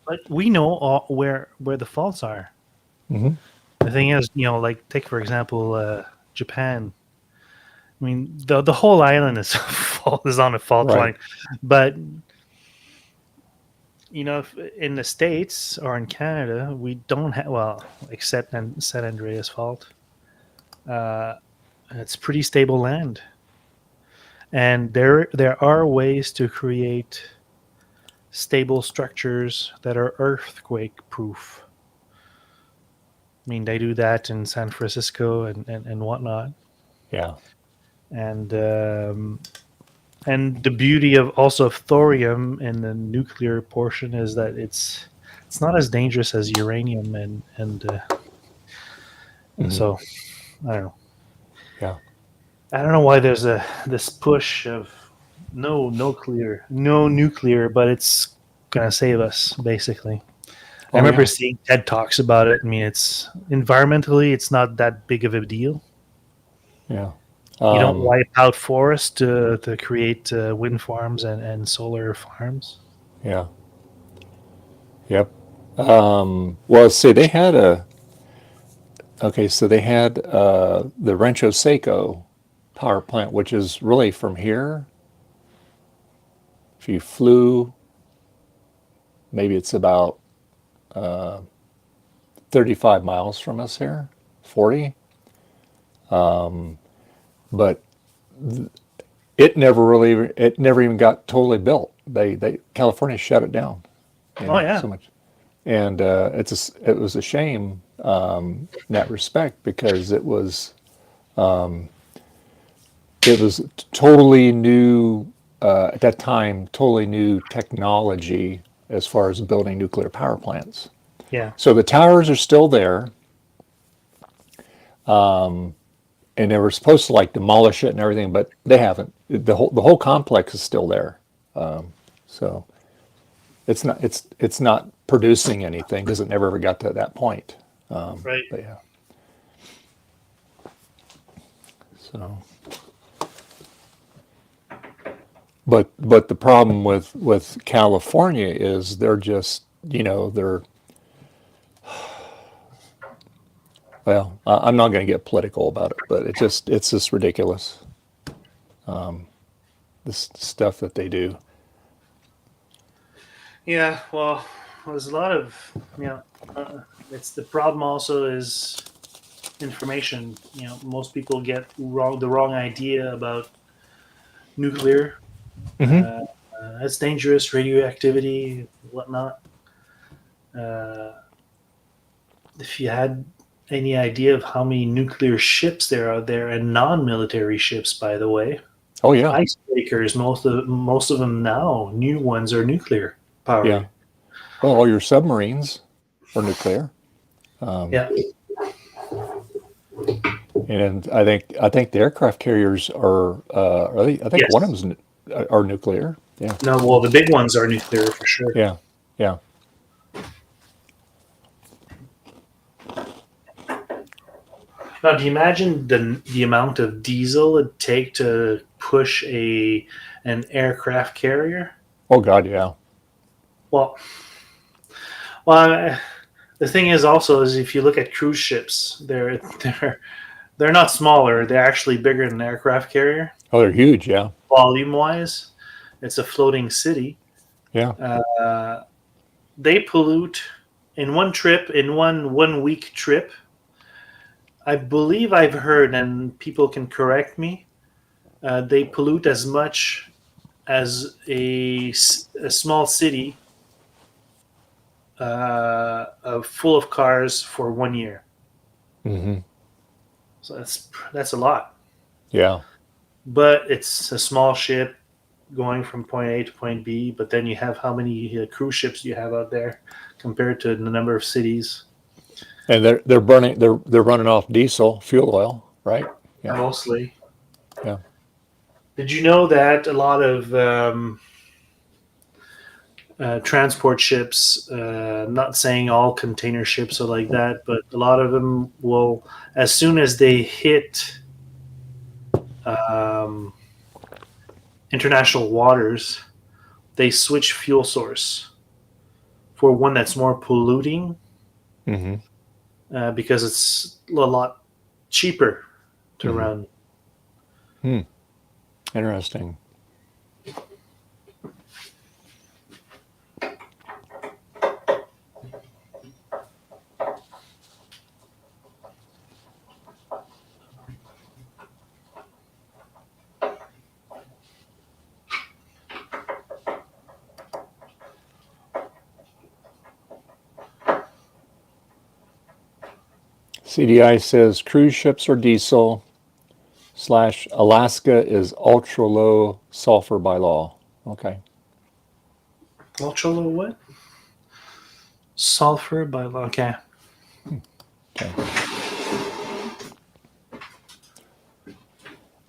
But we know where the faults are.
Mm-hmm.
The thing is, like take for example Japan. I mean, the whole island is on a fault
Right.
line, but if in the States or in Canada, we don't have except in San Andreas Fault. It's pretty stable land, and there are ways to create stable structures that are earthquake proof. I mean, they do that in San Francisco and whatnot.
Yeah.
And the beauty of thorium in the nuclear portion is that it's not as dangerous as uranium and so I don't know.
Yeah.
I don't know why there's this push of no nuclear, but it's gonna save us basically. I remember seeing TED Talks about it. I mean, it's environmentally, it's not that big of a deal.
Yeah.
You don't wipe out forests to create wind farms and solar farms.
Yeah. Yep. Well, see, they had the Rancho Seco power plant, which is really from here. If you flew, maybe it's about 35 miles from us here, 40. But it never even got totally built. California shut it down. So much, and it was a shame in that respect because it was totally new at that time, totally new technology as far as building nuclear power plants.
Yeah.
So the towers are still there. And they were supposed to demolish it and everything, but they haven't. The whole complex is still there. So it's not producing anything because it never ever got to that point.
Right.
But yeah. So. But the problem with California is they're just they're. Well, I'm not going to get political about it, but it's just ridiculous. This stuff that they do.
Yeah, well, there's a lot of it's the problem. Also, is information. Most people get the wrong idea about nuclear.
Mhm.
It's dangerous, radioactivity, whatnot. If you had any idea of how many nuclear ships there are there, and non-military ships, by the way,
Oh yeah,
icebreakers, most of them now, new ones are nuclear powered.
yeah. Well, all your submarines are nuclear.
Yeah.
And I think the aircraft carriers are they, I think
Yes.
one of them are nuclear. Yeah,
No, well, the big ones are nuclear for sure.
yeah, yeah.
Now, do you imagine the amount of diesel it'd take to push an aircraft carrier?
Oh God, yeah.
Well, well, the thing is also is if you look at cruise ships, they're not smaller. They're actually bigger than an aircraft carrier.
Oh, they're huge. Yeah,
Volume wise, it's a floating city.
yeah.
They pollute in one trip, in one week trip. I believe I've heard, and people can correct me. They pollute as much as a small city full of cars for 1 year.
Hmm.
So that's a lot.
Yeah,
But it's a small ship going from point A to point B. But then you have how many cruise ships you have out there compared to the number of cities.
and they're running off diesel fuel oil, right? Yeah,
Mostly.
yeah.
Did you know that a lot of transport ships, not saying all container ships are like that, but a lot of them will, as soon as they hit international waters, they switch fuel source for one that's more polluting
Hmm.
because it's a lot cheaper to run.
Interesting. CDI says cruise ships are diesel / Alaska is ultra low sulfur by law. Okay.
Ultra low what? Sulfur by law. Okay.
Okay.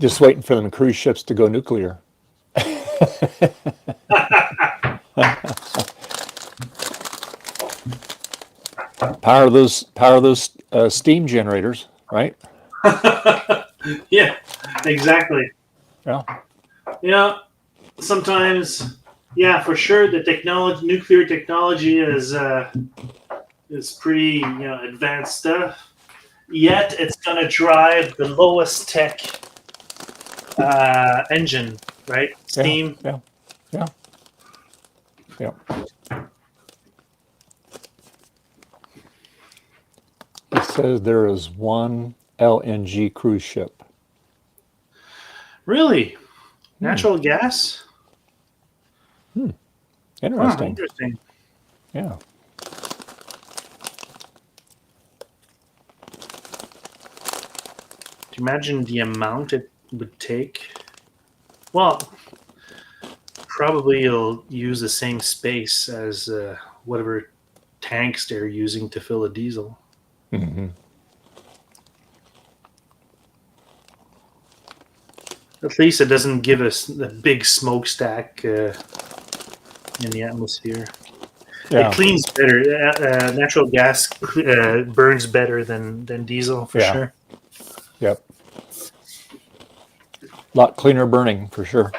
Just waiting for them cruise ships to go nuclear. Power those steam generators, right?
Yeah, exactly.
Yeah.
Yeah, sometimes, yeah, for sure. The nuclear technology is pretty advanced stuff. Yet it's gonna drive the lowest tech engine, right? Steam.
Yeah. Yeah. Yeah. It says there is one LNG cruise ship.
Really, natural gas.
Interesting.
Interesting.
Yeah.
Do you imagine the amount it would take? Well, probably it'll use the same space as whatever tanks they're using to fill a diesel.
Hmm.
At least it doesn't give us a big smokestack in the atmosphere.
Yeah.
It cleans better. Natural gas burns better than diesel for
Yeah.
sure.
Yep. A lot cleaner burning for sure.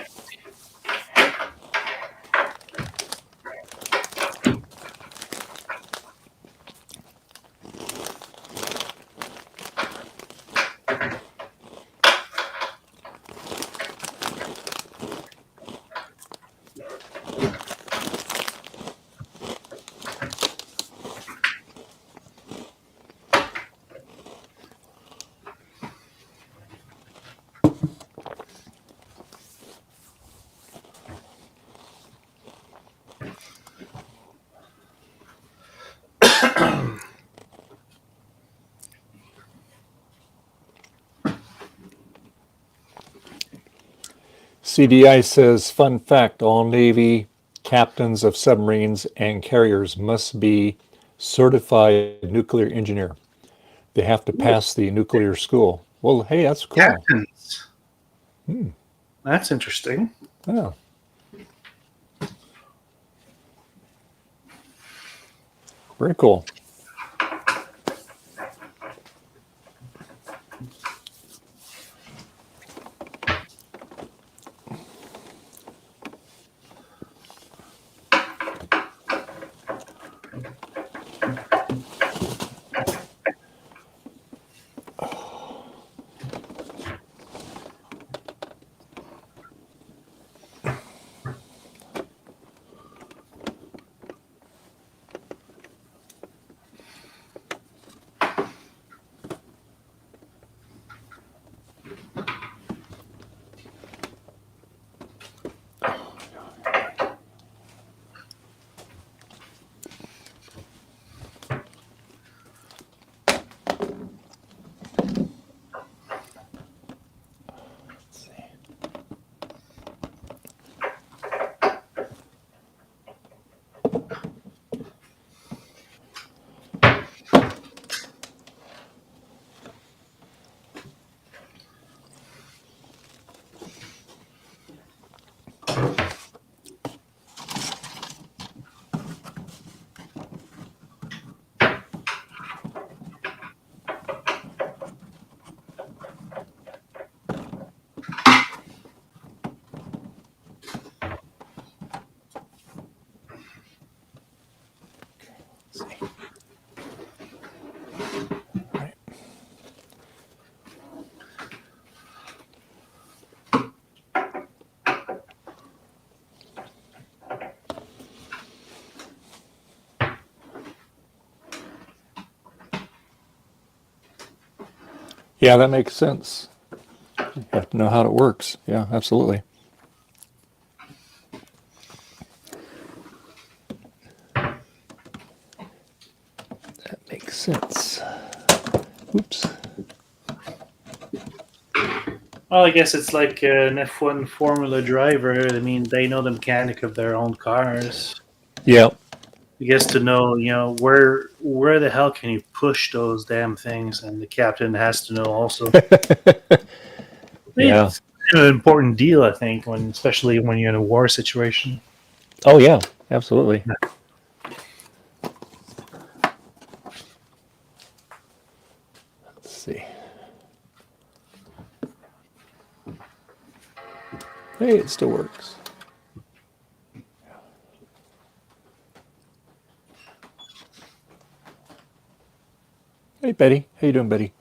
CDI says, fun fact, all Navy captains of submarines and carriers must be certified nuclear engineer. They have to pass the nuclear school. Well, hey, that's cool.
Captains. That's interesting.
Yeah. Very cool. Yeah, that makes sense. You have to know how it works. Yeah, absolutely. That makes sense. Oops.
Well, I guess it's like an F1 Formula driver. I mean, they know the mechanic of their own cars.
Yeah.
I guess to know, where the hell can you push those damn things, and the captain has to know also.
Yeah.
It's an important deal, I think, especially when you're in a war situation.
Oh, yeah, absolutely. Let's see. Hey, it still works. Hey, Betty. How you doing, Betty?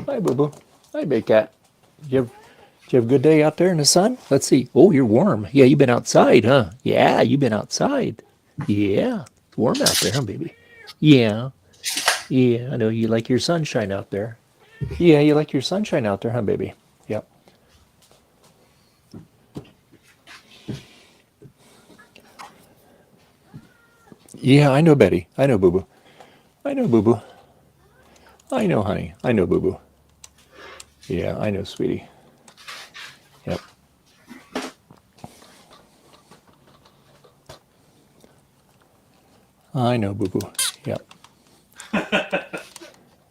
Hi, Boo-Boo. Hi, Big Cat. Did you have a good day out there in the sun? Let's see. Oh, you're warm. Yeah, you've been outside, huh? Yeah, you've been outside. Yeah, it's warm out there, huh, baby? Yeah. Yeah, I know you like your sunshine out there. Yeah, you like your sunshine out there, huh, baby? Yep. Yeah, I know, Betty. I know, Boo-Boo. I know, Boo-Boo. I know, honey. I know, Boo-Boo. Yeah, I know, sweetie. Yep. I know, Boo-Boo. Yep.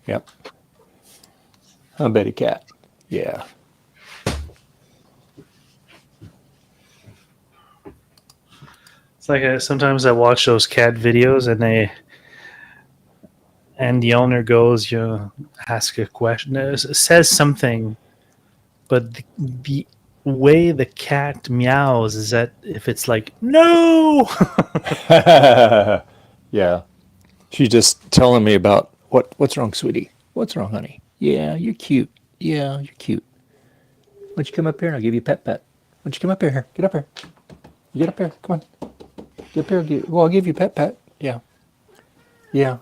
Yep. Huh, Betty Cat. Yeah.
It's like sometimes I watch those cat videos, and the owner goes, ask a question, says something, but the way the cat meows is that if it's like no.
Yeah. She's just telling me about what's wrong, sweetie? What's wrong, honey? Yeah, you're cute. Yeah, you're cute. Why don't you come up here and I'll give you a pet? Why don't you come up here? Get up here. You get up here. Come on. Get up here. I'll give you a pet. Yeah. Yeah.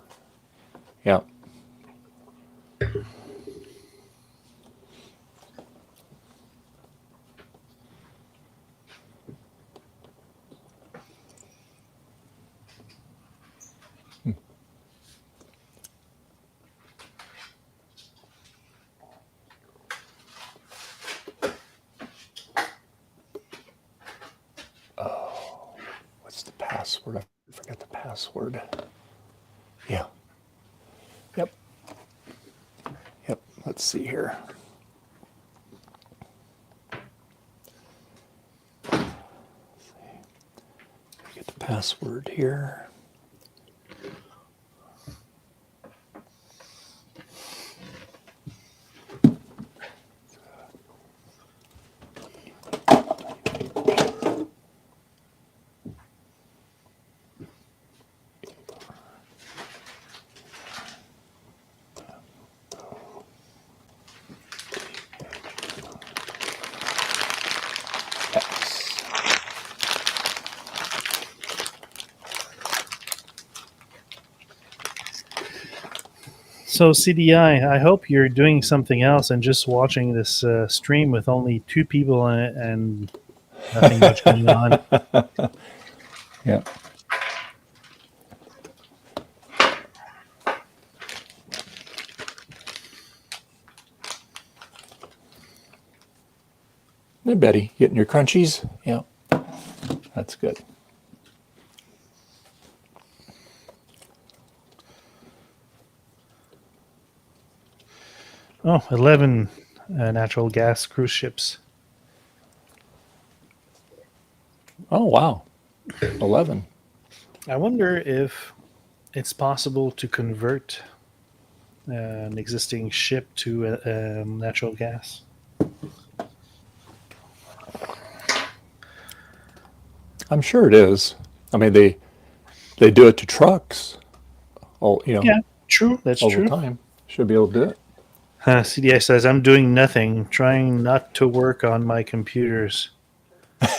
Yeah. password. I forgot the password. Yeah. Yep. Yep. Let's see here. Get the password here.
So CDI, I hope you're doing something else and just watching this stream with only 2 people in it and nothing much going on.
Yeah. Hey, Betty, getting your crunchies? Yeah. That's good.
Oh, 11 natural gas cruise ships.
Oh, wow. 11.
I wonder if it's possible to convert an existing ship to natural gas.
I'm sure it is. I mean, they do it to trucks. All
Yeah, true. That's
all
true.
the time. Should be able to do it.
CDI says, I'm doing nothing, trying not to work on my computers.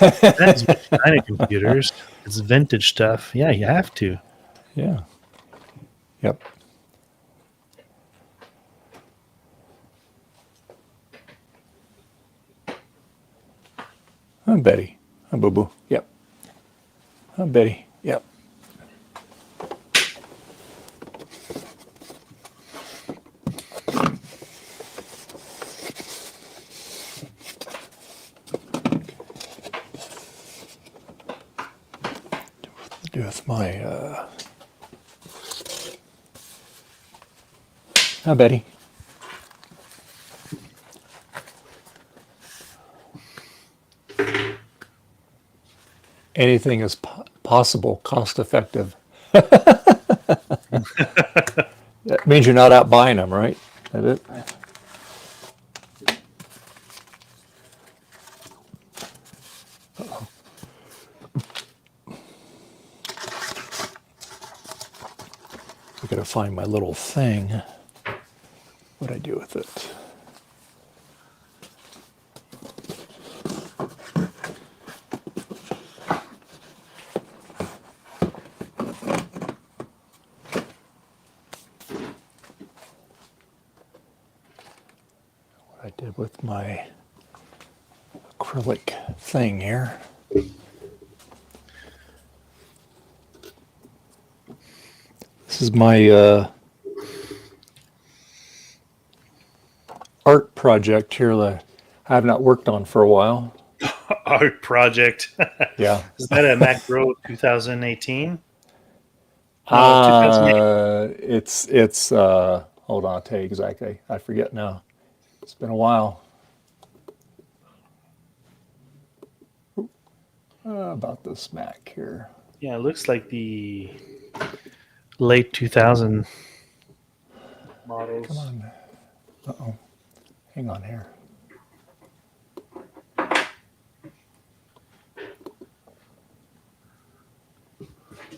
That's which kind of computers? It's vintage stuff. Yeah, you have to.
Yeah. Yep. I'm Betty. I'm Boo Boo. Yep. I'm Betty. Yep. Do with my Hi, Betty. Anything is possible, cost effective. That means you're not out buying them, right? That it? Uh-oh. I gotta find my little thing. What'd I do with it? I did with my acrylic thing here. This is my art project here that I have not worked on for a while.
Art project.
Yeah.
Is that a Mac Pro 2018?
It's hold on, I'll tell you exactly. I forget now. It's been a while. About this Mac here.
Yeah, it looks like the late 2000 models.
Come on. Uh-oh. Hang on here.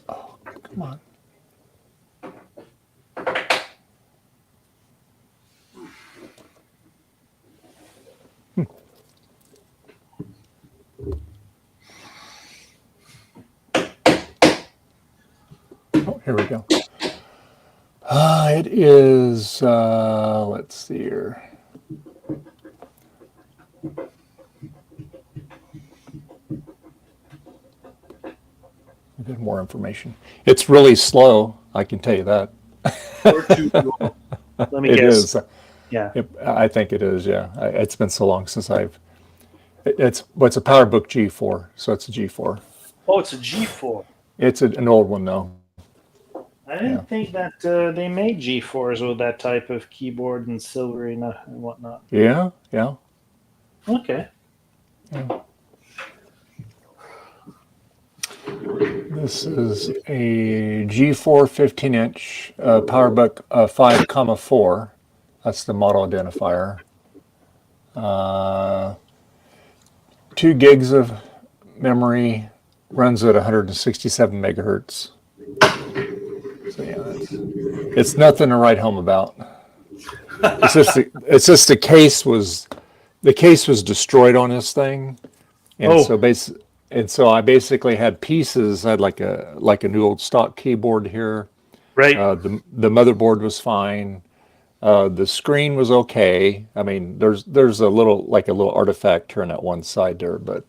Oh, come on. Oh, here we go. It is, let's see here. We'll get more information. It's really slow, I can tell you that.
Let me
It
guess.
is.
Yeah.
I think it is, yeah. It's been so long since it's a PowerBook G4, so it's a G4.
Oh, it's a G4.
It's an old one though.
I didn't
Yeah.
think that they made G4s with that type of keyboard and silvery and whatnot.
Yeah, yeah.
Okay.
This is a G4 15-inch PowerBook 5,4. That's the model identifier. 2 gigs of memory, runs at 167 megahertz. So yeah, it's nothing to write home about. It's just the case was destroyed on this thing, and so I basically had pieces. I had like a new old stock keyboard here.
Right.
The motherboard was fine. The screen was okay. I mean, there's a little artifact here on that one side there, but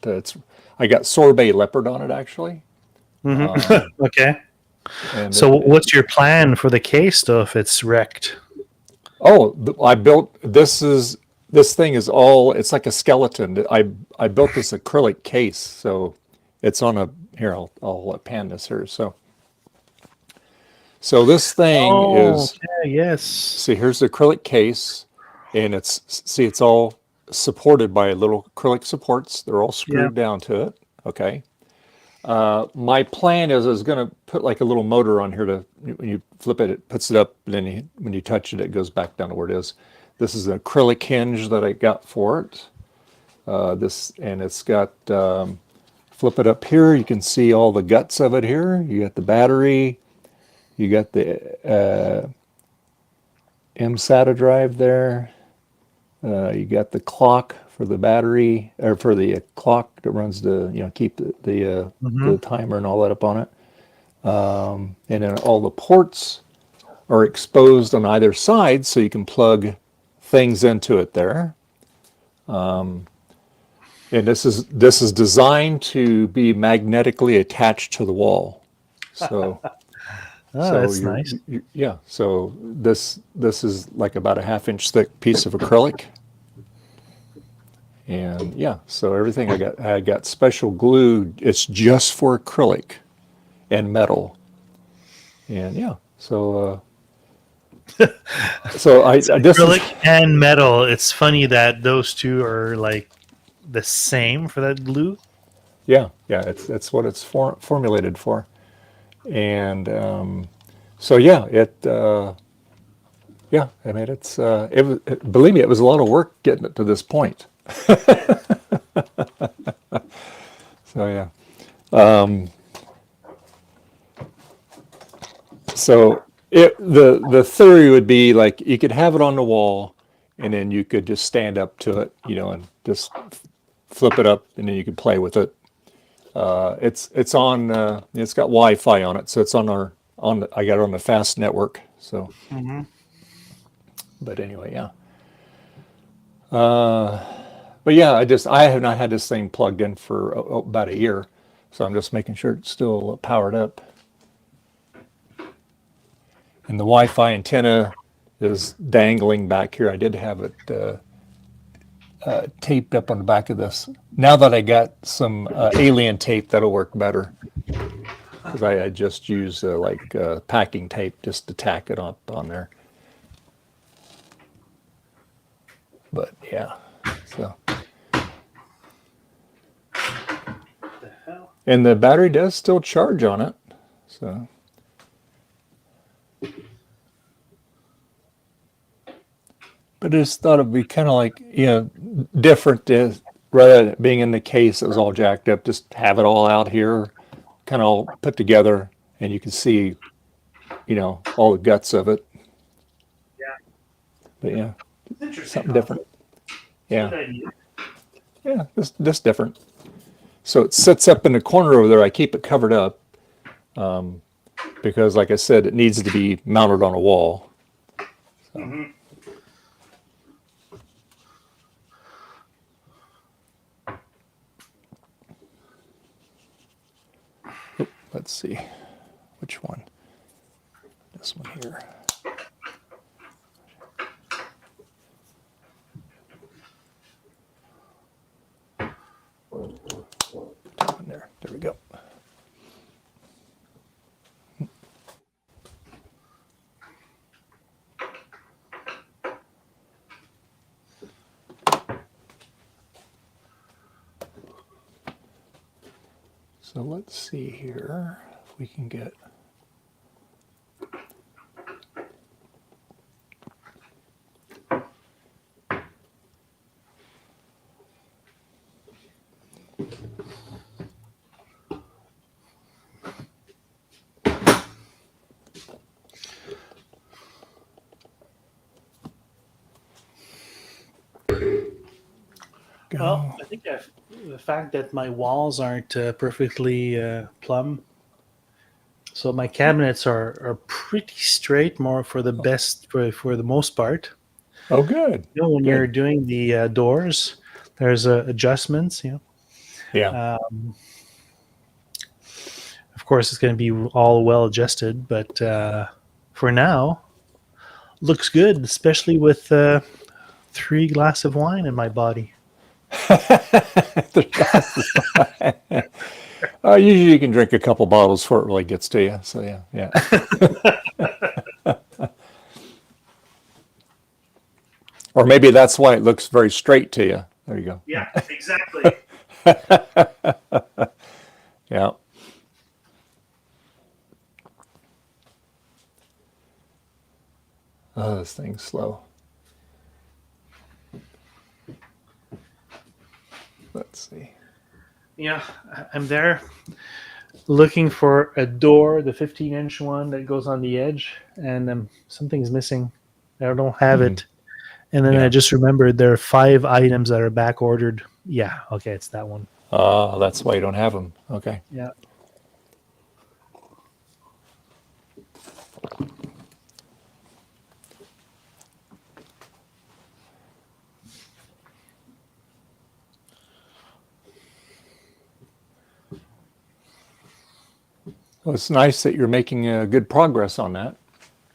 I got sorbet leopard on it actually.
Okay.
And
So what's your plan for the case though if it's wrecked?
I built this thing is all, it's like a skeleton. I built this acrylic case, so it's on a, here I'll pan this here. So this thing is,
okay, yes.
see, here's the acrylic case, and it's all supported by little acrylic supports. They're all screwed down to it. Okay. My plan is I was going to put like a little motor on here to, when you flip it, it puts it up, and then when you touch it, it goes back down to where it is. This is an acrylic hinge that I got for it. And it's got, flip it up here, you can see all the guts of it here. You got the battery, you got the MSATA drive there. You got the clock for the battery, or for the clock that runs the, keep the timer and all that up on it. And then all the ports are exposed on either side, so you can plug things into it there. And this is designed to be magnetically attached to the wall. So,
that's nice.
Yeah. So this is like about a 1/2 inch thick piece of acrylic. And yeah, so everything I got special glue. It's just for acrylic and metal. And yeah, so
acrylic and metal. It's funny that those two are like the same for that glue.
Yeah, it's what it's formulated for. And so yeah, I mean believe me, it was a lot of work getting it to this point. So yeah. So the theory would be like you could have it on the wall, and then you could just stand up to it, and just flip it up, and then you could play with it. It's on. It's got Wi-Fi on it, so it's I got it on the fast network. So, but anyway, yeah. But yeah, I have not had this thing plugged in for about a year, so I'm just making sure it's still powered up. And the Wi-Fi antenna is dangling back here. I did have it taped up on the back of this. Now that I got some alien tape, that'll work better. Because I just use packing tape just to tack it up on there. But yeah, so.
The hell?
And the battery does still charge on it, so. But I just thought it'd be kind of like, different rather than being in the case that was all jacked up, just have it all out here, kind of all put together, and you can see, all the guts of it.
Yeah.
But yeah,
It's interesting.
something different. Yeah.
Good idea.
Yeah, just different. So it sits up in the corner over there. I keep it covered up because, like I said, it needs to be mounted on a wall. So. Let's see, which one? This one here. There we go. So let's see here if we can get.
Well, I think the fact that my walls aren't perfectly plumb, so my cabinets are pretty straight, more for the best for the most part.
Oh, good.
You know, when
Good.
you're doing the doors, there's adjustments. You
Yeah.
know, of course, it's going to be all well adjusted, but for now, looks good, especially with 3 glasses of wine in my body.
Usually you can drink a couple bottles before it really gets to you. So yeah. Or maybe that's why it looks very straight to you. There you go.
Yeah, exactly.
Yeah. Oh, this thing's slow. Let's see.
Yeah, I'm there looking for a door, the 15-inch one that goes on the edge, and something's missing. I don't have it. And then
Yeah.
I just remembered there are 5 items that are back ordered. Yeah, okay, it's that one.
That's why you don't have them. Okay.
Yeah.
Well, it's nice that you're making good progress on that.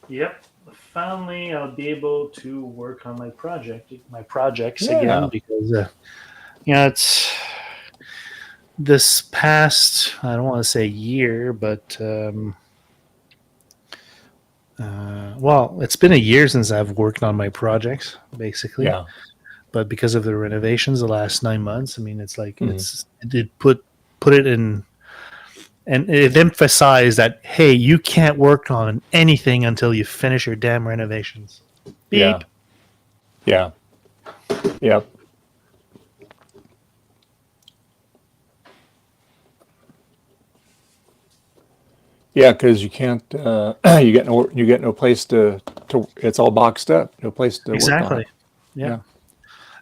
Yep. Finally, I'll be able to work on my projects
Yeah.
again because, it's this past, I don't want to say year, but, well, it's been a year since I've worked on my projects, basically.
Yeah.
But because of the renovations the last 9 months, I mean, it's like it did put it in. And it emphasized that, hey, you can't work on anything until you finish your damn renovations. Beep.
Yeah. Yeah. Yep. Yeah, because you can't. You get no place to. It's all boxed up. No place to work on
Exactly.
it.
Yeah.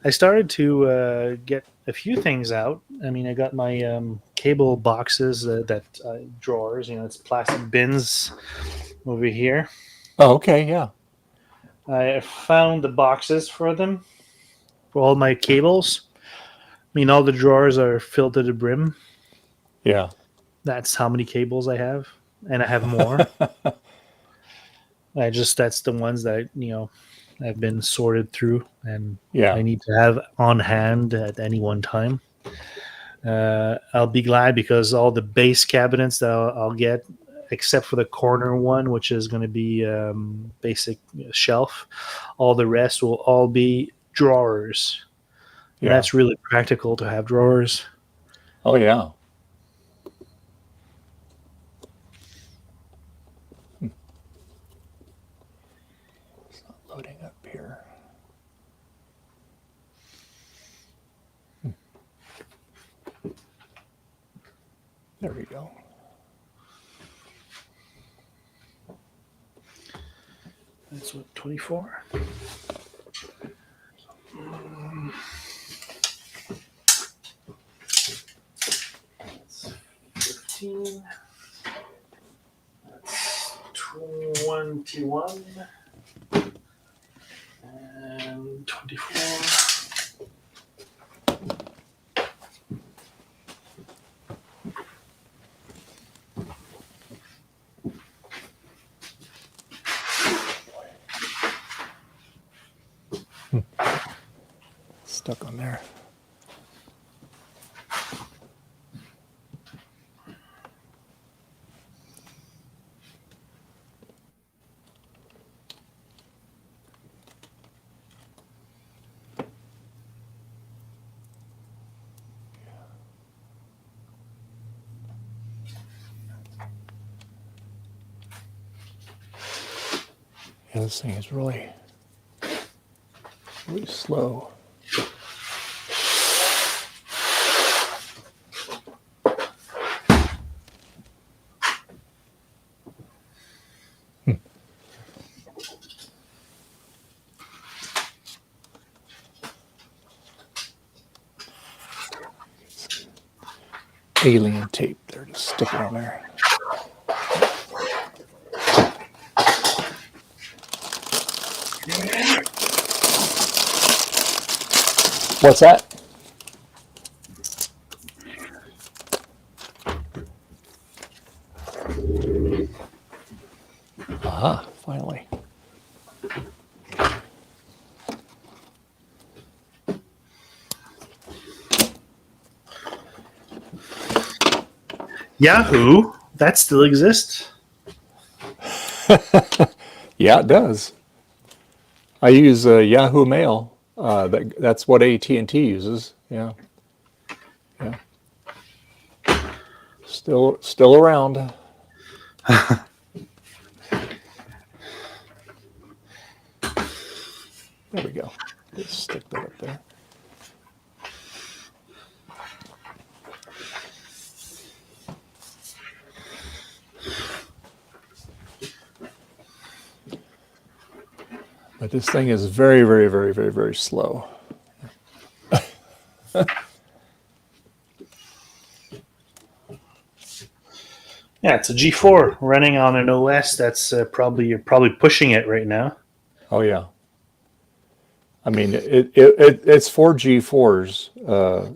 I started to get a few things out. I mean, I got my cable boxes, that drawers. It's plastic bins over here.
Oh, okay. Yeah.
I found the boxes for them for all my cables. I mean, all the drawers are filled to the brim.
Yeah.
That's how many cables I have, and I have more. That's the ones that have been sorted through, and
Yeah.
I need to have on hand at any one time. I'll be glad because all the base cabinets that I'll get, except for the corner one, which is going to be basic shelf, all the rest will all be drawers. And
Yeah.
that's really practical to have drawers.
Oh, yeah. It's not loading up here. There we go.
That's what, 24? That's 15. That's 21. And 24.
Stuck on there. Yeah, this thing is really, really slow. Alien tape there, just stick it on there. What's that? Aha, finally.
Yahoo, that still exists.
Yeah, it does. I use Yahoo Mail. That's what AT&T uses. Yeah. Yeah. Still around. There we go. Just stick that up there. But this thing is very, very, very, very, very slow.
Yeah, it's a G4 running on an OS that's you're probably pushing it right now.
Oh yeah. I mean, it's 4G4s.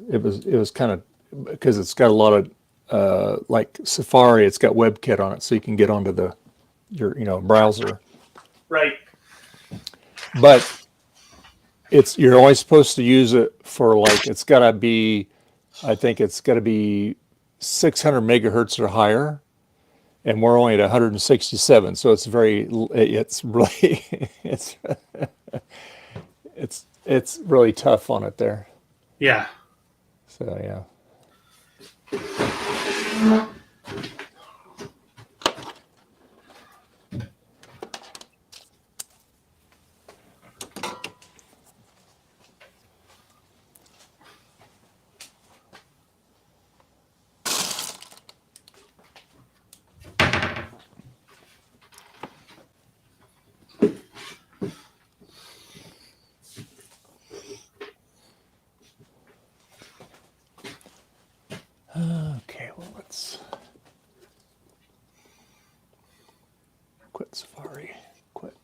It was kind of because it's got a lot of like Safari. It's got WebKit on it, so you can get onto your browser.
Right.
But you're only supposed to use it for like it's got to be, I think it's got to be 600 megahertz or higher, and we're only at 167. So it's really it's really tough on it there.
Yeah.
So yeah. Okay, well, let's quit Safari. Quit.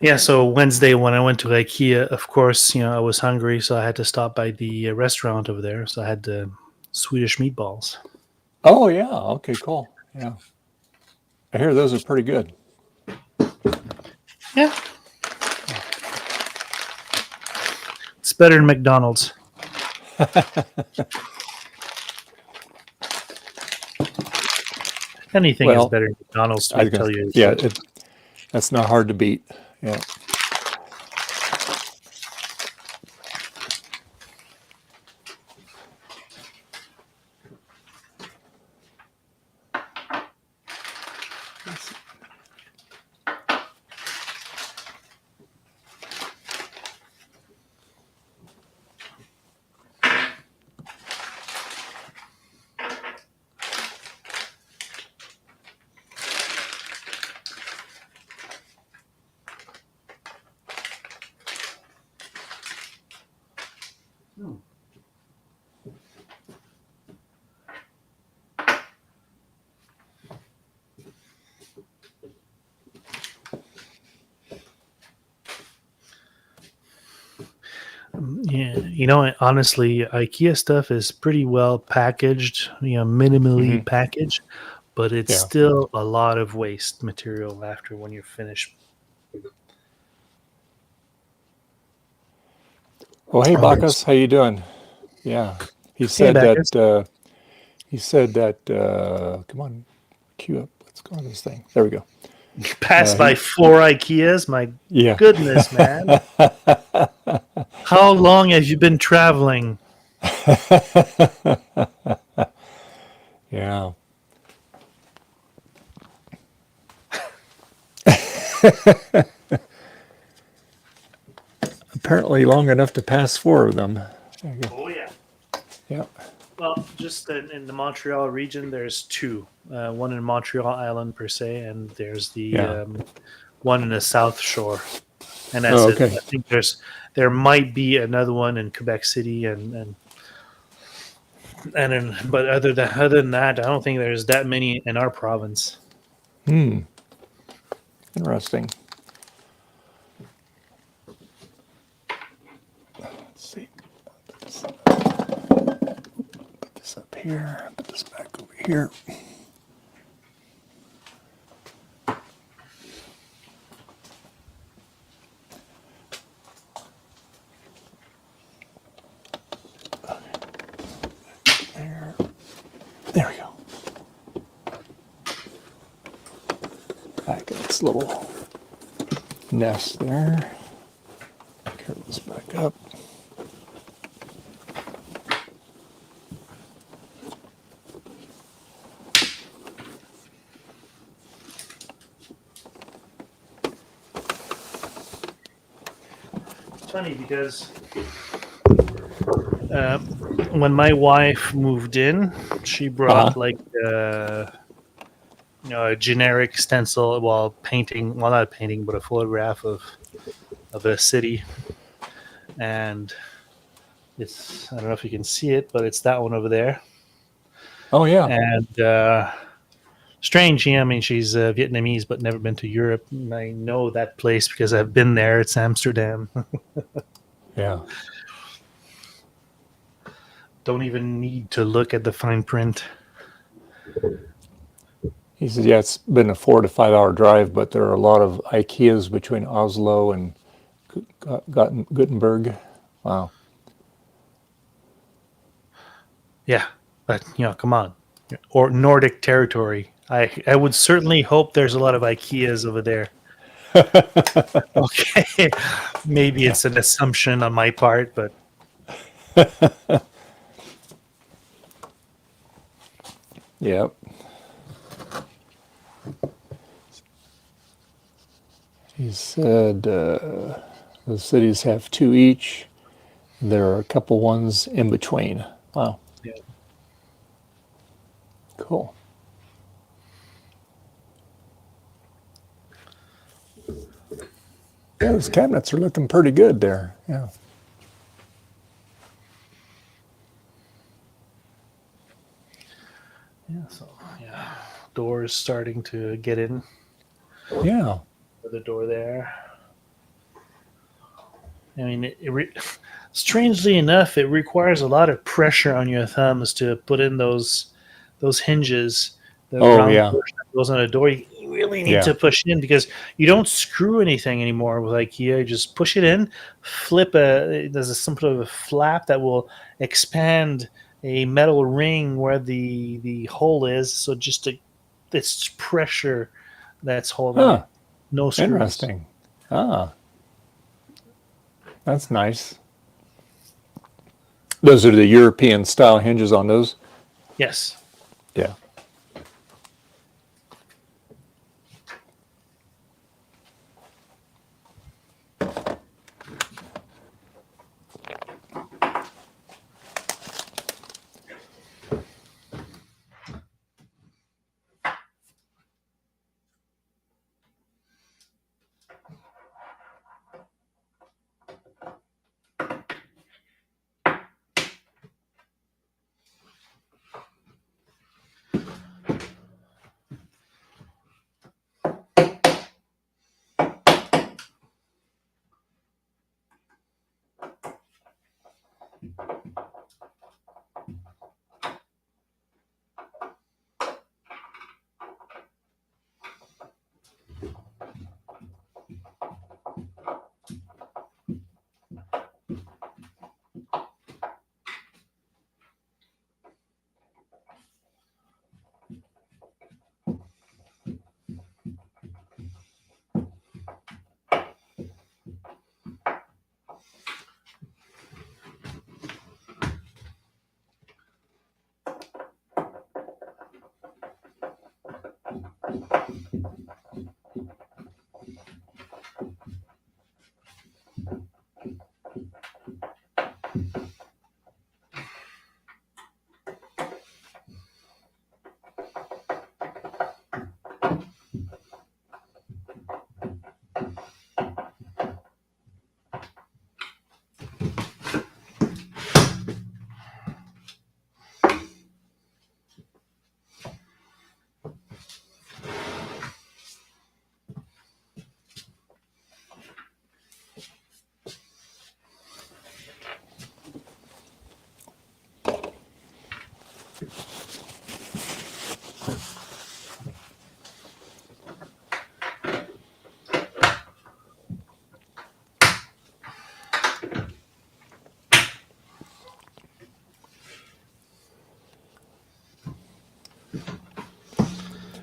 Yeah, so Wednesday when I went to IKEA, of course, I was hungry, so I had to stop by the restaurant over there. So I had Swedish meatballs.
Oh yeah. Okay. Cool. Yeah. I hear those are pretty good.
Yeah. It's better than McDonald's. Anything is better than McDonald's, I tell you.
Yeah, that's not hard to beat. Yeah.
Yeah, honestly, IKEA stuff is pretty well packaged, minimally packaged, but it's still a lot of waste material after when you're finished.
Well, hey, Bacchus, how you doing? Yeah. He said
Backers.
that. He said that. Come on, cue up. Let's go on this thing. There we go.
Passed by 4 IKEAs. My
Yeah.
goodness, man. How long have you been traveling?
Yeah. Apparently long enough to pass 4 of them. There you go.
Oh yeah.
Yeah.
Well, just in the Montreal region, there's 2. One in Montreal Island per se, and there's the
Yeah.
one in the South Shore, and that's
Oh,
it.
okay.
I think there might be another one in Quebec City, but other than that, I don't think there's that many in our province.
Interesting. Let's see. Put this up here. Put this back over here. There we go. Back in this little nest there. Curve this back up.
It's funny because when my wife moved in, she brought like a generic stencil, painting, well, not a painting, but a photograph of a city, and I don't know if you can see it, but it's that one over there.
Oh yeah.
And strange, I mean, she's Vietnamese, but never been to Europe. I know that place because I've been there. It's Amsterdam.
Yeah.
Don't even need to look at the fine print.
He said, yeah, it's been a 4 to 5 hour drive, but there are a lot of IKEAs between Oslo and Gothenburg. Wow.
Yeah, but come on, or Nordic territory. I would certainly hope there's a lot of IKEAs over there. Okay, maybe it's an assumption on my part, but
Yep. He said the cities have 2 each. There are a couple ones in between. Wow.
Yeah.
Cool. Yeah, those cabinets are looking pretty good there. Yeah.
Doors starting to get in.
Yeah.
The door there. I mean, strangely enough, it requires a lot of pressure on your thumbs to put in those hinges. The round portion that goes on a door, you really need to push in because you don't screw anything anymore with IKEA. You just push it in, there's some sort of a flap that will expand a metal ring where the hole is. So just it's pressure that's holding it. No screws.
Interesting. That's nice. Those are the European style hinges on those?
Yes.
Yeah.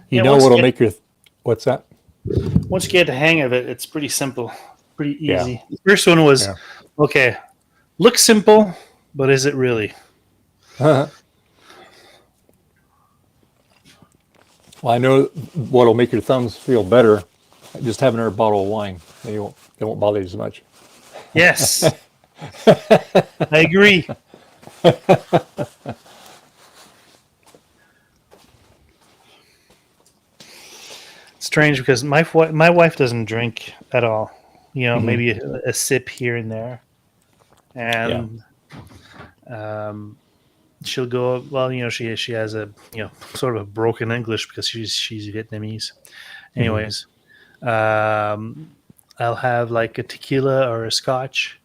You
Yeah,
know
once
what'll
you
make your what's that?
once you get the hang of it, it's pretty simple, pretty
Yeah.
easy. The first one was
Yeah.
okay. Looks simple, but is it really?
Well, I know what'll make your thumbs feel better. Just having a bottle of wine. They won't bother you as much.
Yes, I agree. Strange because my wife doesn't drink at all. You know, maybe a sip here and there, and she'll go. Well, you know, she has a sort of a broken English because she's Vietnamese. Anyways, I'll have like a tequila or a scotch,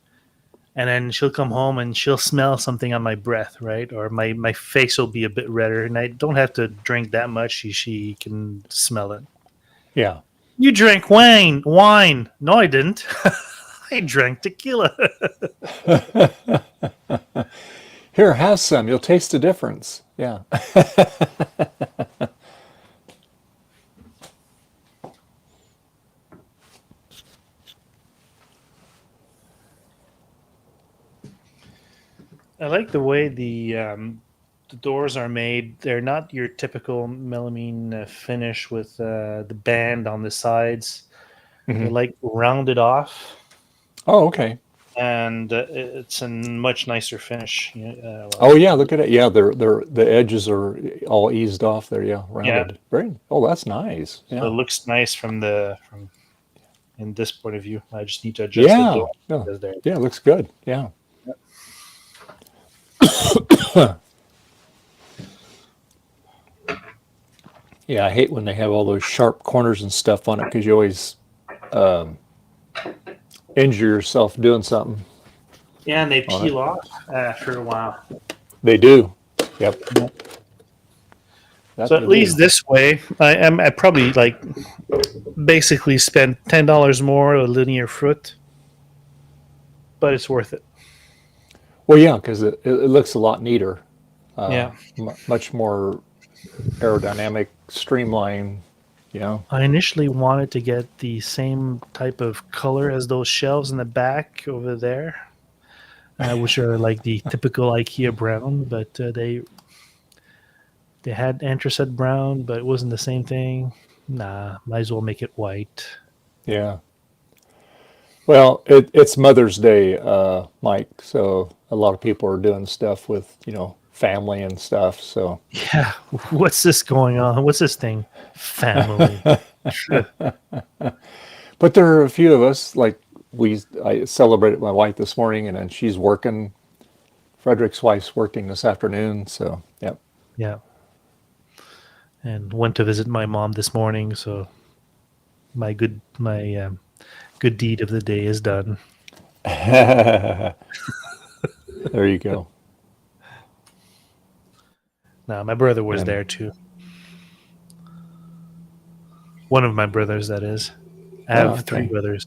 and then she'll come home and she'll smell something on my breath, right? Or my face will be a bit redder, and I don't have to drink that much. She can smell it.
Yeah.
You drank wine. Wine. No, I didn't. I drank tequila.
Here, have some. You'll taste the difference. Yeah.
I like the way the doors are made. They're not your typical melamine finish with the band on the sides. They're like rounded off,
Oh, okay.
and it's a much nicer finish.
Oh, yeah. Look at it. Yeah, the edges are all eased off there. Yeah, rounded. Very. Oh, that's nice.
So
Yeah.
it looks nice from in this point of view. I just need to adjust the
Yeah.
door.
Yeah.
because they're-
Yeah. It looks good. Yeah. Yeah, I hate when they have all those sharp corners and stuff on it because you always injure yourself doing something.
Yeah, and they
On
peel off after a while.
They do. Yep. That
So
they
at least
do.
this way, I probably like basically spent $10 more a linear foot, but it's worth it.
Well, yeah, because it looks a lot neater.
Yeah.
Much more aerodynamic, streamlined. You know.
I initially wanted to get the same type of color as those shelves in the back over there, which are like the typical IKEA brown, but they had anthracite brown, but it wasn't the same thing. Nah, might as well make it white.
Yeah. Well, it's Mother's Day, Mike. So a lot of people are doing stuff with family and stuff. So
Yeah, what's this going on? What's this thing? Family.
but there are a few of us like I celebrated my wife this morning, and then she's working. Frederick's wife's working this afternoon. So yep.
Yeah. And went to visit my mom this morning, so my good deed of the day is done.
There you go.
Now my brother was
And-
there too. One of my brothers, that is. I have
okay.
3 brothers.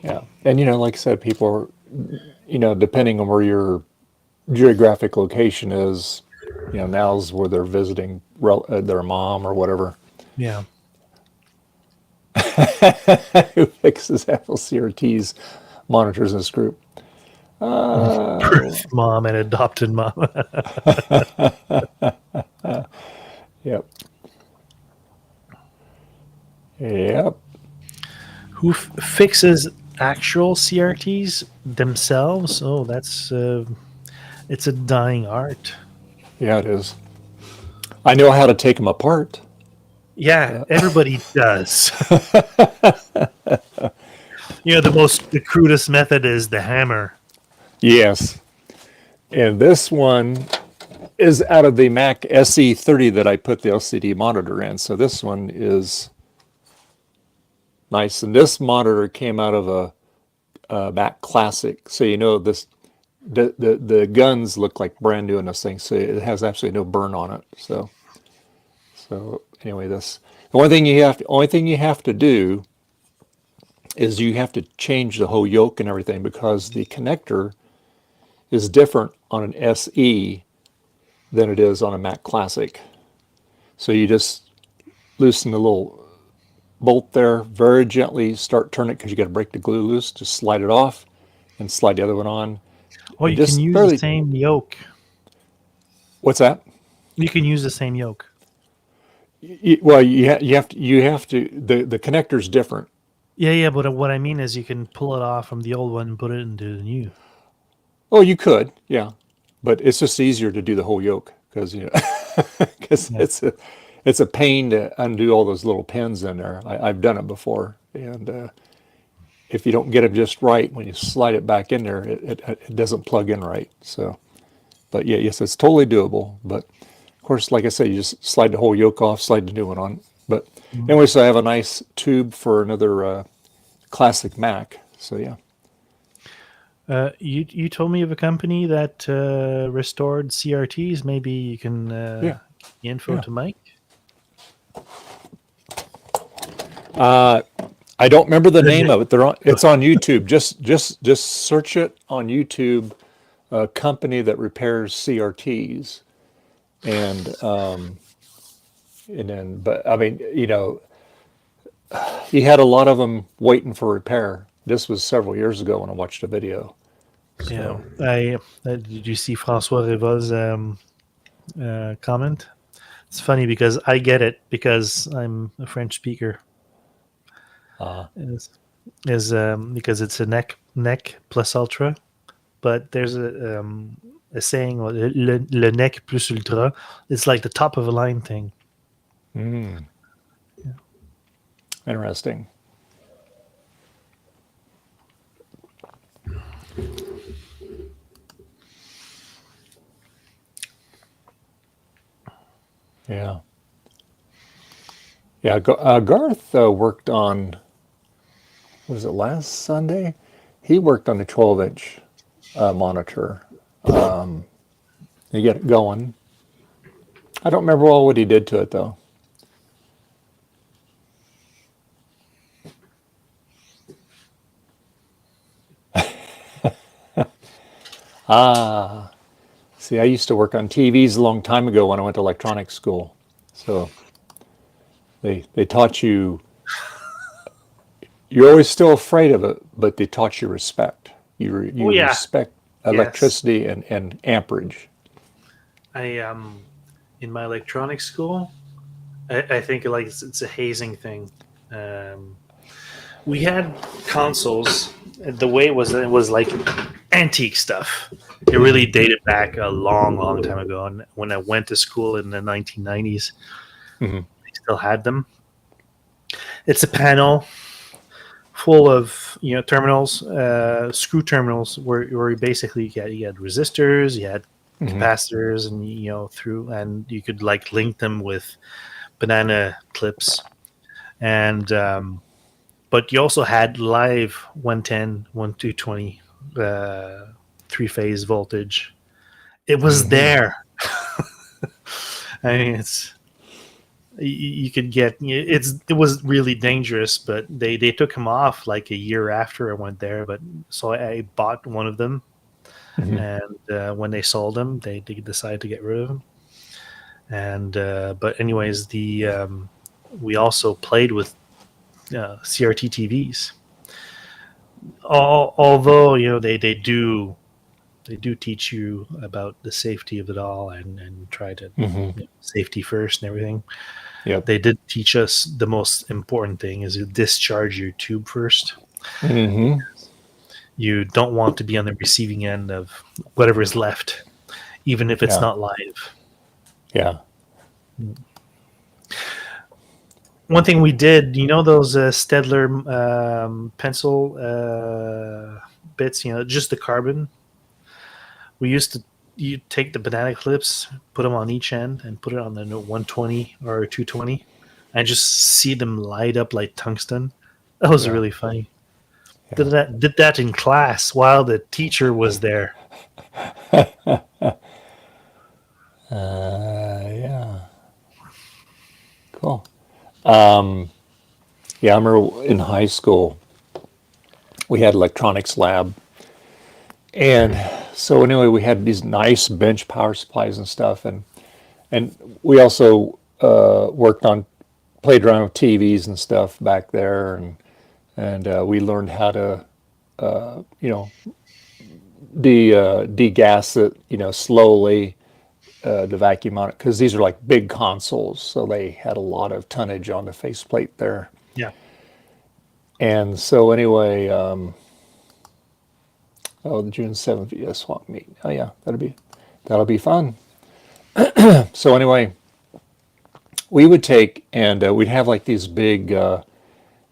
Yeah. And like I said, people are, depending on where your geographic location is, now's where they're visiting their mom or whatever.
Yeah.
Who fixes Apple CRT's monitors in this group?
Birth mom and adopted mom.
Yep. Yep.
Who fixes actual CRTs themselves? Oh, that's it's a dying art.
Yeah, it is. I know how to take them apart.
Yeah, everybody does. The crudest method is the hammer.
Yes. And this one is out of the Mac SE30 that I put the LCD monitor in. So this one is nice. And this monitor came out of a Mac Classic. So this the guns look like brand new in this thing. So it has absolutely no burn on it. So anyway, the only thing you have to do is you have to change the whole yoke and everything, because the connector is different on an SE than it is on a Mac Classic. So you just loosen the little bolt there very gently, start turning it, because you got to break the glue loose, just slide it off and slide the other one on.
Oh,
And
you
just
can use
barely-
the same yoke.
What's that?
You can use the same yoke.
Well, you have to. The connector's different.
Yeah, but what I mean is you can pull it off from the old one and put it into the new.
Oh, you could, yeah, but it's just easier to do the whole yoke, because it's a pain to undo all those little pins in there. I've done it before, and if you don't get them just right when you slide it back in there, it doesn't plug in right. So, but yeah, yes, it's totally doable. But of course, like I said, you just slide the whole yoke off, slide the new one on. But anyway, so I have a nice tube for another classic Mac. So yeah.
You told me of a company that restored CRTs. Maybe you can
Yeah.
the info
Yeah.
to Mike.
I don't remember the name of it. It's on YouTube. Just search it on YouTube. A company that repairs CRTs, and then, but I mean, he had a lot of them waiting for repair. This was several years ago when I watched a video.
Yeah. Did you see François Reva's comment? It's funny because I get it because I'm a French speaker. Is because it's a neck plus ultra, but there's a saying, le neck plus ultra. It's like the top of a line thing.
Interesting. Yeah. Yeah, Garth worked on, was it last Sunday? He worked on the 12-inch monitor. You get it going. I don't remember all what he did to it, though. See, I used to work on TVs a long time ago when I went to electronics school. So they taught you, you're always still afraid of it, but they taught you respect. You respect electricity and amperage.
I in my electronics school, I think like it's a hazing thing. We had consoles. The way it was like antique stuff. It really dated back a long, long time ago. And when I went to school in the 1990s, they still had them. It's a panel full of terminals, screw terminals, where basically you had resistors, you had capacitors, and and you could like link them with banana clips, and but you also had live 110, 1220 three-phase voltage. It was there. I mean, it's you could get it was really dangerous, but they took him off like a year after I went there. But so I bought one of them, and when they sold them, they decided to get rid of them. And but anyways, we also played with CRT TVs. Although they do they do teach you about the safety of it all and try to
Mm-hmm.
safety first and everything.
Yep.
They did teach us the most important thing is you discharge your tube first.
Mm-hmm.
You don't want to be on the receiving end of whatever is left, even if it's
Yeah.
not live.
Yeah.
One thing we did, those Stedler pencil bits, just the carbon. We used to you take the banana clips, put them on each end, and put it on the 120 or 220, and just see them light up like tungsten. That was
Yeah.
really funny.
Yeah.
Did that in class while the teacher was there.
Yeah. Cool. Yeah, I remember in high school we had electronics lab, and so anyway we had these nice bench power supplies and stuff, and we also played around with TVs and stuff back there, and we learned how to degas it slowly. The vacuum on it, because these are like big consoles, so they had a lot of tonnage on the faceplate there.
Yeah.
And so anyway, the June 7th swap meet. Oh yeah, that'll be fun. So anyway, we would take and we'd have like these big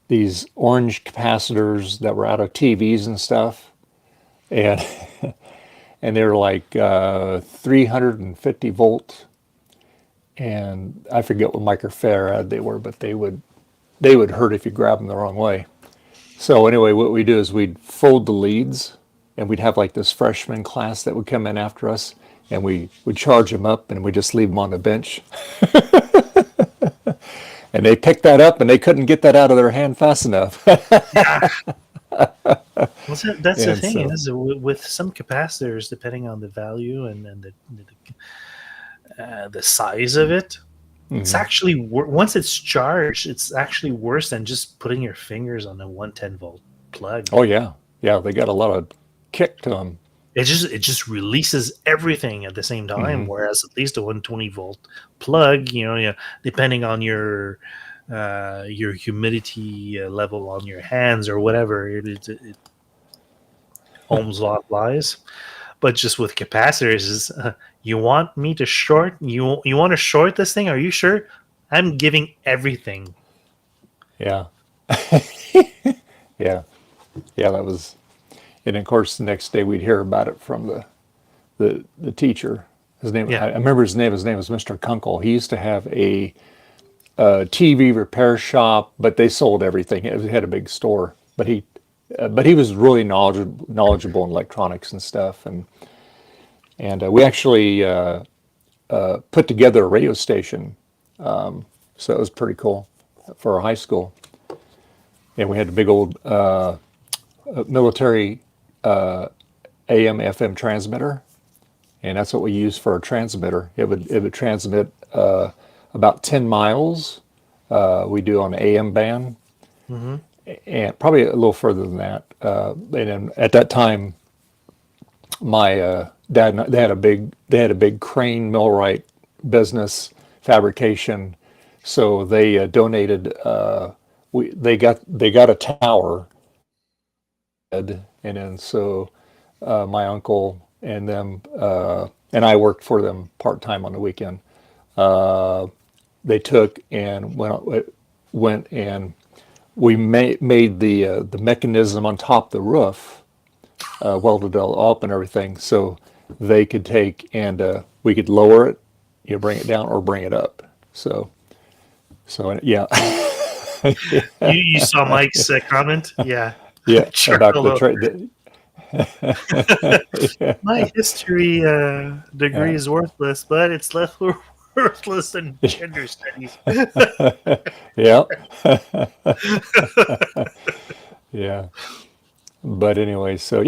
these orange capacitors that were out of TVs and stuff, and and they were like 350 volt, and I forget what microfarad they were, but they would hurt if you grab them the wrong way. So anyway, what we do is we'd fold the leads, and we'd have like this freshman class that would come in after us, and we would charge them up, and we just leave them on the bench. And they picked that up, and they couldn't get that out of their hand fast enough.
Well, that's the
And
thing
so-
is with some capacitors, depending on the value and the size of it, it's actually once it's charged, it's actually worse than just putting your fingers on a 110 volt plug.
Oh yeah, they got a lot of kick to them.
It just releases everything at the same time. Whereas at least a 120 volt plug, depending on your humidity level on your hands or whatever, it ohms law applies. But just with capacitors, is you want me to short? You want to short this thing? Are you sure? I'm giving everything.
Yeah. Yeah, that was, and of course the next day we'd hear about it from the teacher. His name,
Yeah.
I remember his name was Mr. Kunkel. He used to have a TV repair shop, but they sold everything. It had a big store, but he was really knowledgeable in electronics and stuff, and we actually put together a radio station, so it was pretty cool for our high school. And we had a big old military AM FM transmitter, and that's what we used for our transmitter. It would transmit about 10 miles. We do on the AM band, and probably a little further than that. And then at that time, my dad, they had a big crane millwright business fabrication, so they donated. They got a tower, and then so my uncle and them and I worked for them part time on the weekend. They took and went and we made the mechanism on top of the roof, welded it all up and everything, so they could take and we could lower it, bring it down or bring it up. So yeah.
You saw Mike's comment? Yeah.
Yeah,
Sure,
about
hello. My history degree is worthless, but it's less worthless than gender studies.
Yeah. Yeah. But anyway, so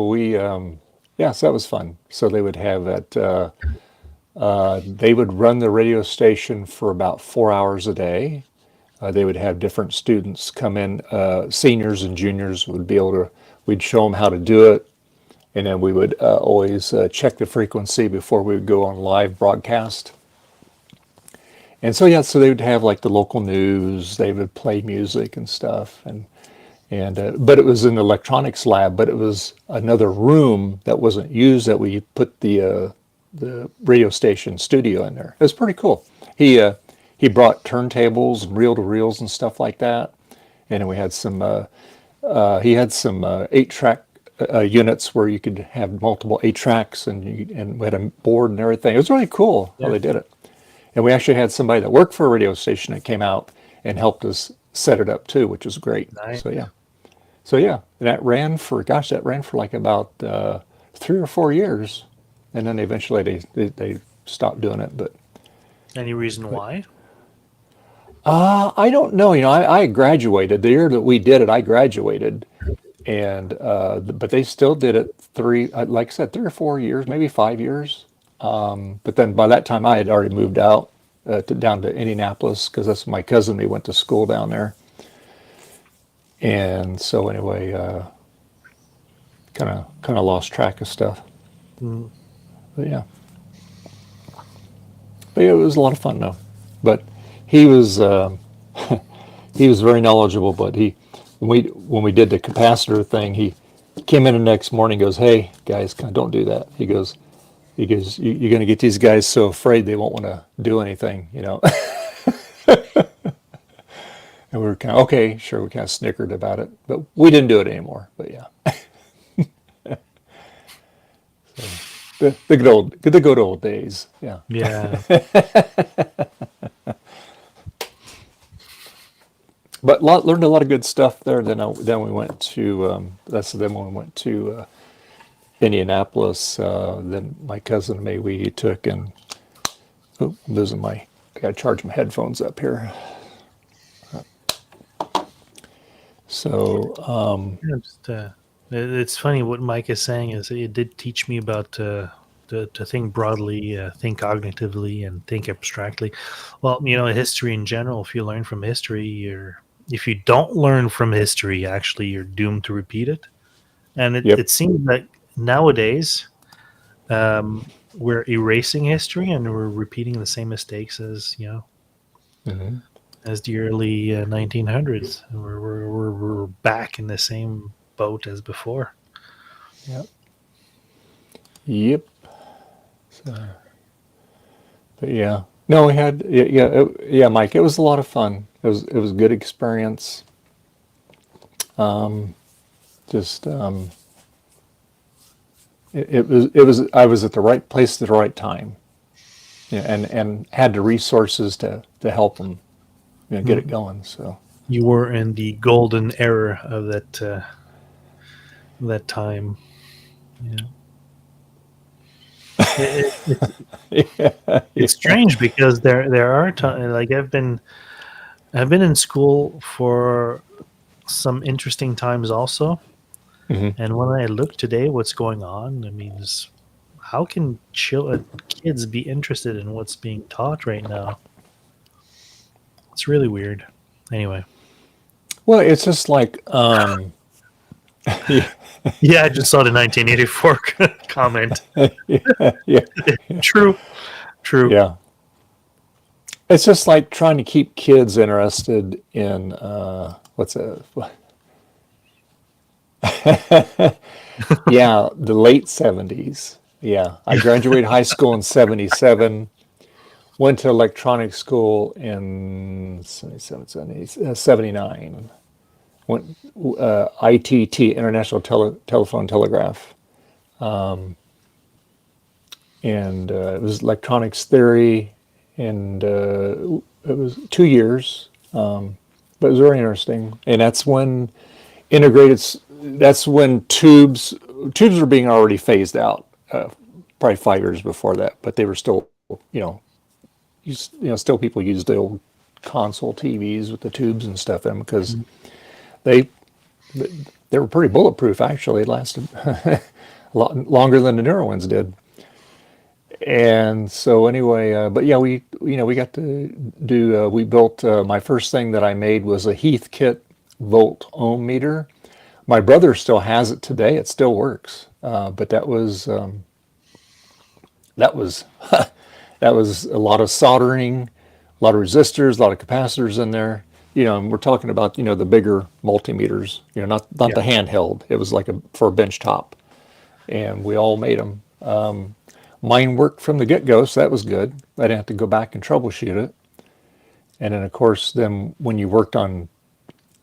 we so that was fun. So they would have that they would run the radio station for about 4 hours a day. They would have different students come in, seniors and juniors would be able to, we'd show them how to do it, and then we would always check the frequency before we would go on live broadcast. And so yeah, so they would have like the local news, they would play music and stuff, and but it was an electronics lab, but it was another room that wasn't used that we put the radio station studio in there. It was pretty cool. He brought turntables and reel-to-reels and stuff like that, and then we had some. He had some 8-track units where you could have multiple 8 tracks, and we had a board and everything. It was really cool how they did it. And we actually had somebody that worked for a radio station that came out and helped us set it up too, which was great.
Nice.
So yeah, and that ran for like about 3 or 4 years, and then eventually they stopped doing it. But
Any reason why?
I don't know. I graduated the year that we did it. I graduated, and but they still did it like I said, 3 or 4 years, maybe 5 years. But then by that time, I had already moved out down to Indianapolis, because that's my cousin. They went to school down there, and so anyway, kind of lost track of stuff. But yeah, it was a lot of fun though. But he was he was very knowledgeable. But when we did the capacitor thing, he came in the next morning and goes, "Hey guys, don't do that." He goes, you're going to get these guys so afraid they won't want to do anything, And we were kind of, okay, sure, we kind of snickered about it, but we didn't do it anymore. But yeah. So, the good old days. Yeah.
Yeah.
But learned a lot of good stuff there. Then we went to when we went to Indianapolis. Then my cousin and me, we took and I gotta charge my headphones up here. So
it's funny what Mike is saying is it did teach me about to think broadly, think cognitively, and think abstractly. Well, history in general. If you learn from history, if you don't learn from history, actually, you're doomed to repeat it. And it seems that nowadays we're erasing history and we're repeating the same mistakes as as the early 1900s. We're back in the same boat as before.
Yep. So, but yeah, no, we had Mike. It was a lot of fun. It was a good experience. It was. I was at the right place at the right time, and had the resources to help them, get it going. So
you were in the golden era of that time. It's strange because there are times, like I've been in school for some interesting times also. And when I look today, what's going on? I mean, how can kids be interested in what's being taught right now? It's really weird. Anyway.
Well, it's just like
yeah, I just saw the 1984 comment.
yeah.
True.
Yeah. It's just like trying to keep kids interested in yeah, the late 70s. Yeah, I graduated high school in 77, went to electronic school in 79. Went ITT, International Telephone Telegraph. And it was electronics theory, and it was 2 years, but it was very interesting. And that's when tubes were being already phased out, probably 5 years before that, but they were still, still people used the old console TVs with the tubes and stuff in them, because they were pretty bulletproof. Actually, it lasted a lot longer than the newer ones did. And so anyway, but yeah, we got to do. We built my first thing that I made was a Heathkit volt ohm meter. My brother still has it today. It still works. But that was that was that was a lot of soldering, a lot of resistors, a lot of capacitors in there. And we're talking about the bigger multimeters. Not the handheld. It was like for a bench top, and we all made them. Mine worked from the get-go, so that was good. I didn't have to go back and troubleshoot it. And then, of course, then when you worked on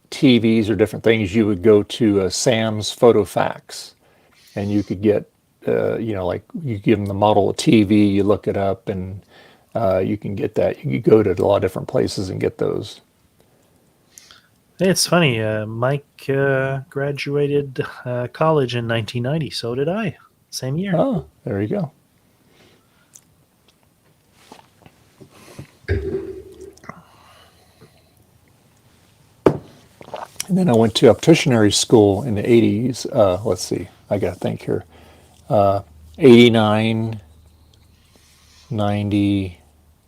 TVs or different things, you would go to Sam's Photo Fax, and you could get, like you give them the model of TV, you look it up, and you can get that. You could go to a lot of different places and get those.
It's funny. Mike graduated college in 1990. So did I. Same year.
Oh, there you go. And then I went to opticianry school in the 80s. Let's see, I got to think here. 89, 90,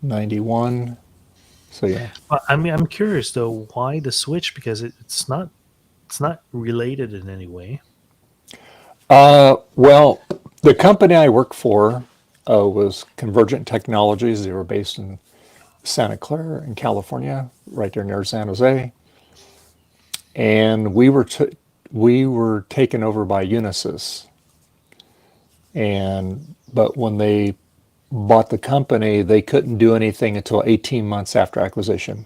91. So yeah.
Well, I'm curious though, why the switch? Because it's not related in any way.
Well, the company I worked for was Convergent Technologies. They were based in Santa Clara in California, right there near San Jose. And we were taken over by Unisys. But when they bought the company, they couldn't do anything until 18 months after acquisition.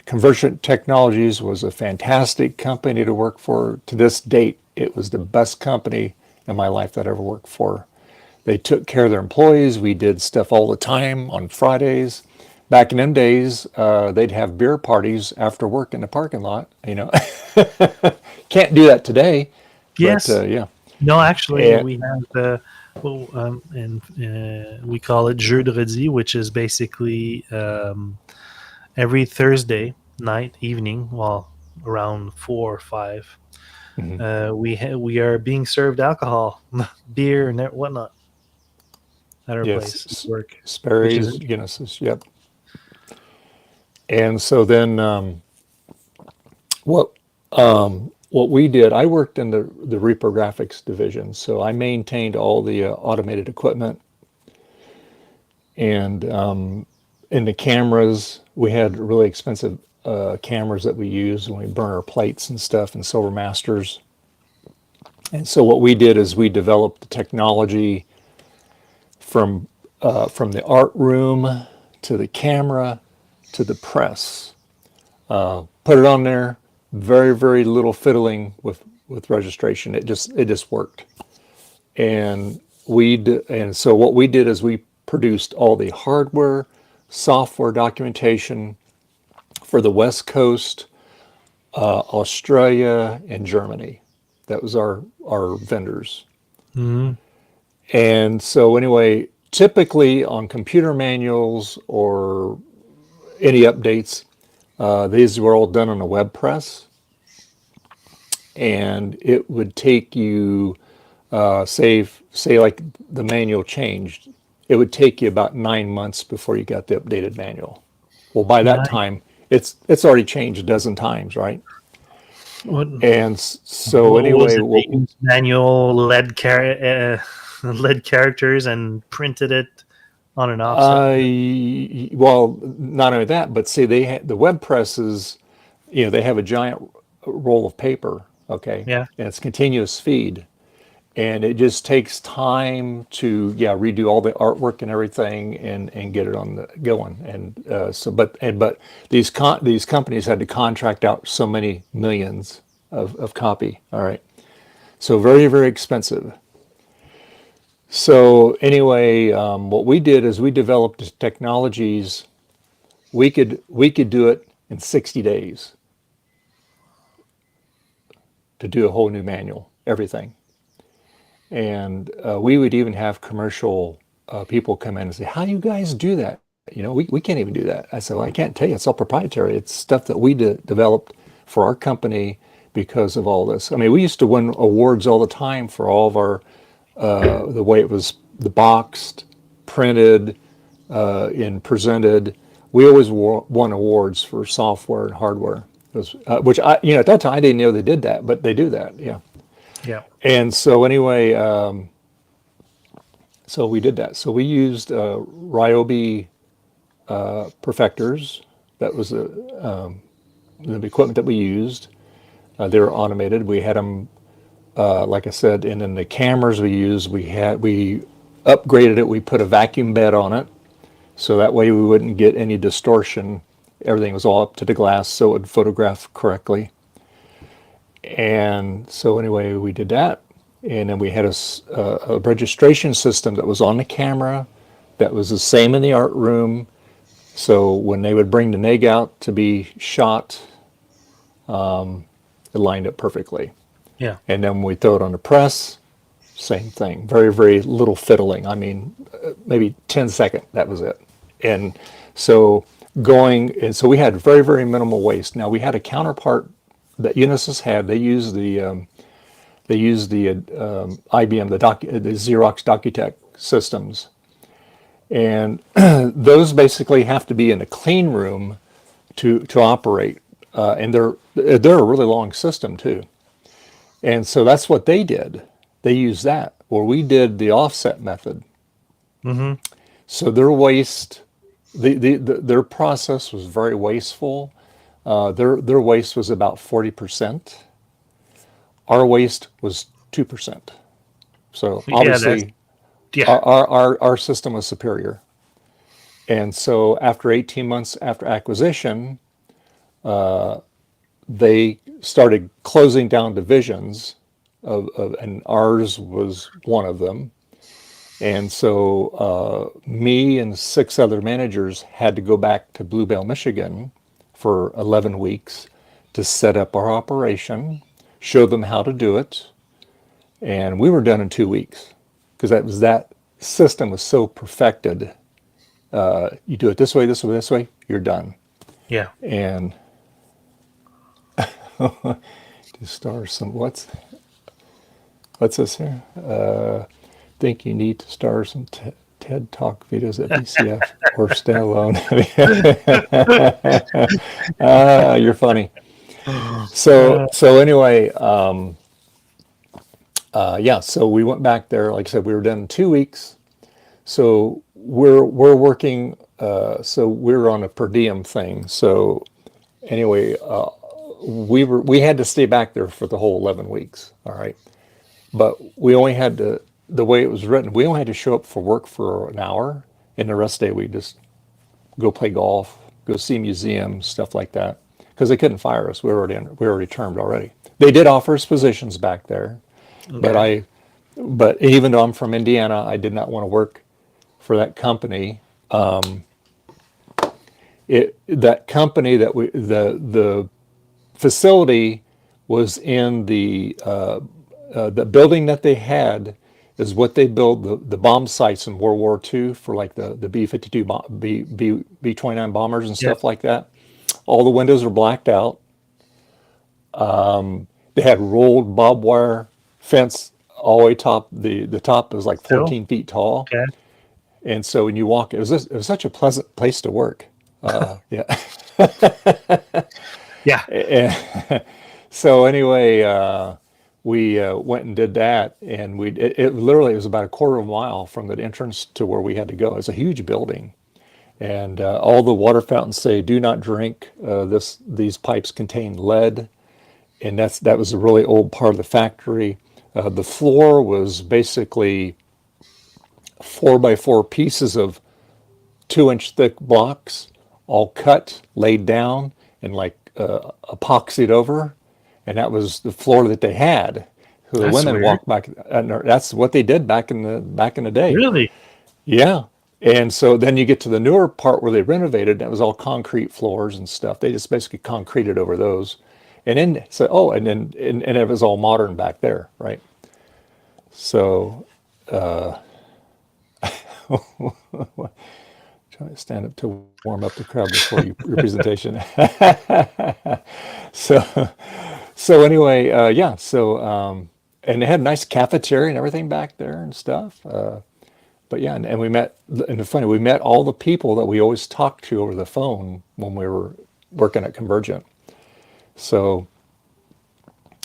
Convergent Technologies was a fantastic company to work for. To this date, it was the best company in my life that I ever worked for. They took care of their employees. We did stuff all the time on Fridays. Back in them days, they'd have beer parties after work in the parking lot. Can't do that today.
Yes.
But, yeah.
No, actually,
And-
we have we call it Jeudi, which is basically every Thursday night, evening, around 4 or 5. We are being served alcohol, beer, and whatnot at our place at work.
Sperry's, Unisys, yep. And so then what we did, I worked in the reprographics division, so I maintained all the automated equipment. And in the cameras, we had really expensive cameras that we used when we burn our plates and stuff and Silver Masters. And so what we did is we developed the technology from the art room to the camera to the press. Put it on there. Very, very little fiddling with registration. It just worked. And so what we did is we produced all the hardware, software documentation for the West Coast, Australia, and Germany. That was our vendors.
Mm-hmm.
And so anyway, typically on computer manuals or any updates, these were all done on a web press. And it would take you, say like the manual changed, it would take you about 9 months before you got the updated manual. Well, by that time, it's already changed a dozen times, right? And so
What was
anyway,
it? They used manual lead characters and printed it on an offset.
well, not only that, but see, the web presses, they have a giant roll of paper, okay?
Yeah.
And it's continuous feed. And it just takes time to, redo all the artwork and everything and get it on the going. And but these companies had to contract out so many millions of copy. All right. So very, very expensive. So anyway, what we did is we developed technologies. We could do it in 60 days to do a whole new manual, everything. And we would even have commercial people come in and say, how do you guys do that? We can't even do that. I said, well, I can't tell you. It's all proprietary. It's stuff that we developed for our company because of all this. I mean, we used to win awards all the time for all of our, the way it was boxed, printed, and presented. We always won awards for software and hardware. Which at that time I didn't know they did that, but they do that, yeah.
Yeah.
And so anyway, So we did that. So we used Ryobi perfectors. That was the equipment that we used. They were automated. We had them, like I said, and then the cameras we used, we upgraded it. We put a vacuum bed on it, so that way we wouldn't get any distortion. Everything was all up to the glass, so it would photograph correctly. And so anyway, we did that. And then we had a registration system that was on the camera that was the same in the art room. So when they would bring the neg out to be shot, it lined up perfectly.
Yeah.
And then when we throw it on the press, same thing. Very, very little fiddling. I mean, maybe 10 seconds, that was it. And so so we had very, very minimal waste. Now we had a counterpart that Unisys had. They used the IBM, the Xerox Docutech systems. And those basically have to be in a clean room to operate. And they're a really long system too. And so that's what they did. They used that. Or we did the offset method.
Mm-hmm.
So their waste, their process was very wasteful. Their waste was about 40%. Our waste was 2%. So obviously, our system was superior. And so after 18 months after acquisition, they started closing down divisions, and ours was one of them. And so me and 6 other managers had to go back to Bluebell, Michigan for 11 weeks to set up our operation, show them how to do it. And we were done in 2 weeks because that system was so perfected. You do it this way, this way, this way, you're done.
Yeah.
And to star some, what's this here? Think you need to star some TED Talk videos at BCF or standalone. You're funny. So anyway, yeah. So we went back there. Like I said, we were done in 2 weeks. So we're working. So we're on a per diem thing. So anyway, we had to stay back there for the whole 11 weeks. All right, but we only had to. The way it was written, we only had to show up for work for an hour, and the rest of the day we just go play golf, go see museums, stuff like that. Because they couldn't fire us. We were already termed already. They did offer us positions back there, okay. But even though I'm from Indiana, I did not want to work for that company. That company the facility was in the building that they had is what they build the bomb sites in World War II for, like the B-52 B-29 bombers and stuff like that. All the windows were blacked out. They had rolled barbed wire fence all the way top. The top was like 14 feet tall.
Okay.
And so when you walk, it was such a pleasant place to work. Yeah.
Yeah.
And so anyway, we went and did that, and it literally was about a quarter of a mile from the entrance to where we had to go. It's a huge building, and all the water fountains say "Do not drink." These pipes contain lead, and that was a really old part of the factory. The floor was basically 4x4 pieces of 2-inch thick blocks, all cut, laid down, and like epoxied over. And that was the floor that they had. So the women walked back, and that's what they did back in the day.
Really?
Yeah. And so then you get to the newer part where they renovated, and it was all concrete floors and stuff. They just basically concreted over those. And then and it was all modern back there, right? So trying to stand up to warm up the crowd before your presentation. So anyway, yeah. So and they had a nice cafeteria and everything back there and stuff. But yeah, and we met. And it's funny, we met all the people that we always talked to over the phone when we were working at Convergent. So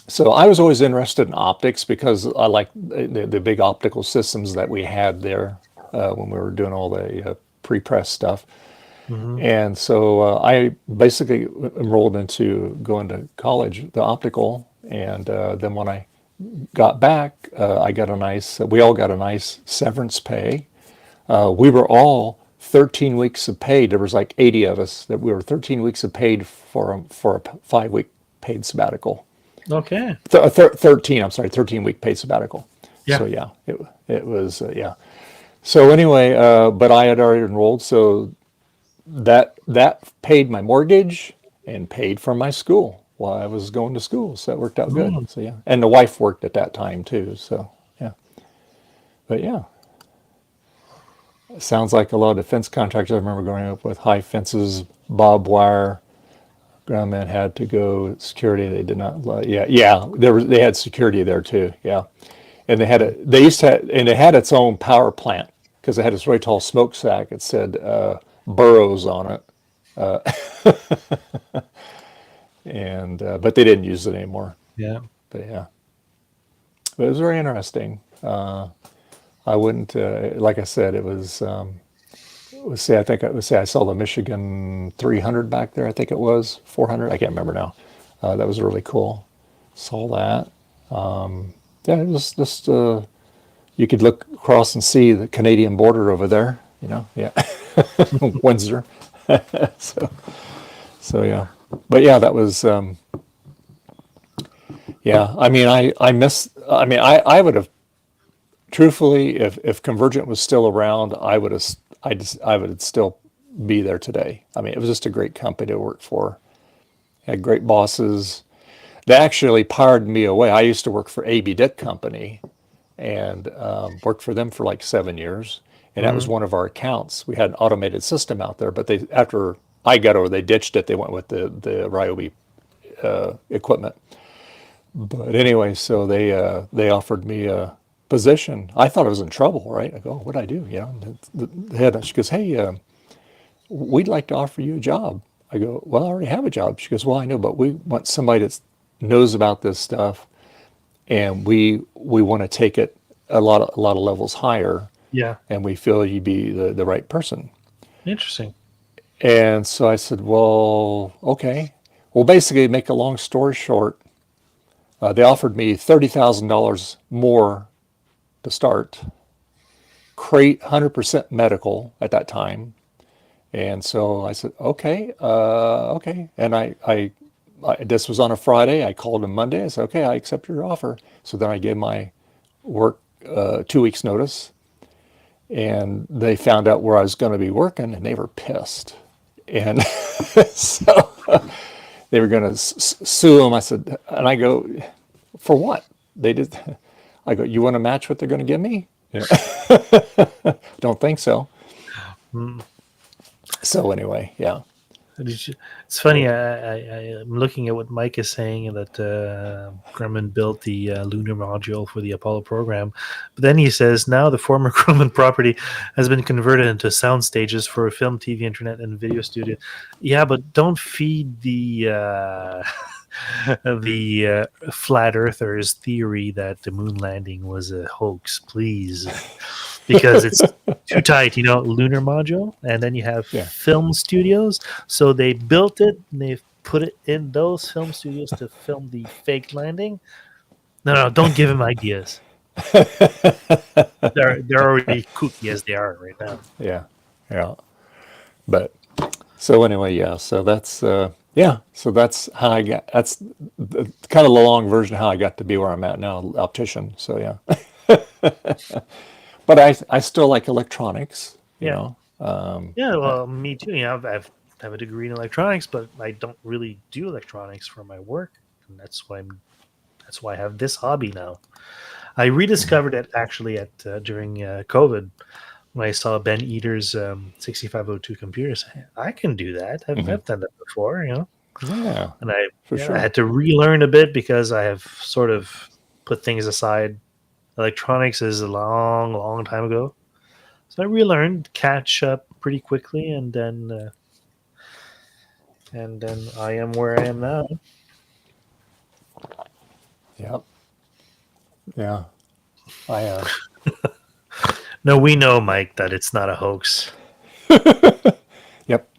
So I was always interested in optics because I like the big optical systems that we had there when we were doing all the pre-press stuff.
Hmm.
And so I basically enrolled into going to college, the optical, and then when I got back, I got a nice. We all got a nice severance pay. We were all 13 weeks of paid. There was like 80 of us that we were 13 weeks of paid for a 5-week paid sabbatical.
Okay.
13. I'm sorry, 13-week paid sabbatical.
Yeah.
So yeah, it was yeah. So anyway, but I had already enrolled, so that paid my mortgage and paid for my school while I was going to school. So that worked out good.
Mm.
So yeah, and the wife worked at that time too. So yeah, but yeah, it sounds like a lot of defense contractors I remember growing up with, high fences, barbed wire. Groundmen had to go security. They did not. Yeah. They had security there too. Yeah, and they used to and it had its own power plant because it had this really tall smokestack. It said Burroughs on it. And but they didn't use it anymore.
Yeah.
But yeah, but it was very interesting. I wouldn't like I said, it was. Let's say I saw the Michigan 300 back there. I think it was 400. I can't remember now. That was really cool. Saw that. Yeah, it was just you could look across and see the Canadian border over there. Yeah, Windsor. so yeah, but yeah, that was yeah. I mean, I miss. I mean, I would have truthfully, if Convergent was still around, I would still be there today. I mean, it was just a great company to work for. Had great bosses. They actually powered me away. I used to work for AB Dick Company and worked for them for like 7 years. And that was one of our accounts. We had an automated system out there, but after I got over, they ditched it. They went with the Ryobi equipment. But anyway, so they offered me a position. I thought I was in trouble, right? I go, what'd I do? The head, she goes, hey, we'd like to offer you a job. I go, well, I already have a job. She goes, well, I know, but we want somebody that knows about this stuff, and we want to take it a lot of levels higher.
Yeah.
And we feel you'd be the right person.
Interesting.
And so I said, well, okay. Well, basically, make a long story short, they offered me $30,000 more to start, crate 100% medical at that time. And so I said, okay, okay. And I this was on a Friday. I called him Monday. I said, okay, I accept your offer. So then I gave my work 2 weeks notice, and they found out where I was going to be working, and they were pissed. And so they were going to sue him. I said, and I go, for what? They did. I go, you want to match what they're going to give me? Yeah. Don't think so.
Mm.
So anyway, yeah.
It's funny. I'm looking at what Mike is saying that Grumman built the lunar module for the Apollo program, but then he says now the former Grumman property has been converted into sound stages for a film, TV, internet, and video studio. Yeah, but don't feed the flat earthers theory that the moon landing was a hoax, please. Because it's too tight, lunar module, and then you have film studios. So they built it, and they put it in those film studios to film the fake landing. No, don't give him ideas. They're already kooky as they are right now.
Yeah. But so anyway, yeah. So that's So that's how I got. That's kind of the long version of how I got to be where I'm at now, optician. So yeah. But I still like electronics, you know.
Well, me too. I have a degree in electronics, but I don't really do electronics for my work, and that's why I have this hobby now. I rediscovered it actually during COVID when I saw Ben Eater's 6502 computers. I can do that. I've done that before,
Yeah,
and
sure.
I had to relearn a bit because I have sort of put things aside. Electronics is a long, long time ago. So I relearned, catch up pretty quickly, and then I am where I am now.
Yep. Yeah. I
No, we know, Mike, that it's not a hoax.
Yep.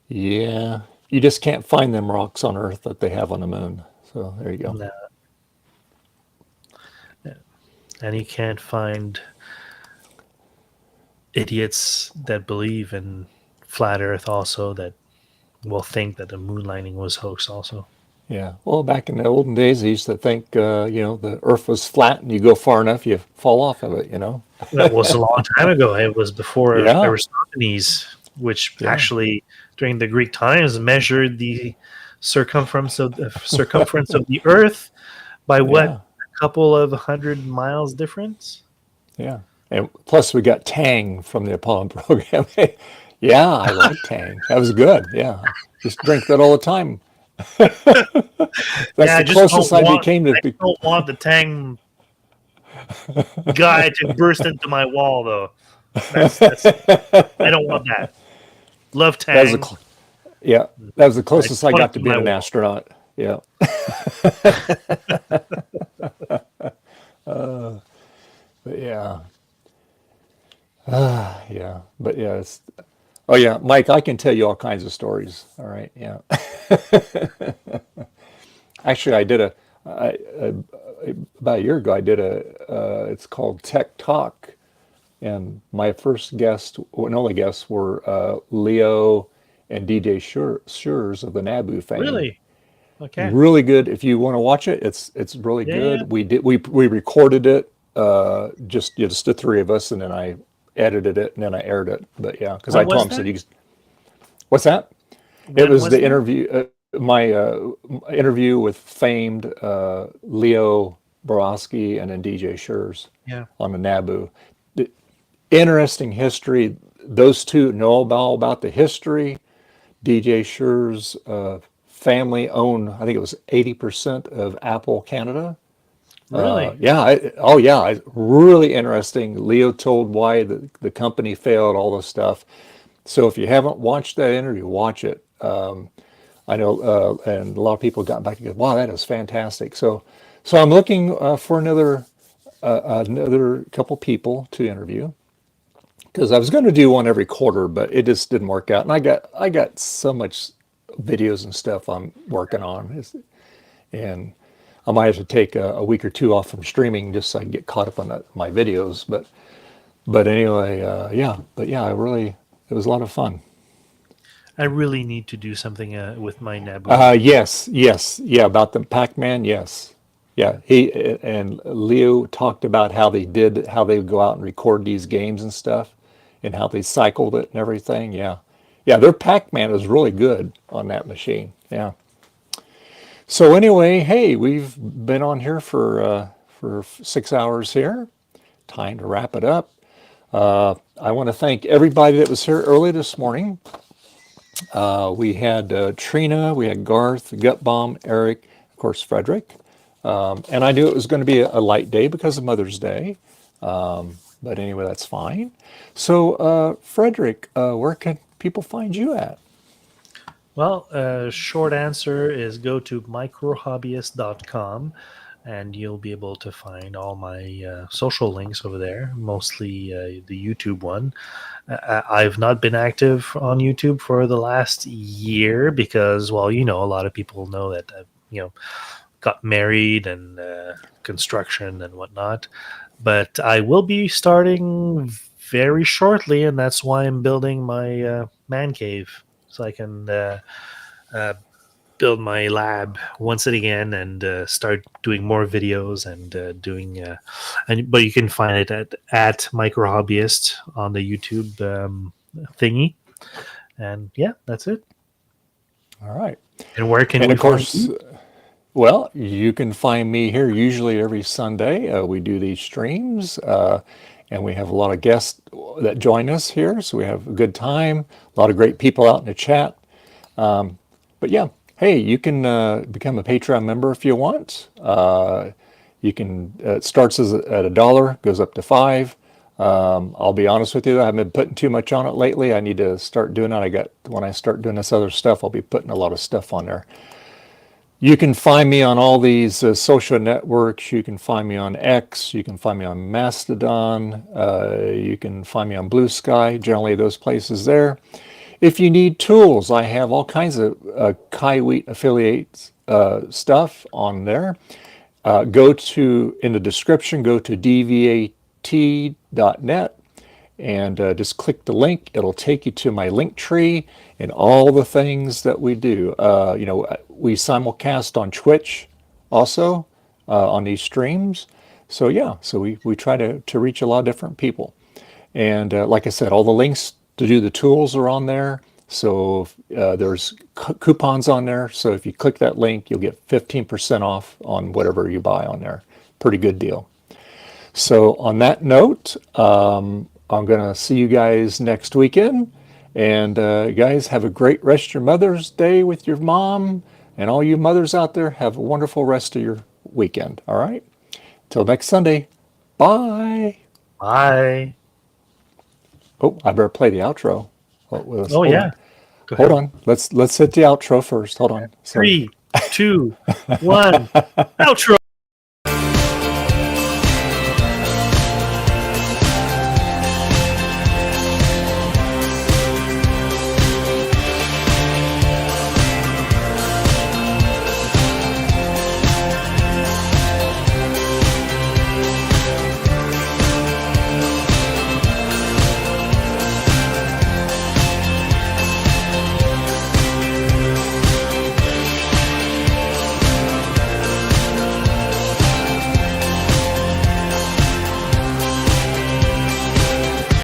Yeah. You just can't find them rocks on Earth that they have on the moon. So there you go.
No. And you can't find idiots that believe in flat Earth also that will think that the moon landing was hoax also.
Yeah. Well, back in the olden days, they used to think, the Earth was flat, and you go far enough, you fall off of it.
That was a long time ago. It was before
Yeah.
Aristophanes, which
Yeah.
actually during the Greek times measured the circumference of the Earth by what,
Yeah.
a couple of 100 miles difference.
Yeah. And plus, we got Tang from the Apollo program. Yeah, I like Tang. That was good. Yeah. Just drink that all the time. That's
I
the
just
closest
don't
I
want-
became to.
I don't want the Tang guy to burst into my wall, though. I don't want that. Love
That was
Tang.
Yeah, that was the closest I
point
got
to
to being
my
an
wall.
astronaut. Yeah. But yeah. Yeah. But yeah, it's. Oh yeah, Mike, I can tell you all kinds of stories. All right. Yeah. Actually, I did about a year ago. I did it's called Tech Talk, and my first guest, and only guests, were Leo and DJ Schurz of the Naboo fame.
Really? Okay.
Really good. If you want to watch it, it's really
Yeah,
good.
yeah.
We recorded it, just the three of us, and then I edited it, and then I aired it. But yeah, because I
When
told
was
him, said
that?
you. What's that? It
When
was
was
the
that?
interview, my interview with famed Leo Borowski and then DJ Schurz
Yeah.
on the Naboo. The interesting history. Those two know all about the history. DJ Schurz family owned, I think it was 80% of Apple Canada.
Really?
Yeah. Really interesting. Leo told why the company failed, all this stuff. So if you haven't watched that interview, watch it. I know, and a lot of people got back and go, "Wow, that is fantastic." So I'm looking for another couple people to interview, because I was going to do one every quarter, but it just didn't work out. And I got so much videos and stuff I'm working on, and I might have to take a week or two off from streaming just so I can get caught up on my videos. But anyway, yeah. But yeah, it was a lot of fun.
I really need to do something with my Naboo.
Yes, yeah, about the Pac-Man, yes. Yeah, he and Leo talked about how they would go out and record these games and stuff, and how they cycled it and everything. Yeah, their Pac-Man is really good on that machine. Yeah. So anyway, hey, we've been on here for 6 hours here. Time to wrap it up. I want to thank everybody that was here early this morning. We had Trina, we had Garth, Gut Bomb, Eric, of course, Frederick. And I knew it was going to be a light day because of Mother's Day. But anyway, that's fine. So, Frederick, where can people find you at?
Well, short answer is go to microhobbyist.com, and you'll be able to find all my social links over there, mostly the YouTube one. I've not been active on YouTube for the last year because, well, a lot of people know that I've, got married and construction and whatnot. But I will be starting very shortly, and that's why I'm building my man cave, so I can build my lab once again and start doing more videos and doing. But you can find it at Micro Hobbyist on the YouTube thingy, and yeah, that's it.
All right.
And where can
And
we
of course,
find you?
well, you can find me here usually every Sunday. We do these streams, and we have a lot of guests that join us here. So we have a good time, a lot of great people out in the chat. But yeah, hey, you can become a Patreon member if you want. You can, it starts at $1, goes up to $5. I'll be honest with you, I haven't been putting too much on it lately. I need to start doing that. When I start doing this other stuff, I'll be putting a lot of stuff on there. You can find me on all these social networks. You can find me on X. You can find me on Mastodon. You can find me on Blue Sky. Generally, those places there. If you need tools, I have all kinds of Kaiweets affiliates stuff on there. Go to, in the description, go to dvat.net and just click the link. It'll take you to my link tree and all the things that we do. We simulcast on Twitch also on these streams. So yeah, so we try to reach a lot of different people. And like I said, all the links to do the tools are on there. So there's coupons on there. So if you click that link, you'll get 15% off on whatever you buy on there. Pretty good deal. So on that note, I'm going to see you guys next weekend. And guys, have a great rest of your Mother's Day with your mom. And all you mothers out there, have a wonderful rest of your weekend. All right? Till next Sunday. Bye.
Bye.
Oh, I better play the outro.
Oh, yeah.
Hold on. Let's hit the outro first. Hold on. Sorry.
3, 2, 1. Outro.